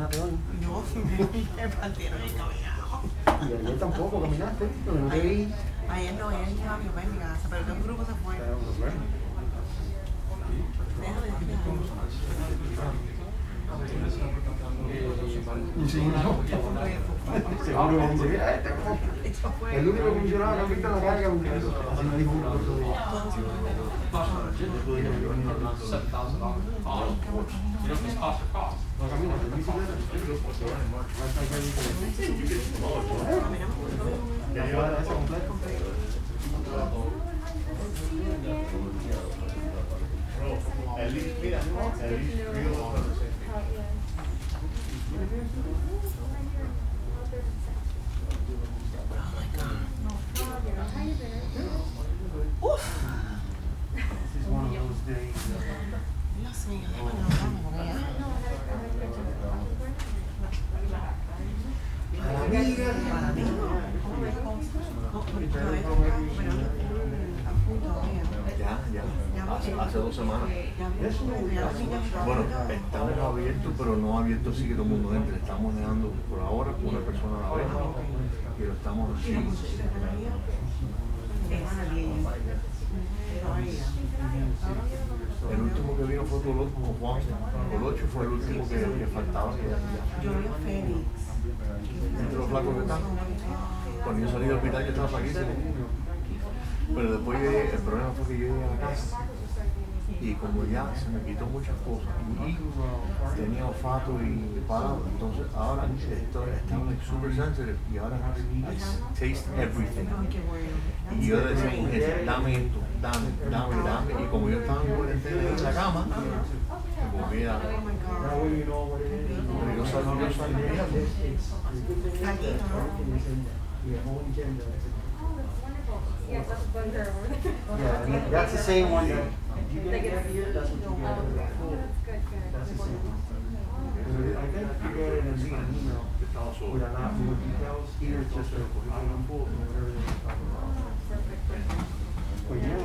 caminaste hoy. No, me partieron el cabello. Y ayer tampoco caminaste, pero no te vi. Ayer no, ayer estaba mi papá en mi casa, pero que un grupo se fue. Déjame decir algo. Y si no, seguro que dice, mira, el único que funcionaba no quita la carga porque no dijo un corto de no camina, en bicicleta. ¿La cuadra esa completa? This is one of those days. Dios mío, déjame hablarme con ella. Para mí, ¿cómo ves Hace 2 semanas. Bueno, estamos abiertos, pero no abiertos así que todo el mundo entre. Estamos dejando por ahora una persona a la vez y lo estamos haciendo. El último que vino fue Juan, Colocho fue el último que faltaba. Yo vi a Félix. Entre los flacos que están. Cuando yo salí del hospital yo estaba flaquísimo. Pero después el problema fue que yo llegué a la casa y como ya se me quitó muchas cosas y tenía olfato y parado, entonces ahora estaba like super sensitive y ahora I taste everything. Y yo decía, mujer, dame esto, dame, y como yo estaba en cuarentena en la cama, me comía, yo salí. Yeah, that's the same one that you get here. That's what you get. That's the same one. I think you got it in an email with a lot more details. Here it's just a item pool and whatever they're talking about. But yeah.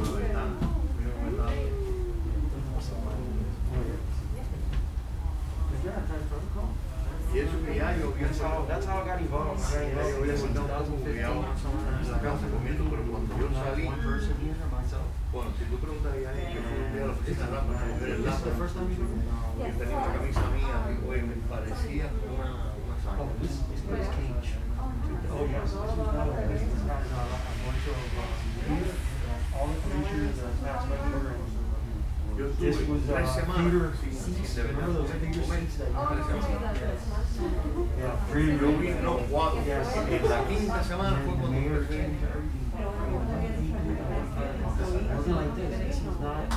That's how I got involved. Bueno, si tú preguntas a ella, yo fui a la oficina rápido a ver el lápiz. Yo tenía una camisa mía y oye, me parecía una sangre. Oh, yes. This was not a business guy, a bunch of all the producers, tax member, Yo this estuve was 3 semanas theater sin seats. de verdad. Remember those theater seats that you had to Yeah, free. Yo vi, no, 4. Yes. En la 5ª semana fue cuando Mayor thing, nothing like this. This is not the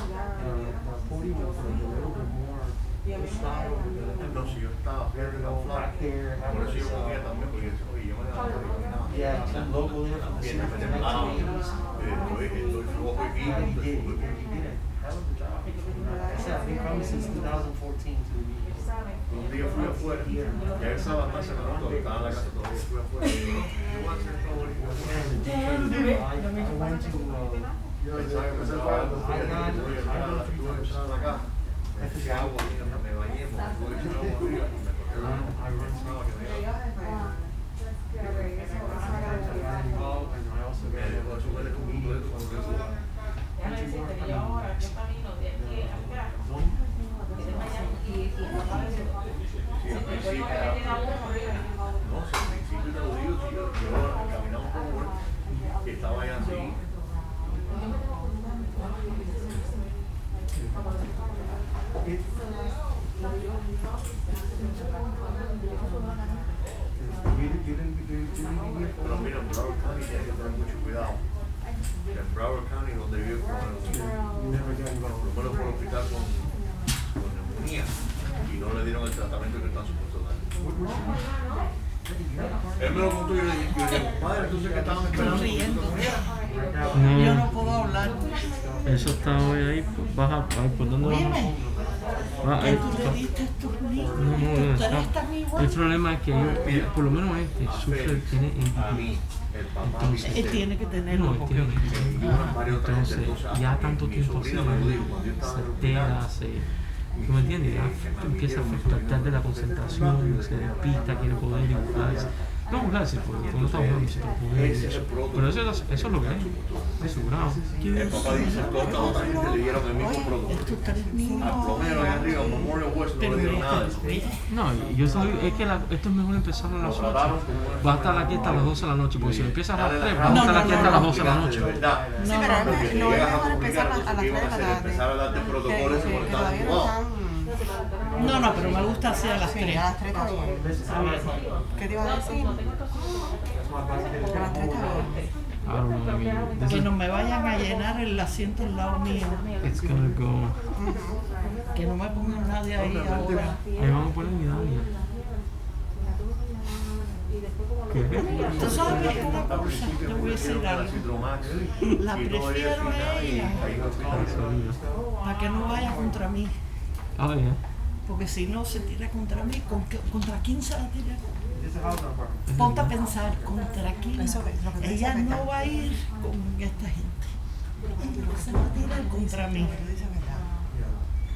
podium was like a little bit more style. Entonces yo estaba Back there, por eso yo comía también, porque oye, yo me daba nada. yeah, some local there from the Bien, city from the 1980s. estoy flojo y vivo. And he did a hell of a job. Like I said, I've been coming since 2014 to Un día fui afuera, ya él estaba más semana, estaba en la casa todavía, fui afuera y yo voy a hacer el favor. I went to Pensaba que me estaba dando frío, voy a entrar a la casa, me eché agua, me bañé, me eché agua arriba y me corté la mano. Pensaba que me iba a me dejó de subir el completo cuando yo subí. Déjame decirte que yo ahora, yo camino de aquí acá, de Miami, y papá me dice, Sí, al principio era- No, si al principio te lo digo, si yo caminaba un poco, que estaba ya así. Pero mira, en Broward County tienes que tener mucho cuidado. En Broward County, donde vive por lo menos por el hospital con neumonía y no le dieron el tratamiento que están supuestos a dar. Él me lo contó y yo le dije, padre, entonces que estaban esperando. Yo no puedo hablar. Eso está hoy ahí, baja, ¿por dónde Óyeme, va? ¿qué tú le diste a estos niños? No, Ustedes está. están igual. El problema es que ellos, por lo menos sufre, tiene A mí, el papá, entonces, Él tiene que tenerlo no, él porque- tiene, varios entonces, ya tanto mi tiempo sobrina así, me lo dijo cuando yo estaba en el hospital. se ¿Tú me entiendes? Ya empieza a afectar de la concentración, se despista, quiere poder dibujarse. No jugarse, porque uno está jugando sin poder. Pero eso es lo que es. Es su grado. El papá dice, toda la otra gente le dieron el mismo producto. Al plomero allá arriba, Memorial West, no le dieron nada de eso. No, yo soy, es que esto es mejor empezar a las 8. Va a estar aquí hasta las 12 de la noche, porque si lo empiezas a las 3, va a estar aquí hasta las 12 de la noche. Sí, pero no es mejor empezar a las 3 de la tarde. Que todavía no están... No, pero me gusta hacer a las 3. A las 3 está bien. ¿Qué te iba a decir? A las 3 está bien. Que no me vayan a llenar el asiento al lado mío. It's gonna go. Que no me pongan nadie ahí ahora. Ahí vamos a poner mi Dania. Tú sabes una cosa, te voy a decir algo. La prefiero a ella. Para que no vaya contra mí. Ah, ya. Porque si no se tira contra mí, ¿contra quién se va a tirar? Ponte a pensar, ¿contra quién? Ella no va a ir con esta gente. Ella se va a tirar contra mí.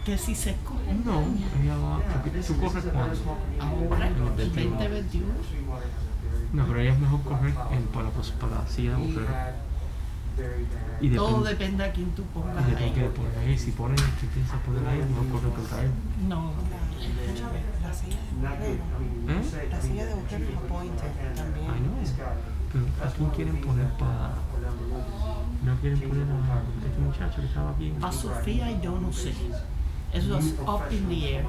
Que si se escoge. No, ella va. ¿Tú corres cuándo? Ahora, 2021. No, pero ella es mejor correr para la silla de mujeres. Y todo depende a quién tú pongas y depende ahí. de poner ahí. Si ponen el que piensas poner ahí, no corre contra él. No. La silla de mujer. La silla de mujer es appointed también. Ay, no. Pero ¿a quién quieren poner para...? No quieren poner a este muchacho que estaba aquí. A Sofía yo no sé. Eso es up in the air.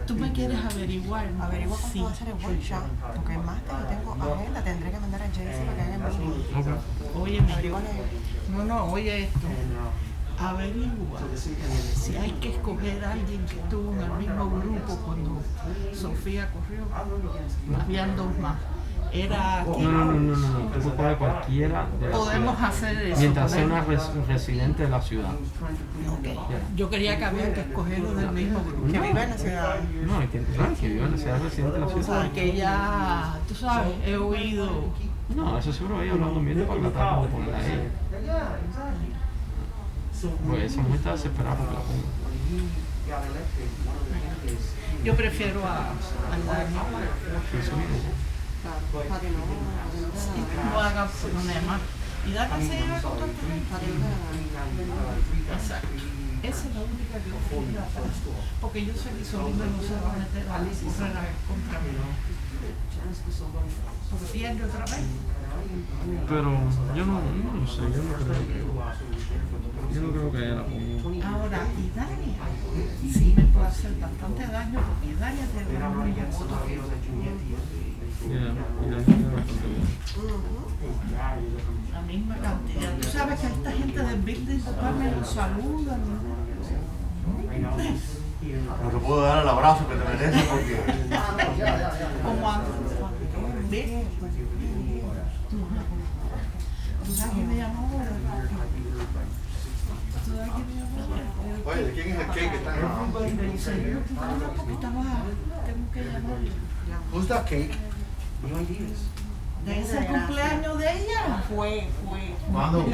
Tú me quieres averiguar. Averigua cuándo va a ser el workshop. Porque el máster yo tengo agenda, tendré que mandar a Jaycee para que haga el meeting. Oye, oye esto. Averigua si hay que escoger a alguien que estuvo en el mismo grupo cuando Sofía corrió. Habían dos más. Era aquí. No. Tú puedes poner cualquiera de la Podemos ciudad, hacer eso. mientras sea una residente de la ciudad. Okay. Yo quería que había que escogerlo del mismo grupo. Que viva en la ciudad. No, que viva en la ciudad residente de la ciudad. Porque ya, tú sabes, he oído. No, eso seguro ella hablando bien para tratar de ponerla a ella. Pues esa mujer está desesperada porque la ponga. Yo prefiero a Dani. Para que no haga problema. Y Dani se lleva con todo el tiempo. Exacto. Esa es la única que yo porque yo sé que Solín no se va a meter a correr contra mí. Porque pierde otra vez. Pero yo no sé, yo no creo que ella la ponga. Ahora, y Dani sí me puede hacer bastante daño porque Dani te da un millón de votos que yo. La misma cantidad. Tú sabes que a esta gente del building department los saludan. No te puedo dar el abrazo que te mereces porque... Como a... ¿Ves? ¿Tú sabes quién me llamó ahora? ¿Tú sabes quién me llamó? Oye, ¿de quién es el cake que está en Tengo que llamarle. Who's that cake? De ese cumpleaños de ella. Fue. ¿Cuándo?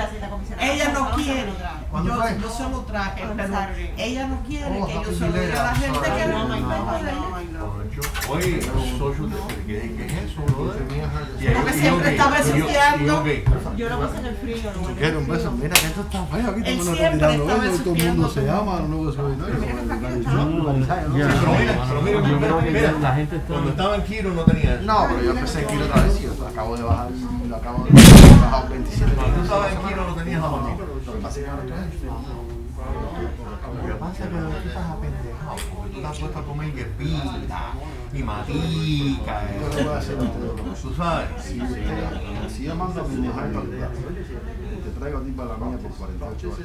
Ella no quiere. ¿Cuándo fue? Yo se lo traje, pero ella no quiere que yo se lo happy diga a la gente que no birthday. Oye, ¿qué es eso, brother? Porque siempre está besuqueando. Yo lo puse en el frío. Quiero un beso. Mira que esto está feo aquí. Él Todo el mundo siempre tirando está besos, todo el mundo besuqueando. se ama, no es La gente está... Cuando estaba en Kiro no tenía eso. No, pero yo empecé en Kiro otra vez y yo acabo de bajar, lo acabo de bajar 27. Cuando tú estabas en Kiro no tenías jamón. Lo que pasa es que ahora Lo que pasa es que tú estás apendejado, porque tú estás puesto a comer guepita y matica. Yo lo voy a hacer Tú sabes. Si yo mando a mi mujer para el te traigo a ti para la mía por 48 horas.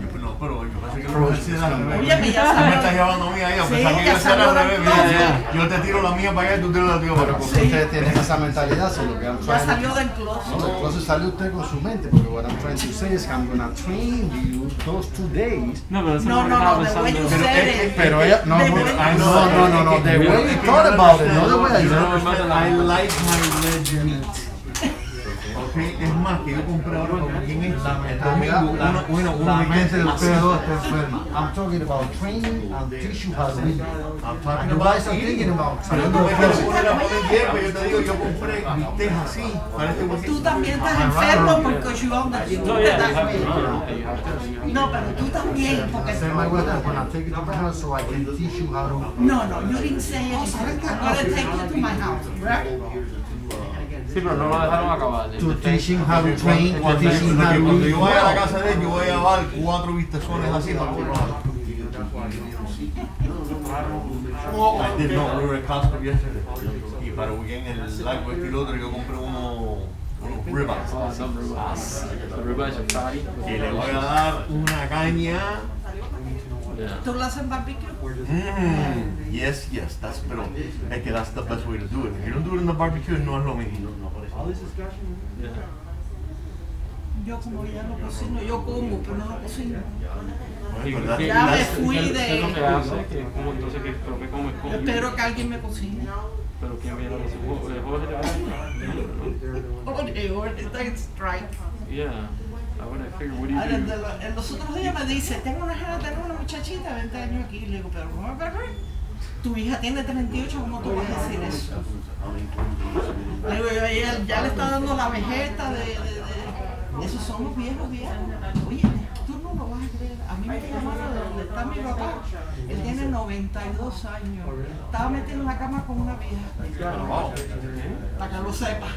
No, pero yo pensé que lo iba a decir al revés. Oye, ya Tú me salió. estás llevando a mí ahí, a Sí, pesar que ya yo sea al salió revés. del Mira, closet. yo te tiro la mía para allá y tú tiras la tuya para Pero acá. porque ustedes tienen esa mentalidad, so lo que I'm Ya trying salió to... del closet. No, entonces sale usted con su mente, porque what I'm trying to say is I'm gonna train you those 2 days. No, pero eso No, the way you said it. Pero ella, no, The no, way you no, the way you thought about it, no the way I I like my red meat. ¿Ok? es más, que yo compré ahora con King el domingo, La mente de uno ustedes dos está enferma. I'm talking about training and teach you how to read. I'm talking You about guys are thinking about Pero training. no me quiero poner la mano en hierro, yo te digo, yo compré vistes así, para este huequito. Tú también estás enfermo porque you own that. Tú te das cuenta. No, pero tú también, porque Say my word that when I take you to my house so I can teach you how to. no, you didn't say anything. I'm gonna take you to my house, right? Sí, pero no lo dejaron acabar. To teach him how to train, to Cuando teach him how to yo vaya a la read. casa de él, yo voy a llevar 4 vistezones así para probar. I did not, we were at Costco yesterday. Y para weekend el Lightweight y el otro yo compré unos ribeyes. The ribeyes are fatty. Y le voy a dar una caña. ¿Tú lo haces en barbecue? Yes, that's, pero es que that's the best way to do it. If you don't do it in the barbecue, no es lo mismo. Yo como ya no cocino, yo como, pero no cocino. Bueno, pero Ya me fui ¿Qué es lo que de... hace? ¿Cómo entonces qué comes? Espero que alguien me cocine. Pero quién viene a los Jorge te va a decir. Jorge, está en strike. Yeah. I would have figured, what do you Ahora, do? en los otros días me dice, tengo una muchachita de 20 años aquí. Le digo, pero ¿cómo va a ver? Tu hija tiene 38, ¿cómo tú vas a decir eso? Le digo, ella ya le está dando la vegeta de esos son los viejos. Oye, tú no lo vas a creer. A mí me llamaron de donde está mi papá. Él tiene 92 años. Estaba metido en la cama con una vieja. Para que lo sepa.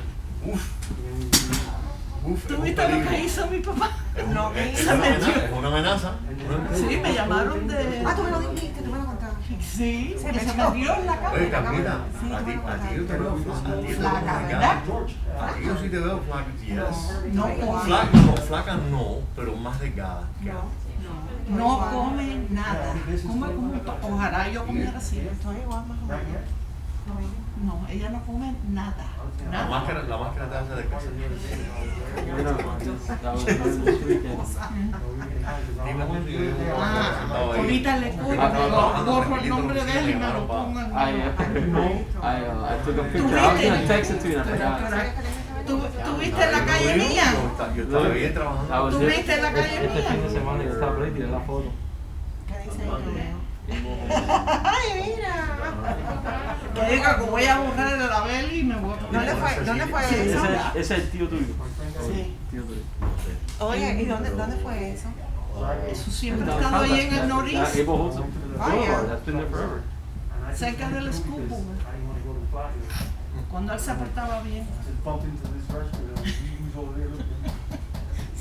¿Tú viste lo que hizo mi papá? No, Es una amenaza. Sí, me llamaron de... Ah, tú me lo dijiste, tú me lo contaste. Sí, Se que se metió. metió en la cama. Oye, Camila, Sí, a tú ti me lo yo contaste. te veo Flaca, ¿verdad? A ti yo sí te veo flaca, yes. No come. Flaca no, pero más delgada. No come nada. Come como un ojalá yo comiera así. Estoy igual más o menos. No, ella no come nada. La máscara te hace de casa. Ahorita le borro el nombre de él y me lo pongo en I took a picture. I was gonna text it to you and I forgot. ¿Tú viste la calle mía? Yo estaba bien trabajando. ¿Tú viste la calle Este fin de mía? semana yo estaba por ahí y tiré la foto. ¿Qué dice ahí? ¡Ay, mira! Que diga que voy a borrar el label y me voy a poner. ¿Dónde fue Sí, eso? Ese es el tío tuyo. Sí. Tío tuyo. Oye, ¿y dónde fue eso? Eso siempre ha estado ahí en el Norris, Abel Holtz. Vaya. That's been there forever. cerca del Scoop. Cuando él se portaba bien.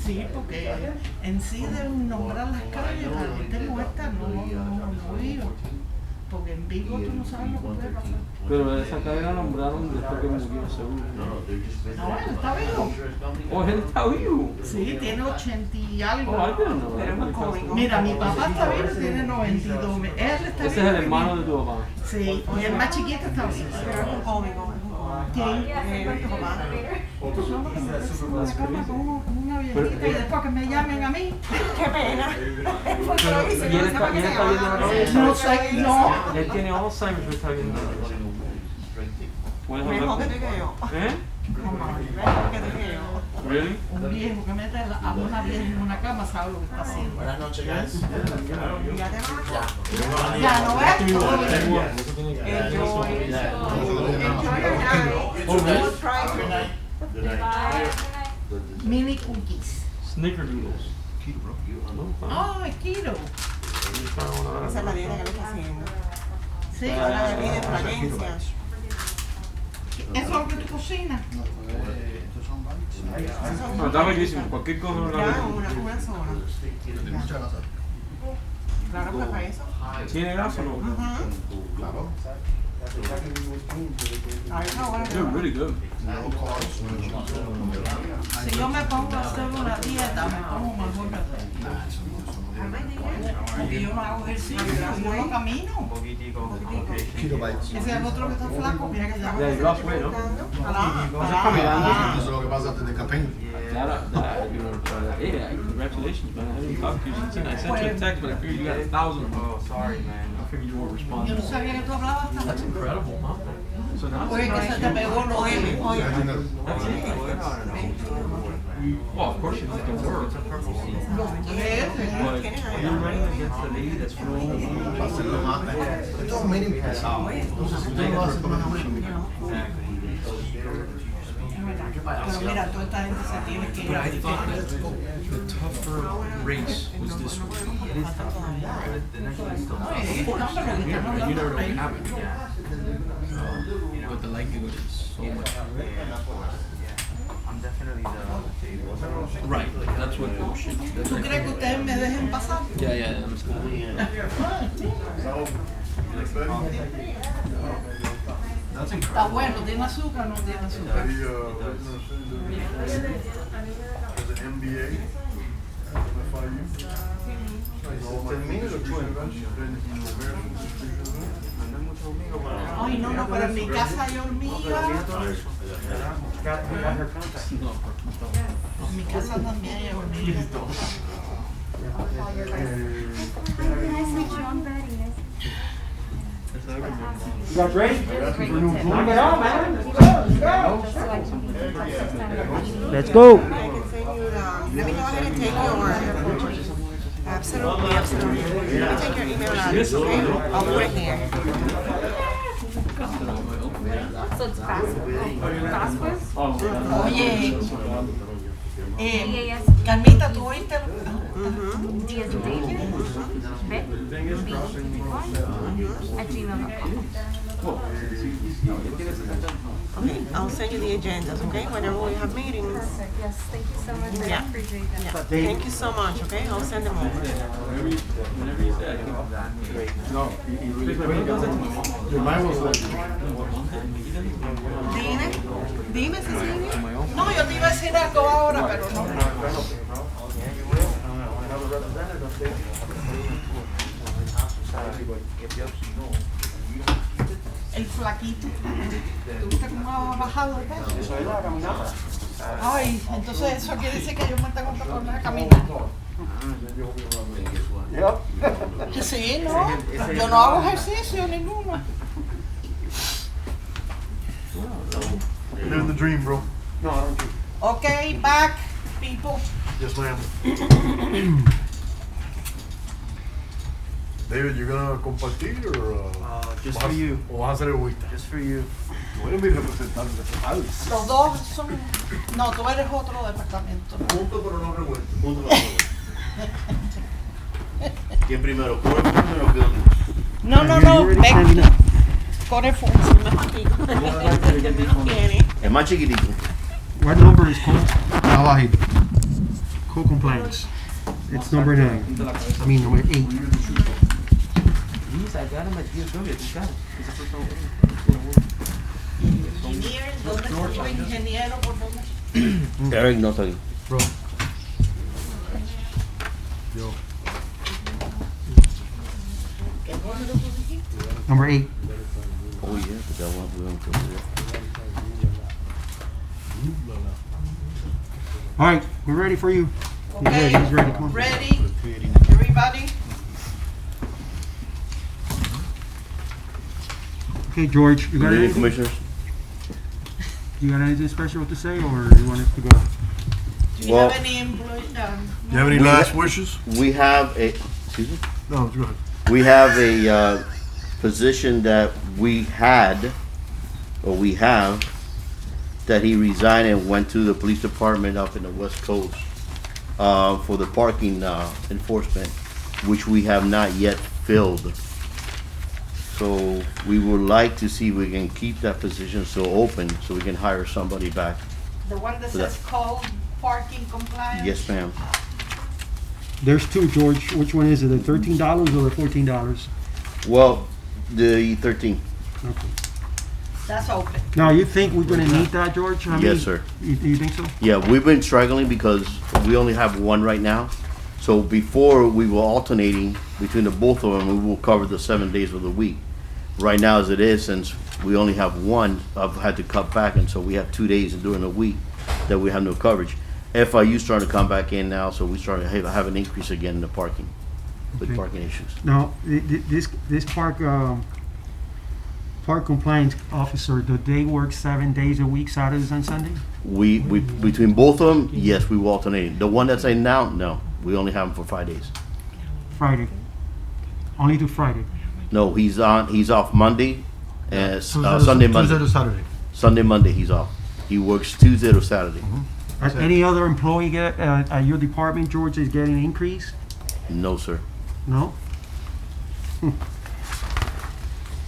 Sí, porque en sí de nombrar las calles a la gente muerta no vivo. Porque en vivo tú no sabes lo que puede pasar. Pero esa calle la nombraron después que murió seguro. No, él está vivo. Oh, él está vivo. Sí, tiene 80 y algo. Oh, I didn't know that. Pero es más cómico. Mira, mi papá está vivo, tiene 92. Él está Ese es vivo. el hermano de tu papá. Sí, y el más chiquito está vivo. Pero es un cómico. ¿Quién? Tu papá. En la cama como una viejita y después que me llamen a mí. ¡Qué pena! ¿Por qué lo dice? Y él está viendo la novela. No sé, no. Él tiene Alzheimer, pero está viendo la novela. ¿Puedes hablar Mejor con- que tú y que yo. ¿Eh? Mejor que tú y que yo. Really? Un viejo que mete a una vieja en una cama sabe lo que está haciendo. Buenas noches, guys. Ya te vas. Ya, ¿no ves? Enjoy your night. Good night. Mini cookies. Snickerdoodles. Ay, Kiro. Esa es la dieta que le está haciendo. Sí. La bebida de fragancia. Eso es lo que tú cocinas. No, está bellísimo. Cualquier cosa lo Ya, hago. una sola. Claro, pues para eso. ¿Tiene gas o no? Ajá. Claro. Ahí está bueno. They're really good. Si yo me pongo a hacer una dieta, me pongo mejor que porque yo no hago ejercicio, yo no camino. Keto bites. Ese es el otro que está flaco, mira que está. Yeah, you lost weight, ¿no? Eso es lo que pasa antes de campaign. Hey, congratulations, man. I haven't talked to you since then. I sent you a text, but I figured you got 1,000. Oh, sorry, man. I figured you weren't Yo responding. no sabía que tú hablabas tanto. That's incredible, huh? Oye, que se te pegó lo Oye, oye. Well, of course you have to work. You're running against the lady that's Estos mínimos pesados. Entonces, si tú no haces más Pero mira, toda esta gente se tiene que ir But a I thought that the tougher race was this one. It is tougher. The next one is still tough. Yeah, you never know what happened. But the likelihood is so much. I'm definitely the Right, that's what. ¿Tú crees que ustedes me dejen pasar? Yeah, yeah, I'm still. Está bueno, ¿tiene azúcar o no tiene azúcar? There's an MBA, Ay, no, pero en mi casa hay hormigas. En mi casa también hay hormigas. You guys ready? Knock it out, man. Let's go. I can send you the, let me go ahead and take your, absolutely, absolutely. Let me take your email address, okay? I'll put it here. So it's Vasquez? Oye, Carmita, ¿tú oíste? D as in David, Vic, at gmail.com. Okay, I'll send you the agendas, okay? Whenever we have meetings. Yes, thank you so much. Yeah. I appreciate that. Yeah. Thank you so much, okay? I'll send them over. Dime, Cecilia. No, yo te iba a decir algo ahora, pero no. El flaquito. ¿Te gusta cómo ha bajado de peso? Eso es la caminata. Ay, entonces eso quiere decir que yo me tengo que poner a caminar. Sí, no. Yo no hago ejercicio ninguno. Living the dream, bro. No, I don't think. Okay, back, people. Yes, ma'am. David, you gonna compartir or just for you. O vas a ser egoísta? Just for you. Tú eres mi representante estatal. Los dos son. No, tú eres otro departamento. Juntos pero no revueltos. Juntos pero no revueltos. ¿Quién primero? ¿Core primero o building? No, no, no. Ven. Core Es más chiquitico. What number is code? Abajito. Code compliance. It's number 9. I mean, number 8. Ingeniero, ¿dónde está tu ingeniero? ¿Por dónde? Eric no está aquí. Bro. Yo. ¿Qué número tú dijiste? Number 8. Oh yeah, but that one we don't go there. All right, we're ready for you. He's Okay, ready. He's ready. Come on. ready? Everybody? Okay, George, you got Good evening, anything? commissioners. You got anything special to say, or you want us to go? Do you Well- have any employee? You have any last wishes? We have a, excuse me? No, go ahead. We have a position that we had, or we have, that he resigned and went to the police department up in the West Coast for the parking enforcement, which we have not yet filled. So we would like to see if we can keep that position so open, so we can hire somebody back. The one that For that. says code parking compliance? Yes, ma'am. There's two, George. Which one is it? The $13 or the $14? Well, the 13. Okay. That's open. Now, you think we're gonna need that, George? I mean, Yes, sir. You think so? Yeah, we've been struggling because we only have one right now. So before, we were alternating between the both of them, we will cover the 7 days of the week. Right now, as it is, since we only have one, I've had to cut back, and so we have 2 days during the week that we have no coverage. FIU's starting to come back in now, so we started to have an increase again in the parking, with Okay. parking issues. Now, this park, park compliance officer, do they work 7 days a week, Saturdays and Sundays? We between both of them, yes, we will alternate. The one that's in now, no, we only have him for 5 days. Friday? Only to Friday? No, he's off Monday and Tuesday Sunday, to Monday. Saturday. Sunday, Monday, he's off. He works Tuesday to Saturday. Has any other employee at your department, George, is getting an increase? No, sir. No?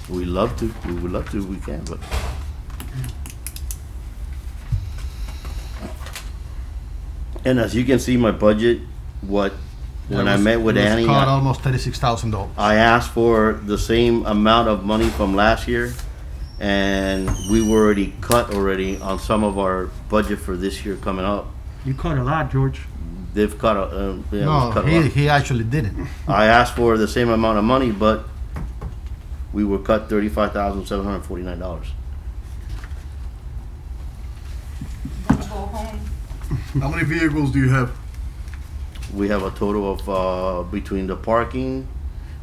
We love to. We would love to if we can, but and as you can see, my budget, when I met with Annie, Caught almost $36,000. I asked for the same amount of money from last year, and we were already cut on some of our budget for this year coming up. You cut a lot, George. They've cut a, yeah, No, cut a lot. he actually didn't. I asked for the same amount of money, but we were cut $35,749. Go home. How many vehicles do you have? We have a total of between the parking,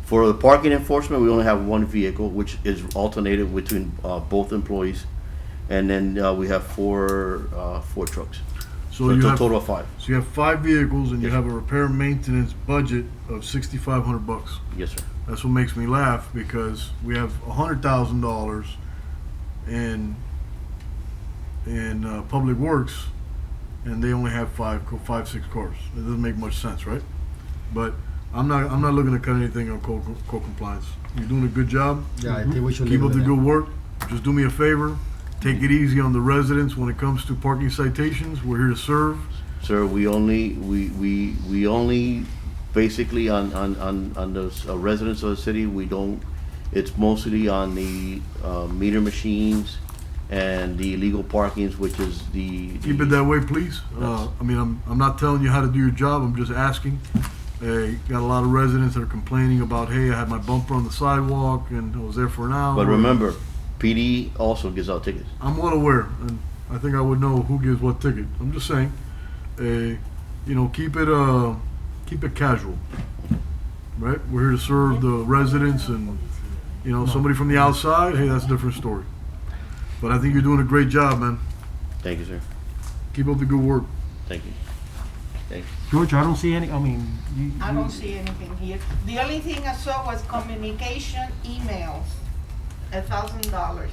for the parking enforcement, we only have one vehicle, which is alternated between both employees, and then we have four trucks. So you it's a have, total of 5. So you have 5 vehicles and you Yes. have a repair and maintenance budget of $6,500. Yes, sir. That's what makes me laugh, because we have $100,000 in public works, and they only have 6 cars. It doesn't make much sense, right? But I'm not looking to cut anything on code compliance. You're doing a good job. Yeah, I think we should Keep leave up it the at good work. Just do me a favor. Take it easy on the residents when it comes to parking citations. We're here to serve. Sir, we only basically on those residents of the city, we don't, it's mostly on the meter machines and the illegal parkings, which is the. Keep it that way, please. I mean, I'm not telling you how to do your job. I'm just asking. Got a lot of residents that are complaining about, hey, I had my bumper on the sidewalk and I was there for an hour. But remember, PD also gives out tickets. I'm well aware, and I think I would know who gives what ticket. I'm just saying, keep it casual, right? We're here to serve the residents, and somebody from the outside, hey, that's a different story. But I think you're doing a great job, man. Thank you, sir. Keep up the good work. Thank you. Thank you. George, I don't see any, I don't see anything here. The only thing I saw was communication emails, $1,000.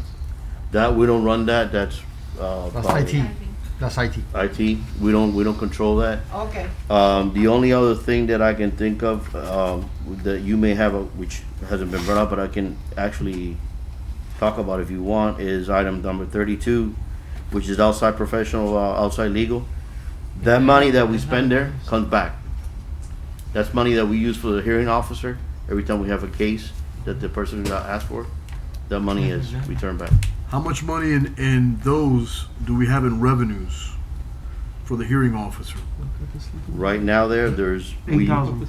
That we don't run that. That's IT. That's IT. IT. We don't control that. Okay. The only other thing that I can think of that you may have, which hasn't been brought up, but I can actually talk about if you want, is item number 32, which is outside professional, outside legal. That money that we spend there comes back. That's money that we use for the hearing officer every time we have a case that the person asked for. That money is returned back. How much money in those do we have in revenues for the hearing officer? Right now there's 8,000.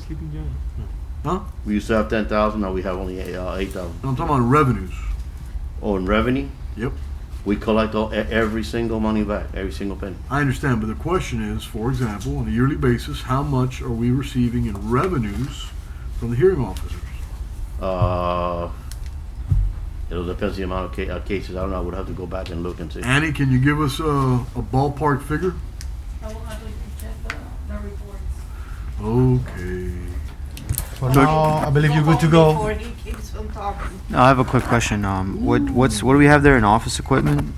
Huh? We used to have 10,000. Now we have only 8,000. I'm talking about revenues. Oh, in revenue? Yep. We collect every single money back, every single penny. I understand, but the question is, for example, on a yearly basis, how much are we receiving in revenues from the hearing officers? It'll depend on the amount of cases. I don't know. I would have to go back and look and see. Annie, can you give us a ballpark figure? I will have to check the reports. Okay. For now, I believe you're good to go. Before he keeps on talking. I have a quick question. What do we have there in office equipment?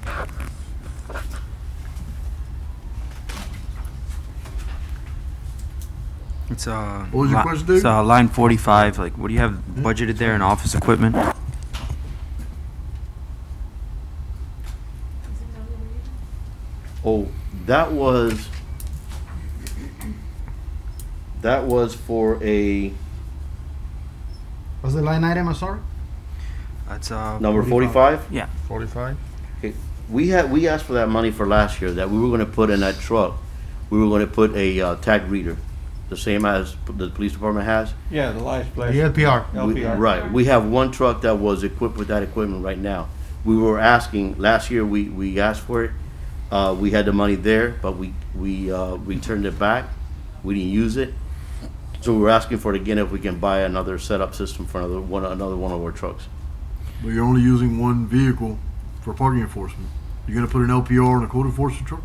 It's What was your question, Dave? It's line 45. Like, what do you have budgeted there in office equipment? Oh, that was for a What's the line item? I'm sorry. That's number 45. Yeah. 45. Okay. We asked for that money for last year that we were going to put in that truck. We were going to put a tag reader, the same as the police department has. Yeah, the license plate. The LPR. Right. We have one truck that was equipped with that equipment right now. We were asking last year. We asked for it. We had the money there, but we returned it back. We didn't use it, so we were asking for it again if we can buy another setup system for another one of our trucks. But you're only using one vehicle for parking enforcement. You're gonna put an LPR on a code enforcement truck?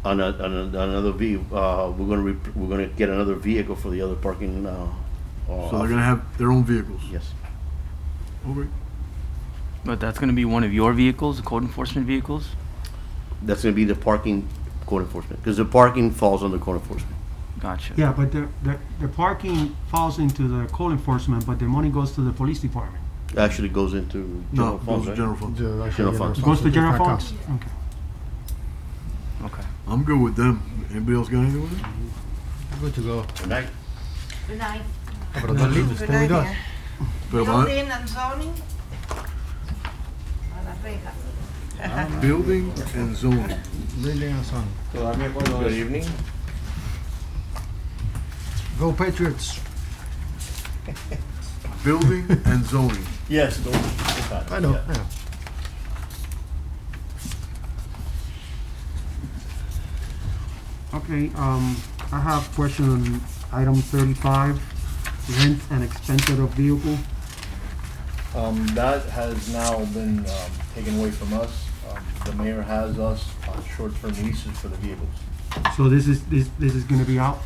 On another we're gonna get another vehicle for the other parking, So they're gonna have their own vehicles? Yes. Okay. But that's gonna be one of your vehicles, the code enforcement vehicles? That's gonna be the parking code enforcement, because the parking falls under code enforcement. Gotcha. Yeah, but the parking falls into the code enforcement, but the money goes to the police department. Actually goes into general funds, right? General funds. General funds. Goes to general funds? Okay. Okay. I'm good with them. Anybody else got anything with it? Good to go. Good night. Good night. Pero don't leave us, stay with us. Pero Building and zoning. A la reja. Building and zoning. Building and zoning. Good evening. Go Patriots. Building and zoning. Yes, those are I know, I know. Okay, I have question on item 35, rent and expenses of vehicle. That has now been taken away from us. The mayor has us on short-term leases for the vehicles. So this is gonna be out?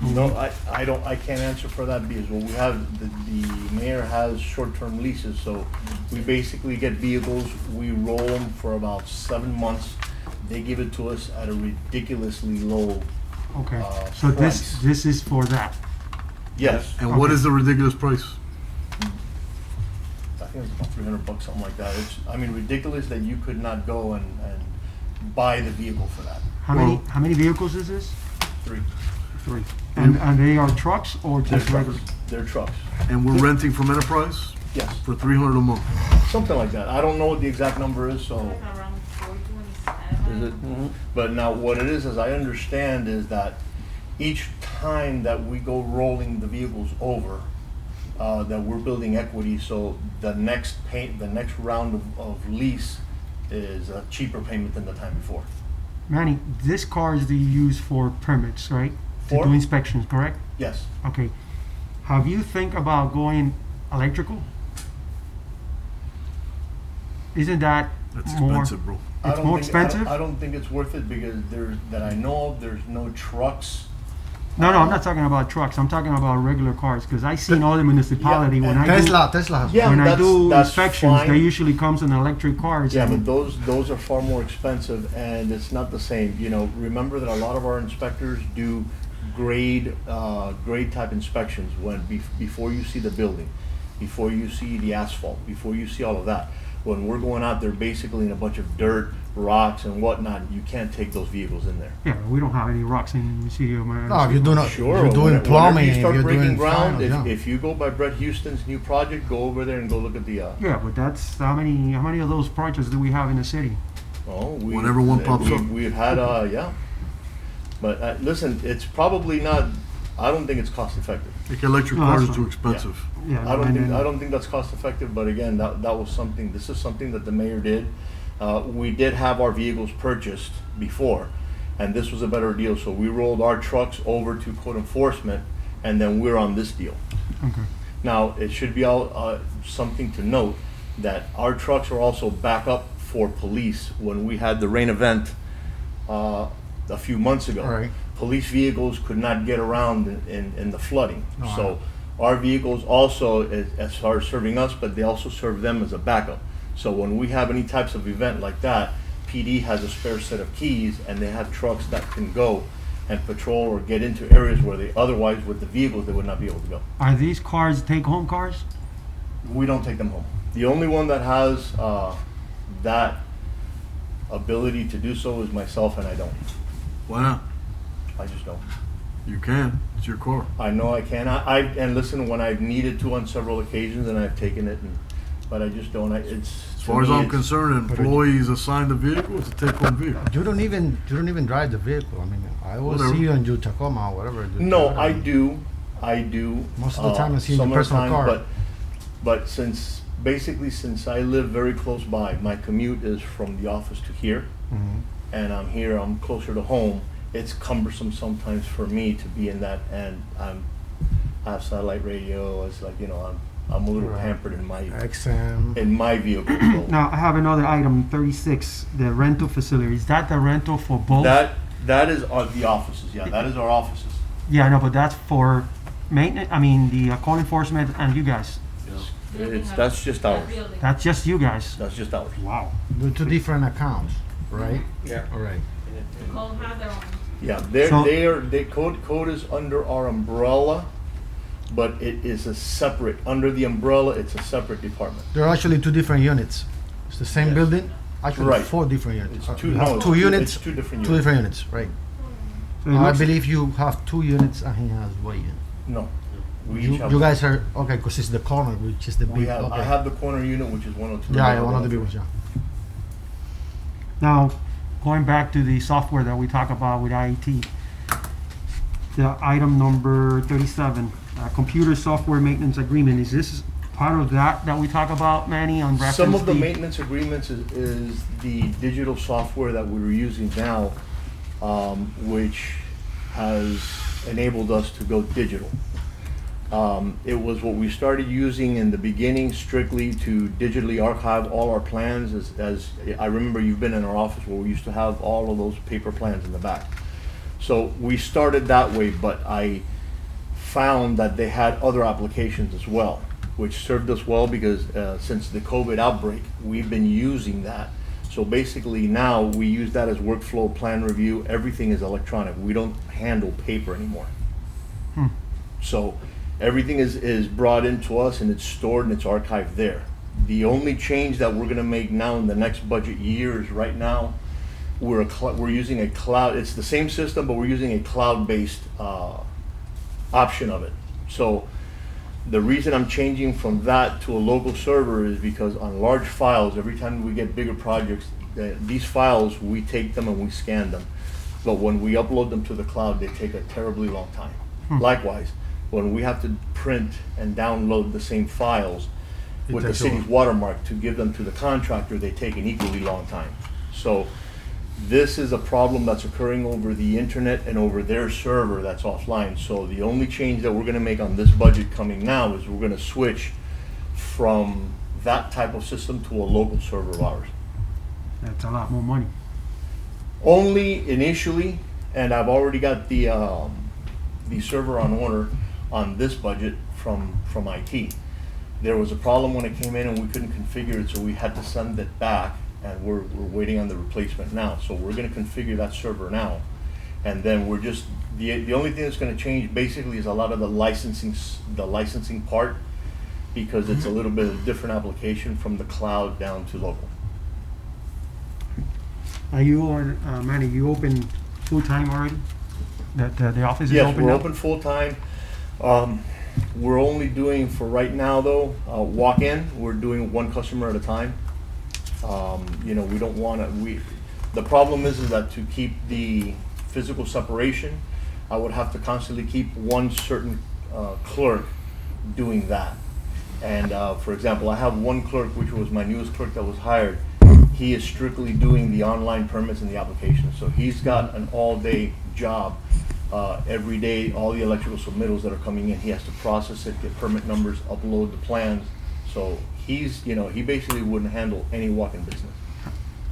No, I can't answer for that because what we have, the mayor has short-term leases, so we basically get vehicles, we roll them for about 7 months. They give it to us at a ridiculously low Okay, so price. this is for that? Yes. And what is the ridiculous price? I think it's about $300, something like that. It's, I mean, ridiculous that you could not go and buy the vehicle for that. How many vehicles is this? 3. 3. And they are trucks or They're just regular? trucks. They're trucks. And we're renting from Enterprise? Yes. For $300 a month? Something like that. I don't know what the exact number is, so. Is it? But now what it is I understand is that each time that we go rolling the vehicles over, that we're building equity, so the next round of lease is a cheaper payment than the time before. Manny, this car is the use for permits, right? To For? do inspections, correct? Yes. Okay. Have you think about going electrical? Isn't that That's more? expensive, bro. It's more expensive? I don't think it's worth it because that I know of, there's no trucks. No, I'm not talking about trucks. I'm talking about regular cars because I seen all the municipality when I Tesla has Yeah, when I that's- do that's inspections, fine. they usually comes in electric cars. Yeah, and- but those are far more expensive and it's not the same. You know, remember that a lot of our inspectors do grade type inspections before you see the building, before you see the asphalt, before you see all of that. When we're going out there basically in a bunch of dirt, rocks and whatnot, you can't take those vehicles in there. Yeah, we don't have any rocks in the city of Miami. No, if you're doing, Sure. you're doing whenever plumbing, you if start you're breaking doing ground, finals, yeah. if you go by Brett Houston's new project, go over there and go look at the. Yeah, but that's how many of those projects do we have in the city? Whenever one pops up. We've had yeah, but listen, it's probably not. I don't think it's cost effective. Like electric No, cars that's are too fine. expensive. Yeah, I don't think that's cost effective. But again, that was something. This is something that the mayor did. We did have our vehicles purchased before, and this was a better deal. So we rolled our trucks over to code enforcement, and then we're on this deal. Okay. Now, it should be something to note that our trucks are also backup for police. When we had the rain event a few months ago, Right. police vehicles could not get around in the flooding. Oh, So wow. our vehicles also, as far as serving us, but they also serve them as a backup. So when we have any types of event like that, PD has a spare set of keys and they have trucks that can go and patrol or get into areas where they otherwise with the vehicles they would not be able to go. Are these cars take-home cars? We don't take them home. The only one that has that ability to do so is myself, and I don't. Why not? I just don't. You can. It's your car. I know I can. And listen, when I've needed to on several occasions, and I've taken it, but I just don't. As far as I'm concerned, employees assigned the vehicle, it's a take-home vehicle. You don't even drive the vehicle. I mean, I always Whatever. see you in your Tacoma or whatever. No, I do. Most of the time I see you in some your of the personal time, car. But since I live very close by, my commute is from the office to here, Mhm. and I'm closer to home. It's cumbersome sometimes for me to be in that, and I have satellite radio. It's like, I'm a little Right. hampered in XM. my vehicle. So Now, I have another item, 36, the rental facility. Is that the rental for both? that is the offices. Yeah, that is our offices. Yeah, I know, but that's for maintenance, I mean, the code enforcement and you guys. That's just ours. That's just you guys. That's just ours. Wow. The two different accounts, right? Yeah. All right. Code have their own. Yeah, code is under our umbrella, but it is a separate, under the umbrella, it's a separate department. There are actually two different units. It's the same Yes. building. Actually, Right. 4 different units. It's two- You have no, two it's units. two different Two units. different units, right? So it I looks- believe you have 2 units and he has 1 unit. No. We You, each have you guys are okay because it's the corner, which is the We big. have, okay. I have the corner unit, which is 102. Yeah, one of the big ones. Yeah. Now, going back to the software that we talk about with IET, the item number 37, computer software maintenance agreement, is this part of that we talk about, Manny, on reference? Some of the the- maintenance agreements is the digital software that we're using now, which has enabled us to go digital. It was what we started using in the beginning strictly to digitally archive all our plans. As I remember, you've been in our office where we used to have all of those paper plans in the back. So we started that way, but I found that they had other applications as well, which served us well because since the COVID outbreak, we've been using that. So basically now we use that as workflow, plan review, everything is electronic. We don't handle paper anymore. So everything is brought into us and it's stored and it's archived there. The only change that we're gonna make now in the next budget year is right now, we're using a cloud, it's the same system, but we're using a cloud-based option of it. So the reason I'm changing from that to a local server is because on large files, every time we get bigger projects, these files, we take them and we scan them. But when we upload them to the cloud, they take a terribly long time. Likewise, when we have to print and download the same files with the takes a city's while. watermark to give them to the contractor, they take an equally long time. So this is a problem that's occurring over the internet and over their server that's offline. So the only change that we're gonna make on this budget coming now is we're gonna switch from that type of system to a local server of ours. That's a lot more money. Only initially, and I've already got the server on order on this budget from IT. There was a problem when it came in and we couldn't configure it, so we had to send it back, and we're waiting on the replacement now. So we're gonna configure that server now, and then we're just, the only thing that's gonna change basically is a lot of the licensing part, because it's a little bit of a different application from the cloud down to local. Are you, Manny, you open full-time already? That the office is Yes, open we're now? open full-time. We're only doing, for right now though, walk-in, we're doing 1 customer at a time. You know, we don't wanna, the problem is that to keep the physical separation, I would have to constantly keep one certain clerk doing that. And for example, I have 1 clerk, which was my newest clerk that was hired. He is strictly doing the online permits and the applications. So he's got an all-day job. Every day, all the electrical submittals that are coming in, he has to process it, get permit numbers, upload the plans. So he's, you know, he basically wouldn't handle any walk-in business.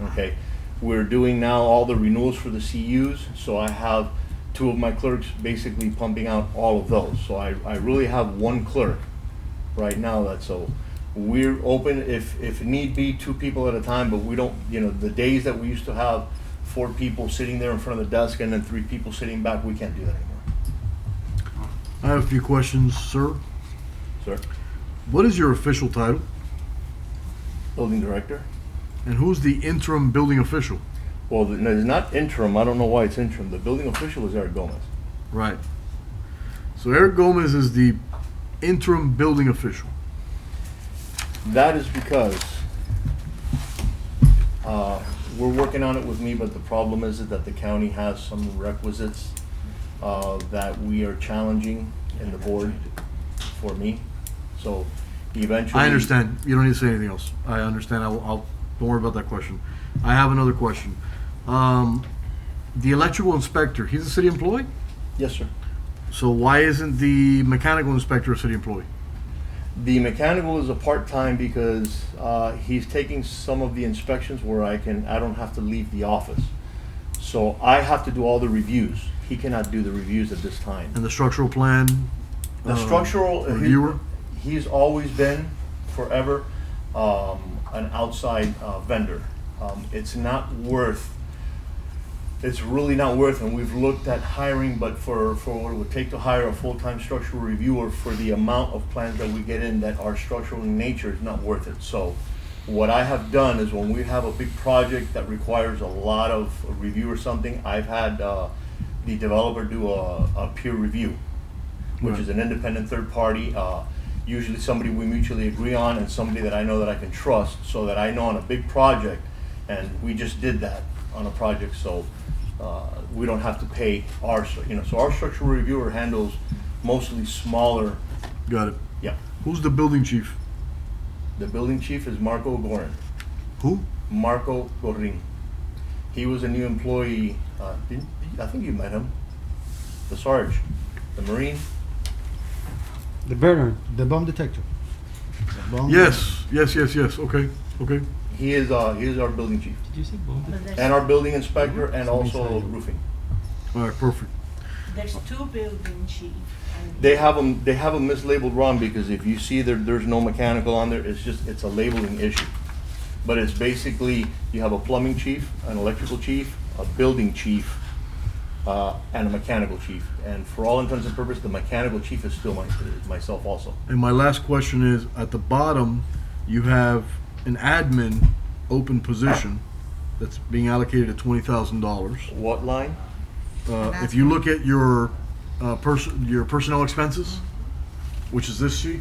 Okay, we're doing now all the renewals for the CUs, so I have 2 of my clerks basically pumping out all of those. So I really have 1 clerk right now that's, so we're open if need be 2 people at a time, but we don't, you know, the days that we used to have 4 people sitting there in front of the desk and then 3 people sitting back, we can't do that anymore. I have a few questions, sir. Sir? What is your official title? Building director. And who's the interim building official? Well, it's not interim. I don't know why it's interim. The building official is Eric Gomez. Right. So Eric Gomez is the interim building official. That is because we're working on it with me, but the problem is that the county has some requisites that we are challenging in the board for me. So eventually. I understand. You don't need to say anything else. I understand. I'll don't worry about that question. I have another question. The electrical inspector, he's a city employee? Yes, sir. So why isn't the mechanical inspector a city employee? The mechanical is a part-time because he's taking some of the inspections where I don't have to leave the office. So I have to do all the reviews. He cannot do the reviews at this time. And the structural plan? The structural reviewer? He's always been forever an outside vendor. It's really not worth, and we've looked at hiring, but for what it would take to hire a full-time structural reviewer for the amount of plans that we get in that are structural in nature is not worth it. So what I have done is when we have a big project that requires a lot of review or something, I've had the developer do a peer review, which is an independent third party, usually somebody we mutually agree on and somebody that I know that I can trust, so that I know on a big project, and we just did that on a project, so we don't have to pay so our structural reviewer handles mostly smaller. Got it. Yeah. Who's the building chief? The building chief is Marco Gorin. Who? Marco Gorin. He was a new employee. I think you met him. The Sarge, the Marine. The burner, the bomb detector. Yes. Okay. He is our building chief. Did you say bomb detector? And our building inspector, and also roofing. All right, perfect. There's two building chiefs. They have them mislabeled wrong, because if you see there's no mechanical on there, it's a labeling issue. But it's basically, you have a plumbing chief, an electrical chief, a building chief, and a mechanical chief. And for all intents and purposes, the mechanical chief is still myself also. And my last question is, at the bottom, you have an admin open position that's being allocated at $20,000. What line? If you look at your personnel expenses, which is this sheet,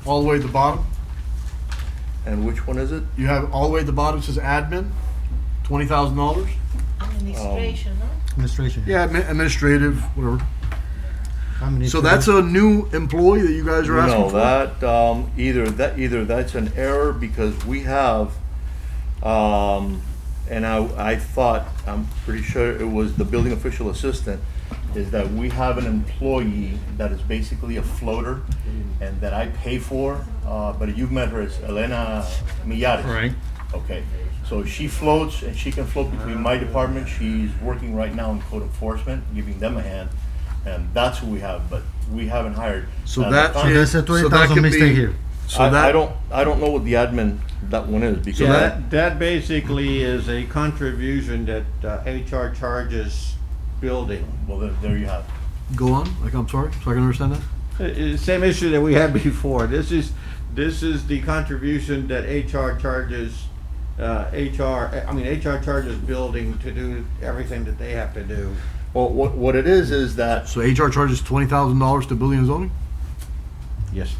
all the way at the bottom. And which one is it? You have all the way at the bottom, it says admin, $20,000. Administration, no? Administration. Yeah, administrative, whatever. So that's a new employee that you guys are asking for? No, either that's an error, because we have, and I thought, I'm pretty sure it was the building official assistant, is that we have an employee that is basically a floater and that I pay for, but you've met her, as Elena Millares. Right. Okay, so she floats, and she can float between my department. She's working right now in code enforcement, giving them a hand, and that's who we have, but we haven't hired. So that there's a 20,000 mistake here. So I don't know what the admin, that one is, because So that basically is a contribution that HR charges building. well, there you have it. Go on, I'm sorry, so I can understand that? Same issue that we had before. This is the contribution that HR charges, HR charges building to do everything that they have to do. Well, what it is that. So HR charges $20,000 to building and zoning? Yes.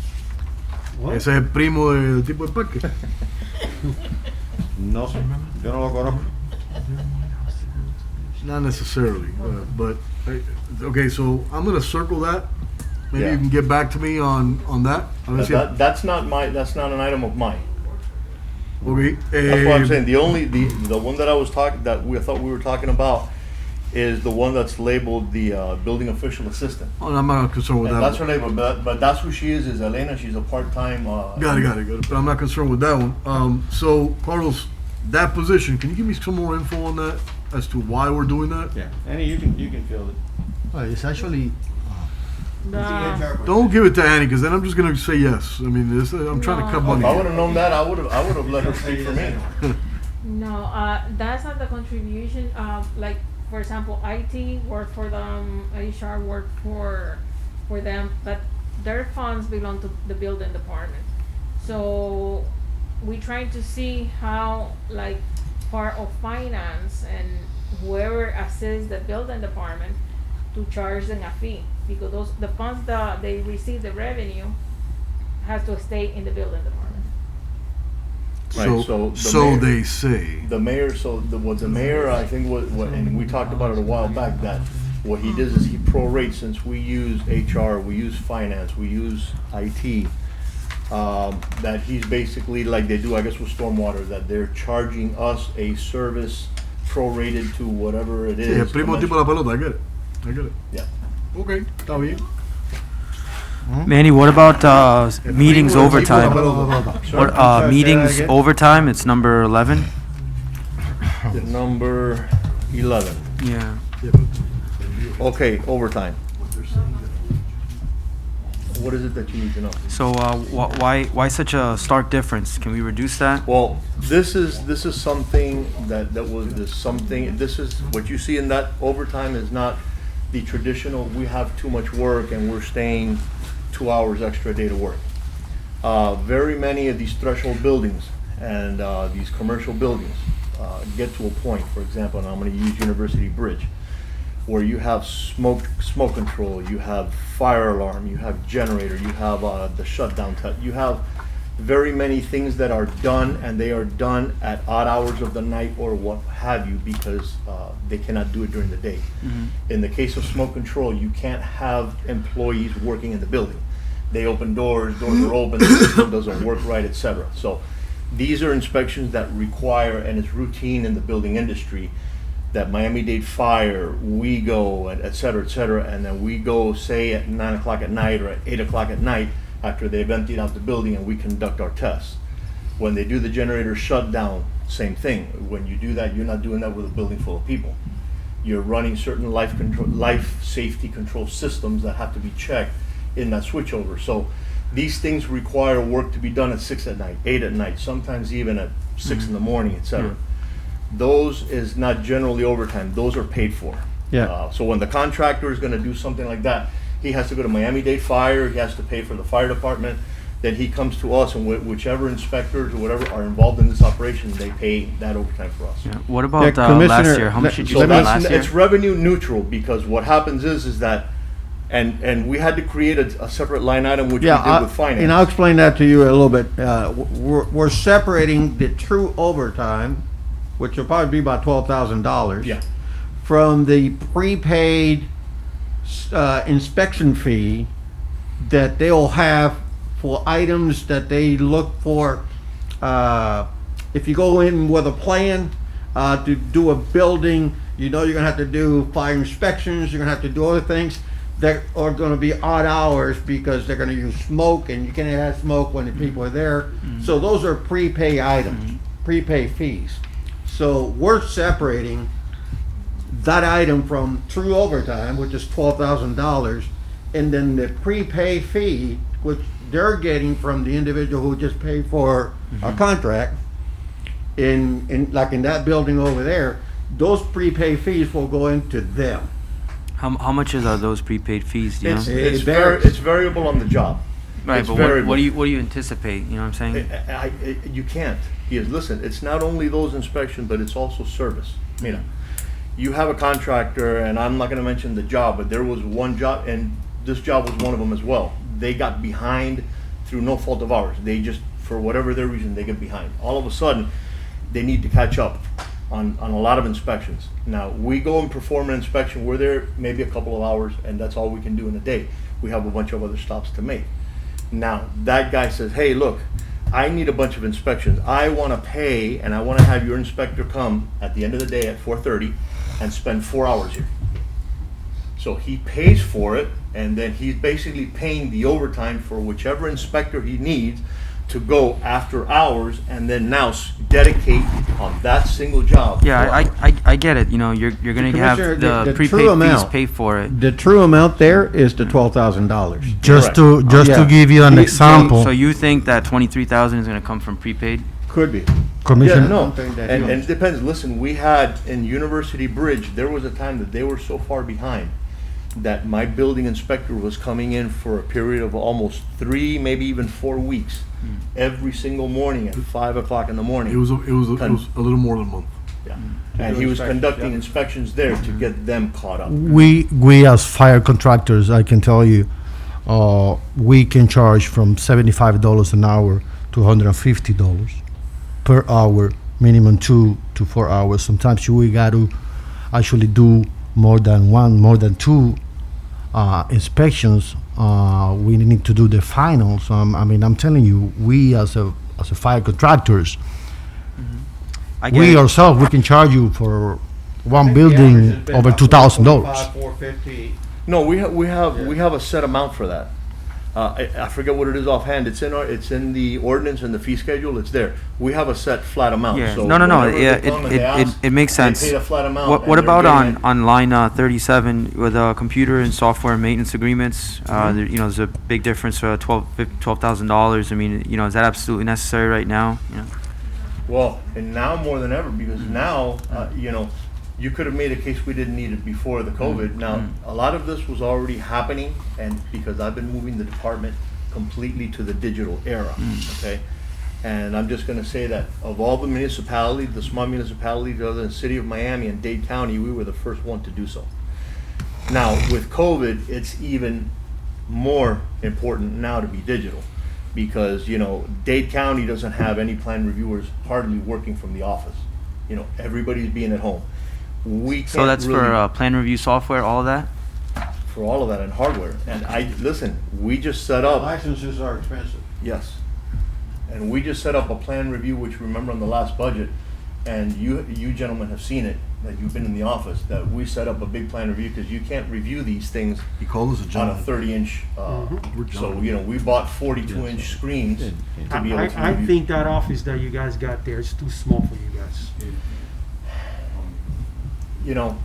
Ese es el primo del tipo de parque. No sé, yo no lo conozco. Not necessarily, but okay. So I'm gonna circle that. Maybe Yeah. you can get back to me on that. That's not an item of mine. Okay. That's what I'm saying. The one that I was talking, that we thought we were talking about, is the one that's labeled the building official assistant. Oh, I'm not concerned with And that. that's her label, but that's who she is Elena. She's a part-time. Got it. But I'm not concerned with that one. So Carlos, that position, can you give me some more info on that as to why we're doing that? Yeah, Annie, you can fill it. Well, it's actually Don't give it to Annie, because then I'm just gonna say yes. I mean, I'm trying to cut money. If I would have known that, I would have let her speak for me. No, that's not the contribution. Like, for example, IT work for them, HR work for them, but their funds belong to the building department. So we trying to see how, like, part of finance and whoever assists the building department to charge them a fee, because the funds that they receive, the revenue, has to stay in the building department. Right, So the mayor- they say. The mayor, the mayor, I think what, and we talked about it a while back, that what he does is he prorates, since we use HR, we use finance, we use IT, that he's basically, like they do, I guess, with stormwater, that they're charging us a service prorated to whatever it Sí, el is. primo tipo de la pelota, I get it. Yeah. Okay, está bien. Manny, what about meetings Hold on, overtime? hold on. What meetings overtime? It's number 11. Number 11. Yeah. Okay, overtime. What is it that you need to know? So why such a stark difference? Can we reduce that? Well, this is something this is what you see in that overtime is not the traditional, we have too much work and we're staying 2 hours extra a day to work. Very many of these threshold buildings and these commercial buildings get to a point, for example, and I'm going to use University Bridge, where you have smoke control, you have fire alarm, you have generator, you have the shutdown, you have very many things that are done, and they are done at odd hours of the night or what have you, because they cannot do it during the day. In the case of smoke control, you can't have employees working in the building. They open doors are open, the system doesn't work right, etc. So these are inspections that require, and it's routine in the building industry, that Miami-Dade Fire, we go, et cetera, and then we go, say, at 9 o'clock at night or at 8 o'clock at night after they've emptied out the building, and we conduct our tests. When they do the generator shutdown, same thing. When you do that, you're not doing that with a building full of people. You're running certain life safety control systems that have to be checked in that switchover. So these things require work to be done at 6 at night, 8 at night, sometimes even at 6 in the morning, et cetera. Those is not generally overtime. Those are paid for. Yeah. So when the contractor is going to do something like that, he has to go to Miami-Dade Fire. He has to pay for the fire department. Then he comes to us, and whichever inspectors or whatever are involved in this operation, they pay that overtime for us. Yeah. What about last year? How much did you spend last year? It's revenue neutral, because what happens is that, and we had to create a separate line item, which we did with finance. And I'll explain that to you a little bit. We're separating the true overtime, which will probably be about $12,000. Yeah. From the prepaid inspection fee that they'll have for items that they look for. If you go in with a plan to do a building, you know you're gonna have to do fire inspections, you're gonna have to do other things that are gonna be odd hours because they're gonna use smoke, and you can't have smoke when the people are there. So those are prepay items, prepay fees. So we're separating that item from true overtime, which is $12,000, and then the prepay fee, which they're getting from the individual who just paid for a contract. In like in that building over there, those prepay fees will go into them. How much are those prepaid fees? Do you know? It's variable on the job. Right, It's but variable. what do you anticipate? You know what I'm saying? You can't. Because listen, it's not only those inspections, but it's also service. You know, you have a contractor, and I'm not going to mention the job, but there was one job, and this job was one of them as well. They got behind through no fault of ours. They just, for whatever their reason, they get behind. All of a sudden, they need to catch up on a lot of inspections. Now, we go and perform an inspection. We're there maybe a couple of hours, and that's all we can do in a day. We have a bunch of other stops to make. Now, that guy says, hey, look, I need a bunch of inspections. I want to pay, and I want to have your inspector come at the end of the day at 4:30 and spend 4 hours here. So he pays for it, and then he's basically paying the overtime for whichever inspector he needs to go after hours, and then now dedicate on that single job. Yeah, I get it. You know, you're going to have the prepaid fees pay for it. The true amount there is the $12,000. Just to give you an example. So you think that $23,000 is going to come from prepaid? Could be. Commission. Yeah, no, and it depends. Listen, we had in University Bridge, there was a time that they were so far behind that my building inspector was coming in for a period of almost 3, maybe even 4 weeks, every single morning at 5 o'clock in the morning. It was a little more than a month. Yeah, and he was conducting inspections there to get them caught up. We as fire contractors, I can tell you, we can charge from $75 an hour to $150 per hour, minimum 2 to 4 hours. Sometimes we got to actually do more than 2 inspections. We need to do the finals. I mean, I'm telling you, we as a fire contractors, we ourselves, we can charge you for one building over $2,000. No, we have a set amount for that. I forget what it is offhand. It's in the ordinance and the fee schedule. It's there. We have a set flat amount. Yeah, So no. whenever Yeah, they come and they ask, it makes sense. They pay a flat amount. What and what they're about getting on line 37 with computer and software maintenance agreements? There, you know, there's a big difference. $12,000. I mean, you know, is that absolutely necessary right now? You know? Well, and now more than ever, because now, you know, you could have made a case we didn't need it before the COVID. Now, a lot of this was already happening, and because I've been moving the department completely to the digital era, okay? And I'm just gonna say that of all the municipalities, the small municipalities other than the city of Miami and Dade County, we were the first one to do so. Now, with COVID, it's even more important now to be digital, because, you know, Dade County doesn't have any plan reviewers hardly working from the office. You know, everybody's being at home. We can't So that's really, for plan review software, all of that. for all of that and hardware. And listen, we just set up. Licenses are expensive. Yes. And we just set up a plan review, which remember on the last budget, and you gentlemen have seen it, that you've been in the office, that we set up a big plan review, because you can't review these things He called us a on a gentleman. 30-inch. We're So, gentlemen. you know, we bought 42-inch screens to be able to I review. think that office that you guys got there is too small for you guys. You know,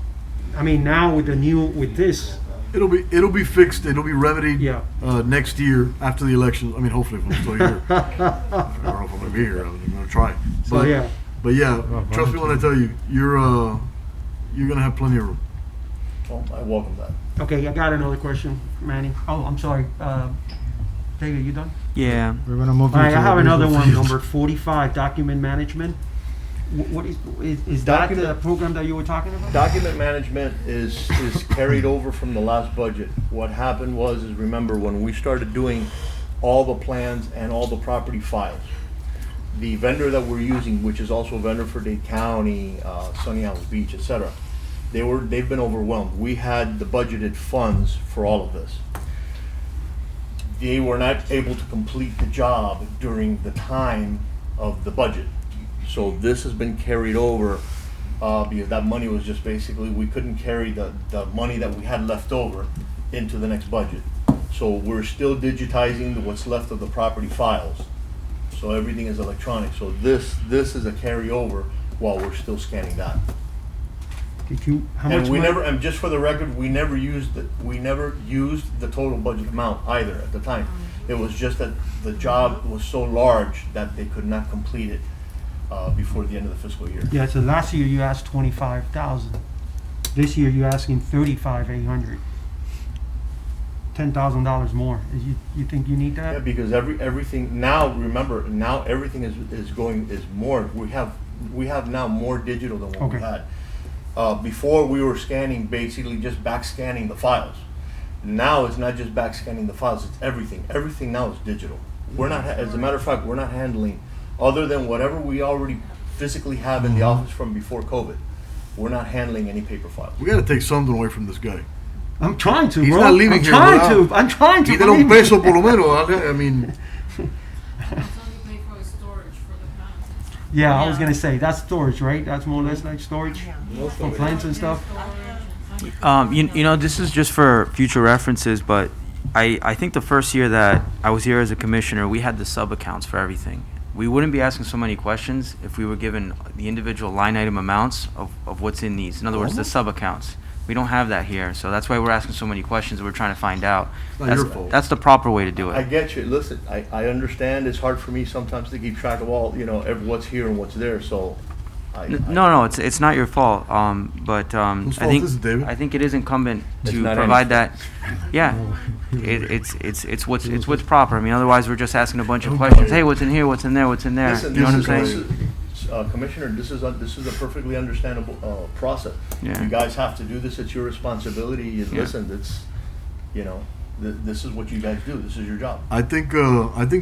I mean, now with this, It'll be fixed. It'll be remedied. Yeah. Next year after the election. I mean, hopefully, if I'm still here. I don't know if I'm gonna be here. I'm gonna try. So, yeah. But yeah, trust me when I tell you, you're gonna have plenty of room. well, I welcome that. okay, I got another question, Manny. Oh, I'm sorry. David, you done? Yeah. We're gonna move. All right, into I have the another visual one, fields. number 45, document management. What is that the Document- program that you were talking about? Document management is carried over from the last budget. What happened was, remember, when we started doing all the plans and all the property files, the vendor that we're using, which is also a vendor for Dade County, Sunny Isles Beach, etc., they've been overwhelmed. We had the budgeted funds for all of this. They were not able to complete the job during the time of the budget. So this has been carried over, because that money was just basically, we couldn't carry the money that we had left over into the next budget. So we're still digitizing what's left of the property files. So everything is electronic. So this is a carryover while we're still scanning that. How much And we money- never, and just for the record, we never used the total budget amount either at the time. It was just that the job was so large that they could not complete it before the end of the fiscal year. Yeah, so last year you asked 25,000. This year you're asking 35,800. $10,000 more. You think you need Yeah, that? because everything now, remember, now everything is more. We have now more digital than what we Okay. had. Before we were scanning, basically just back scanning the files. Now it's not just back scanning the files, it's everything. Everything now is digital. We're not, as a matter of fact, we're not handling, other than whatever we already physically have in the office from before COVID, we're not handling any paper files. We got to take something away from this guy. I'm trying to, He's bro. not leaving I'm here trying without- to. I'm trying to. Quítale un believe me. peso por lo menos. I mean, Yeah, I was gonna say that's storage, right? That's more or less like storage for plants and stuff. You know, this is just for future references, but I think the first year that I was here as a commissioner, we had the sub-accounts for everything. We wouldn't be asking so many questions if we were given the individual line item amounts of what's in these. In other words, the sub-accounts. We don't have that here, so that's why we're asking so many questions. We're trying to find out. not your fault. That's the proper way to do I it. get you. Listen, I understand it's hard for me sometimes to keep track of all, you know, what's here and what's there, so No, it's not your fault. But Whose I fault think is it, David? I think it is incumbent It's to not provide anything. that. Yeah, it's what's proper. I mean, otherwise we're just asking a bunch of questions. Hey, what's in here? What's in there? What's in there? Listen, You know what I'm this saying? is- Commissioner, this is a perfectly understandable process. Yeah. You guys have to do this. It's your responsibility. You Yeah. listen. It's, you know, this is what you guys do. This is your job. I think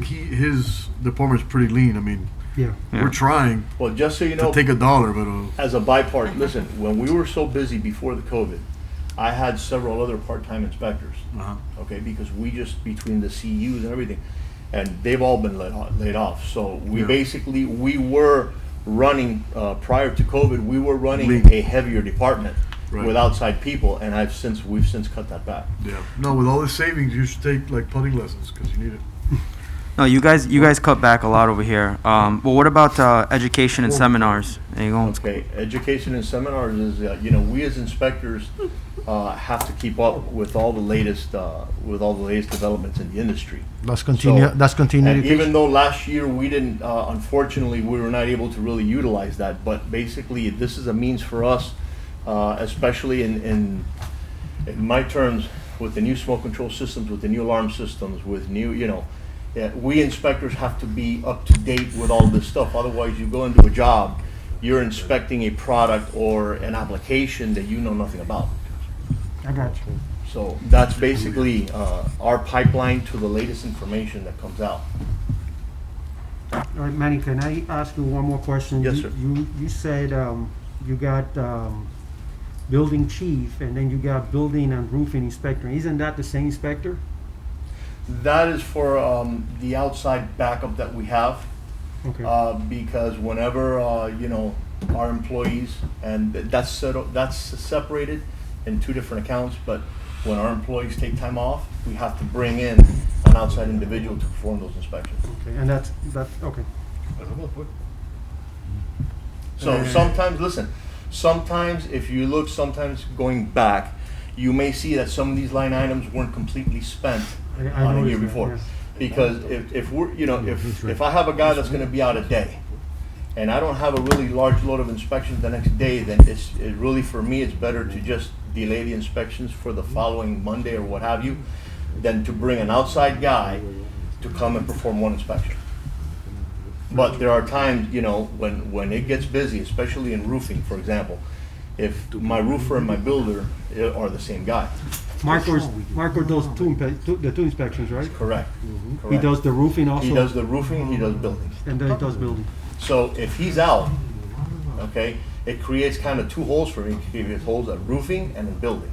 his department's pretty lean. I mean, Yeah. we're trying Well, just so you to know, take $1, but as a bipart, listen. When we were so busy before the COVID, I had several other part-time inspectors. Okay, because we just between the CUs and everything, and they've all been laid off. So we Yeah. basically we were running prior to COVID. We were running Lean. a heavier department, Right. with outside people, and we've since cut that back. Yeah. No, with all the savings, you should take like putting lessons because you need it. No, you guys cut back a lot over here. Well, what about education and seminars? There you go. Okay, education and seminars is, we as inspectors have to keep up with all the latest developments in the industry. Let's continue. So, Let's continue. and even though last year we didn't, unfortunately, we were not able to really utilize that, but basically this is a means for us, especially in my terms, with the new smoke control systems, with the new alarm systems, with new, we inspectors have to be up to date with all this stuff. Otherwise, you go into a job, you're inspecting a product or an application that you know nothing about. I got you. So that's basically our pipeline to the latest information that comes out. All right, Manny, can I ask you one more question? Yes, sir. You said you got building chief, and then you got building and roofing inspector. Isn't that the same inspector? That is for the outside backup that we have. Okay. Because whenever our employees, and that's separated in two different accounts, but when our employees take time off, we have to bring in an outside individual to perform those inspections. Okay, and that's okay. So sometimes if you look, sometimes going back, you may see that some of these line items weren't completely spent I on a year noticed that, before. yes. Because if we're, if I have a guy that's gonna be out a day, and I don't have a really large load of inspections the next day, then it really, for me, it's better to just delay the inspections for the following Monday or what have you, than to bring an outside guy to come and perform one inspection. But there are times, when it gets busy, especially in roofing, for example, if my roofer and my builder are the same guy. Marco does the two inspections, right? Correct. He Correct. does the roofing also? He does the roofing, he does buildings. And then he does building. So if he's out, okay, it creates kind of two holes for me. It creates holes at roofing and in building.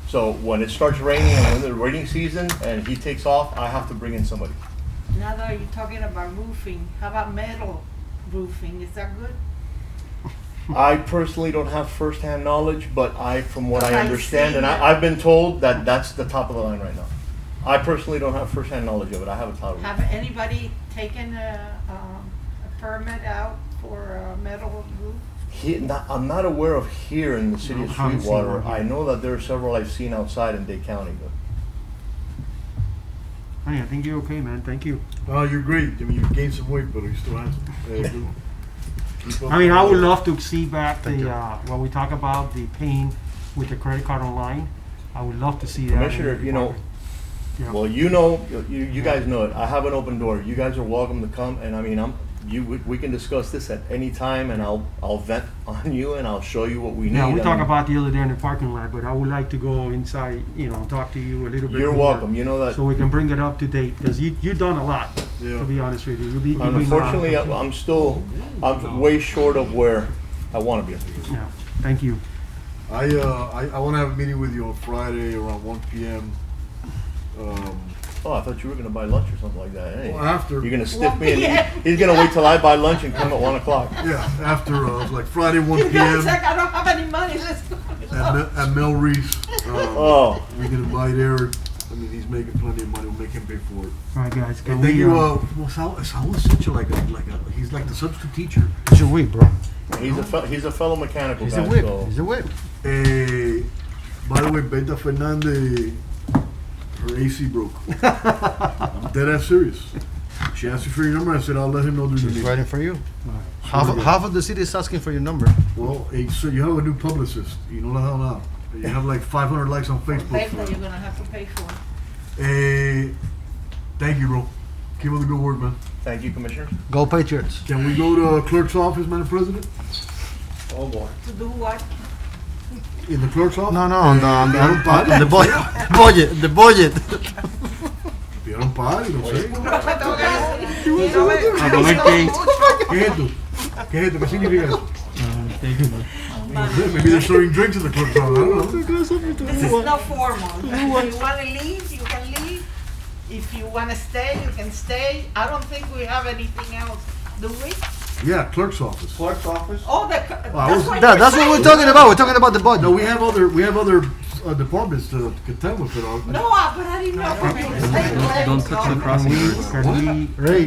So when it starts raining and when the rainy season and he takes off, I have to bring in somebody. Now that you're talking about roofing, how about metal roofing? Is that good? I personally don't have first-hand knowledge, but from what I I've understand, seen and it. I've been told that that's the top of the line right now. I personally don't have first-hand knowledge of it. I haven't taught it. Have anybody taken a permit out for a metal roof? I'm not aware of here in the city of I haven't seen Sweetwater. one here. I know that there are several I've seen outside in Dade County, but Hey, I think you're okay, man. Thank you. Oh, you're great. I mean, you gained some weight, but you're still handsome. Yeah, you do. Keep up I mean, the- I would love to see back Thank you. when we talk about the paying with the credit card online. I would love to see that. in the Commissioner, department. Yeah. well, you guys know it. I have an open door. You guys are welcome to come, and I mean, we can discuss this at any time, and I'll vent on you, and I'll show you what we need. Yeah, we I talked mean, about the other day in the parking lot, but I would like to go inside, talk to you a little bit You're more. welcome. You know that. So we can bring it up to date, because you've done a lot, Yeah. to be honest with you. You've been Unfortunately, I'm way short of where I want to be. Yeah, thank you. I want to have a meeting with you on Friday around 1 p.m. Oh, I thought you were gonna buy lunch or something like that. Hey, Well, after. you're gonna stiff me, and he's gonna wait till I buy lunch and come at 1 o'clock. Yeah, after like Friday 1 You guys p.m. like, I don't have any money, let's go. at Mel Reese. Oh. We can buy there. I mean, he's making plenty of money. We'll make him pay for it. All right, guys, can And then we, you, Saul is such he's like the substitute teacher. It's your week, bro. He's a fellow mechanical He's guy. a whip. So. He's a whip. By the way, Beta Fernandez, her AC broke. I'm dead ass serious. She asked me for your number. I said I'll let him know during the She's meeting. writing for you. Half of the city is asking for your number. Well, hey, so you have a new publicist. You know how now. You have like 500 likes on Facebook. Paper For you're gonna have to pay for. Thank you, bro. Keep up the good work, man. Thank you, Commissioner. Go Patriots. Can we go to clerk's office, Madam President? Oh boy. To do what? In the clerk's office? No, on the budget. The budget. Vieron padre, no sé. No me toca decir. A comer cake. ¿Qué es esto? ¿Qué es esto? ¿Qué significa eso? No sé, maybe they're serving drinks in the clerk's office. I don't know. This is not formal. If you wanna leave, you can leave. If you wanna stay, you can stay. I don't think we have anything else, do we? Yeah, clerk's office. Clerk's office? Oh, That's that's what we're talking about. We're talking about the budget. No, we have other departments to contend with it all. No, but I didn't know. Don't touch the crossing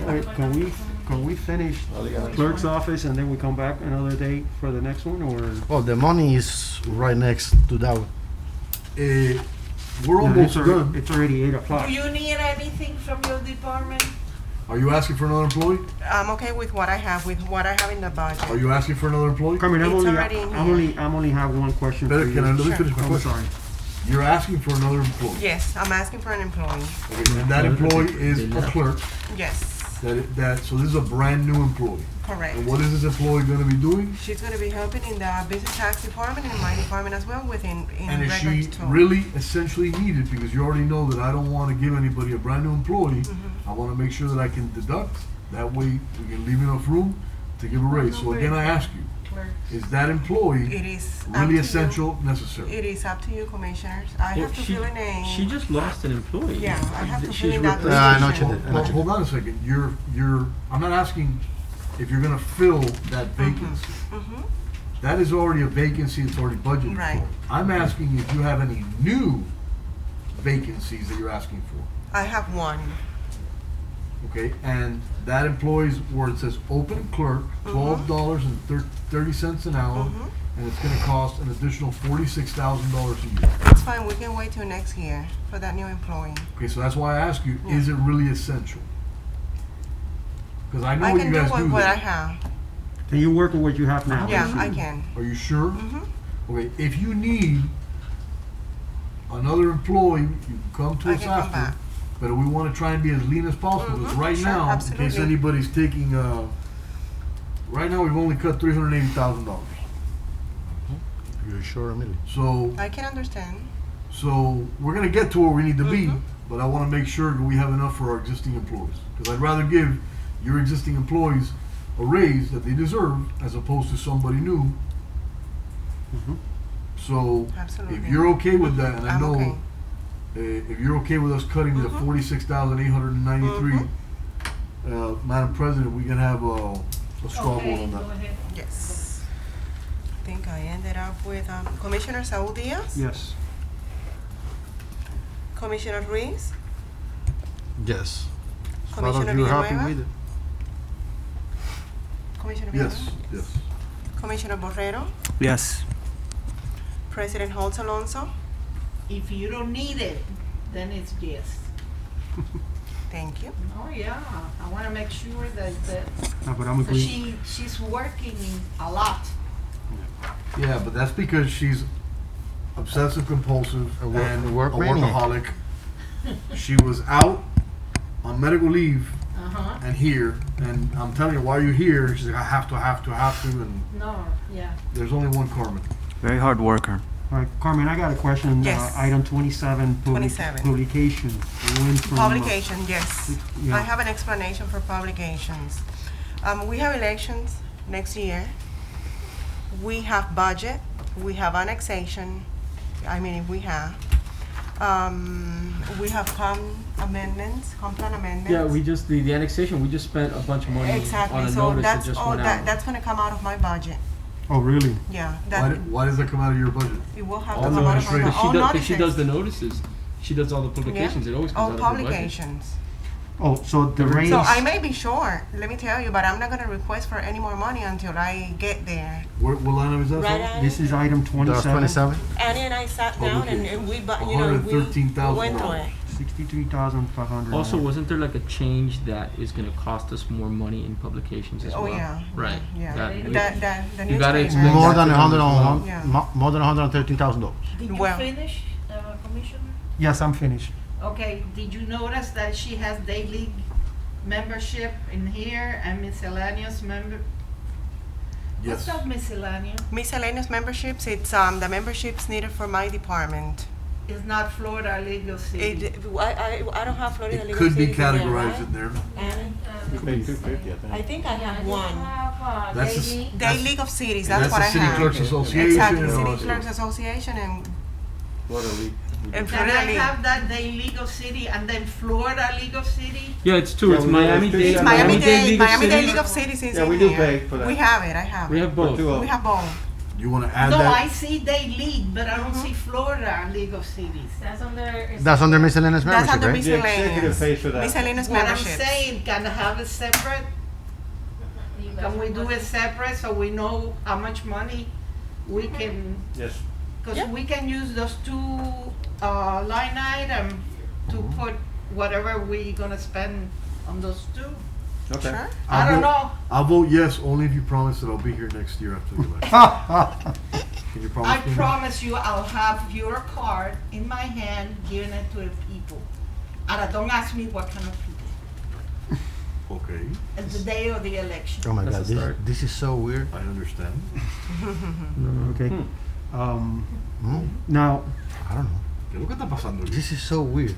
guard. Can we finish clerk's office and then we come back another day for the next one, or? Well, the money is right next to that one. We're almost done. It's already 8 o'clock. Do you need anything from your department? Are you asking for another employee? I'm okay with what I have in the budget. Are you asking for another employee? Carmen, It's already in I'm only have one question for you. Let me Sure. finish my I'm question. sorry. You're asking for another employee. Yes, I'm asking for an employee. Okay, and that employee is a clerk. Yes, So this is a brand new employee. correct. And what is this employee gonna be doing? She's gonna be helping in the business tax department and my department as well in And is records she too. really essentially needed? Because you already know that I don't wanna give anybody a brand new employee. I wanna make sure that I can deduct. That way we can leave enough room to give a raise. So again, I ask you, is that employee It is up really to essential, necessary? It is up to you, commissioners. I have to fill in a. She just lost an employee. Yeah, I have to fill She's in that replaced- I know what you position. did. Well, hold on a second. I'm not asking if you're gonna fill that vacancy. That is already a vacancy. It's already budgeted Right. for. I'm asking if you have any new vacancies that you're asking for. I have one. Okay, and that employee's where it says open clerk, $12.30 an hour, and it's gonna cost an additional $46,000 a year. It's fine, we can wait till next year for that new employee. Okay, so that's why I ask you, is it really essential? Because I know I you can do guys do what I that. have. Can you work with what you have now? Yeah, I can. Are you sure? Okay, if you need another employee, you can come to I us can come after. back. But we want to try and be as lean as possible, because right sure, now, in case absolutely. anybody's taking, right now, we've only cut $380,000. You're sure, Emily? So, I can understand. so we're gonna get to where we need to be, but I wanna make sure that we have enough for our existing employees. Because I'd rather give your existing employees a raise that they deserve, as opposed to somebody new. So, if Absolutely. you're okay with that, and I I'm know, okay. if you're okay with us cutting the 46,893, Madam President, we can have a straw vote on that. Yes. I think I ended up with Commissioner Saul Diaz, Yes. Commissioner Ruiz, Yes. As far as Commissioner you're happy Villanueva, with it. Commissioner Yes, Villanueva, yes. Commissioner Borrero, Yes. President Holtz Alonso. If you don't need it, then it's yes. Thank you. Oh, yeah, I wanna make sure that, No, but I'm so agree. she's working a lot. Yeah, but that's because she's obsessive compulsive A work- and a a work maniac. workaholic. She was out on medical leave Uh-huh. and here, and I'm telling her, why are you here? She's like, I have to, and No, yeah. there's only one Carmen. Very hard worker. All right, Carmen, I got a question. Yes. Item 27. 27. Publication. It went from, Publication, yes. yeah. I have an explanation for publications. We have elections next year. We have budget, we have annexation, I mean, if we have. We have amendments, plan amendments. Yeah, the annexation, we just spent a bunch of money on Exactly, a so notice that that's just all, went out. that's gonna come out of my budget. Oh, really? Yeah, Why does that come out of your budget? it will have to All come out of notices, my, because all she does the notices. notices. She does all the publications. It always All comes out of her budget. publications. Oh, so the raise. So I may be short, let me tell you, but I'm not gonna request for any more money until I get there. What line item is that? Right, for? Annie? This is item 27. 27? Annie and I sat down and we, we $113,000. went through it. 63,500. Also, wasn't there like a change that is going to cost us more money in publications as Oh, well? yeah. Right. Yeah. That- The you gotta newspaper. explain More that than to them as well. Yeah. more than $113,000. Did you Well- finish, Commissioner? Yes, I'm finished. Okay, did you notice that she has daily membership in here and miscellaneous member? What's Yes. that miscellaneous? Miscellaneous memberships, it's the memberships needed for my department. It's not Florida Legal City. I don't have Florida It Legal could be Cities in there, categorized right? in there. And You paid $250, I think. I think I have one. That's the daily. Day League of Cities, that's what I the City have. Clerks Association. Exactly, and all City that Clerks stuff. Association and Florida League. And Can I Florida have that day League of City and then Florida League of City? Yeah, it's two. Yeah, It's we do. Miami It's two Dade. separate. Miami-Dade Cities. League of Cities is Yeah, we in do here. pay for that. We have it, I have it. We have both. We have both. You wanna add No, that? I see day League, but I don't see Florida League of Cities. That's under. That's under miscellaneous That's membership, under right? The executive miscellaneous. pays for that. Miscellaneous What I'm memberships. saying, can I have it separate? You guys Can we do want- it separate so we know how much money we can, Yes. because we can use those two line item to put whatever we gonna spend on those two. Okay. Sure. I don't know. I'll vote yes only if you promise that I'll be here next year after the election. Can you promise I me? promise you, I'll have your card in my hand, giving it to the people. And don't ask me what kind of people. Okay, It's the day of the election. Oh my That's God, a start. this is so weird. I understand. Okay. Hmm? Now, I don't know. ¿Qué es lo que está pasando? This is so weird.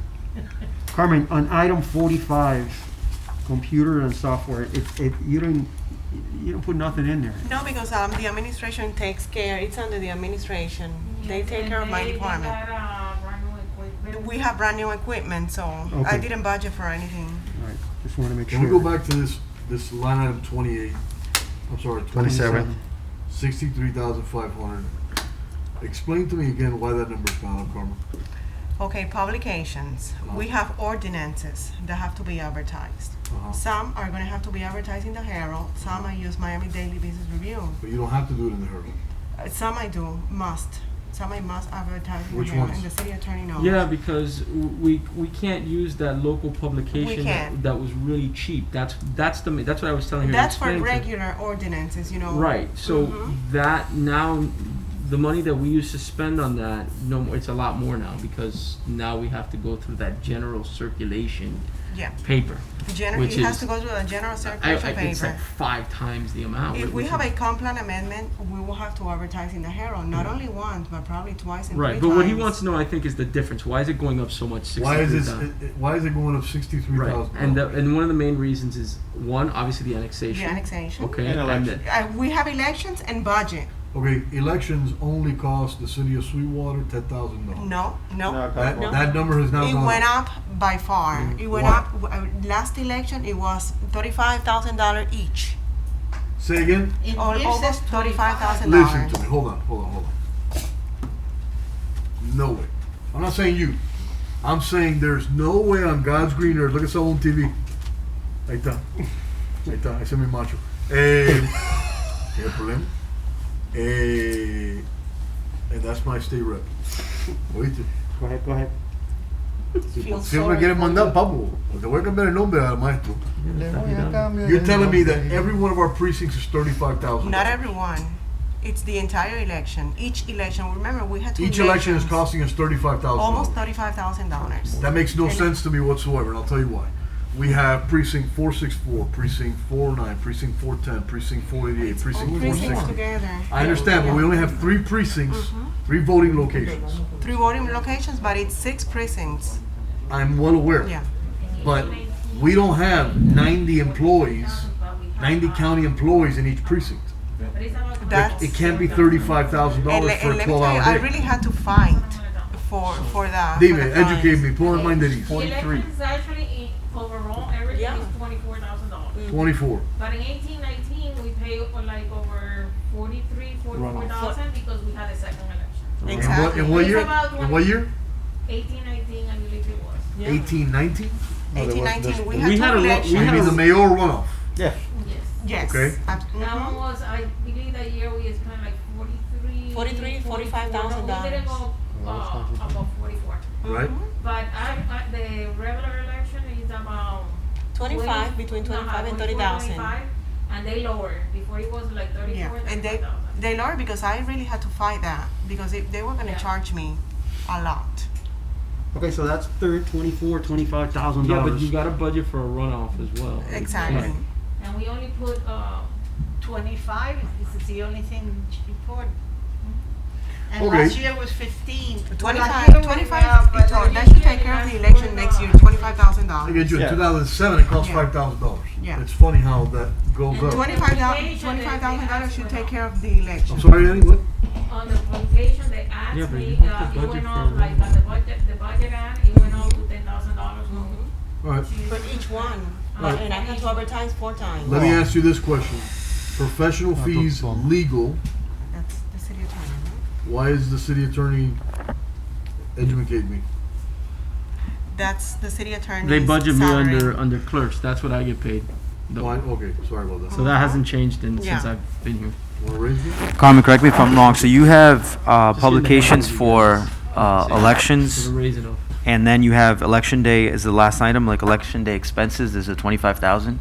Carmen, on item 45, computer and software, you don't put nothing in there. No, because the administration takes care, it's under the administration. They Yes, take and care of my they department. got, brand new equipment. We have brand new equipment, so I Okay. didn't budget for anything. All right, just want to make sure. Can we go back to this line item 28? I'm sorry, 27. 63,500. Explain to me again why that number's gone up, Carmen. Okay, publications. We have ordinances that have to be advertised. Uh-huh. Some are gonna have to be advertised in the Herald, some I use Miami Daily Business Review. But you don't have to do it in the Herald. Some I do, some I must advertise in the Which Herald, ones? and the city attorney knows. Yeah, because we can't use that local publication can't. that was really cheap. That's what I was telling her. to That's for explain to- regular ordinances, you know. Right. So Mhm. that now, the money that we used to spend on that, no, it's a lot more now because now we have to go through that general circulation Yeah. paper. It has is- to go through a general circulation It's paper. like 5 times the amount. If we which have a is- complan amendment, we will have to advertise in the Herald, not only once, but probably twice and Right, three but what he times. wants to know, I think, is the difference. Why is it going up so much? Why is this? 63,000? Why is it going up $63,000? Right, and one of the main reasons is one, obviously the annexation. The annexation. Okay, And election. We have elections and budget. Okay, elections only cost the city of Sweetwater $10,000. No. That number has now It gone went up. up by far. It went Why? up, last election, it was $35,000 each. Say again? In Or here almost says $35,000. Listen to me. Hold on. No way. I'm not saying you. I'm saying there's no way on God's green earth. Look at Salon TV. Ahí está. Ese es mi macho. ¿Qué es el problema? And that's my state rep. Oíste. Go ahead. Siempre quieren mandar, papo. Te voy a cambiar el nombre al maestro. You're telling me that every one of our precincts is $35,000. Not everyone. It's the entire election. Each election, remember, we had two Each election is elections. costing us $35,000. Almost $35,000. That makes no And- sense to me whatsoever, and I'll tell you why. We have precinct 464, precinct 409, precinct 410, precinct 488, precinct All precincts 460. together. I understand, but we only have 3 precincts, 3 voting locations. 3 voting locations, but it's 6 precincts. I'm well aware. Yeah. But we don't have 90 employees, 90 county employees in each precinct. That's, It can't be $35,000 and for a let me tell 12-hour you, I day. really had to fight for that. Dime, educate me, put my mind at ease. Elections actually, overall, everything Yeah. is $24,000. 24. But in 1819, we paid like over 44,000 because we had a second election. Exactly. In what year? It's about In what year? 1819, I believe it was. 1819? 1819, we we had had 2 a lo- we elections. You mean the mayoral runoff? Yeah. Yes. Yes. Okay. That one was, I believe that year we spent like 45,000 We didn't go above 44. Right? But the regular election is about 25, between 25 and 30,000. 25, and they lowered. Before it was like 34, Yeah, and 35,000. they lowered because I really had to fight that because they were going to Yeah. charge me a lot. Okay, so that's $25,000. Yeah, but you got to budget for a runoff as well. Exactly. Right. And we only put 25, this is the only thing she put. And Okay. last year was 15. 25, 25, that should take care of the election next year, I $25,000. get you in Yeah. 2007, it cost Yeah. $5,000. Yeah. It's funny how that goes up. $25,000 should take care of the election. I'm sorry, Annie, what? on the publication, they asked Yeah, but me, you have the it budget went for up, like, on the budget ad, it went up to $10,000 more. All right. For each one. Right. And I had to advertise 4 times. Let me ask you this question. Professional fees legal, That's the city attorney, right? why is the city attorney, educate me? That's the city attorney's They budget me salary. under clerks. That's what I get paid. though. Why, okay, sorry about that. So that hasn't changed since Yeah. I've been here. Wanna raise it? Carmen, correct me if I'm wrong. So you have in the publications hands of you for guys. elections, So raise it up. and then you have election day as the last item, like election day expenses. There's a 25,000.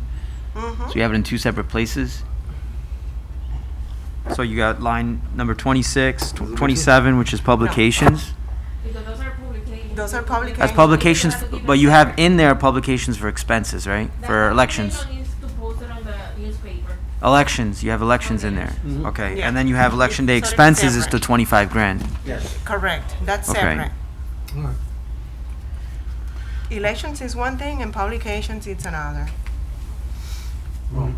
So you have it in 2 separate places. So you got line number 26, 27, which is publications. Because those are publications. Those are publications. That's publications, but you have in there publications for expenses, right? For elections. That needs to post it on the newspaper. Elections, you have elections in there. Mhm. Okay, Yeah. and then you have election day It's sort of expenses is separate. the 25 grand. Yes. Correct. That's Okay. separate. All right. Elections is one thing and publications it's another. Well,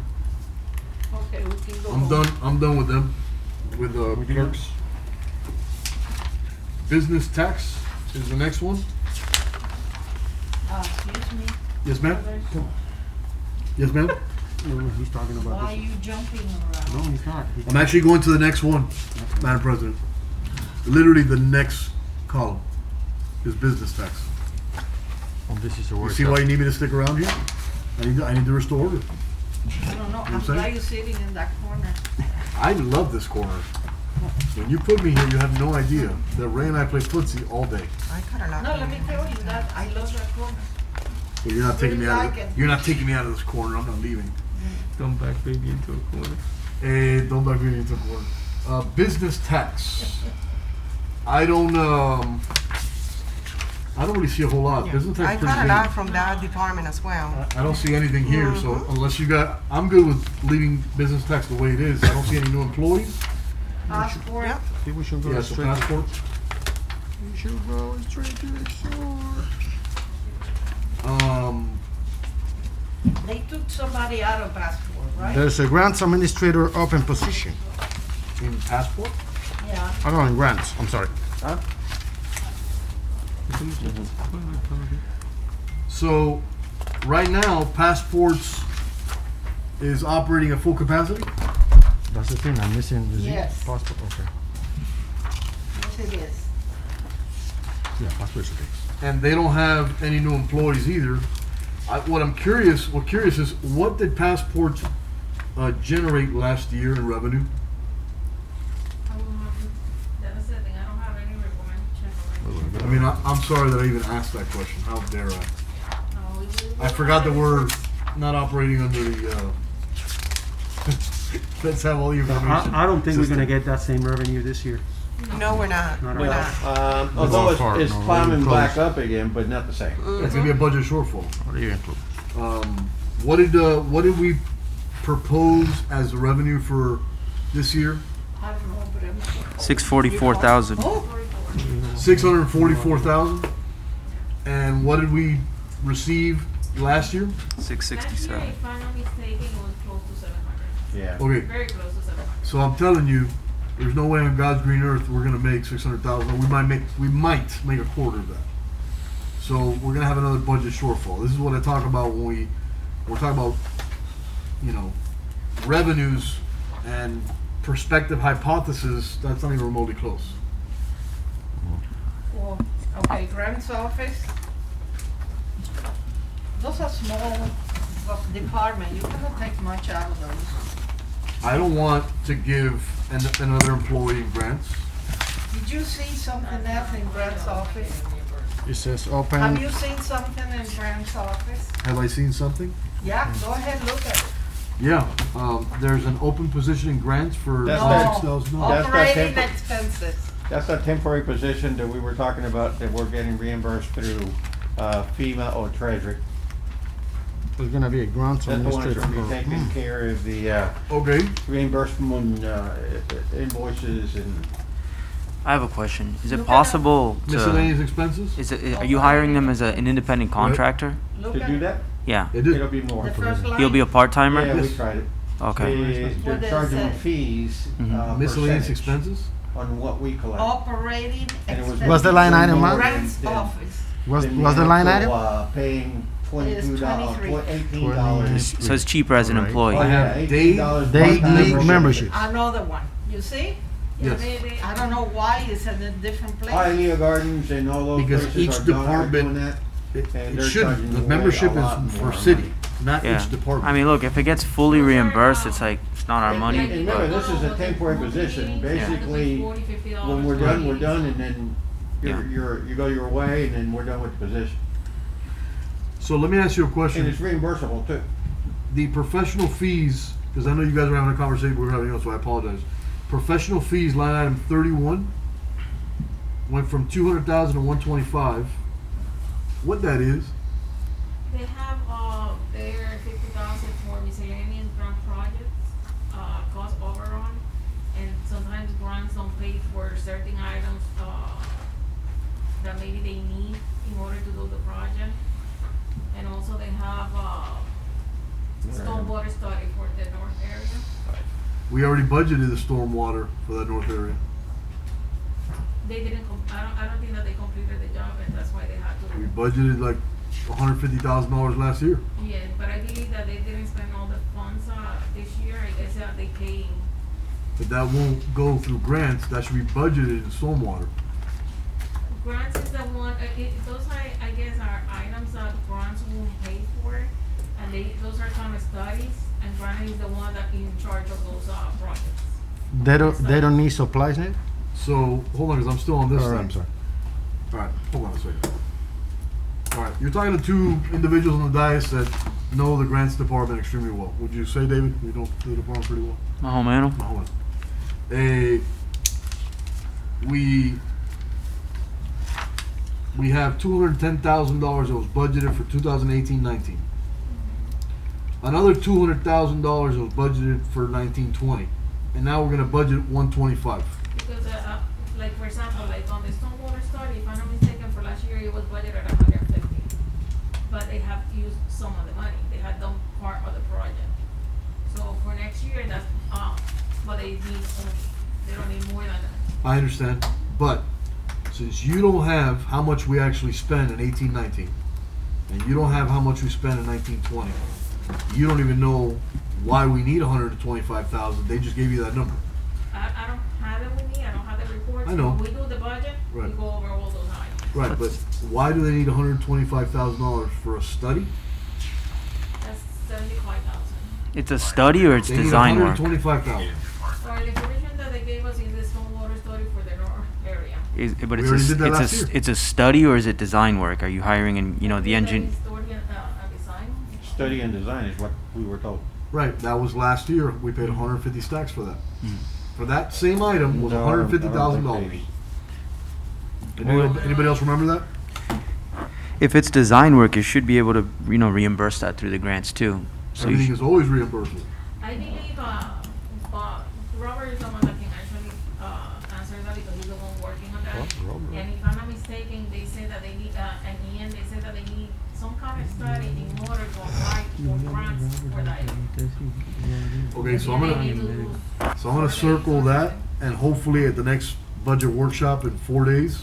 Okay, we can go I'm home. I'm done with them, with clerks. Business tax is the next one. Excuse me. Yes, ma'am? Yes, ma'am? He's talking about Why are you jumping around? No, he's not. I'm actually going to the next one, Madam President. Literally the next column is business tax. Oh, this is the You worst. see why you need me to stick around here? I need to restore order. I don't know, what I'm I'm saying? glad you're sitting in that corner. I love this corner. When you put me here, you have no idea that Ray and I play footsie all day. I got a lot. No, let me tell you that, I love that corner. But you're not taking me out Like of it. you're not taking me out of this corner. I'm not leaving. Don't back baby into a corner. Hey, don't back me into a corner. Business tax. I don't really see a whole lot. Yeah. Business I tax. got a pretty lot big. from that department as well. I don't see anything here, so unless you got, I'm good with leaving business tax the way it is. I don't see any new employees. Passport. Yep. I think we should go Yes, straight to- passport. We should go straight to the shore. They took somebody out of passport, right? There's a grants administrator open position. In passport? Yeah. I don't know, in grants, I'm sorry. So, right now, passports is operating at full capacity? That's the thing, I'm missing the Yes. passport. Okay. Yes, it is. Yeah, passport is okay. And they don't have any new employees either. What curious is, what did passports generate last year in revenue? That's the thing, I don't have any report. Check. I mean, I'm sorry that I even asked that question. How dare I? No, we I forgot that we're not operating under the, let's have all the information. I don't think we're system. gonna get that same revenue this year. No, we're not. Not We're at not. Although It's far, it's no, climbing really back close. up again, but not the same. It's gonna be a budget shortfall. What did we propose as the revenue for this year? I don't know, but I'm. 644,000. Oh, 644,000. And what did we receive last year? Last year, 667. if I'm not mistaken, it was close to 700. Yeah. Okay, Very close to 700. so I'm telling you, there's no way on God's green earth we're gonna make 600,000. We might make a quarter of that. So we're gonna have another budget shortfall. This is what I talk about when we're talking about, revenues and prospective hypothesis. That's not even remotely close. well, okay, grants office. Those are small department, you cannot take much out of those. I don't want to give another employee grants. Did you see something else in grants office? It says Have open, you seen something in grants office? Have I seen something? Yeah, go ahead, look at it. Yeah, there's an open position in grants for That's $6,000. That's that Operating temper- expenses. That's a temporary position that we were talking about that we're getting reimbursed through FEMA or Treasury. there's gonna be a grants That's the one that's administrator. gonna be taking care of the Okay. reimbursement invoices and. I have a question. Is it Look at possible Miscellaneous to, expenses? are you hiring them as an independent contractor? Look To at do it. that, Yeah. It is. it'll be more. The first line. He'll be a part-timer? Yeah, we Yes. tried it. Okay. They're What does it charging them say? fees. Mhm. per Miscellaneous percentage. expenses? on what we collect. Operating And it was expenses. What's the line item, more Mark? Grants than- office. What's than the the line actual, item? Paying $22, 23. $18. So it's cheaper as an employee. Oh, yeah, Day- $18 day part-time league membership. Another one, you see? Yes. I don't know why it's in a different place. Hialeah Gardens and all those Because places each are doing department, that. It And they're shouldn't. charging The way membership a lot is for more city, money. not Yeah. each department. I mean, look, if it gets fully reimbursed, it's like, it's not our money, And remember, but, this is a temporary position. Basically, when we're done, and then you go your way, and then we're done with the position. So let me ask you a And question. it's reimbursable too. The professional fees, because I know you guys are having a conversation, we're having, so I apologize. Professional fees, line item 31, went from 200,000 to 125. What that is? They have, their 50,000 for miscellaneous grant projects, cost overrun, and sometimes grants don't pay for certain items, that maybe they need in order to do the project. And also they have, stormwater study for the north area. We already budgeted the stormwater for that north area. They didn't, I don't think that they completed the job, and that's why they had to. We budgeted like $150,000 last year. Yeah, but I believe that they didn't spend all the funds, this year, I guess that they pay. But that won't go through grants, that should be budgeted in stormwater. Grants is the one, those I guess are items that grants will pay for, and those are kind of studies, and grant is the one that in charge of those, projects. They don't need supplies, Nick? So, hold on, because I'm still on this All right, thing. I'm sorry. All right, hold on a second. All right, you're talking to two individuals on the dais that know the grants department extremely well. Would you say, David, you know the department pretty well? Mahomeno? Mahomeno. We have $210,000 that was budgeted for 2018-19. Another $200,000 that was budgeted for 19-20, and now we're gonna budget 125. Because, like for example, like on the stormwater study, if I'm not mistaken, for last year it was budgeted at 150. But they have used some of the money, they had done part of the project. So for next year, that's, but they don't need more than that. I understand, but since you don't have how much we actually spend in 18-19, and you don't have how much we spend in 19-20, you don't even know why we need 125,000. They just gave you that number. I don't have it with me, I don't have the reports. I know. When we do the budget, we Right. go over all those items. Right, but why do they need $125,000 for a study? That's 75,000. It's a study or it's They need design work? $125,000. Or the information that they gave us is the stormwater study for the north area. But We already did that last year. it's a study or is it design work? Are you hiring and, you know, the engine? A design? Study and design is what we were told. Right, that was last year. We paid 150 stacks for that. For that same item was No, I don't think $150,000. they- Anybody else remember that? If it's design work, you should be able to, you know, reimburse that through the grants too. So you Everything is always reimbursable. I believe, Robert is the one that can actually, answer that because he's the one working on that. And if I'm not mistaken, they say that they need, and Ian, they say that they need some kind of study in order to apply for grants for that. Okay, so Yeah, they need to do I'm gonna circle that, and hopefully at the next budget workshop in 4 days,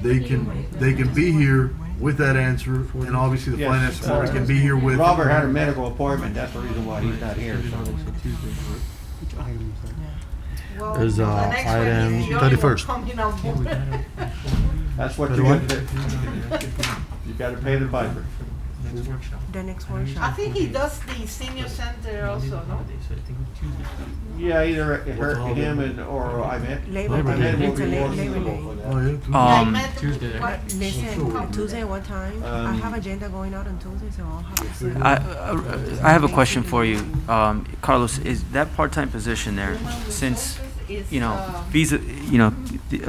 they can be here with that answer, and obviously the Yes, finance department can be here with. Robert had a medical appointment, that's the reason why he's not here, so. Well, Is, the next one item is the only one 31st. coming on board. That's what you got to do. You gotta pay the piper. The next workshop. I think he does the senior center also, no? Yeah, either him and, or I meant. Labor I Day. meant will It's a be more Labor suitable Day. for that. Oh, yeah, Tuesday. I Um, meant what- Listen, Tuesday what time? I have agenda going out on Tuesday, so I'll have to see. I have a question for you, Carlos. Is that part-time position there, since, you know, Visa, you know,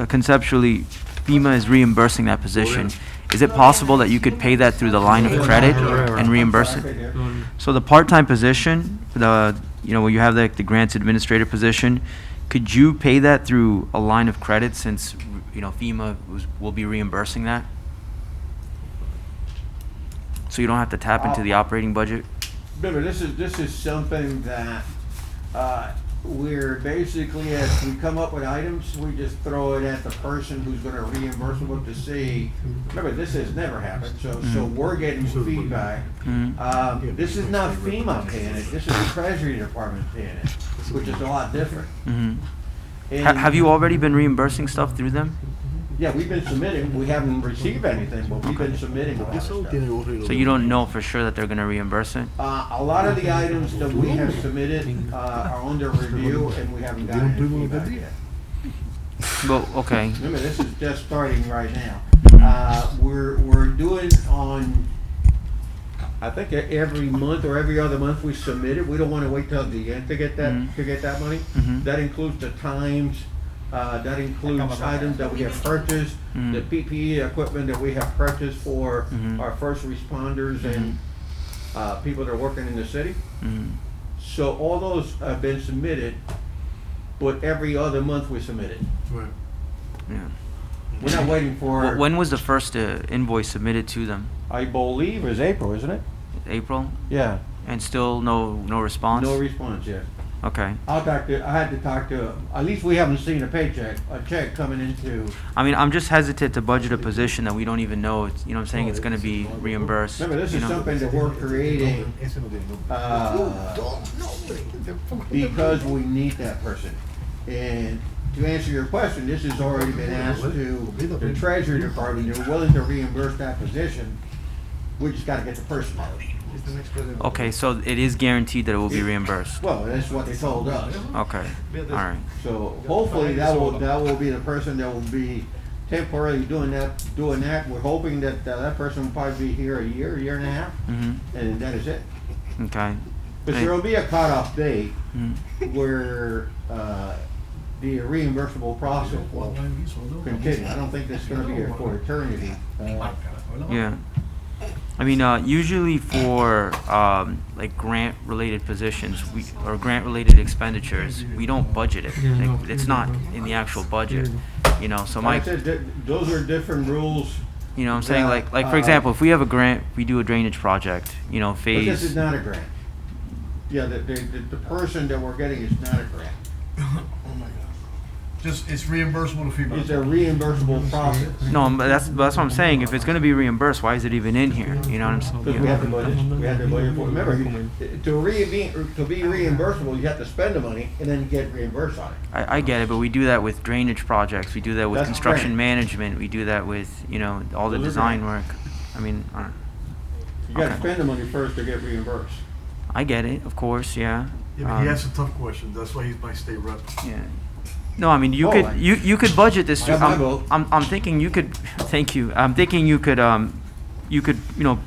conceptually, FEMA is reimbursing that position? Is it possible that you could pay that through the line of credit and reimburse it? So the part-time position, you know, where you have the grants administrator position, could you pay that through a line of credit since, you know, FEMA will be reimbursing that? So you don't have to tap into the operating budget? Remember, this is something that, we're basically, as we come up with items, we just throw it at the person who's gonna reimburse them to see. Remember, this has never happened, so we're getting feedback. This is not FEMA paying it, this is the Treasury Department paying it, which is a lot different. And- Have you already been reimbursing stuff through them? Yeah, we've been submitting, we haven't received anything, but we've been submitting a lot of stuff. So you don't know for sure that they're gonna reimburse it? A lot of the items that we have submitted, are under review and we haven't gotten any feedback yet. Well, okay. Remember, this is just starting right now. We're doing on, I think every month or every other month we submit it. We don't wanna wait till the end to get that money. That includes the times, that includes items that we have purchased, the PPE equipment that we have purchased for our first responders and, people that are working in the city. So all those have been submitted, but every other month we submit it. Right. Yeah. We're not waiting for. When was the first invoice submitted to them? I believe it's April, isn't it? April? Yeah. And still no response? No response yet. Okay. I had to talk to, at least we haven't seen a check coming into. I mean, I'm just hesitant to budget a position that we don't even know, it's, you know what I'm saying, it's gonna be reimbursed. Remember, this you is know? something that we're creating, because we need that person. And to answer your question, this has already been asked to the Treasury Department, they're willing to reimburse that position. We just gotta get the person out. Okay, so it is guaranteed that it will be reimbursed? Well, that's what they told us. Okay, alright. So hopefully that will be the person that will be temporarily doing that. We're hoping that that person will probably be here a year and a half, and that is it. Okay. But there will be a cutoff date where the reimbursable process will continue. I don't think that's gonna be here for eternity. Yeah. I mean, usually for like grant-related positions, or grant-related expenditures, we don't budget it. Like, it's not in the actual budget, you know. So Like I said, those are different rules. you know, what I'm saying, like for example, if we have a grant, we do a drainage project, you know, But this is phase. not a grant. Yeah, the person that we're getting is not a grant. Just, it's reimbursable to FEMA. It's a reimbursable process. No, but that's what I'm saying. If it's going to be reimbursed, why is it even in here? You know what I'm saying? Because we have the budget, for, remember, to be reimbursable, you have to spend the money and then you get reimbursed on it. I get it, but we do that with drainage projects. We do that with That's construction grant. management. We do that with, you know, all the Those are design grant. work. I mean, You gotta Okay. spend the money first to get reimbursed. I get it, of course, yeah. Yeah, but he asks a tough question, that's why he's my state rep. Yeah. No, I mean, you Oh, could I- you could budget this. I have my vote. I'm thinking you could. Thank you. I'm thinking you could you know,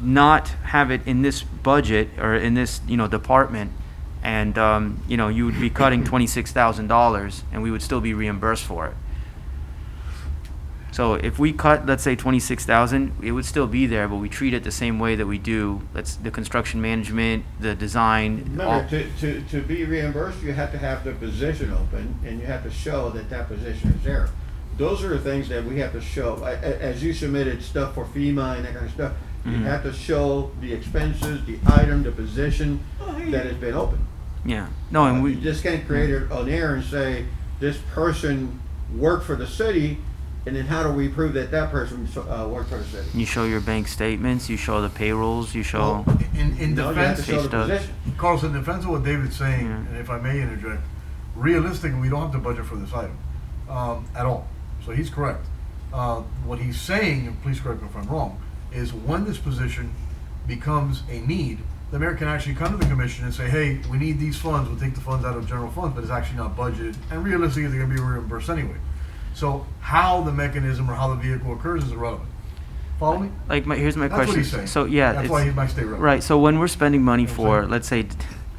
not have it in this budget or in this, you know, department, and you know, you would be cutting $26,000 and we would still be reimbursed for it. So if we cut, let's say 26,000, it would still be there, but we treat it the same way that we do. That's the construction management, the design. all- Remember, to be reimbursed, you have to have the position open and you have to show that that position is there. Those are the things that we have to show. As you submitted stuff for FEMA and that kind of stuff, you Mhm. have to show the expenses, the item, the position that has been open. Yeah. No, and You we. just can't create an error and say, this person worked for the city, and then how do we prove that that person worked for the city? You show your bank statements. You show the payrolls. You show. In No, you have to defense, show the Pay stubs. position. Carlos, in defense of what David's saying, Yeah. and if I may interject, realistically, we don't have to budget for this item, at all. So he's correct. What he's saying, and please correct me if I'm wrong, is when this position becomes a need, the mayor can actually come to the commission and say, hey, we need these funds, we'll take the funds out of general funds, but it's actually not budgeted, and realistically, they're gonna be reimbursed anyway. So how the mechanism or how the vehicle occurs is irrelevant. Follow me? Like here's my That's what question. he's saying. So yeah, That's it's, why he's my state rep. right. So when we're spending money You know what I'm for, saying? let's say,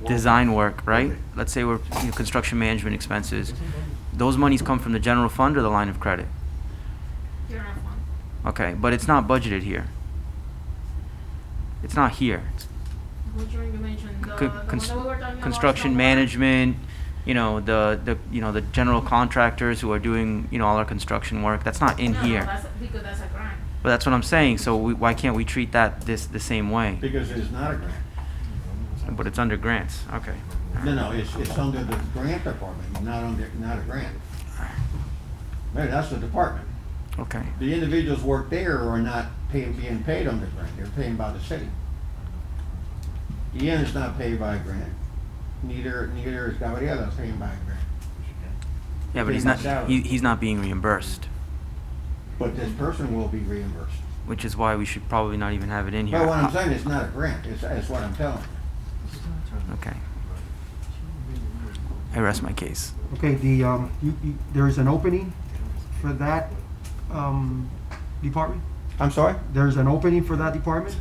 design work, right? Let's say we're construction management expenses. Those monies come from the general fund or the line of credit. General fund. Okay, but it's not budgeted here. It's not here. Which one you mentioned? The Con- one cons- that we were talking about, construction stormwater? management, you know, the general contractors who are doing, you know, all our construction work. That's not in No, here. No, that's because that's a grant. But that's what I'm saying. So why can't we treat that the same way? Because it is not a grant. But it's under grants. Okay. No, it's under the grant department, not a grant. Maybe that's the department. Okay. The individuals work there are not being paid under grant, they're paying by the city. Ian is not paid by a grant, neither is Gabriela paying by a grant. Yeah, but Paying he's by not, salary. he's not being reimbursed, But this person will be reimbursed. which is why we should probably not even have it in here. But what I'm saying, it's not a grant, it's what I'm telling you. Okay. I rest my case. Okay, there is an opening for that, department? I'm sorry? There's an opening for that department?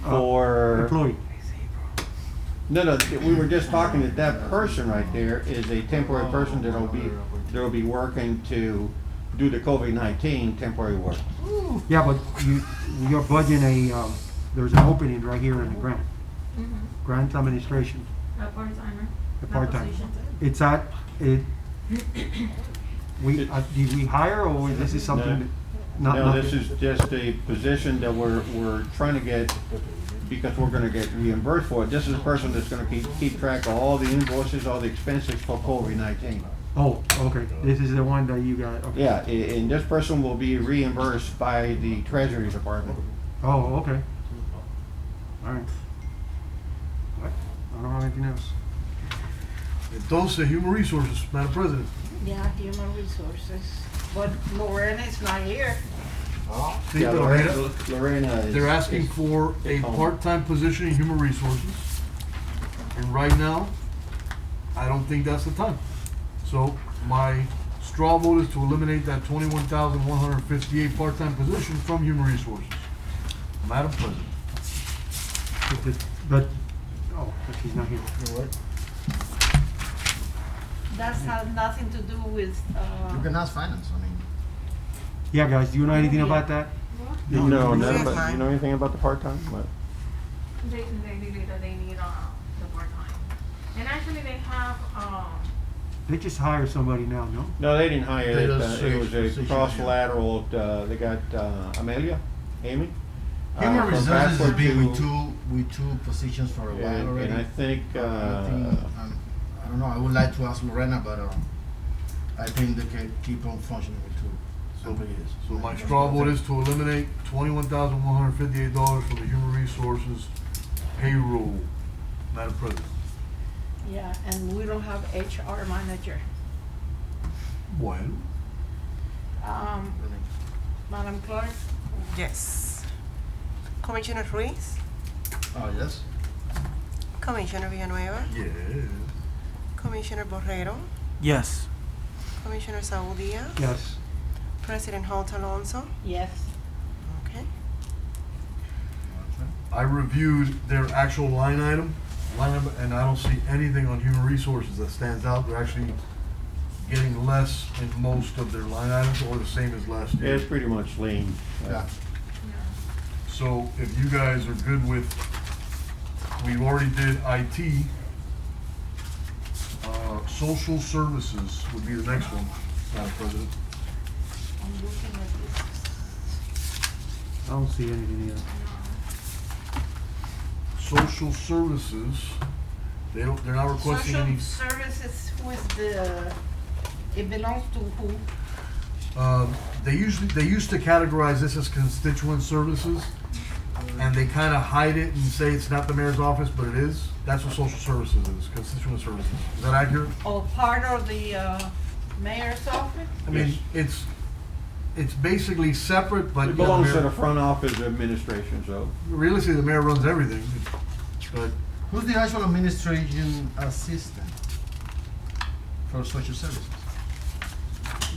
For. Employee. No, we were just talking that person right there is a temporary person that'll be working to do the COVID-19 temporary work. Yeah, but you're budgeting there's an opening right here in the grant. Grant administration, A part-timer. the No part-time. position. It's at, did we hire or this is something that? No, this is just a position that we're trying to get, because we're gonna get reimbursed for it. This is a person that's gonna keep track of all the invoices, all the expenses for COVID-19. Oh, okay, this is the one that you got, okay. Yeah, and this person will be reimbursed by the Treasury Department. Oh, okay. All right. I don't have anything else. Entonces, Human Resources, Madam President. Yeah, human resources, but Lorena is not here. Sí, Yeah, pero Lorena is. they're asking for a part-time position in Human Resources. And right now, I don't think that's the time. So my straw vote is to eliminate that 21,158 part-time position from Human Resources. Madam President. But she's not here. That has nothing to do with, You can ask finance, I mean. Yeah, guys, do you know anything about that? No, but you know anything about the part-time? What? They believe that they need the part-time. And actually they have, They just hired somebody now, no? No, they didn't hire They it. just It was a position, cross-lateral, they got Amy? Human from resources has Bradford been to- with two positions for a while And already. I think, I don't know, I would like to ask Lorena, but I think they can keep on functioning with two. So my straw vote is to eliminate $21,158 from the Human Resources payroll, Madam President. yeah, and we don't have HR manager. Bueno. Madam Clerk? Yes. Commissioner Ruiz, Oh, yes? Commissioner Villanueva, Yeah. Commissioner Borrero, Yes. Commissioner Saudia, Yes. President Holt Alonso. Yes. Okay. I reviewed their actual line item, and I don't see anything on Human Resources that stands out. They're actually getting less in most of their line items, or the same as last year. It's pretty much lean. Yeah. So if you guys are good with, we already did IT. Social services would be the next one, Madam President. I'm looking at this. I don't see anything here. Social services, they're not requesting any. Social services with it belongs to who? They used to categorize this as constituent services, and they kind of hide it and say it's not the mayor's office, but it is. That's what social services is, constituent services. Is that accurate? Or part of the mayor's office? I mean, it's basically separate, but. It belongs to the front office administration, so. Realistically, the mayor runs everything, but. Who's the actual administration assistant for social services?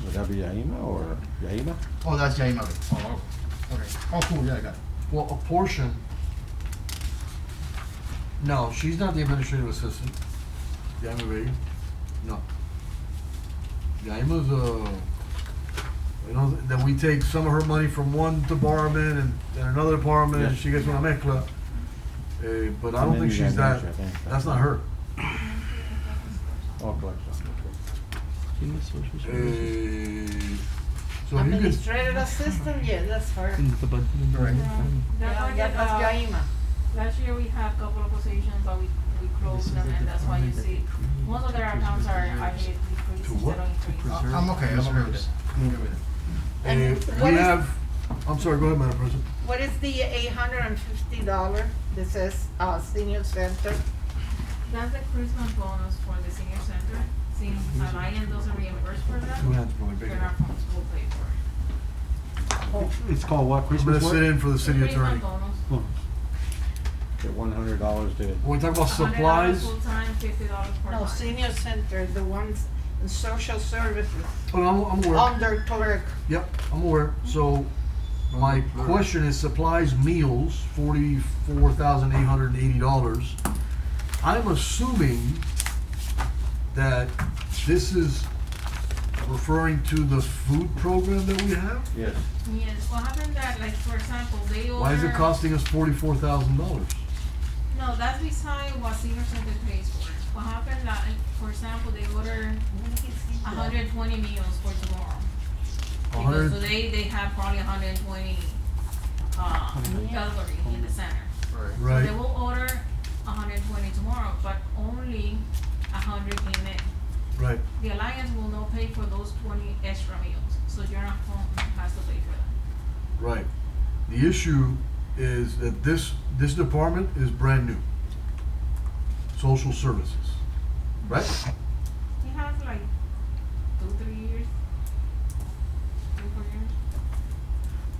Would that be Yaima or Yaima? Oh, that's Jaima. Oh, okay. Oh, cool, yeah, I got it. Well, a portion. No, she's not the administrative assistant. Yaima Vega. No. Yaima's you know, that we take some of her money from one department and another department, and Yes. she gets una mezcla. But I don't think she's that. That's not her. All collection. So if you could. Administrative assistant, yeah, that's her. That Yeah, target, that's Yaima. last year we had a couple of positions, but we we close them, and that's why you see, most of their accounts are actually decreased instead of increased. I'm okay with that. And We what is- have, I'm sorry, go ahead, Madam President. What is the $850 that says, senior center? That's the Christmas bonus for the senior center. Since Alliance doesn't reimburse for that, Two hands really big. then our funds will pay for it. It's called what, I'm Christmas gonna what? sit in for the city Christmas attorney. bonus. Get $100 to. When we talk about $100 supplies, full-time, $50 No, part-time. senior center, the ones in social services, oh, I'm aware. under clerk. Yep, I'm aware. So my question is supplies, meals, $44,880. I'm assuming that this is referring to the food program that we have? Yes. Yes, what happened that, like, for example, they order. Why is it costing us $44,000? No, that's beside what senior center pays for. What happened that, like, for example, they order 120 meals for tomorrow. Because 100 today they have probably 120 calories in the center. Right. So they will order 120 tomorrow, but only 100 came in. Right. The Alliance will not pay for those 20 extra meals, so general fund has to pay for that. Right. The issue is that this department is brand new. Social services, right? He has like 2-3 years. 3-4 years.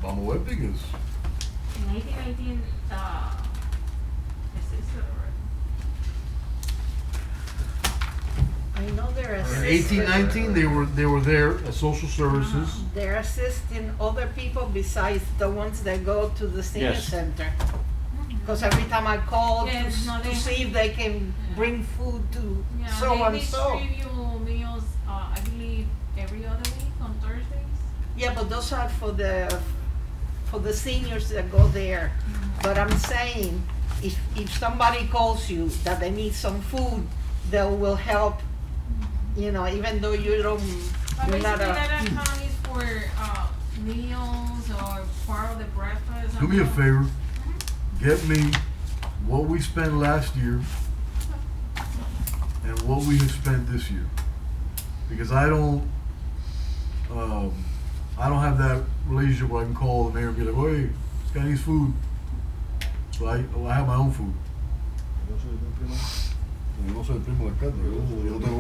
Vamos Webdig is. In 1819, assisted already. I know they're In assisting. 1819, they were there as social services. They're assisting other people besides the ones that go to the senior Yes. center. Because every time I call Yes, no, to they- see if they can bring food to Yeah, so they and so. distribute meals, I believe, every other week on Thursdays. Yeah, but those are for the seniors that go there. But I'm saying, if somebody calls you that they need some food, that will help, you know, even though you don't, But you're not basically, a. that account is for meals or part of the breakfast. Do me a favor, get me what we spent last year and what we have spent this year. Because I don't have that relationship where I can call the mayor and be like, hey, this guy needs food. So I have my own food. Yo no soy el primo del alcalde, yo no tengo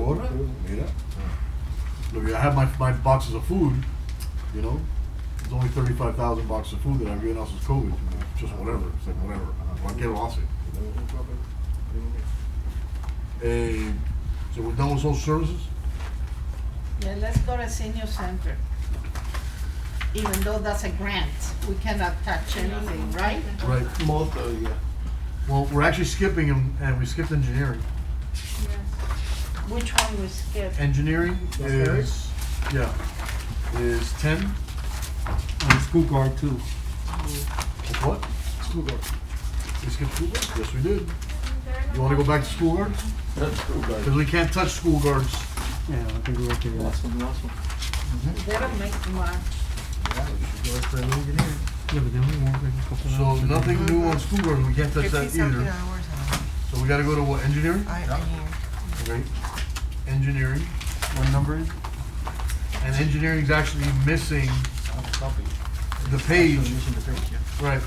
gorra, mira. Look, I have my boxes of food, you know. There's only 35,000 boxes of food that everyone else is COVID. Just whatever, it's like whatever. Cualquier lo hace. So we're done with social services? Yeah, let's go to senior center. Even though that's a grant, we cannot touch anything, right? Right. Most of yeah. Well, we're actually skipping them, and we skipped engineering. Which one we skip? Engineering is, is 10. And school guard too. What? School guard. We skipped school guards? Yes, we did. You wanna go back to school guards? Because we can't touch school guards. Yeah, I think we're okay with that. They don't make much. Yeah, but then we won't make a couple So hours. nothing new on school guards, we can't touch that 50-something either. hours. So we gotta go to what, engineering? Okay, engineering. What number is? And engineering's actually missing the page. Right.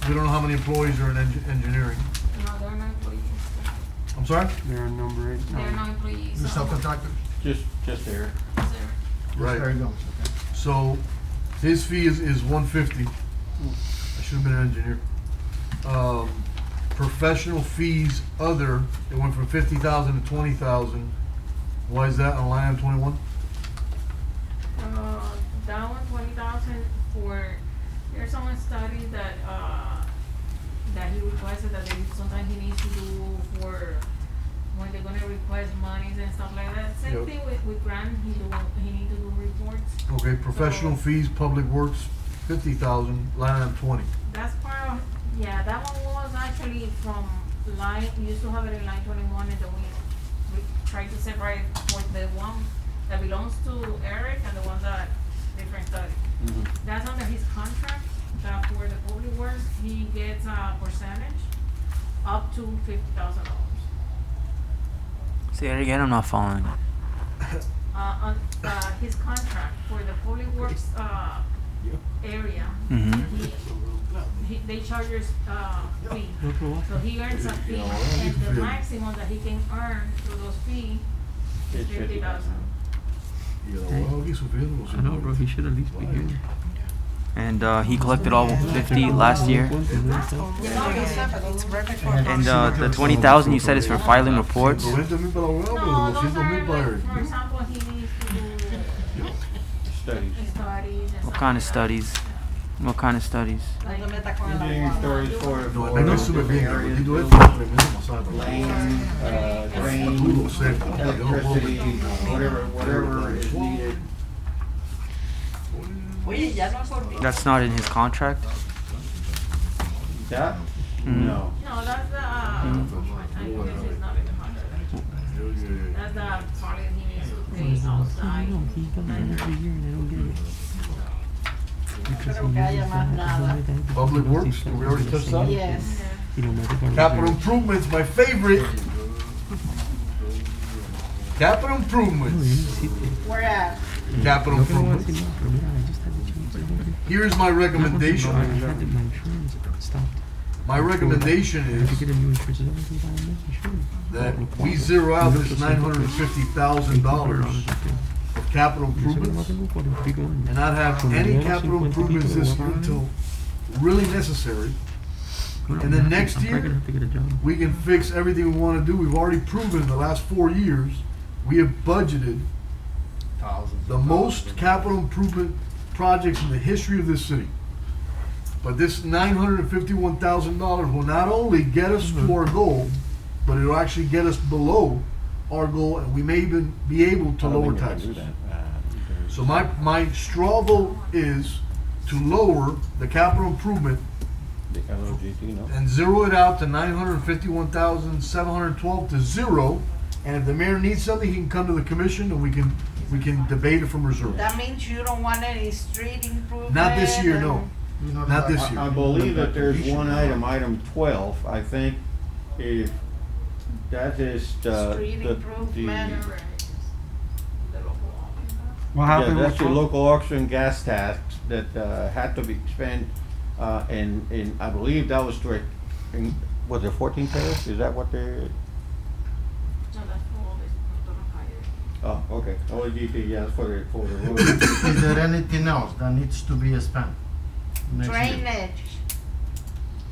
We don't know how many employees are in engineering. No, they're not employees. I'm sorry? They're number 8. They're not employees. The subcontractor? Just there. Right. There you go. So his fee is 150. I should have been an engineer. Professional fees other, it went from 50,000 to 20,000. Why is that on line item 21? That one, 20,000 for, there's some studies that he requested that sometimes he needs to do for when they're gonna request monies and stuff like that. Same Yep. thing with grant, he need to do reports. Okay, professional fees, public works, 50,000, line item 20. That's part of, yeah, that one was actually from line, we used to have it in line 21 and then we tried to separate for the one that belongs to Eric and the one that different study. That's under his contract, that for the public works, he gets a percentage up to $50,000. Say it again, I'm not following. On his contract for the public works area, they charge us fee. So he earns a fee, and the maximum that he can earn through those fees is 50,000. I know, bro. He should at least be here. And he collected all 50 last year. And the 20,000 you said is for filing reports. No, those are like, for example, he needs to do studies. And What kind of studies? What kind of studies? Engineering stories for areas, land, drains, electricity, whatever is needed. That's not in his contract? That? No. No, that's the, I guess it's not in the contract. That's the part that he needs to pay outside. Public Works, did we already touched that? Yes. Capital improvements, my favorite. Capital improvements. Where at? Capital improvements. Here's my recommendation. My recommendation is that we zero out this $950,000 of capital improvements and not have any capital improvements this year until really necessary. And then next year, we can fix everything we want to do. We've already proven in the last 4 years, we have budgeted the most capital improvement projects in the history of this city. But this $951,000 will not only get us to our goal, but it'll actually get us below our goal, and we may even be able to lower taxes. So my straw vote is to lower the capital improvement and zero it out to 951,712 to zero. And if the mayor needs something, he can come to the commission and we can debate it from reserve. That means you don't want any street improvement? Not this year, no. Not this year. I believe that there's one item 12, I think, if that is Street improvement. What happened that's with your local auction gas tax that had to be spent, and I believe that was to, was it 14 tariffs? Is that what they? Oh, okay. OGT, yes, for the road. Is there anything else that needs to be spent? next year? Drainage,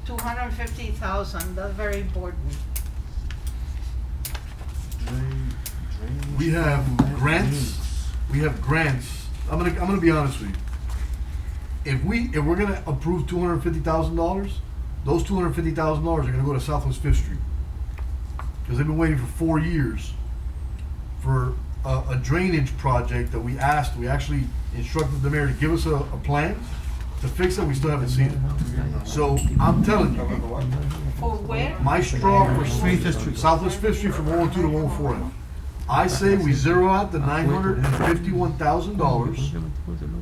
250,000, that's very important. We have grants. We have grants. I'm gonna be honest with you. If we're gonna approve $250,000, those $250,000 are gonna go to Southwest Fifth Street because they've been waiting for 4 years for a drainage project that we asked. We actually instructed the mayor to give us a plan to fix it. We still haven't seen it. So I'm telling you, For where? my straw for Southwest Fifth Street from 102 to 104. I say we zero out the $951,000,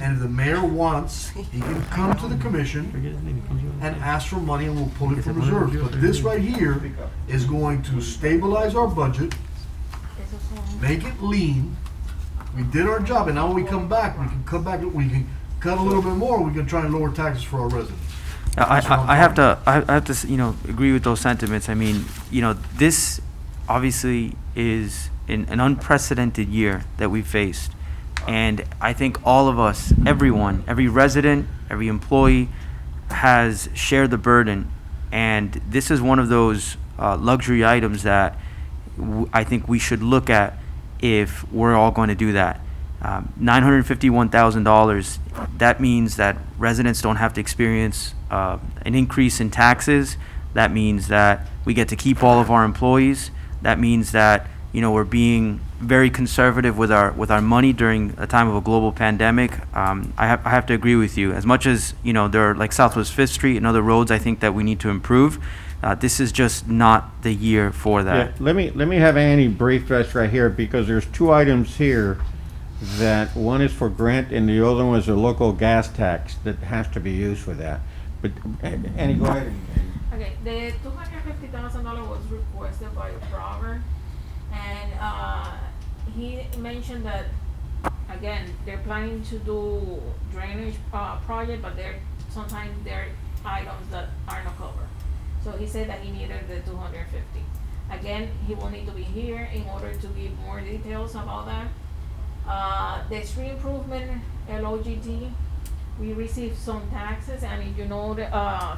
and if the mayor wants, he can come to the commission and ask for money, and we'll pull it from reserves. But this right here is going to stabilize our budget, make it lean. We did our job, and now when we come back, we can cut back. We can cut a little bit more. We can try and lower taxes for our residents. I have to agree with those sentiments. I mean, this obviously is an unprecedented year that we faced. And I think all of us, everyone, every resident, every employee has shared the burden. And this is one of those luxury items that I think we should look at if we're all going to do that. $951,000, that means that residents don't have to experience an increase in taxes. That means that we get to keep all of our employees. That means that we're being very conservative with our money during a time of a global pandemic. I have to agree with you. As much as there are like Southwest Fifth Street and other roads I think that we need to improve, this is just not the year for that. Yeah, let me have Annie brief us right here, because there's two items here that one is for grant and the other one is a local gas tax that has to be used for that. But Annie, go ahead. Okay, Okay, the $250,000 was requested by Robert, and he mentioned that, again, they're planning to do drainage project, but sometimes there are items that are not covered. So he said that he needed the 250. Again, he will need to be here in order to give more details about that. The street improvement, LOGT, we received some taxes, and if you know,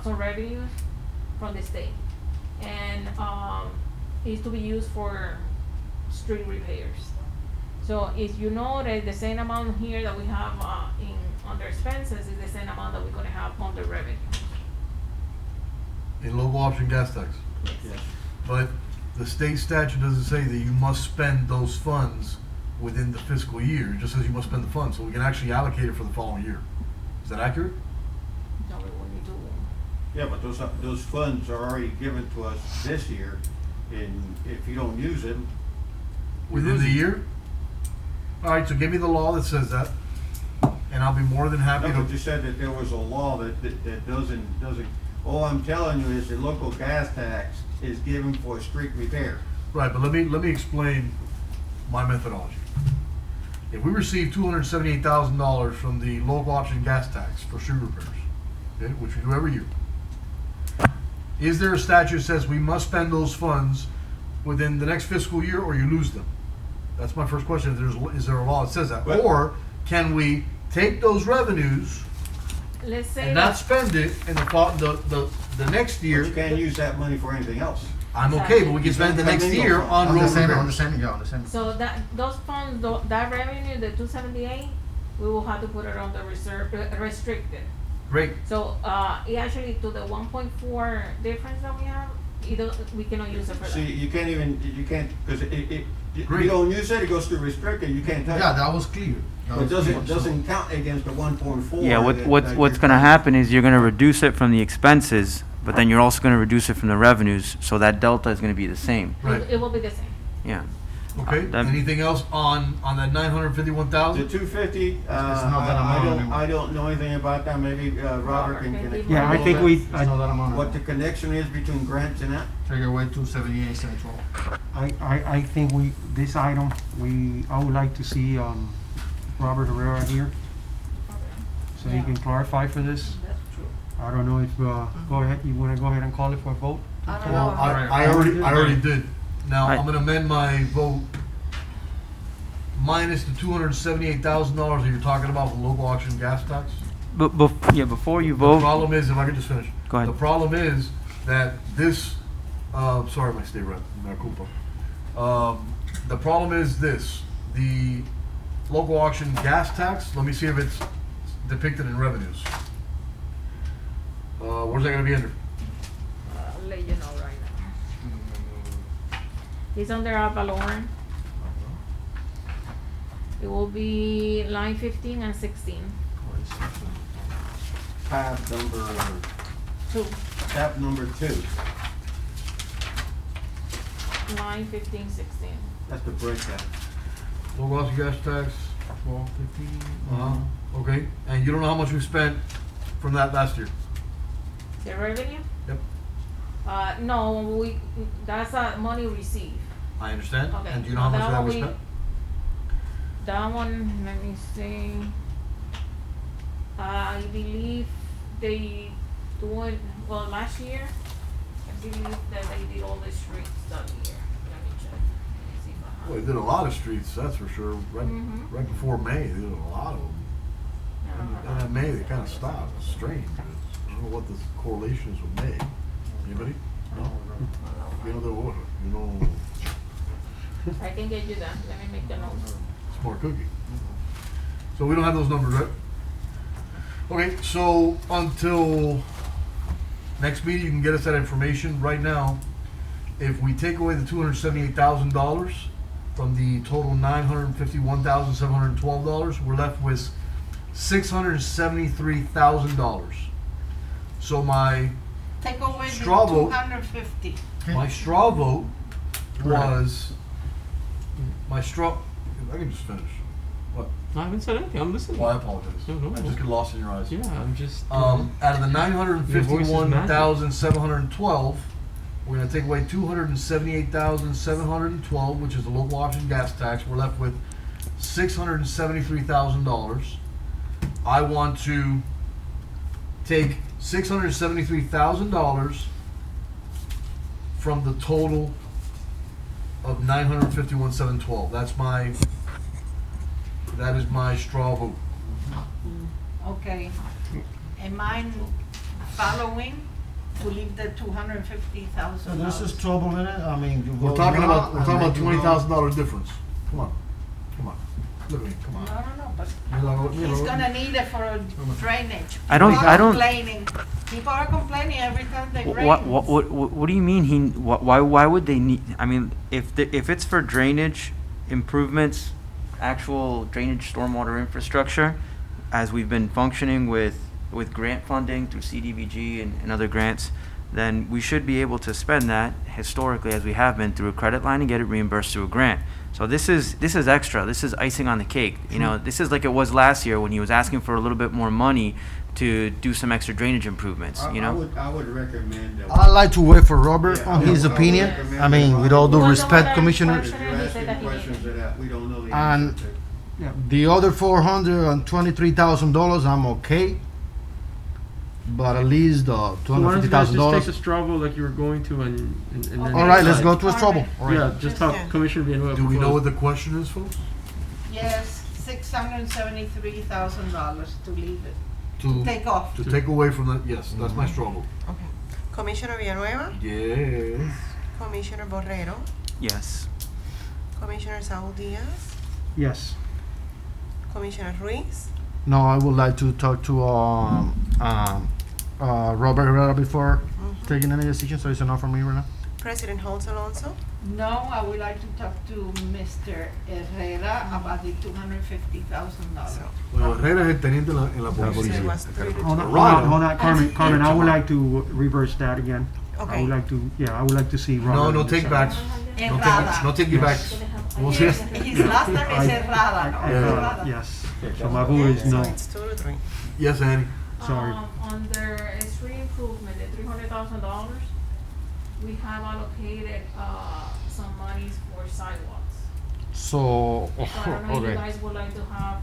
some revenues from the state. And it's to be used for street repairs. So if you know that the same amount here that we have under expenses is the same amount that we're gonna have under revenue. In local option gas tax. Yes. But the state statute doesn't say that you must spend those funds within the fiscal year. It just says you must spend the funds, so we can actually allocate it for the following year. Is that accurate? No, we will need to. Yeah, but those funds are already given to us this year, and if you don't use them. Within the year? All right, so give me the law that says that, and I'll be more than happy No, to. but you said that there was a law that doesn't, all I'm telling you is the local gas tax is given for street repair. Right, but let me explain my methodology. If we receive $278,000 from the local option gas tax for street repairs, okay, which we do every year, is there a statute that says we must spend those funds within the next fiscal year, or you lose them? That's my first question. Is there a law that says that? Well- Or can we take those revenues Let's say and not spend it in the next year? But you can't use that money for anything else. I'm okay, but we can spend it the next year on road repairs. So those funds, that revenue, the 278, we will have to put it on the reserve, restricted. Great. So, it actually, to the 1.4 difference that we have, we cannot use it for that. See, you can't, because you Great. don't use it, it goes to restricted, you can't touch it. Yeah, that was clear. It doesn't count against the 1.4. Yeah, that what's you're- gonna happen is you're gonna reduce it from the expenses, but then you're also gonna reduce it from the revenues, so that delta is gonna be the same. Right. It will be the same. Yeah. Okay, That- anything else on that The 951,000? 250, not that amount anymore. I don't know anything about that, maybe Robert can connect. Yeah, I think we, It's not that amount. What the connection is between grants and that? Take away 278, 712. I think this item, I would like to see, Robert Herrera here, so he can clarify for this. That's true. I don't know if, go ahead, you wanna go ahead and call it for a vote? I don't Well, know. I already did. Now, I- I'm gonna amend my vote minus the $278,000 that you're talking about for local auction gas tax. But, before you The vote, problem is, if I could just finish. Go ahead. The problem is that this, sorry, my state rep, mea culpa. The problem is this, the local auction gas tax, let me see if it's depicted in revenues. Where's that gonna be under? I'll let you know right now. It's under Avaloran. It will be line 15 and 16. Tab number 2. 2. Line 15, 16. That's the breakdown. Local auction gas tax, 12, 15, okay, and you don't know how much we spent from that last year? The revenue? Yep. No, that's money received. I understand, Okay. and do you know how much That of that one was we- spent? That one, let me see. I believe they doing, well, last year, I believe that they did all the streets that year. Let me check. Let me see if I have. Well, they did a lot of streets, that's for sure, Mhm. right before May, they did a lot of them. And in May, they kinda stopped, it's strange, I don't know what the correlation is with May. Anybody? No? You know the water, you know, I can get you that. Let me make the notes. smart cookie. So we don't have those numbers, right? Okay, so until next meeting, you can get us that information. Right now, if we take away the $278,000 from the total $951,712, we're left with $673,000. So my Take away the Straw vote. 250. my straw vote was, my straw, if I can just finish. What? I haven't said anything. I'm listening. Well, I apologize. No, no, I no. just get lost in your eyes. Yeah, I'm just. Out of the Your voice is magic. 951,712, we're gonna take away 278,712, which is the local option gas tax. We're left with $673,000. I want to take $673,000 from the total of 951,712. That is my straw vote. Okay. Am I following to leave the So $250,000? this is trouble in it. I mean, you We're vote talking no, about and then you go- $20,000 difference. Come on. Look at me. Come on. No, but You he's know, gonna need it for drainage. I don't- People I are don't- complaining. People are complaining every time they rain. What do you mean why would they need, I mean, if it's for drainage improvements, actual drainage stormwater infrastructure, as we've been functioning with grant funding through CDBG and other grants, then we should be able to spend that historically, as we have been, through a credit line and get it reimbursed through a grant. So this is extra. This is icing on the cake. You know, this is like it was last year when he was asking for a little bit more money to do some extra drainage improvements. You know. I would recommend that. I'd like to wait for Robert on his I would opinion. recommend I mean, that with all due Well, respect, no, Commissioner. If you're asking questions that we don't know the And answer to. the other $423,000, I'm okay. But at least the So why don't you guys just take the $250,000. straw vote like you were going to, and then. All right, let's go to a trouble. All right. Yeah, just how Commissioner Villanueva. Do we know proposed. what the question is, folks? Yes, $673,000 to leave it. To Take off. To take away from that, yes, that's my straw vote. Okay. Commissioner Villanueva, Yes. Commissioner Borrero, Yes. Commissioner Saul Diaz, Yes. Commissioner Ruiz, No, I would like to talk to Robert Herrera before taking any decision. So it's enough for me right now. President Holmes Alonso, No, I would like to talk to Mr. Herrera about the $250,000. Bueno, Herrera es el teniente en la so it policía. was 3 to 2. Hold on, Right. Carmen, I would like to reverse that again. I Okay. would like to, I would like to see Robert. No, on no this take side. backs. Errada. No take you backs. ¿Cómo se His last name is Herrada. Herrada. Yes, so my vote is So no. it's 2 to 3. Yes, Annie. Sorry. Under street improvement, the $300,000, we have allocated, some monies for sidewalks. So, So I don't know if you okay. guys would like to have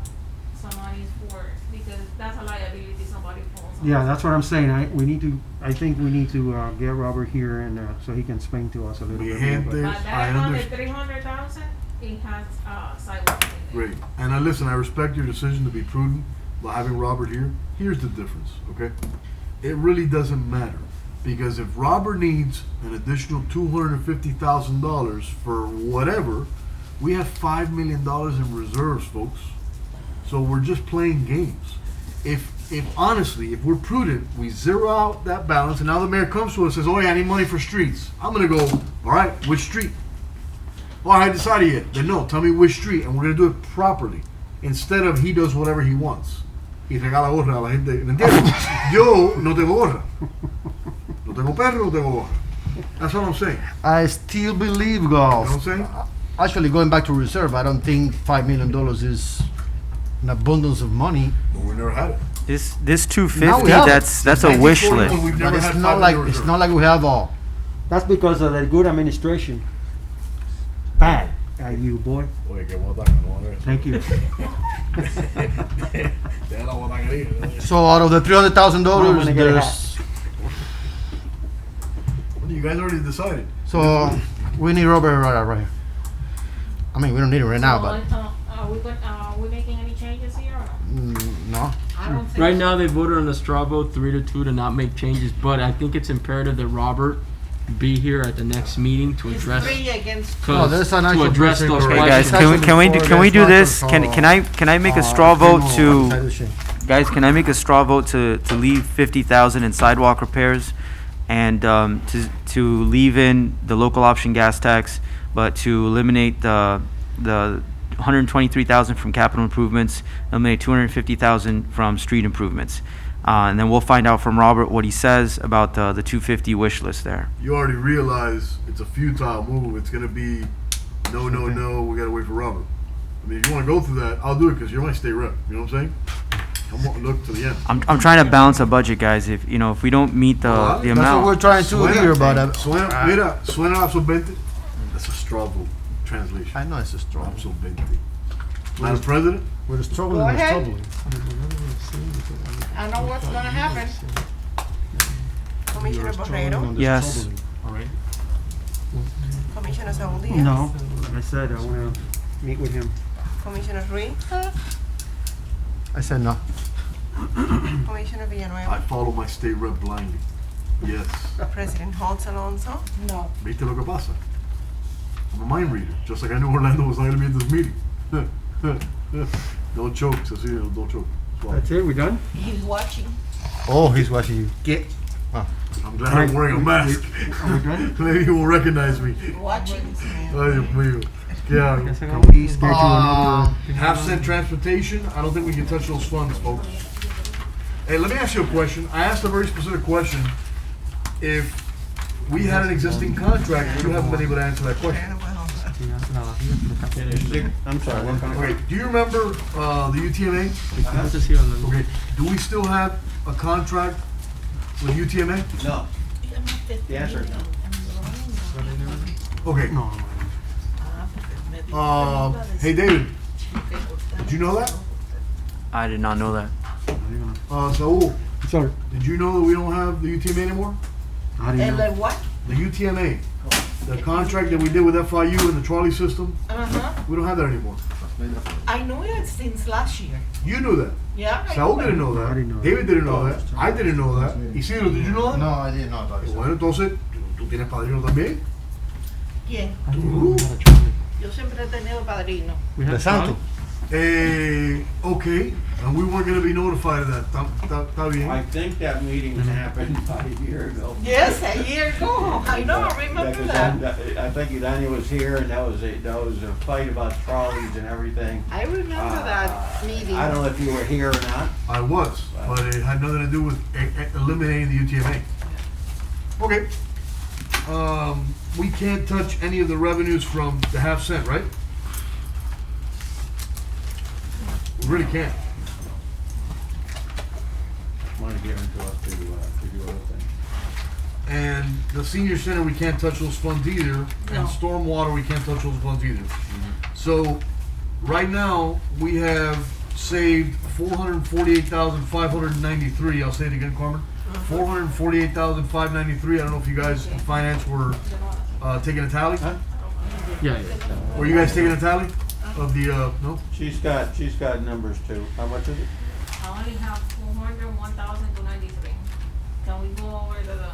some monies for, because that's a liability somebody falls on. Yeah, that's what I'm saying. I think we need to get Robert here and so he can explain to us a little Mi bit gente, more. But I that on the understand. 300,000, it has, sidewalks in there. Great. And listen, I respect your decision to be prudent by having Robert here. Here's the difference, okay? It really doesn't matter. Because if Robert needs an additional $250,000 for whatever, we have $5 million in reserves, folks. So we're just playing games. If honestly, if we're prudent, we zero out that balance, and now the mayor comes to us and says, "Oh yeah, I need money for streets." I'm gonna go, "All right, which street?" "Oh, I haven't decided yet." Then no, tell me which street, and we're gonna do it properly. Instead of he does whatever he wants. Y regala gorra a la gente. ¿Me entiendes? Yo no tengo gorra. No tengo perro, no tengo gorra. That's what I'm saying. I still believe golf. You know what I'm saying? Actually, going back to reserve, I don't think $5 million is an abundance of money. But we never had it. This Now 250, we have it. that's a wish 1941, list. we've But never it's had not $5 like million it's reserve. not like we have all. That's because of the good administration. Bad. You boy. Oye, qué bota, no, a ver. Thank you. Deja la botanería. So out of the I'm $300,000, gonna get a there's You guys already decided. so we need Robert Herrera right here. I mean, we don't need him right now, but Are we making any changes here or no? No. I don't think Right so. now, they voted on a straw vote 3-2 to not make changes, but I think it's imperative that Robert be here at the next meeting to It's address 3 against 2. No, there's an to actual address person those already. Hey guys, questions. can we do this? Can I make a straw vote to guys? Can I make a straw vote to leave 50,000 in sidewalk repairs, and to leave in the local option gas tax, but to eliminate the 123,000 from capital improvements, eliminate 250,000 from street improvements, and then we'll find out from Robert what he says about the 250 wish list there. You already realize it's a futile move. It's gonna be no. We gotta wait for Robert. I mean, if you wanna go through that, I'll do it, cause you're my state rep, you know what I'm saying? I'm gonna look to the end. I'm trying to balance a budget, guys. If we don't meet the That's what amount. we're trying to hear about that. Suena absorbente. That's a struggle translation. I know it's a struggle. Absorbente. Madam President? Where the struggle Go is ahead. troubling. I know what's gonna happen. Commissioner Borrero, Yes. All right. Commissioner Saul Diaz. No, like I said, I wanna meet with him. Commissioner Ruiz, I said no. Commissioner I Villanueva, follow my state rep blindly. Yes. President Holtz Alonso. No. Viste lo que pasa? I'm a mind reader, just like I knew Orlando was not gonna be at this meeting. Don't choke, Cecilia, don't choke. Swallow. That's it, we done? He's watching. Oh, he's watching you. Get. I'm glad I'm wearing a mask. Are we done? Maybe he will recognize me. Watching. Ay, Dios mío. Yeah. Can we schedule another? Half-cent transportation, I don't think we can touch those funds, folks. Hey, let me ask you a question. I asked a very specific question. If we had an existing contract, you haven't been able to answer that question. I'm sorry, what kind of? Okay, do you remember the UTMA? Okay, do we still have a contract with UTMA? No. The answer is no. Okay. Hey, David, did you know that? I did not know that. Saul, Sorry. did you know that we don't have the UTMA anymore? I didn't And know. like what? The UTMA, the contract that we did with FIU and the trolley system, Uh-huh. we don't have that anymore. I knew it since last year. You knew that. Yeah. I Saul knew didn't it. know I that. didn't know David didn't know that. I didn't know that. Isidro, did you know that? No, I didn't know about it. Bueno, entonces, ¿tú tienes padrino también? ¿Quién? Tú. Yo siempre he tenido padrino. We have The Santo. Okay, and we weren't gonna be notified of that. Está bien. I think that meeting happened about a year ago. Yes, a year ago. I know, I remember Because that. I think Daniel was here, and that was a fight about trolleys and everything. I remember that meeting. I don't know if you were here or not. I was, but it had nothing to do with eliminating the UTMA. Okay. We can't touch any of the revenues from the half cent, right? We really can't. Want to give them to us to do other things. And the senior center, we can't touch those funds either. No. And stormwater, we can't touch those funds either. So, right now, we have saved 448,593. I'll say it again, Carmen. 448,593. I don't know if you guys in finance were taking a tally. Yeah. Were you guys taking a tally of the no? She's got numbers too. How much is it? I only have 401,293. Can we go over to the,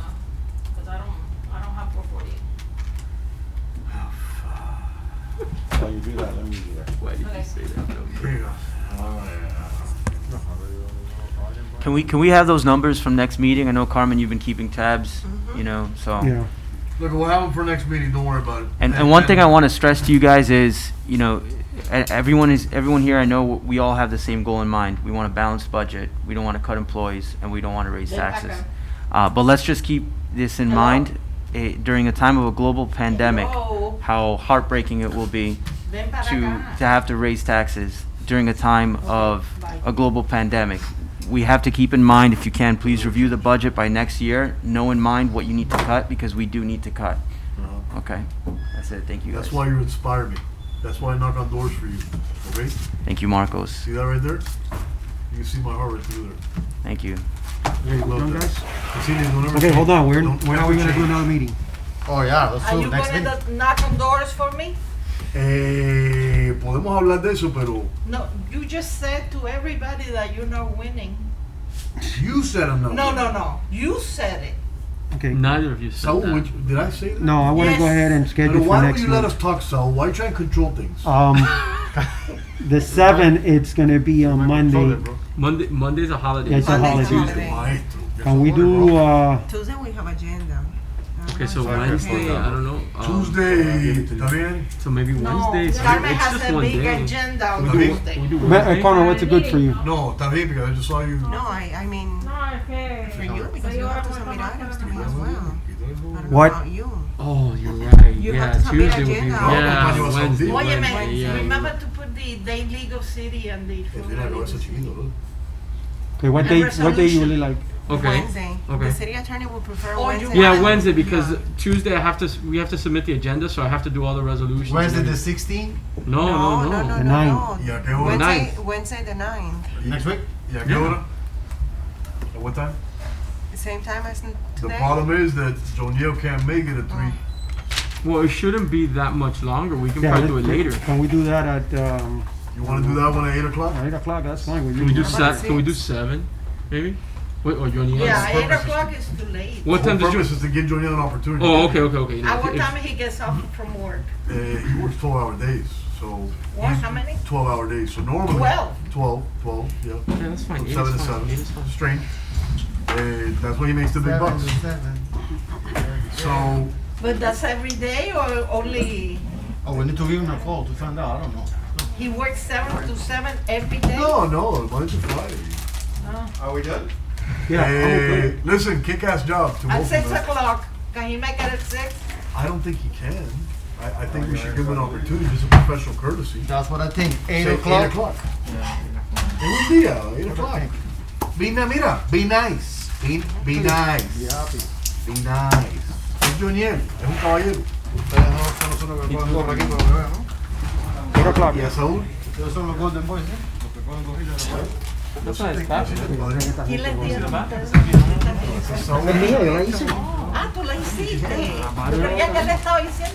cause I don't have 448. While you do that, let me do that. Why did Okay. you say that? Here you go. Can we have those numbers from next meeting? I know Carmen, you've been keeping tabs, you know, so. Yeah. Look, we'll have them for next meeting. Don't worry about it. And one thing I want to stress to you guys is, you know, everyone here, I know we all have the same goal in mind. We want a balanced budget. We don't want to cut employees, and we don't want to raise Ven pa' taxes. acá. But let's just keep this in Hello? mind. During a time of a global pandemic, Hello? how heartbreaking it will be Ven para to acá. have to raise taxes during a time of a global pandemic. We have to keep in mind, if you can, please review the budget by next year. Know in mind what you need to cut, because we do need to cut. Okay, that's it. Thank you guys. That's why you inspire me. That's why I knock on doors for you. Okay? Thank you, Marcos. See that right there? You can see my heart right through there. Thank you. Okay, we Love done, that. guys? Cecilia, don't ever Okay, change. hold on. When Don't are ever we gonna do change. another meeting? Oh yeah, let's Are do you it next gonna meeting. knock on doors for me? Podemos hablar de eso, pero No, you just said to everybody that you're not winning. you said I'm not. No. You said it. Okay. Neither of you said Saul, that. did I say that? No, I want to go Yes. ahead and Pero schedule for why don't next you let month. us talk, Saul? Why you trying to control things? The 7th, it's gonna be on Monday. Monday's a holiday. Yeah, it's a Monday's holiday. holiday. Maestro, Can we do, Tuesday we have agenda. Okay, so Sorry. Wednesday, I don't know. Tuesday, ¿está bien? So maybe No, Wednesday. So Carmen it's has just a one big day. agenda on We do- Tuesday. We do Ma- Wednesday. Carmen, what's good for you? No, está bien, because I just saw you. No, I mean, No, es que. for you, because you have to submit items to me as well. don't What? know about you. Oh, you're right. You yeah, have to submit Tuesday would be agenda. yeah, Oh, Wednesday. Oye, Wednesday, yeah, remember you're to put the Day League of City and the. Okay, what And day you resolution. really like? Okay. Wednesday. Okay. The city attorney will prefer Oh, you Wednesday. Yeah, want- Wednesday because Tuesday we have to submit the agenda, so I have to do all the resolutions. Wednesday and the everything. 16th? No, no, no. The ninth. Yeah, ¿qué hora? Wednesday the 9th. Next week? Yeah, ¿qué hora? At what time? Same time as The today. problem is that Joniel can't make it at 3. Well, it shouldn't be that much longer. We can Yeah, probably do it let- later. Can we do that at, You want to do that one at 8 o'clock? 8 o'clock? That's fine with Can we you. do How about Can we do 6? 7, maybe? Wait, or Johnny? Yeah, Purpose 8 is o'clock is too late. What time does purpose your? is to give Joniel an opportunity. Oh, okay. At what If- time he gets off from work? He works 12-hour days, so. What, how many? 12-hour days, so normally. 12? 12, yeah. Yeah, that's fine. From 8 7 is to fine. 7. 8 is fine. Strange. That's why he makes the big bucks. So, But that's every day or only, Oh, we need to give him a call to find out. I don't know. he works 7 to 7 every day? no, Monday to Friday. No. Are we done? Yeah, I'm okay. Listen, kick-ass job to At both 6 of us. o'clock, can he make it at 6? I don't think he can. I think we should give him an opportunity, just a professional courtesy. That's what I think. 8 Say o'clock. 8 o'clock. En un día, 8 o'clock. Be nice. Be nice. Be happy. Be nice. Es Joniel, es un caballero. Ustedes no son nosotros que cogen gorra aquí para beber, ¿no? 8 o'clock. Y a Saúl. Ustedes son los Golden Boys, ¿eh? Los que cogen gorrilla. That's nice. Papi. ¿Quién les dio ustedes? Saúl. Ah, tú la hiciste. Pero ya que le estaba diciendo.